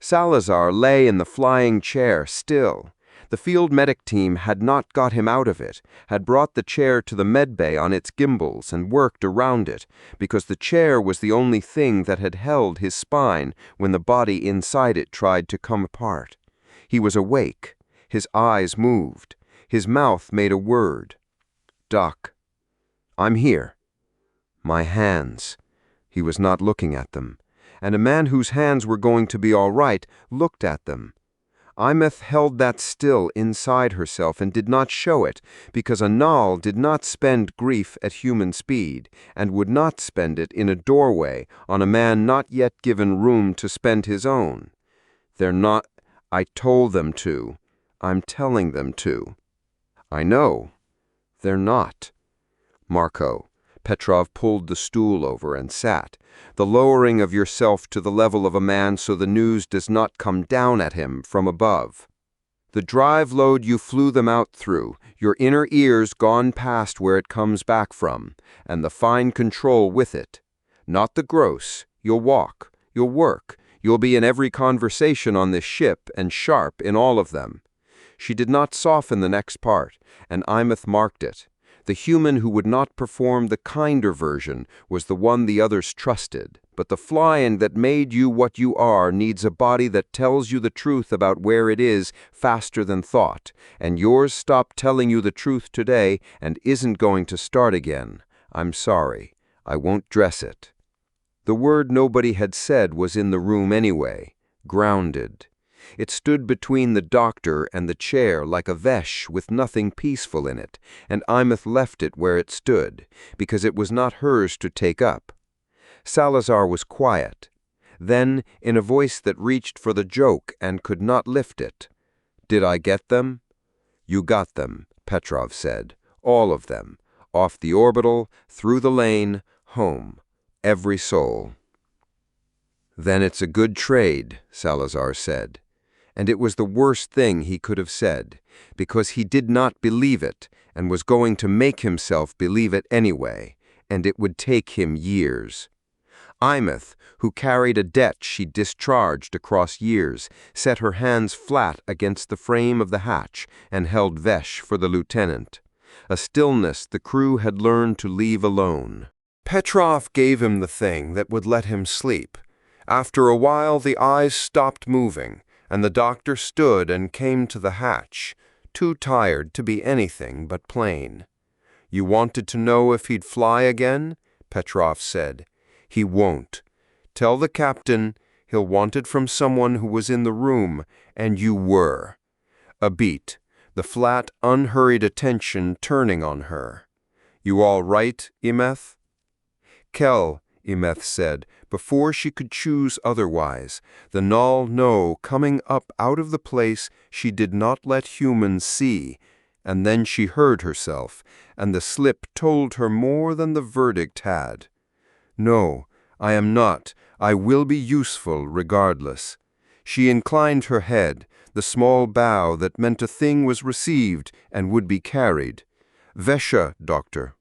Salazar lay in the flying chair still. The field medic team had not got him out of it, had brought the chair to the medbay on its gimbals and worked around it, because the chair was the only thing that had held his spine when the body inside it tried to come apart. He was awake. His eyes moved. His mouth made a word. "Doc. I'm here." "My hands." He was not looking at them, and a man whose hands were going to be all right looked at them. Imeth held that still inside herself and did not show it, because a Null did not spend grief at human speed, and would not spend it in a doorway on a man not yet given room to spend his own. "They're not. I told them to. I'm telling them to." "I know. They're not." "Marco." Petrov pulled the stool over and sat. "The lowering of yourself to the level of a man so the news does not come down at him from above. The drive load you flew them out through, your inner ears gone past where it comes back from, and the fine control with it. Not the gross. You'll walk. You'll work. You'll be in every conversation on this ship and sharp in all of them." She did not soften the next part, and Imeth marked it. The human who would not perform the kinder version was the one the others trusted, but the flying that made you what you are needs a body that tells you the truth about where it is faster than thought, and yours stopped telling you the truth today and isn't going to start again. I'm sorry. I won't dress it. The word nobody had said was in the room anyway. Grounded. It stood between the doctor and the chair like a Vesh'a with nothing peaceful in it, and Imeth left it where it stood, because it was not hers to take up. Salazar was quiet. Then, in a voice that reached for the joke and could not lift it, "Did I get them?" "You got them," Petrov said. "All of them. Off the orbital, through the lane, home. Every soul." "Then it's a good trade," Salazar said. And it was the worst thing he could have said, because he did not believe it and was going to make himself believe it anyway, and it would take him years. Imeth, who carried a debt she discharged across years, set her hands flat against the frame of the hatch and held Vesh'a for the lieutenant, a stillness the crew had learned to leave alone. Petrov gave him the thing that would let him sleep. After a while the eyes stopped moving, and the doctor stood and came to the hatch, too tired to be anything but plain. "You wanted to know if he'd fly again?" Petrov said. "He won't. Tell the captain he'll want it from someone who was in the room, and you were." A beat, the flat, unhurried attention turning on her. "You all right, Imeth?" "Kel, Emeth said, before she could choose otherwise, the null no coming up out of the place she did not let humans see, and then she heard herself, and the slip told her more than the verdict had. No, I am not. I will be useful regardless. She inclined her head, the small bow that meant a thing was received and would be carried. Vesh'a, doctor.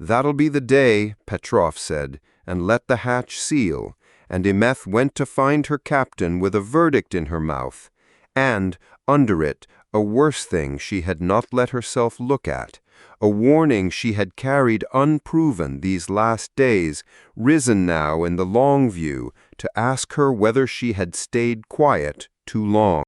That'll be the day, Petrov said, and let the hatch seal, and Emeth went to find her captain with a verdict in her mouth, and, under it, a worse thing she had not let herself look at, a warning she had carried unproven these last days, risen now in the long view to ask her whether she had stayed quiet too long.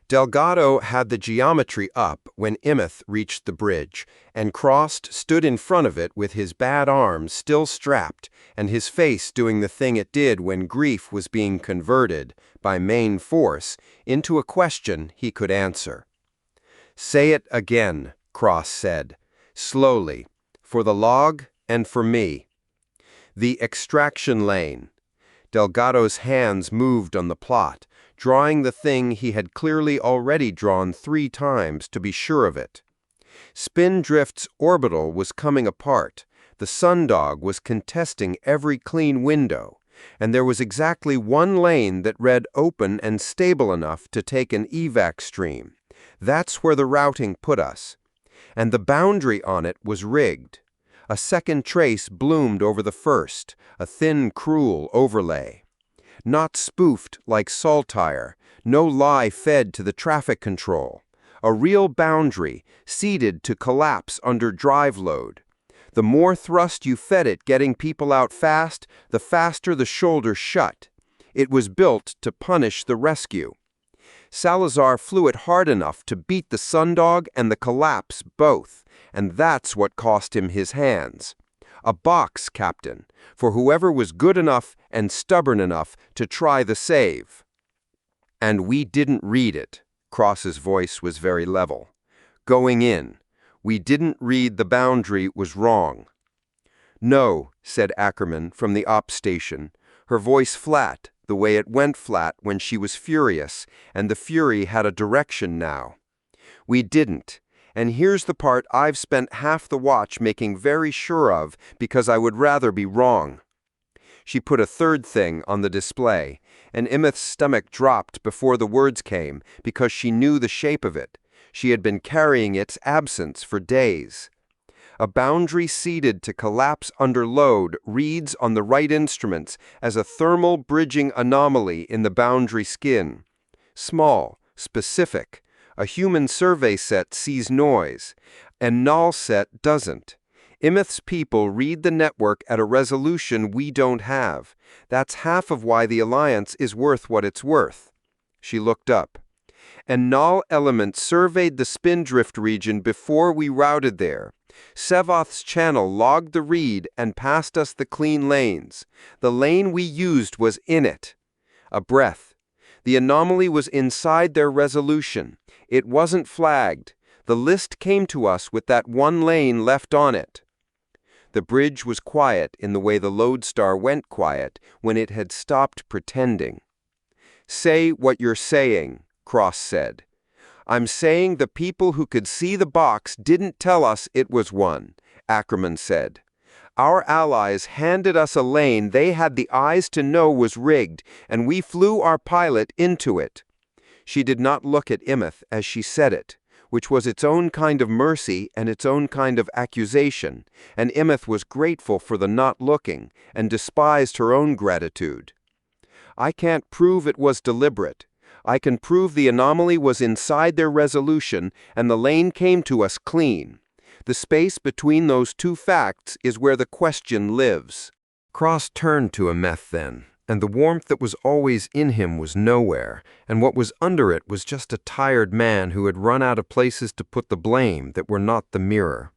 Delgado had the geometry up when Emeth reached the bridge, and Crossed stood in front of it with his bad arm still strapped, and his face doing the thing it did when grief was being converted, by main force, into a question he could answer. "Say it again," Cross said, slowly, "for the log and for me." The extraction lane. Delgado's hands moved on the plot, drawing the thing he had clearly already drawn 3 times to be sure of it. Spindrift's orbital was coming apart, the sundog was contesting every clean window, and there was exactly one lane that read open and stable enough to take an evac stream. That's where the routing put us. And the boundary on it was rigged. A second trace bloomed over the first, a thin, cruel overlay. Not spoofed like saltire, no lie fed to the traffic control. A real boundary, seeded to collapse under drive load. The more thrust you fed it getting people out fast, the faster the shoulder shut. It was built to punish the rescue. Salazar flew it hard enough to beat the sundog and the collapse both, and that's what cost him his hands. A box, Captain, for whoever was good enough and stubborn enough to try the save. And we didn't read it. Cross's voice was very level. Going in, we didn't read the boundary was wrong. No, said Ackerman from the op station, her voice flat, the way it went flat when she was furious, and the fury had a direction now. We didn't. And here's the part I've spent half the watch making very sure of because I would rather be wrong. She put a third thing on the display, and Emeth's stomach dropped before the words came because she knew the shape of it. She had been carrying its absence for days. A boundary seeded to collapse under load reads on the right instruments as a thermal bridging anomaly in the boundary skin. Small, specific. A human survey set sees noise, and null set doesn't. Emeth's people read the network at a resolution we don't have. That's half of why the Alliance is worth what it's worth. She looked up. And null element surveyed the Spindrift region before we routed there. Sevoth's channel logged the read and passed us the clean lanes. The lane we used was in it. A breath. The anomaly was inside their resolution. It wasn't flagged. The list came to us with that one lane left on it. The bridge was quiet in the way the Lodestar went quiet when it had stopped pretending. Say what you're saying, Cross said. I'm saying the people who could see the box didn't tell us it was one, Ackerman said. Our allies handed us a lane they had the eyes to know was rigged, and we flew our pilot into it. She did not look at Emeth as she said it, which was its own kind of mercy and its own kind of accusation, and Emeth was grateful for the not looking and despised her own gratitude. I can't prove it was deliberate. I can prove the anomaly was inside their resolution and the lane came to us clean. The space between those two facts is where the question lives. Cross turned to Emeth then, and the warmth that was always in him was nowhere, and what was under it was just a tired man who had run out of places to put the blame that were not the mirror.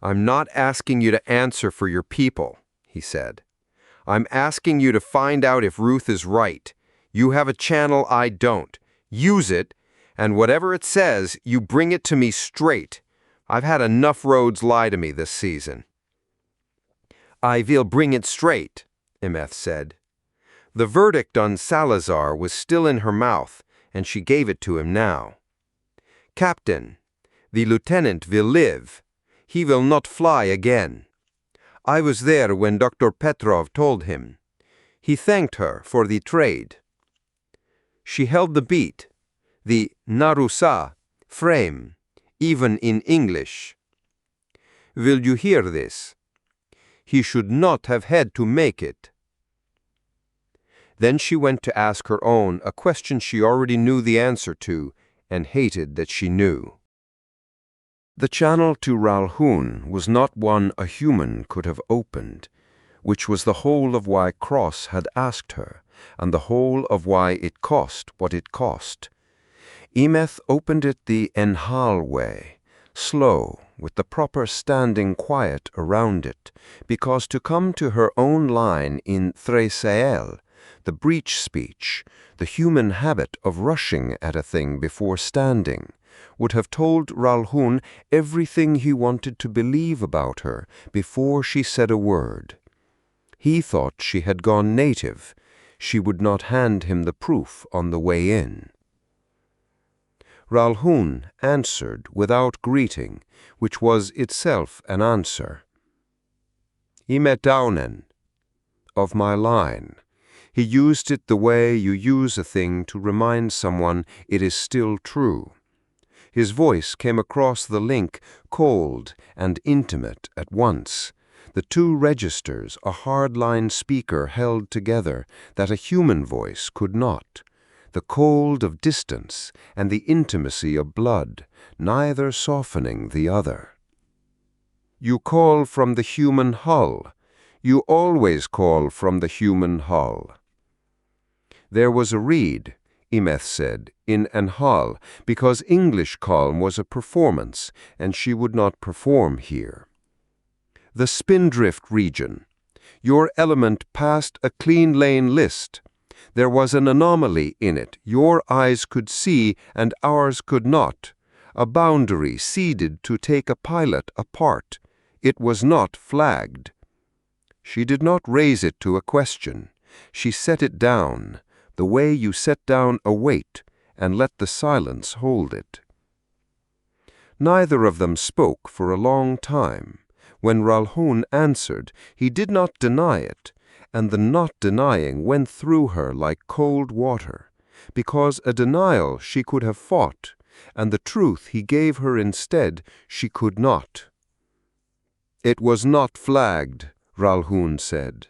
I'm not asking you to answer for your people, he said. I'm asking you to find out if Ruth is right. You have a channel I don't. Use it, and whatever it says, you bring it to me straight. I've had enough roads lie to me this season. I will bring it straight, Emeth said. The verdict on Salazar was still in her mouth, and she gave it to him now. Captain, the lieutenant will live. He will not fly again. I was there when Dr. Petrov told him. He thanked her for the trade. She held the beat, the narusa, frame, even in English. Will you hear this? He should not have had to make it. Then she went to ask her own a question she already knew the answer to, and hated that she knew. The channel to Ralhun was not one a human could have opened, which was the whole of why Cross had asked her, and the whole of why it cost what it cost. Emeth opened it the Enhal way, slow, with the proper standing quiet around it, because to come to her own line in Thresael, the breech speech, the human habit of rushing at a thing before standing, would have told Ralhun everything he wanted to believe about her before she said a word. He thought she had gone native. She would not hand him the proof on the way in. Ralhun answered without greeting, which was itself an answer. Imet Aune, of my line. He used it the way you use a thing to remind someone it is still true. His voice came across the link, cold and intimate at once. The two registers a hard-line speaker held together that a human voice could not. The cold of distance and the intimacy of blood, neither softening the other. You call from the human hull. You always call from the human hull. There was a reed, Emeth said, in Enhal, because English calm was a performance, and she would not perform here. The Spindrift region. Your element passed a clean lane list. There was an anomaly in it your eyes could see and ours could not, a boundary ceded to take a pilot apart. It was not flagged. She did not raise it to a question. She set it down, the way you set down a weight, and let the silence hold it. Neither of them spoke for a long time. When Ralhun answered, he did not deny it, and the not denying went through her like cold water, because a denial she could have fought, and the truth he gave her instead she could not. It was not flagged, Ralhun said.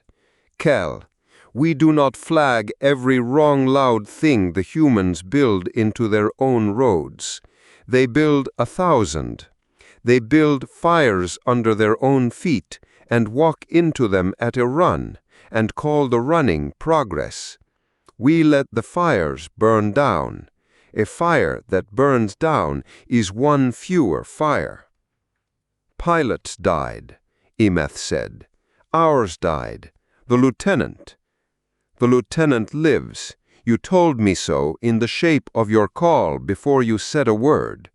Kel, we do not flag every wrong loud thing the humans build into their own roads. They build 1,000. They build fires under their own feet and walk into them at a run and call the running progress. We let the fires burn down. A fire that burns down is one fewer fire. Pilots died, Emeth said. Ours died. The lieutenant. The lieutenant lives. You told me so in the shape of your call before you said a word.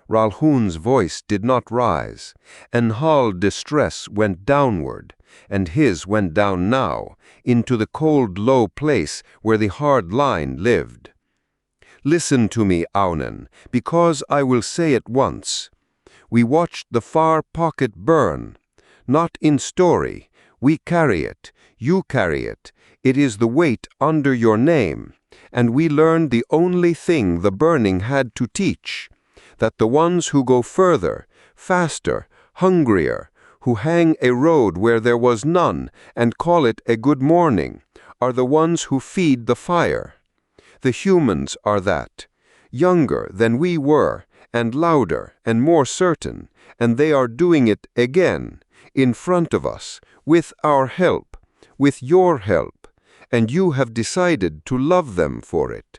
Ralhun's voice did not rise. Enhal distress went downward, and his went down now, into the cold low place where the hard line lived. Listen to me, Aune, because I will say it once. We watched the far pocket burn. Not in story. We carry it. You carry it. It is the weight under your name. And we learned the only thing the burning had to teach, that the ones who go further, faster, hungrier, who hang a road where there was none and call it a good morning, are the ones who feed the fire. The humans are that, younger than we were, and louder and more certain, and they are doing it again, in front of us, with our help, with your help, and you have decided to love them for it.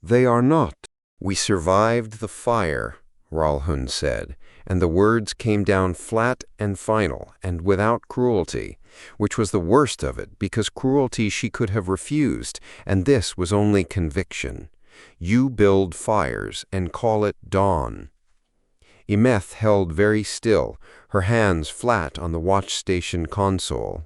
They are not. We survived the fire, Ralhun said, and the words came down flat and final, and without cruelty, which was the worst of it, because cruelty she could have refused, and this was only conviction. You build fires and call it dawn. Emeth held very still, her hands flat on the watch station console.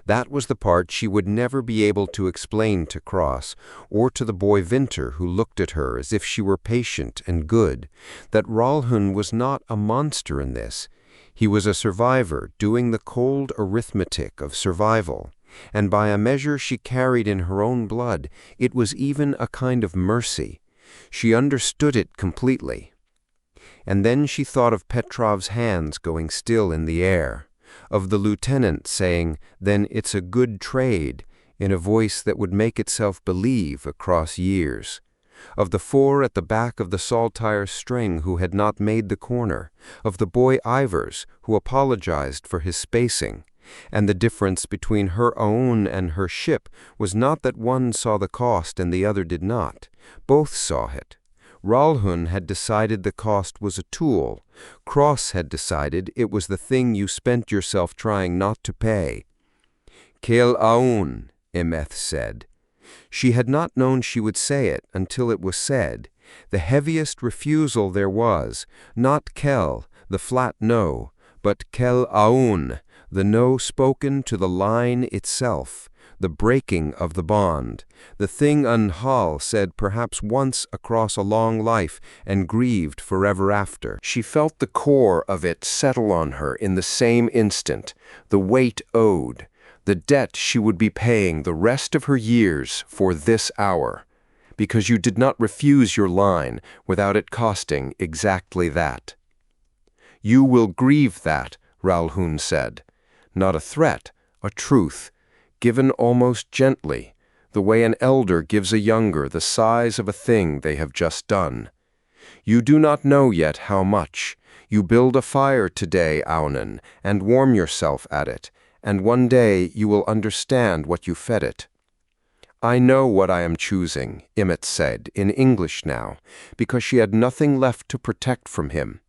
That was the part she would never be able to explain to Cross, or to the boy Vinter who looked at her as if she were patient and good, that Ralhun was not a monster in this. He was a survivor doing the cold arithmetic of survival, and by a measure she carried in her own blood, it was even a kind of mercy. She understood it completely. And then she thought of Petrov's hands going still in the air, of the lieutenant saying, "Then it's a good trade," in a voice that would make itself believe across years, of the four at the back of the saltire string who had not made the corner, of the boy Ivers who apologized for his spacing, and the difference between her Aune and her ship was not that one saw the cost and the other did not. Both saw it. Ralhun had decided the cost was a tool. Cross had decided it was the thing you spent yourself trying not to pay. "Quelle Aune," Emeth said. She had not known she would say it until it was said. The heaviest refusal there was, not quelle, the flat no, but quelle Aune, the no spoken to the line itself, the breaking of the bond, the thing Hall said perhaps once across a long life and grieved forever after. She felt the core of it settle on her in the same instant, the weight owed, the debt she would be paying the rest of her years for this hour, because you did not refuse your line without it costing exactly that. "You will grieve that," Ralhun said. Not a threat, a truth, given almost gently, the way an elder gives a younger the size of a thing they have just done. "You do not know yet how much. You build a fire today, Aune, and warm yourself at it, and one day you will understand what you fed it." "I know what I am choosing," Emmet said, in English now, because she had nothing left to protect from him.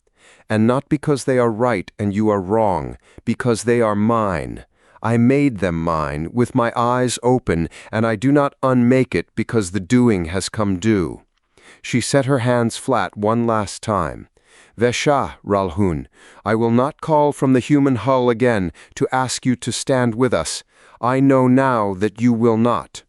"And not because they are right and you are wrong, because they are mine. I made them mine, with my eyes open, and I do not unmake it because the doing has come due." She set her hands flat one last time. "Vesh'a, Ralhun, I will not call from the human hull again to ask you to stand with us. I know now that you will not."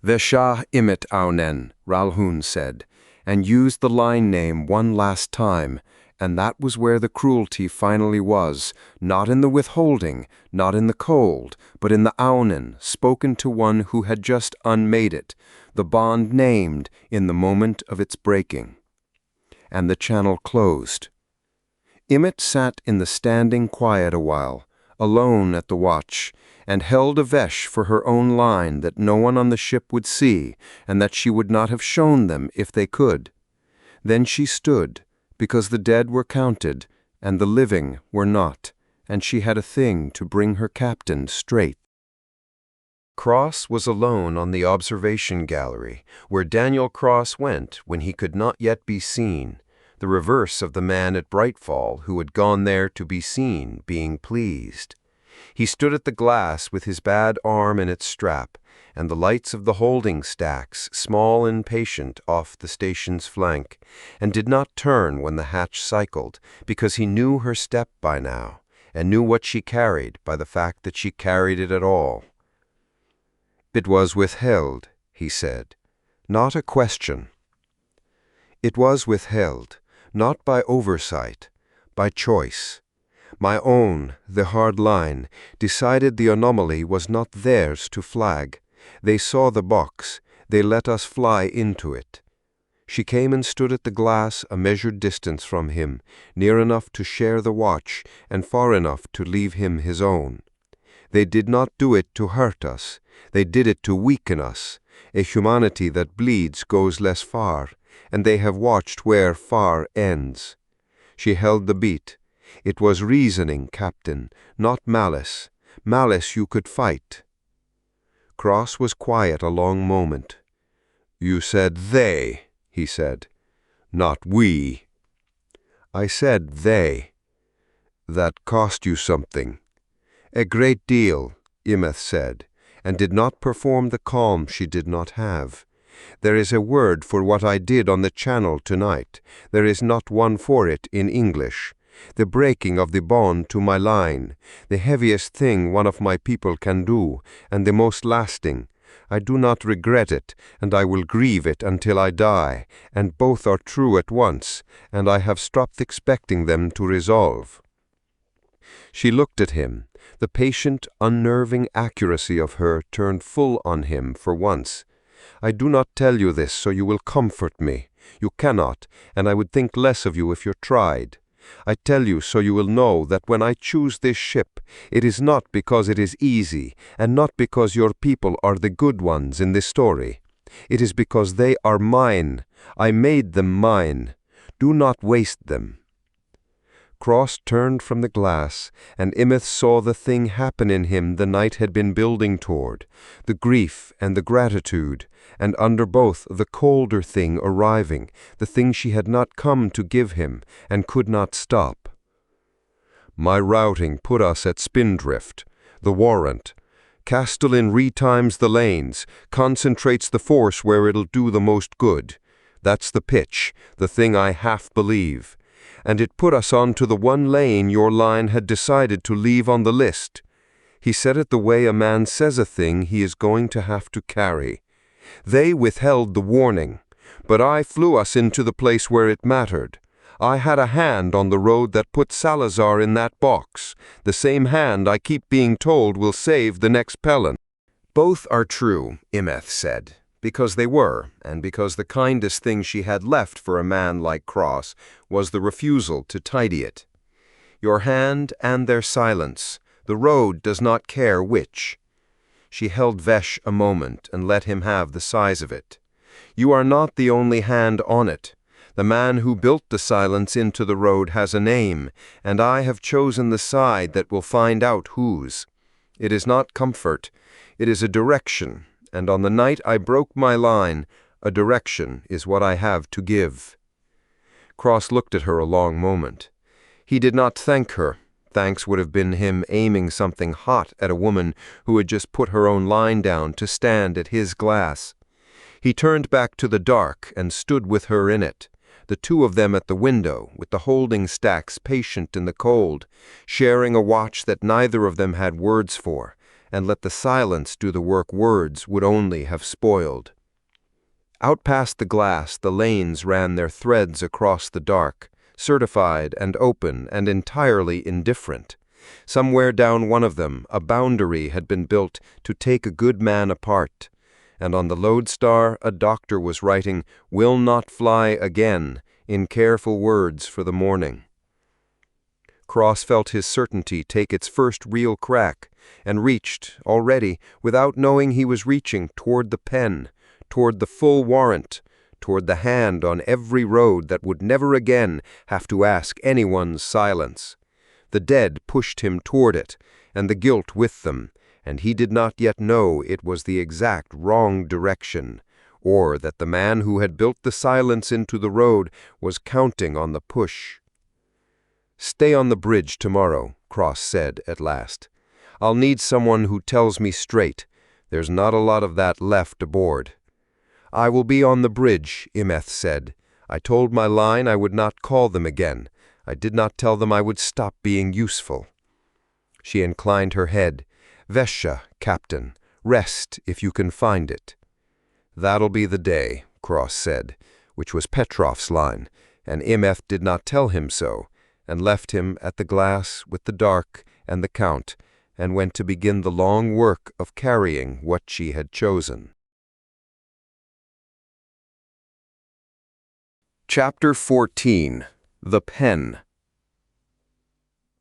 "Vesh'a imit Aune," Ralhun said, and used the line name one last time, and that was where the cruelty finally was, not in the withholding, not in the cold, but in the Aune, spoken to one who had just unmade it, the bond named in the moment of its breaking. And the channel closed. Emmet sat in the standing quiet a while, alone at the watch, and held a Vesh'a for her own line that no one on the ship would see, and that she would not have shown them if they could. Then she stood, because the dead were counted, and the living were not, and she had a thing to bring her captain straight. Cross was alone on the observation gallery, where Daniel Cross went when he could not yet be seen, the reverse of the man at Brightfall who had gone there to be seen, being pleased. He stood at the glass with his bad arm in its strap, and the lights of the holding stacks, small and patient, off the station's flank, and did not turn when the hatch cycled, because he knew her step by now, and knew what she carried by the fact that she carried it at all. "It was withheld," he said, "not a question. It was withheld, not by oversight, by choice. My own, the hard line, decided the anomaly was not theirs to flag. They saw the box. They let us fly into it." She came and stood at the glass a measured distance from him, near enough to share the watch, and far enough to leave him his own. "They did not do it to hurt us. They did it to weaken us. A humanity that bleeds goes less far, and they have watched where far ends." She held the beat. "It was reasoning, Captain, not malice. Malice you could fight." Cross was quiet a long moment. "You said they," he said, "not we." "I said they." "That cost you something." "A great deal," Emeth said, and did not perform the calm she did not have. There is a word for what I did on the channel tonight. There is not one for it in English. The breaking of the bond to my line, the heaviest thing one of my people can do, and the most lasting. I do not regret it, and I will grieve it until I die, and both are true at once, and I have stopped expecting them to resolve." She looked at him. The patient, unnerving accuracy of her turned full on him for once. "I do not tell you this so you will comfort me. You cannot, and I would think less of you if you tried. I tell you so you will know that when I choose this ship, it is not because it is easy, and not because your people are the good ones in this story. It is because they are mine. I made them mine. Do not waste them." Cross turned from the glass, and Imeth saw the thing happen in him the night had been building toward, the grief and the gratitude, and under both the colder thing arriving, the thing she had not come to give him, and could not stop. "My routing put us at Spindrift, the Warrant. Castellan retimes the lanes, concentrates the force where it'll do the most good. That's the pitch, the thing I half believe. And it put us onto the one lane your line had decided to leave on the list. He said it the way a man says a thing he is going to have to carry. They withheld the warning, but I flew us into the place where it mattered. I had a hand on the road that put Salazar in that box, the same hand I keep being told will save the next Pelin." "Both are true," Imeth said, because they were, and because the kindest thing she had left for a man like Cross was the refusal to tidy it. "Your hand and their silence. The road does not care which." She held Vesh'a a moment and let him have the size of it. "You are not the only hand on it. The man who built the silence into the road has a name, and I have chosen the side that will find out whose. It is not comfort. It is a direction, and on the night I broke my line, a direction is what I have to give." Cross looked at her a long moment. He did not thank her. Thanks would have been him aiming something hot at a woman who had just put her own line down to stand at his glass. He turned back to the dark and stood with her in it, the two of them at the window, with the holding stacks patient in the cold, sharing a watch that neither of them had words for, and let the silence do the work words would only have spoiled. Out past the glass the lanes ran their threads across the dark, certified and open and entirely indifferent. Somewhere down one of them a boundary had been built to take a good man apart, and on the Lodestar a doctor was writing, "Will not fly again," in careful words for the morning. Cross felt his certainty take its first real crack, and reached, already, without knowing he was reaching, toward the pen, toward the full warrant, toward the hand on every road that would never again have to ask anyone's silence. The dead pushed him toward it, and the guilt with them, and he did not yet know it was the exact wrong direction, or that the man who had built the silence into the road was counting on the push. "Stay on the bridge tomorrow," Cross said at last. "I'll need someone who tells me straight. There's not a lot of that left aboard." "I will be on the bridge," Imeth said. "I told my line I would not call them again. I did not tell them I would stop being useful." She inclined her head. "Vesh'a, Captain. Rest if you can find it." "That'll be the day," Cross said, which was Petrov's line, and Imeth did not tell him so, and left him at the glass with the dark and the Count, and went to begin the long work of carrying what she had chosen. Chapter 14. The Pen.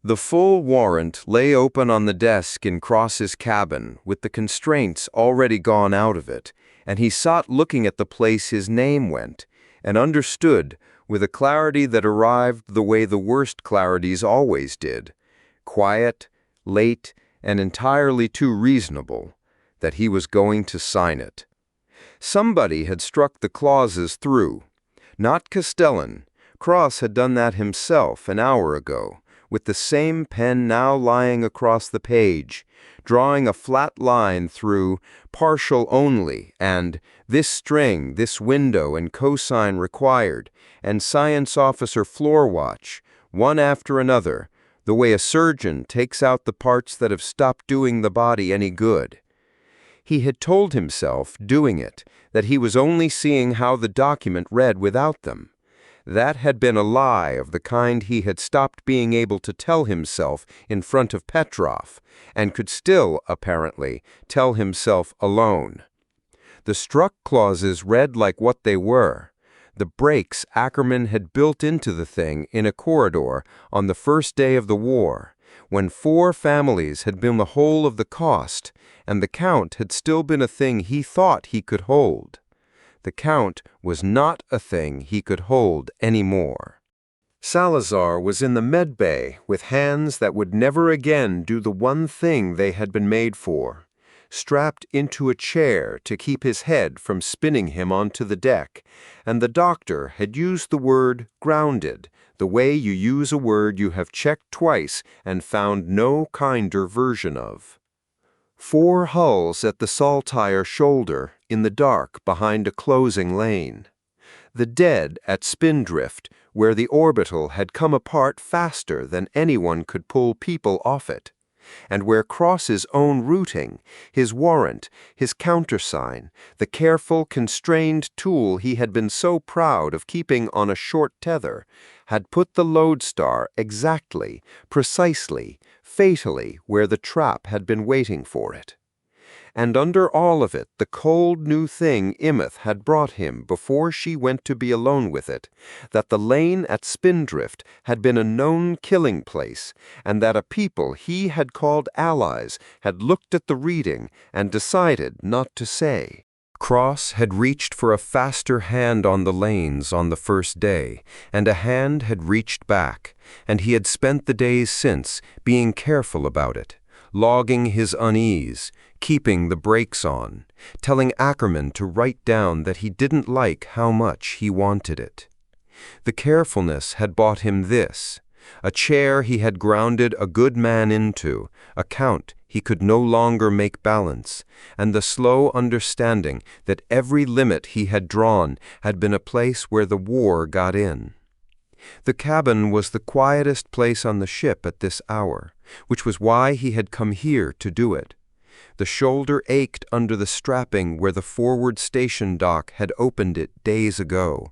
The full warrant lay open on the desk in Cross's cabin, with the constraints already gone out of it, and he sat looking at the place his name went, and understood, with a clarity that arrived the way the worst clarities always did, quiet, late, and entirely too reasonable, that he was going to sign it. Somebody had struck the clauses through. Not Castellan. Cross had done that himself an hour ago, with the same pen now lying across the page, drawing a flat line through partial only and this string, this window and cosine required, and science officer floor watch, one after another, the way a surgeon takes out the parts that have stopped doing the body any good. He had told himself, doing it, that he was only seeing how the document read without them. That had been a lie of the kind he had stopped being able to tell himself in front of Petrov, and could still, apparently, tell himself alone. The struck clauses read like what they were. The breaks Ackerman had built into the thing in a corridor on the first day of the war, when 4 families had been the whole of the cost, and the count had still been a thing he thought he could hold. The count was not a thing he could hold anymore. Salazar was in the med bay with hands that would never again do the one thing they had been made for, strapped into a chair to keep his head from spinning him onto the deck, and the doctor had used the word grounded, the way you use a word you have checked twice and found no kinder version of. 4 hulls at the Saltire shoulder, in the dark behind a closing lane. The dead at Spindrift, where the orbital had come apart faster than anyone could pull people off it, and where Cross's own routing, his warrant, his countersign, the careful, constrained tool he had been so proud of keeping on a short tether, had put the Lodestar exactly, precisely, fatally where the trap had been waiting for it. And under all of it the cold new thing Imeth had brought him before she went to be alone with it, that the lane at Spindrift had been a known killing place, and that a people he had called allies had looked at the reading and decided not to say. Cross had reached for a faster hand on the lanes on the first day, and a hand had reached back, and he had spent the days since being careful about it, logging his unease, keeping the brakes on, telling Ackerman to write down that he didn't like how much he wanted it. The carefulness had bought him this, a chair he had grounded a good man into, a count he could no longer make balance, and the slow understanding that every limit he had drawn had been a place where the war got in. The cabin was the quietest place on the ship at this hour, which was why he had come here to do it. The shoulder ached under the strapping where the forward station dock had opened it days ago.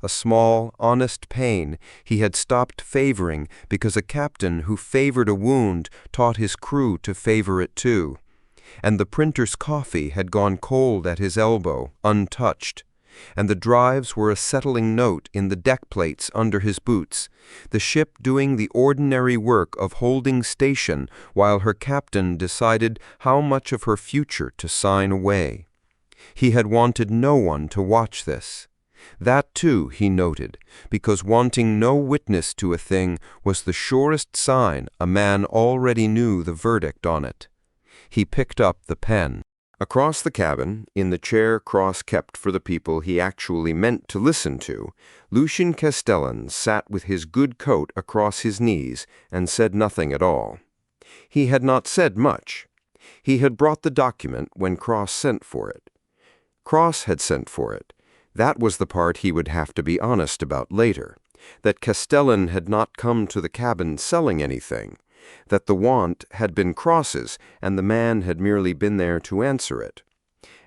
A small, honest pain he had stopped favoring because a captain who favored a wound taught his crew to favor it too. And the printer's coffee had gone cold at his elbow, untouched. And the drives were a settling note in the deck plates under his boots, the ship doing the ordinary work of holding station while her captain decided how much of her future to sign away. He had wanted no one to watch this. That, too, he noted, because wanting no witness to a thing was the surest sign a man already knew the verdict on it. He picked up the pen. Across the cabin, in the chair Cross kept for the people he actually meant to listen to, Lucien Castellan sat with his good coat across his knees and said nothing at all. He had not said much. He had brought the document when Cross sent for it. Cross had sent for it. That was the part he would have to be honest about later, that Castellan had not come to the cabin selling anything, that the want had been Cross's and the man had merely been there to answer it.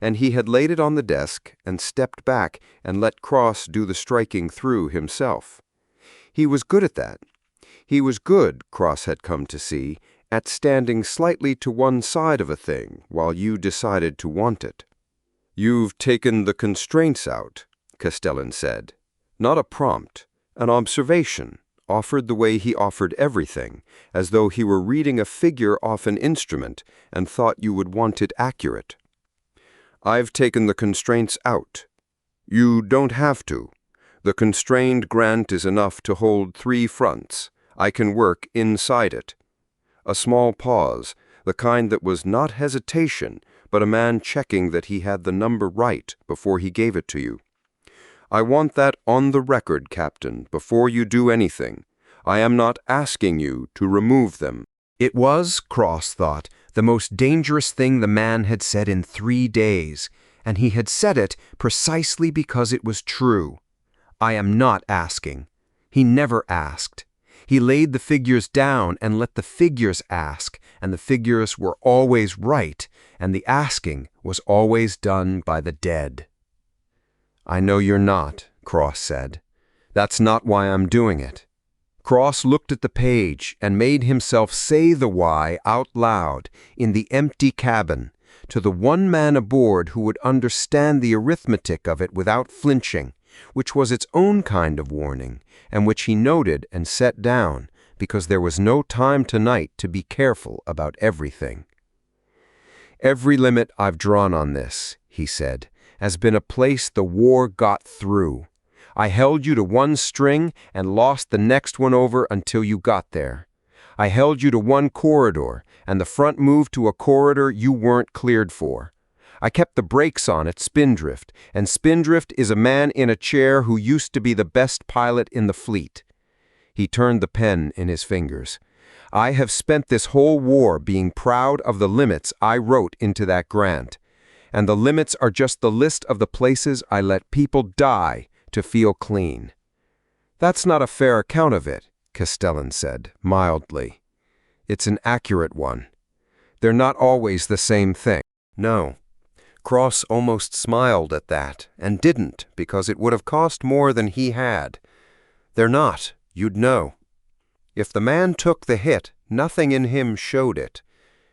And he had laid it on the desk and stepped back and let Cross do the striking through himself. He was good at that. He was good, Cross had come to see, at standing slightly to one side of a thing while you decided to want it. "You've taken the constraints out," Castellan said. Not a prompt, an observation, offered the way he offered everything, as though he were reading a figure off an instrument and thought you would want it accurate. "I've taken the constraints out. You don't have to. The constrained grant is enough to hold 3 fronts. I can work inside it." A small pause, the kind that was not hesitation, but a man checking that he had the number right before he gave it to you. "I want that on the record, Captain, before you do anything. I am not asking you to remove them." It was, Cross thought, the most dangerous thing the man had said in 3 days, and he had said it precisely because it was true. I am not asking. He never asked. He laid the figures down and let the figures ask, and the figures were always right, and the asking was always done by the dead. "I know you're not," Cross said. "That's not why I'm doing it." Cross looked at the page and made himself say the why out loud in the empty cabin to the one man aboard who would understand the arithmetic of it without flinching, which was its own kind of warning, and which he noted and set down because there was no time tonight to be careful about everything. "Every limit I've drawn on this," he said, "has been a place the war got through. I held you to one string and lost the next one over until you got there. I held you to one corridor, and the front moved to a corridor you weren't cleared for. I kept the brakes on at Spindrift, and Spindrift is a man in a chair who used to be the best pilot in the fleet." He turned the pen in his fingers. "I have spent this whole war being proud of the limits I wrote into that grant, and the limits are just the list of the places I let people die to feel clean." "That's not a fair account of it," Castellan said, mildly. "It's an accurate one. They're not always the same thing." No. Cross almost smiled at that, and didn't, because it would have cost more than he had. "They're not, you'd know. If the man took the hit, nothing in him showed it.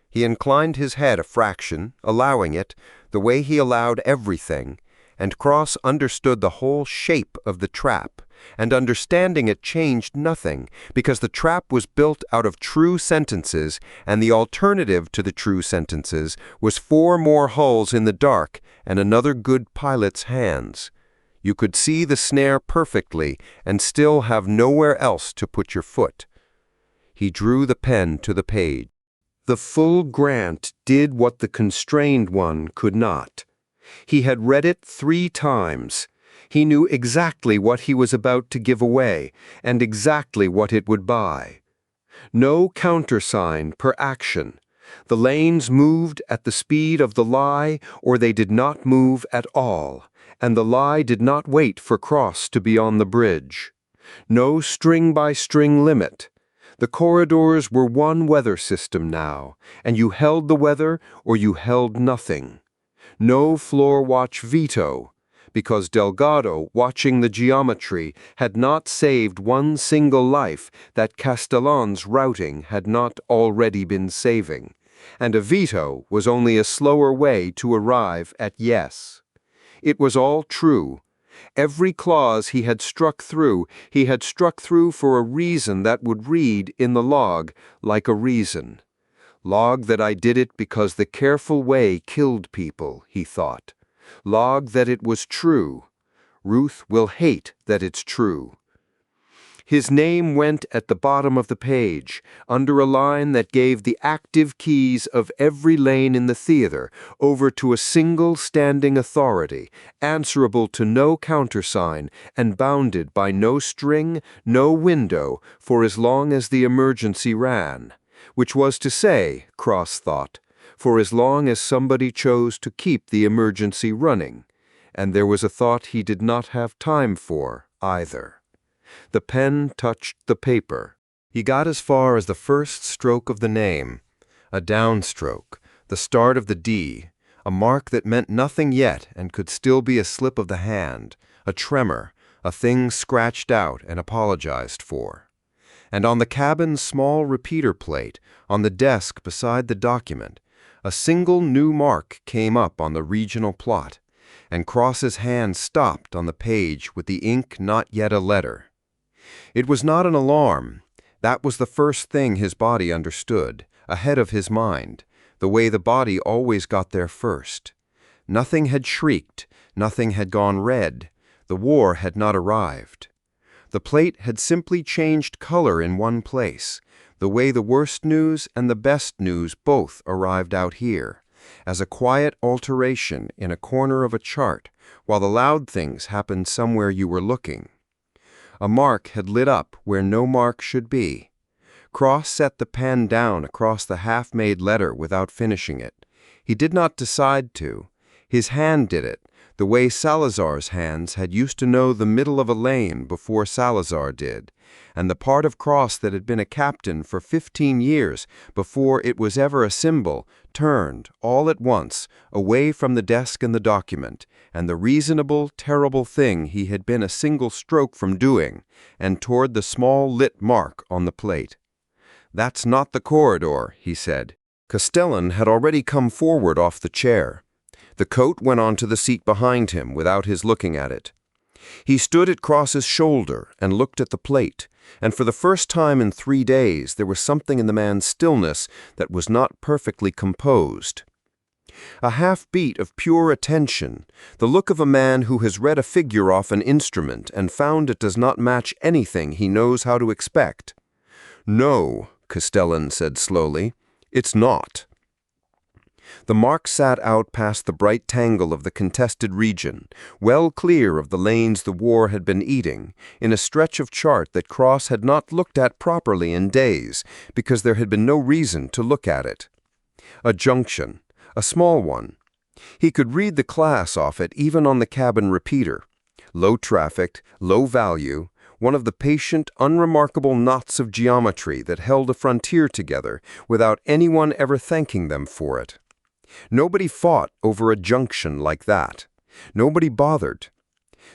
He inclined his head a fraction, allowing it, the way he allowed everything, and Cross understood the whole shape of the trap, and understanding it changed nothing, because the trap was built out of true sentences, and the alternative to the true sentences was 4 more hulls in the dark and another good pilot's hands. You could see the snare perfectly and still have nowhere else to put your foot." He drew the pen to the page. The full grant did what the constrained one could not. He had read it 3 times. He knew exactly what he was about to give away, and exactly what it would buy. No countersign per action. The lanes moved at the speed of the lie, or they did not move at all, and the lie did not wait for Cross to be on the bridge. No string-by-string limit. The corridors were one weather system now, and you held the weather or you held nothing. No floor watch veto, because Delgado, watching the geometry, had not saved one single life that Castellan's routing had not already been saving, and a veto was only a slower way to arrive at yes. It was all true. Every clause he had struck through for a reason that would read in the log like a reason. Log that I did it because the careful way killed people, he thought. Log that it was true. Ruth will hate that it's true. His name went at the bottom of the page, under a line that gave the active keys of every lane in the theater over to a single standing authority, answerable to no countersign and bounded by no string, no window, for as long as the emergency ran. Which was to say, Cross thought, for as long as somebody chose to keep the emergency running. And there was a thought he did not have time for, either. The pen touched the paper. He got as far as the first stroke of the name, a downstroke, the start of the D, a mark that meant nothing yet and could still be a slip of the hand, a tremor, a thing scratched out and apologized for. And on the cabin's small repeater plate, on the desk beside the document, a single new mark came up on the regional plot, and Cross's hand stopped on the page with the ink not yet a letter. It was not an alarm. That was the first thing his body understood, ahead of his mind, the way the body always got there first. Nothing had shrieked, nothing had gone red, the war had not arrived. The plate had simply changed color in one place, the way the worst news and the best news both arrived out here, as a quiet alteration in a corner of a chart, while the loud things happened somewhere you were looking. A mark had lit up where no mark should be. Cross set the pen down across the half-made letter without finishing it. He did not decide to. His hand did it, the way Salazar's hands had used to know the middle of a lane before Salazar did, and the part of Cross that had been a captain for 15 years before it was ever a symbol turned, all at once, away from the desk and the document, and the reasonable, terrible thing he had been a single stroke from doing, and toward the small lit mark on the plate. "That's not the corridor," he said. Castellan had already come forward off the chair. The coat went onto the seat behind him without his looking at it. He stood at Cross's shoulder and looked at the plate, and for the first time in 3 days there was something in the man's stillness that was not perfectly composed. A half-beat of pure attention, the look of a man who has read a figure off an instrument and found it does not match anything he knows how to expect. "No," Castellan said slowly, "it's not." The mark sat out past the bright tangle of the contested region, well clear of the lanes the war had been eating, in a stretch of chart that Cross had not looked at properly in days, because there had been no reason to look at it. A junction, a small one. He could read the class off it even on the cabin repeater. Low-trafficked, low-value, one of the patient, unremarkable knots of geometry that held a frontier together without anyone ever thanking them for it. Nobody fought over a junction like that. Nobody bothered.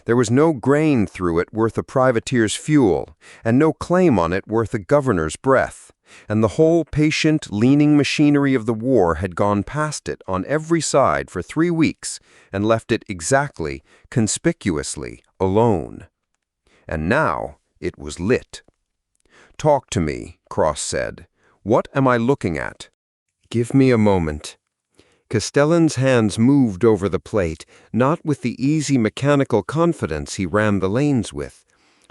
There was no grain through it worth a privateer's fuel, and no claim on it worth a governor's breath, and the whole patient, leaning machinery of the war had gone past it on every side for 3 weeks and left it exactly, conspicuously, alone. And now it was lit. "Talk to me," Cross said. "What am I looking at?" "Give me a moment." Castellan's hands moved over the plate, not with the easy mechanical confidence he ran the lanes with.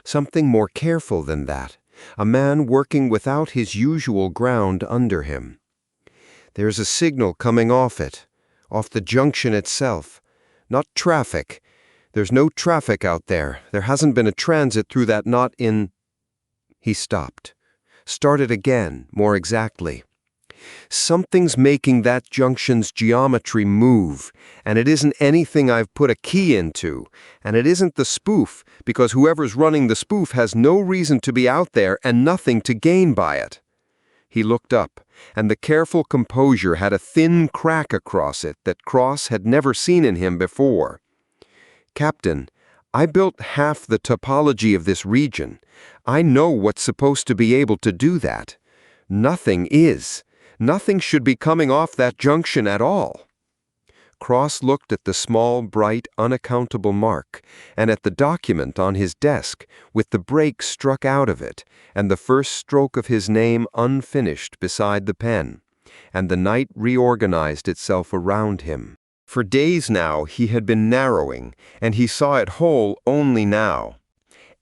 Something more careful than that, a man working without his usual ground under him. "There's a signal coming off it, off the junction itself. Not traffic. There's no traffic out there. There hasn't been a transit through that not in—" He stopped. Started again, more exactly. "Something's making that junction's geometry move, and it isn't anything I've put a key into, and it isn't the spoof, because whoever's running the spoof has no reason to be out there and nothing to gain by it." He looked up, and the careful composure had a thin crack across it that Cross had never seen in him before. "Captain, I built half the topology of this region. I know what's supposed to be able to do that. Nothing is. Nothing should be coming off that junction at all." Cross looked at the small, bright, unaccountable mark, and at the document on his desk, with the break struck out of it, and the first stroke of his name unfinished beside the pen, and the night reorganized itself around him. For days now he had been narrowing, and he saw it whole only now.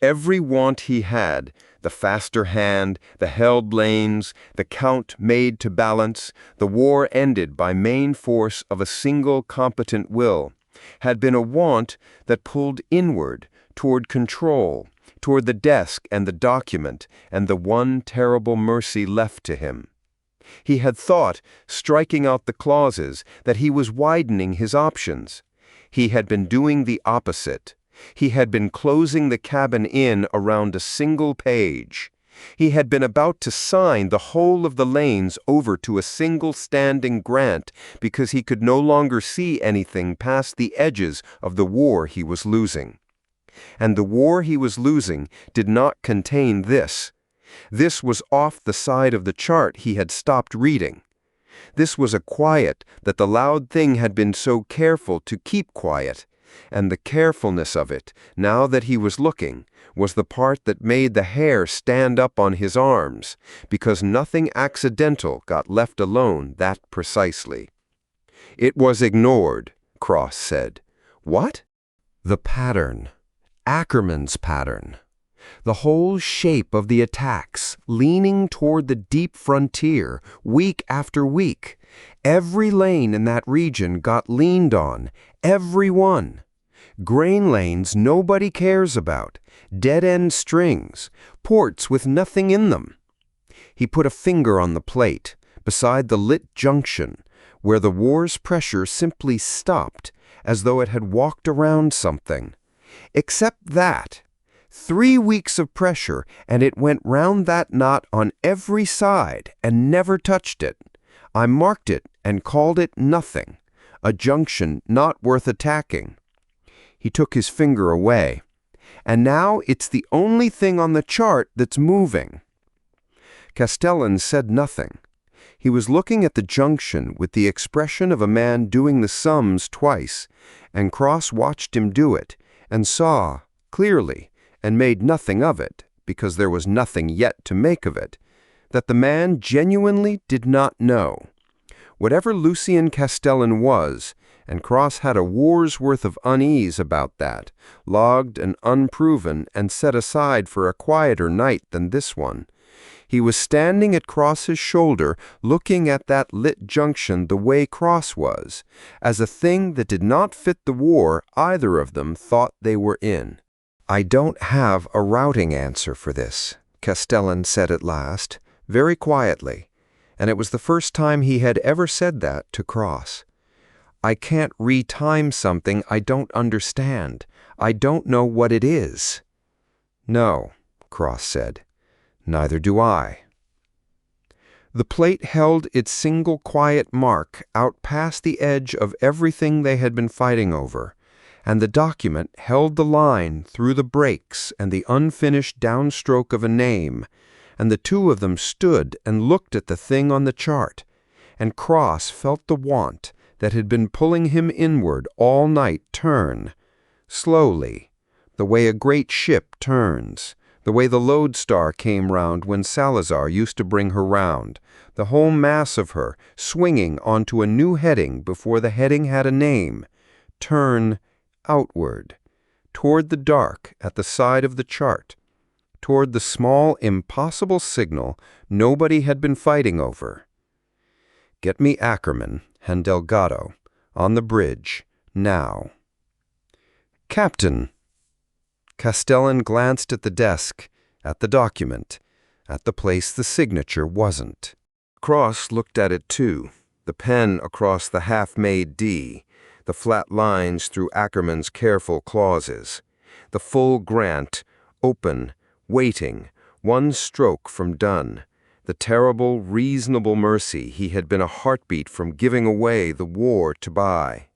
Every want he had, the faster hand, the held lanes, the count made to balance, the war ended by main force of a single competent will, had been a want that pulled inward, toward control, toward the desk and the document, and the one terrible mercy left to him. He had thought, striking out the clauses, that he was widening his options. He had been doing the opposite. He had been closing the cabin in around a single page. He had been about to sign the whole of the lanes over to a single standing grant because he could no longer see anything past the edges of the war he was losing. And the war he was losing did not contain this. This was off the side of the chart he had stopped reading. This was a quiet that the loud thing had been so careful to keep quiet, and the carefulness of it, now that he was looking, was the part that made the hair stand up on his arms, because nothing accidental got left alone that precisely. "It was ignored," Cross said. "What?" "The pattern. Ackerman's pattern. The whole shape of the attacks, leaning toward the deep frontier, week after week. Every lane in that region got leaned on, every one. Grain lanes nobody cares about, dead-end strings, ports with nothing in them. He put a finger on the plate, beside the lit junction, where the war's pressure simply stopped, as though it had walked around something. Except that. 3 weeks of pressure, and it went round that knot on every side and never touched it. I marked it and called it nothing, a junction not worth attacking. He took his finger away. And now it's the only thing on the chart that's moving. Castellan said nothing. He was looking at the junction with the expression of a man doing the sums twice, and Cross watched him do it, and saw, clearly, and made nothing of it, because there was nothing yet to make of it, that the man genuinely did not know. Whatever Lucien Castellan was, and Cross had a war's worth of unease about that, logged and unproven and set aside for a quieter night than this one. He was standing at Cross's shoulder, looking at that lit junction the way Cross was, as a thing that did not fit the war either of them thought they were in. "I don't have a routing answer for this," Castellan said at last, very quietly, and it was the first time he had ever said that to Cross. "I can't retime something I don't understand. I don't know what it is." "No," Cross said. "Neither do I." The plate held its single quiet mark out past the edge of everything they had been fighting over, and the document held the line through the breaks and the unfinished downstroke of a name, and the two of them stood and looked at the thing on the chart, and Cross felt the want that had been pulling him inward all night turn, slowly, the way a great ship turns, the way the Lodestar came round when Salazar used to bring her round, the whole mass of her swinging onto a new heading before the heading had a name, turn outward, toward the dark at the side of the chart, toward the small, impossible signal nobody had been fighting over. "Get me Ackerman and Delgado on the bridge, now." "Captain." Castellan glanced at the desk, at the document, at the place the signature wasn't. Cross looked at it too, the pen across the half-made D, the flat lines through Ackerman's careful clauses, the full grant, open, waiting, one stroke from done, the terrible, reasonable mercy he had been a heartbeat from giving away the war to buy.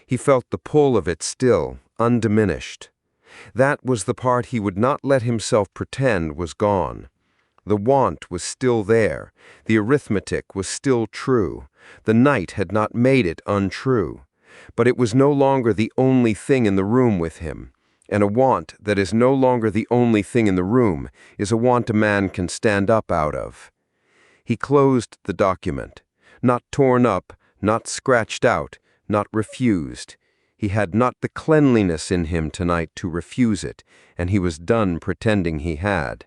He felt the pull of it still, undiminished. That was the part he would not let himself pretend was gone. The want was still there, the arithmetic was still true, the night had not made it untrue, but it was no longer the only thing in the room with him, and a want that is no longer the only thing in the room is a want a man can stand up out of. He closed the document, not torn up, not scratched out, not refused. He had not the cleanliness in him tonight to refuse it, and he was done pretending he had.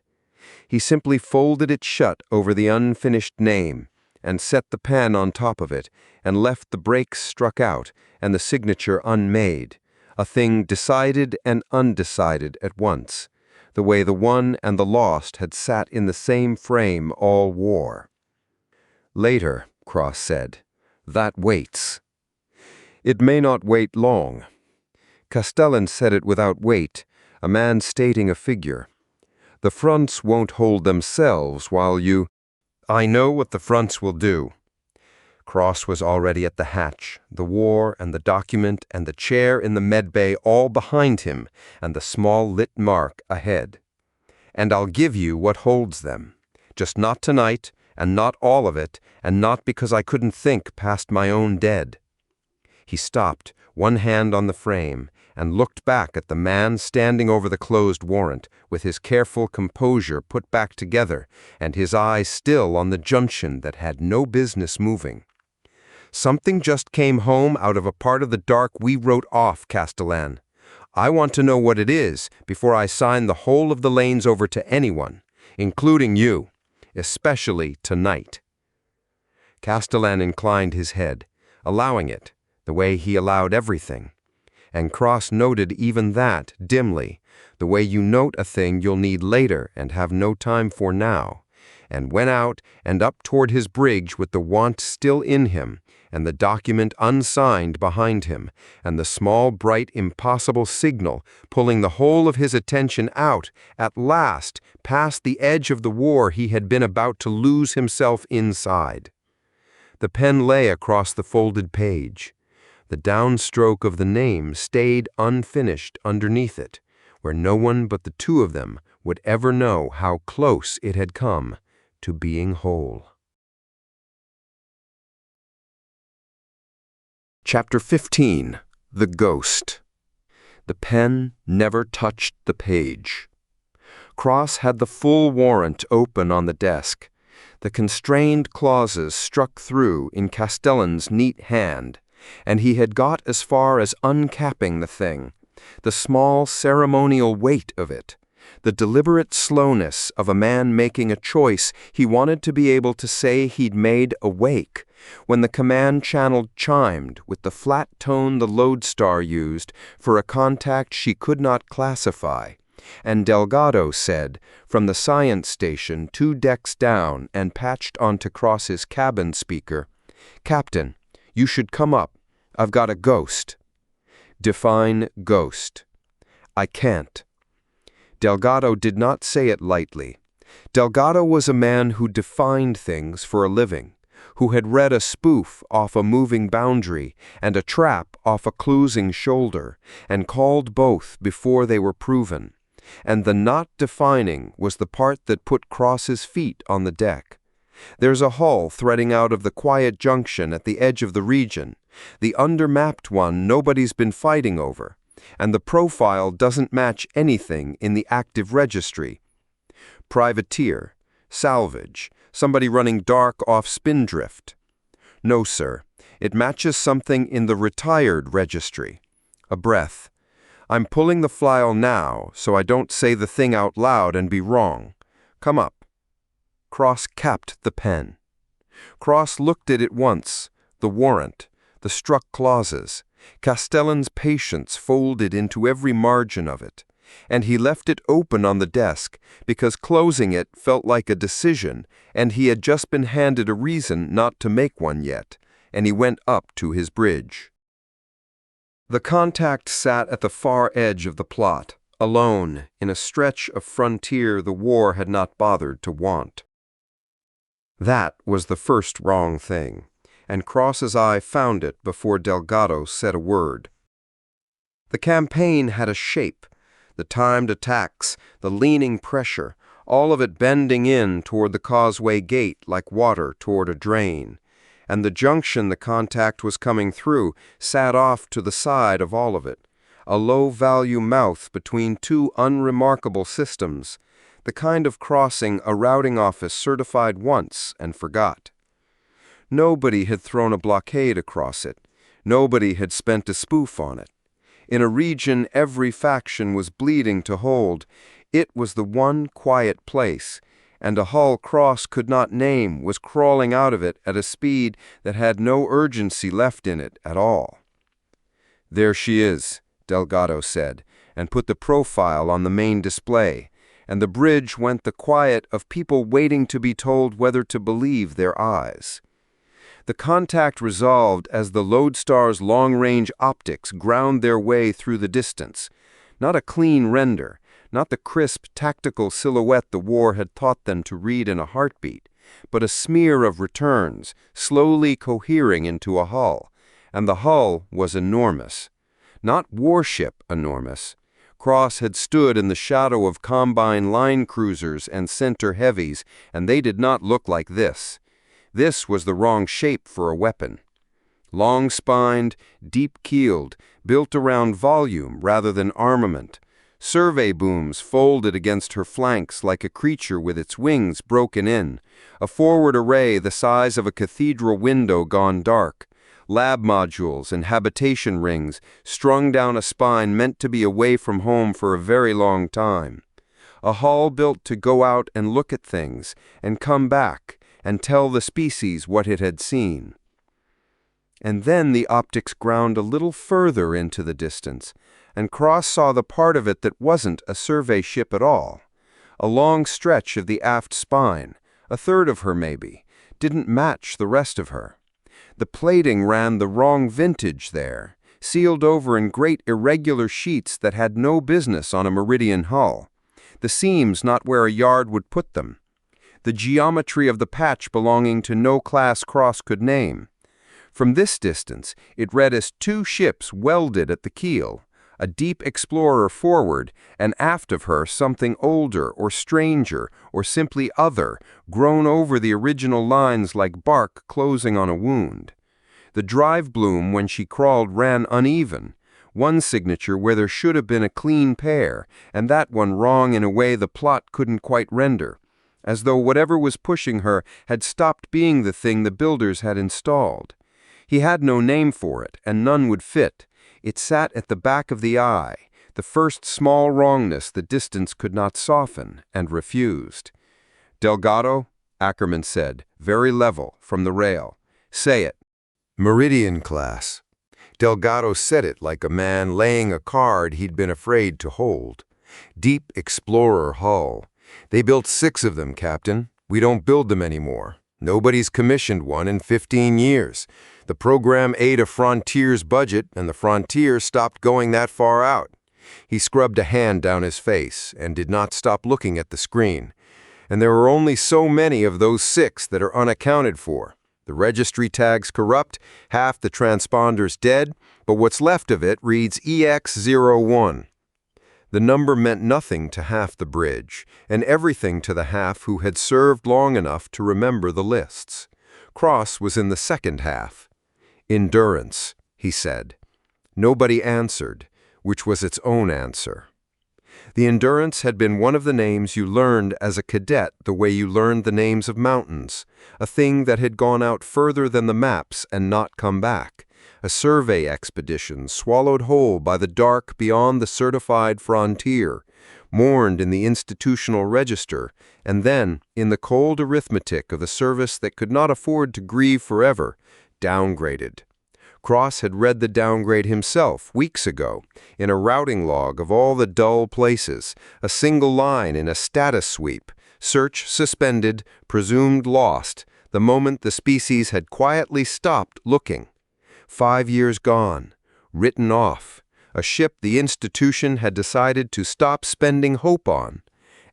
He simply folded it shut over the unfinished name, and set the pen on top of it, and left the breaks struck out, and the signature unmade, a thing decided and undecided at once, the way the won and the lost had sat in the same frame all war. "Later," Cross said, "that waits." "It may not wait long." Castellan said it without weight, a man stating a figure. "The fronts won't hold themselves while you—" "I know what the fronts will do." Cross was already at the hatch, the war and the document and the chair in the medbay all behind him, and the small lit mark ahead. "And I'll give you what holds them. Just not tonight, and not all of it, and not because I couldn't think past my own dead." He stopped, one hand on the frame, and looked back at the man standing over the closed warrant, with his careful composure put back together, and his eyes still on the junction that had no business moving. "Something just came home out of a part of the dark we wrote off, Castellan. I want to know what it is before I sign the whole of the lanes over to anyone, including you, especially tonight." Castellan inclined his head, allowing it, the way he allowed everything, and Cross noted even that dimly, the way you note a thing you'll need later and have no time for now, and went out and up toward his bridge with the want still in him, and the document unsigned behind him, and the small, bright, impossible signal pulling the whole of his attention out, at last, past the edge of the war he had been about to lose himself inside. The pen lay across the folded page. The downstroke of the name stayed unfinished underneath it, where no one but the two of them would ever know how close it had come to being whole. Chapter 15. The Ghost. The pen never touched the page. Cross had the full warrant open on the desk. The constrained clauses struck through in Castellan's neat hand, and he had got as far as uncapping the thing, the small ceremonial weight of it, the deliberate slowness of a man making a choice he wanted to be able to say he'd made awake, when the command channel chimed with the flat tone the Lodestar used for a contact she could not classify, and Delgado said, from the science station 2 decks down and patched onto Cross's cabin speaker, "Captain, you should come up. I've got a ghost." Define ghost. I can't. Delgado did not say it lightly. Delgado was a man who defined things for a living, who had read a spoof off a moving boundary and a trap off a closing shoulder, and called both before they were proven. And the not defining was the part that put Cross's feet on the deck. There's a hull threading out of the quiet junction at the edge of the region, the undermapped one nobody's been fighting over, and the profile doesn't match anything in the active registry. Privateer, salvage, somebody running dark off Spindrift. No, sir, it matches something in the retired registry. A breath. I'm pulling the file now, so I don't say the thing out loud and be wrong. Come up. Cross capped the pen. Cross looked at it once, the warrant, the struck clauses, Castellan's patience folded into every margin of it, and he left it open on the desk because closing it felt like a decision, and he had just been handed a reason not to make one yet, and he went up to his bridge. The contact sat at the far edge of the plot, alone in a stretch of frontier the war had not bothered to want. That was the first wrong thing, and Cross's eye found it before Delgado said a word. The campaign had a shape, the timed attacks, the leaning pressure, all of it bending in toward the Causeway gate like water toward a drain, and the junction the contact was coming through sat off to the side of all of it, a low-value mouth between two unremarkable systems, the kind of crossing a routing office certified once and forgot. Nobody had thrown a blockade across it. Nobody had spent a spoof on it. In a region every faction was bleeding to hold, it was the one quiet place, and a hull Cross could not name was crawling out of it at a speed that had no urgency left in it at all. "There she is," Delgado said, and put the profile on the main display, and the bridge went the quiet of people waiting to be told whether to believe their eyes. The contact resolved as the Lodestar's long-range optics ground their way through the distance. Not a clean render, not the crisp, tactical silhouette the war had taught them to read in a heartbeat, but a smear of returns, slowly cohering into a hull. And the hull was enormous. Not warship enormous. Cross had stood in the shadow of Combine line cruisers and center heavies, and they did not look like this. This was the wrong shape for a weapon. Long-spined, deep-keeled, built around volume rather than armament. Survey booms folded against her flanks like a creature with its wings broken in. A forward array the size of a cathedral window gone dark. Lab modules and habitation rings strung down a spine meant to be away from home for a very long time. A hull built to go out and look at things and come back and tell the species what it had seen. And then the optics ground a little further into the distance, and Cross saw the part of it that wasn't a survey ship at all. A long stretch of the aft spine, a third of her maybe, didn't match the rest of her. The plating ran the wrong vintage there, sealed over in great irregular sheets that had no business on a meridian hull. The seams not where a yard would put them. The geometry of the patch belonging to no class Cross could name. From this distance, it read as two ships welded at the keel, a deep explorer forward, and aft of her something older or stranger or simply other, grown over the original lines like bark closing on a wound. The drive bloom when she crawled ran uneven, one signature where there should have been a clean pair, and that one wrong in a way the plot couldn't quite render, as though whatever was pushing her had stopped being the thing the builders had installed. He had no name for it, and none would fit. It sat at the back of the eye, the first small wrongness the distance could not soften, and refused. "Delgado," Ackerman said, very level, from the rail. "Say it." Meridian class. Delgado said it like a man laying a card he'd been afraid to hold. Deep explorer hull. They built 6 of them, Captain. We don't build them anymore. Nobody's commissioned one in 15 years. The program ate a Frontier's budget, and the Frontier stopped going that far out. He scrubbed a hand down his face and did not stop looking at the screen. And there are only so many of those 6 that are unaccounted for. The registry tag's corrupt, half the transponder's dead, but what's left of it reads EX01. The number meant nothing to half the bridge, and everything to the half who had served long enough to remember the lists. Cross was in the second half. "Endurance," he said. Nobody answered, which was its own answer. The Endurance had been one of the names you learned as a cadet the way you learned the names of mountains, a thing that had gone out further than the maps and not come back, a survey expedition swallowed whole by the dark beyond the certified frontier, mourned in the institutional register, and then, in the cold arithmetic of the service that could not afford to grieve forever, downgraded. Cross had read the downgrade himself weeks ago, in a routing log of all the dull places, a single line in a status sweep, search suspended, presumed lost, the moment the species had quietly stopped looking. 5 years gone, written off, a ship the institution had decided to stop spending hope on.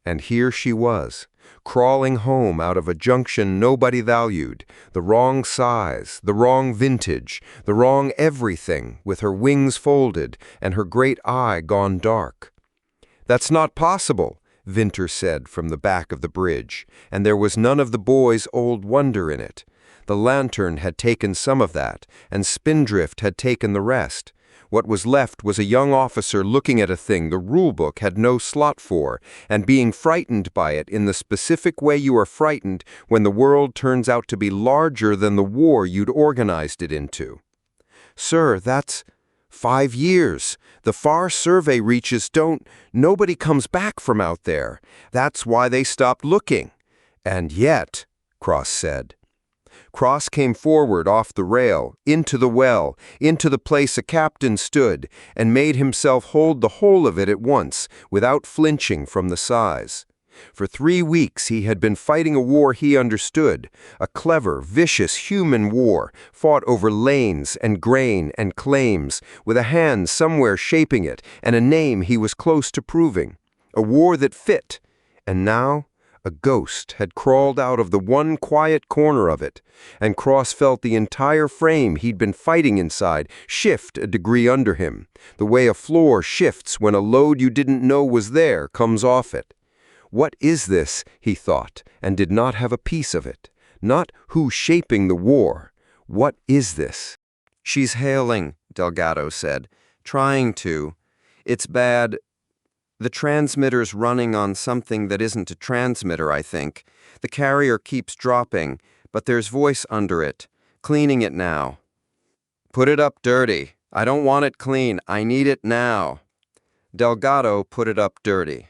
And here she was, crawling home out of a junction nobody valued, the wrong size, the wrong vintage, the wrong everything, with her wings folded and her great eye gone dark. "That's not possible," Vinter said from the back of the bridge, and there was none of the boys' old wonder in it. The lantern had taken some of that, and Spindrift had taken the rest. What was left was a young officer looking at a thing the rulebook had no slot for, and being frightened by it in the specific way you are frightened when the world turns out to be larger than the war you'd organized it into. "Sir, that's 5 years. The far survey reaches nobody comes back from out there. That's why they stopped looking." "And yet," Cross said. Cross came forward off the rail, into the well, into the place a captain stood, and made himself hold the whole of it at once, without flinching from the size. For 3 weeks he had been fighting a war he understood, a clever, vicious human war, fought over lanes and grain and claims, with a hand somewhere shaping it and a name he was close to proving. A war that fit. And now a ghost had crawled out of the one quiet corner of it, and Cross felt the entire frame he'd been fighting inside shift a degree under him, the way a floor shifts when a load you didn't know was there comes off it. What is this, he thought, and did not have a piece of it. Not who's shaping the war. What is this? "She's hailing," Delgado said. "Trying to. It's bad. The transmitter's running on something that isn't a transmitter, I think. The carrier keeps dropping, but there's voice under it. Cleaning it now." "Put it up dirty. I don't want it clean. I need it now." Delgado put it up dirty.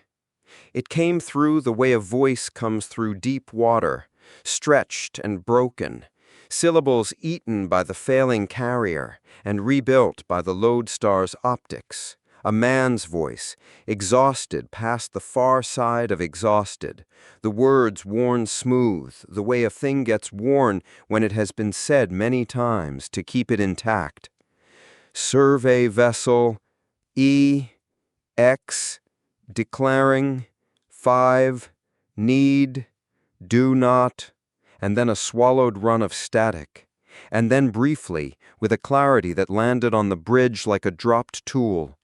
It came through the way a voice comes through deep water, stretched and broken, syllables eaten by the failing carrier and rebuilt by the Lodestar's optics. A man's voice, exhausted past the far side of exhausted, the words worn smooth, the way a thing gets worn when it has been said many times to keep it intact. Survey vessel EX, declaring 5, need, do not, and then a swallowed run of static, and then briefly, with a clarity that landed on the bridge like a dropped tool.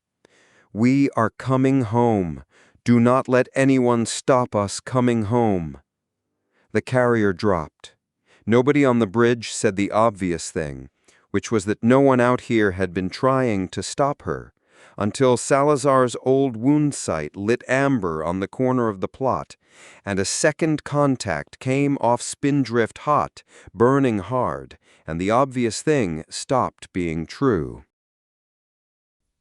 We are coming home. Do not let anyone stop us coming home. The carrier dropped. Nobody on the bridge said the obvious thing, which was that no one out here had been trying to stop her, until Salazar's old wound site lit amber on the corner of the plot, and a second contact came off Spindrift hot, burning hard, and the obvious thing stopped being true.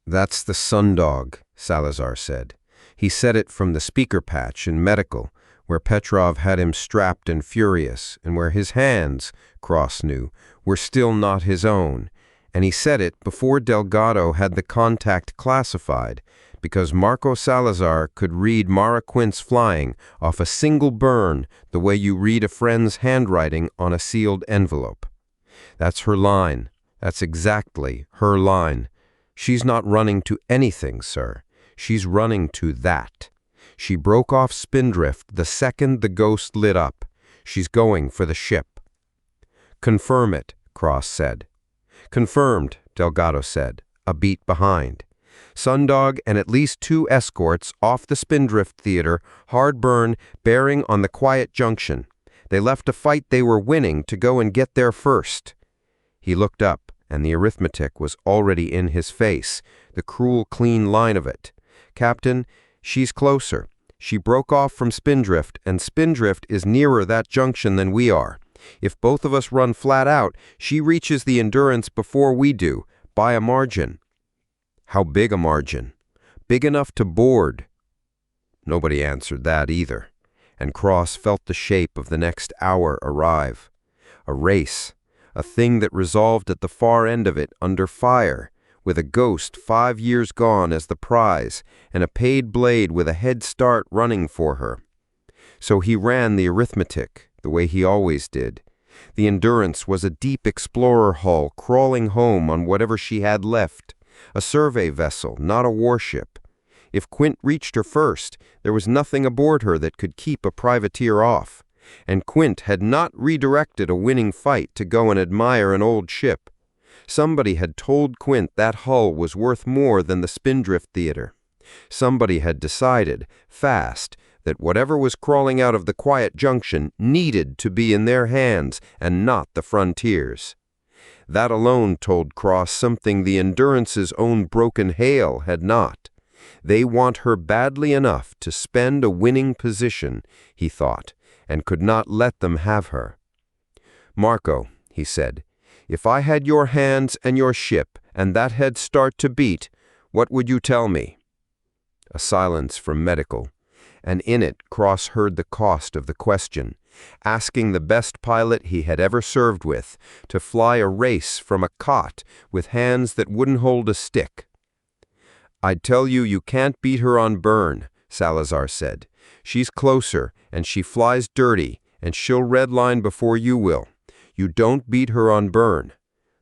That's the sundog, Salazar said. He said it from the speaker patch in medical, where Petrov had him strapped and furious, and where his hands, Cross knew, were still not his own, and he said it before Delgado had the contact classified, because Marco Salazar could read Mara Quint's flying off a single burn the way you read a friend's handwriting on a sealed envelope. That's her line. That's exactly her line. She's not running to anything, sir. She's running to that. She broke off Spindrift the second the ghost lit up. She's going for the ship. Confirm it, Cross said. Confirmed, Delgado said, a beat behind. Sundog and at least 2 escorts off the Spindrift theater, hard burn, bearing on the quiet junction. They left a fight they were winning to go and get there first. He looked up, and the arithmetic was already in his face, the cruel clean line of it. Captain, she's closer. She broke off from Spindrift, and Spindrift is nearer that junction than we are. If both of us run flat out, she reaches the Endurance before we do, by a margin. How big a margin? Big enough to board. Nobody answered that either, and Cross felt the shape of the next hour arrive. A race. A thing that resolved at the far end of it under fire, with a ghost 5 years gone as the prize, and a paid blade with a head start running for her. So he ran the arithmetic, the way he always did. The Endurance was a deep explorer hull crawling home on whatever she had left, a survey vessel, not a warship. If Quint reached her first, there was nothing aboard her that could keep a privateer off. And Quint had not redirected a winning fight to go and admire an old ship. Somebody had told Quint that hull was worth more than the Spindrift theater. Somebody had decided, fast, that whatever was crawling out of the quiet junction needed to be in their hands and not the Frontier's. That alone told Cross something the Endurance's own broken hail had not. They want her badly enough to spend a winning position, he thought, and could not let them have her. Marco, he said, if I had your hands and your ship and that head start to beat, what would you tell me? A silence from medical, and in it Cross heard the cost of the question, asking the best pilot he had ever served with to fly a race from a cot with hands that wouldn't hold a stick. I'd tell you you can't beat her on burn, Salazar said. She's closer, and she flies dirty, and she'll redline before you will. You don't beat her on burn.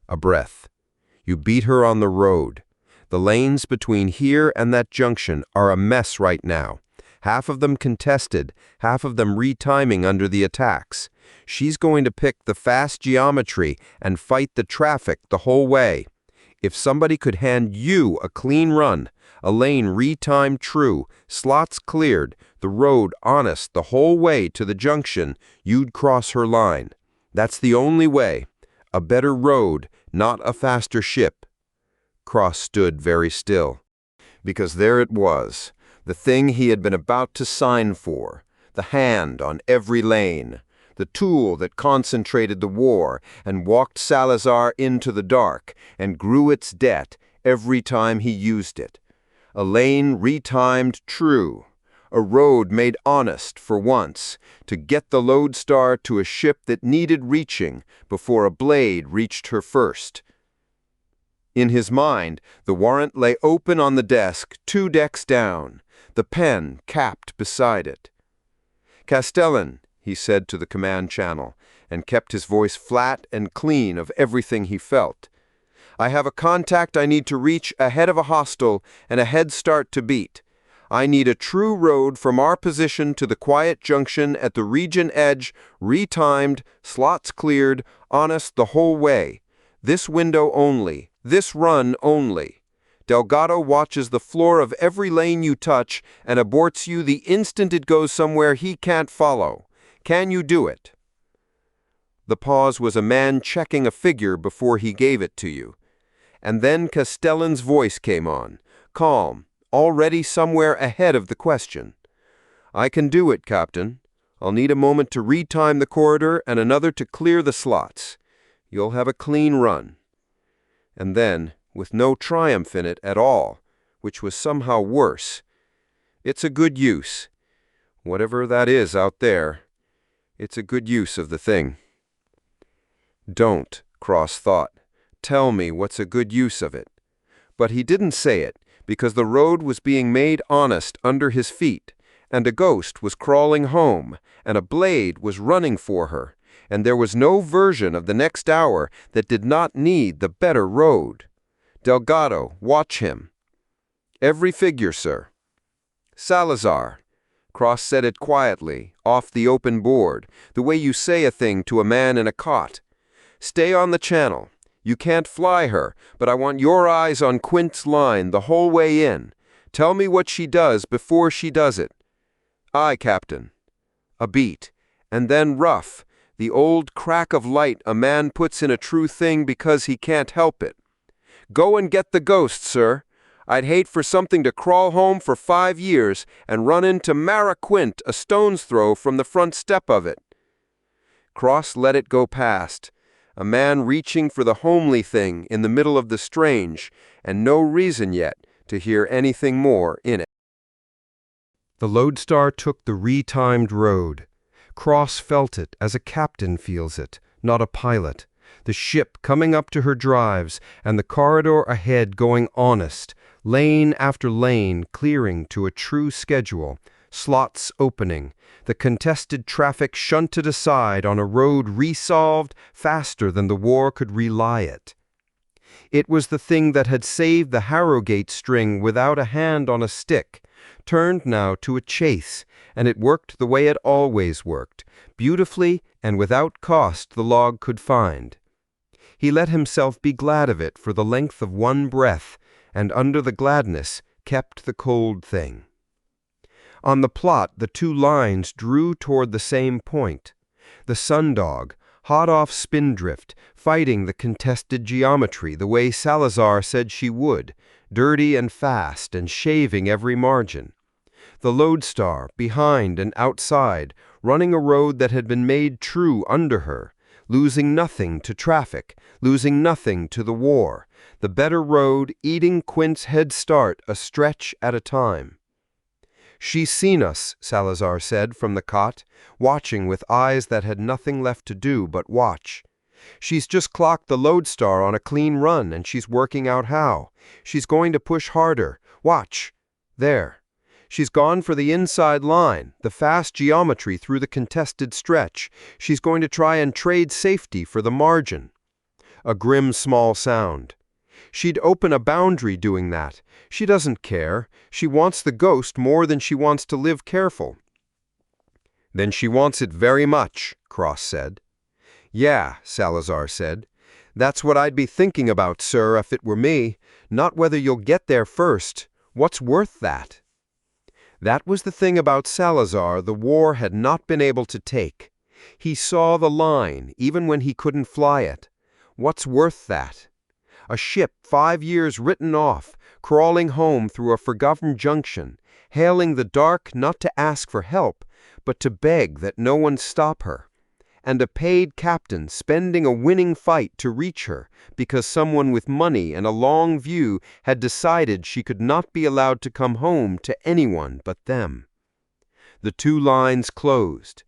A breath. You beat her on the road. The lanes between here and that junction are a mess right now. Half of them contested, half of them retiming under the attacks. She's going to pick the fast geometry and fight the traffic the whole way. If somebody could hand you a clean run, a lane retimed true, slots cleared, the road honest the whole way to the junction, you'd cross her line. That's the only way. A better road, not a faster ship. Cross stood very still, because there it was, the thing he had been about to sign for, the hand on every lane, the tool that concentrated the war and walked Salazar into the dark and grew its debt every time he used it. A lane retimed true, A road made honest for once, to get the Lodestar to a ship that needed reaching before a blade reached her first. In his mind, the Warrant lay open on the desk, 2 decks down, the pen capped beside it. "Castellan," he said to the command channel, and kept his voice flat and clean of everything he felt. "I have a contact I need to reach ahead of a hostile and a head start to beat. I need a true road from our position to the quiet junction at the region edge, retimed, slots cleared, honest the whole way. This window only, this run only. Delgado watches the floor of every lane you touch and aborts you the instant it goes somewhere he can't follow. Can you do it?" The pause was a man checking a figure before he gave it to you. And then Castellan's voice came on, calm, already somewhere ahead of the question. "I can do it, Captain. I'll need a moment to retime the corridor and another to clear the slots. You'll have a clean run." And then, with no triumph in it at all, which was somehow worse, "It's a good use. Whatever that is out there, it's a good use of the thing." "Don't," Cross thought. "Tell me what's a good use of it." But he didn't say it, because the road was being made honest under his feet, and a ghost was crawling home, and a blade was running for her, and there was no version of the next hour that did not need the better road. "Delgado, watch him." "Every figure, sir." "Salazar." Cross said it quietly, off the open board, the way you say a thing to a man in a cot. "Stay on the channel. You can't fly her, but I want your eyes on Quint's line the whole way in. Tell me what she does before she does it." "Aye, Captain." A beat, and then rough, the old crack of light a man puts in a true thing because he can't help it. "Go and get the ghost, sir. I'd hate for something to crawl home for 5 years and run into Mara Quint a stone's throw from the front step of it." Cross let it go past, a man reaching for the homely thing in the middle of the strange, and no reason yet to hear anything more in it. The Lodestar took the retimed road. Cross felt it as a captain feels it, not a pilot. The ship coming up to her drives, and the corridor ahead going honest, lane after lane clearing to a true schedule, slots opening, the contested traffic shunted aside on a road resolved faster than the war could relie it. It was the thing that had saved the Harrogate string without a hand on a stick, turned now to a chase, and it worked the way it always worked, beautifully and without cost the log could find. He let himself be glad of it for the length of one breath, and under the gladness kept the cold thing. On the plot the 2 lines drew toward the same point. The sundog, hot off Spindrift, fighting the contested geometry the way Salazar said she would, dirty and fast and shaving every margin. The Lodestar, behind and outside, running a road that had been made true under her, losing nothing to traffic, losing nothing to the war, the better road eating Quint's head start a stretch at a time. "She's seen us," Salazar said from the cot, watching with eyes that had nothing left to do but watch. "She's just clocked the Lodestar on a clean run, and she's working out how. She's going to push harder. Watch. There. She's gone for the inside line, the fast geometry through the contested stretch. She's going to try and trade safety for the margin." A grim small sound. "She'd open a boundary doing that. She doesn't care. She wants the ghost more than she wants to live careful." "Then she wants it very much," Cross said. "Yeah," Salazar said. "That's what I'd be thinking about, sir, if it were me. Not whether you'll get there first. What's worth that?" That was the thing about Salazar the war had not been able to take. He saw the line, even when he couldn't fly it. What's worth that? A ship 5 years written off, crawling home through a forgotten junction, hailing the dark not to ask for help, but to beg that no one stop her. And a paid captain spending a winning fight to reach her, because someone with money and a long view had decided she could not be allowed to come home to anyone but them. The two lines closed.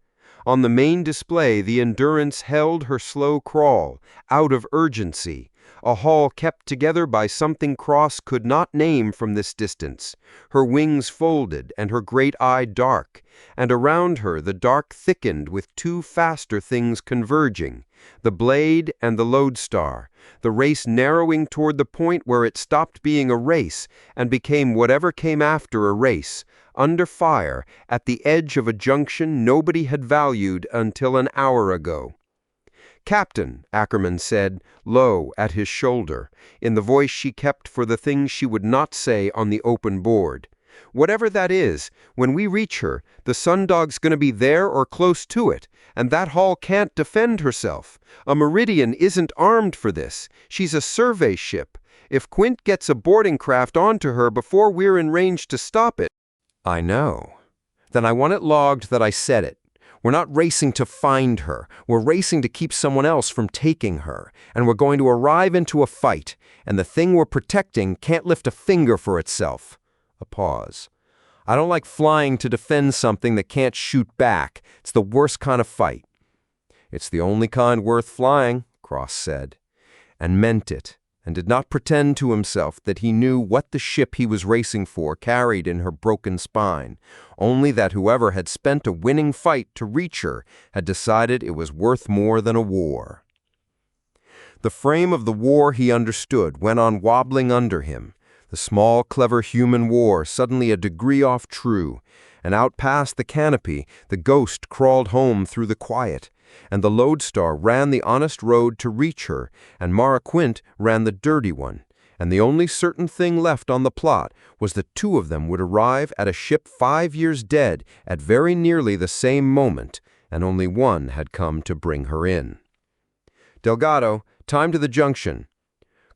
On the main display, the Endurance held her slow crawl, out of urgency, a haul kept together by something Cross could not name from this distance, her wings folded and her great eye dark, and around her the dark thickened with two faster things converging, the blade and the Lodestar, the race narrowing toward the point where it stopped being a race and became whatever came after a race, under fire, at the edge of a junction nobody had valued until an hour ago. "Captain," Ackerman said, low, at his shoulder, in the voice she kept for the things she would not say on the open board. "Whatever that is, when we reach her, the Sundog's gonna be there or close to it, and that hull can't defend herself. A Meridian isn't armed for this. She's a survey ship. If Quint gets a boarding craft onto her before we're in range to stop it—" I know. Then I want it logged that I said it. We're not racing to find her. We're racing to keep someone else from taking her. And we're going to arrive into a fight, and the thing we're protecting can't lift a finger for itself. A pause. I don't like flying to defend something that can't shoot back. It's the worst kind of fight. It's the only kind worth flying, Cross said, and meant it, and did not pretend to himself that he knew what the ship he was racing for carried in her broken spine, only that whoever had spent a winning fight to reach her had decided it was worth more than a war. The frame of the war he understood went on wobbling under him, the small, clever human war suddenly a degree off true, and out past the canopy the ghost crawled home through the quiet, and the Lodestar ran the honest road to reach her, and Mara Quint ran the dirty one, and the only certain thing left on the plot was that two of them would arrive at a ship 5 years dead at very nearly the same moment, and only one had come to bring her in. "Delgado, time to the junction."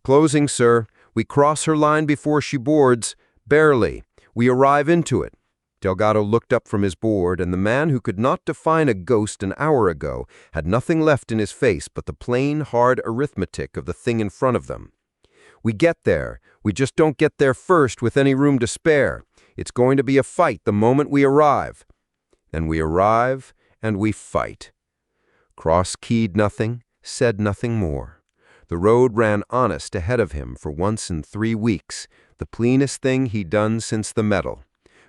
"Closing, sir. We cross her line before she boards. Barely. We arrive into it." Delgado looked up from his board, and the man who could not define a ghost an hour ago had nothing left in his face but the plain, hard arithmetic of the thing in front of them. "We get there. We just don't get there first with any room to spare. It's going to be a fight the moment we arrive." Then we arrive, and we fight. Cross keyed nothing, said nothing more. The road ran honest ahead of him for once in 3 weeks, the cleanest thing he'd done since the medal,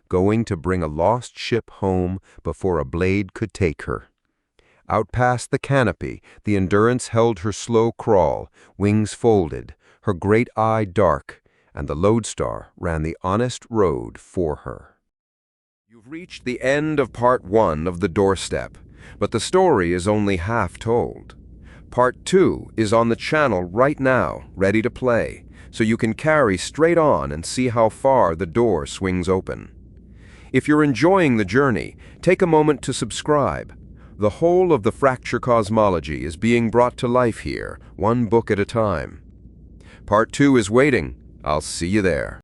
going to bring a lost ship home before a blade could take her. Out past the canopy, the Endurance held her slow crawl, wings folded, her great eye dark, and the Lodestar ran the honest road for her. You've reached the end of Part 1 of the Doorstep, but the story is only half told. Part 2 is on the channel right now, ready to play, so you can carry straight on and see how far the door swings open. If you're enjoying the journey, take a moment to subscribe. The whole of the Fracture Cosmology is being brought to life here, one book at a time. Part 2 is waiting. I'll see you there.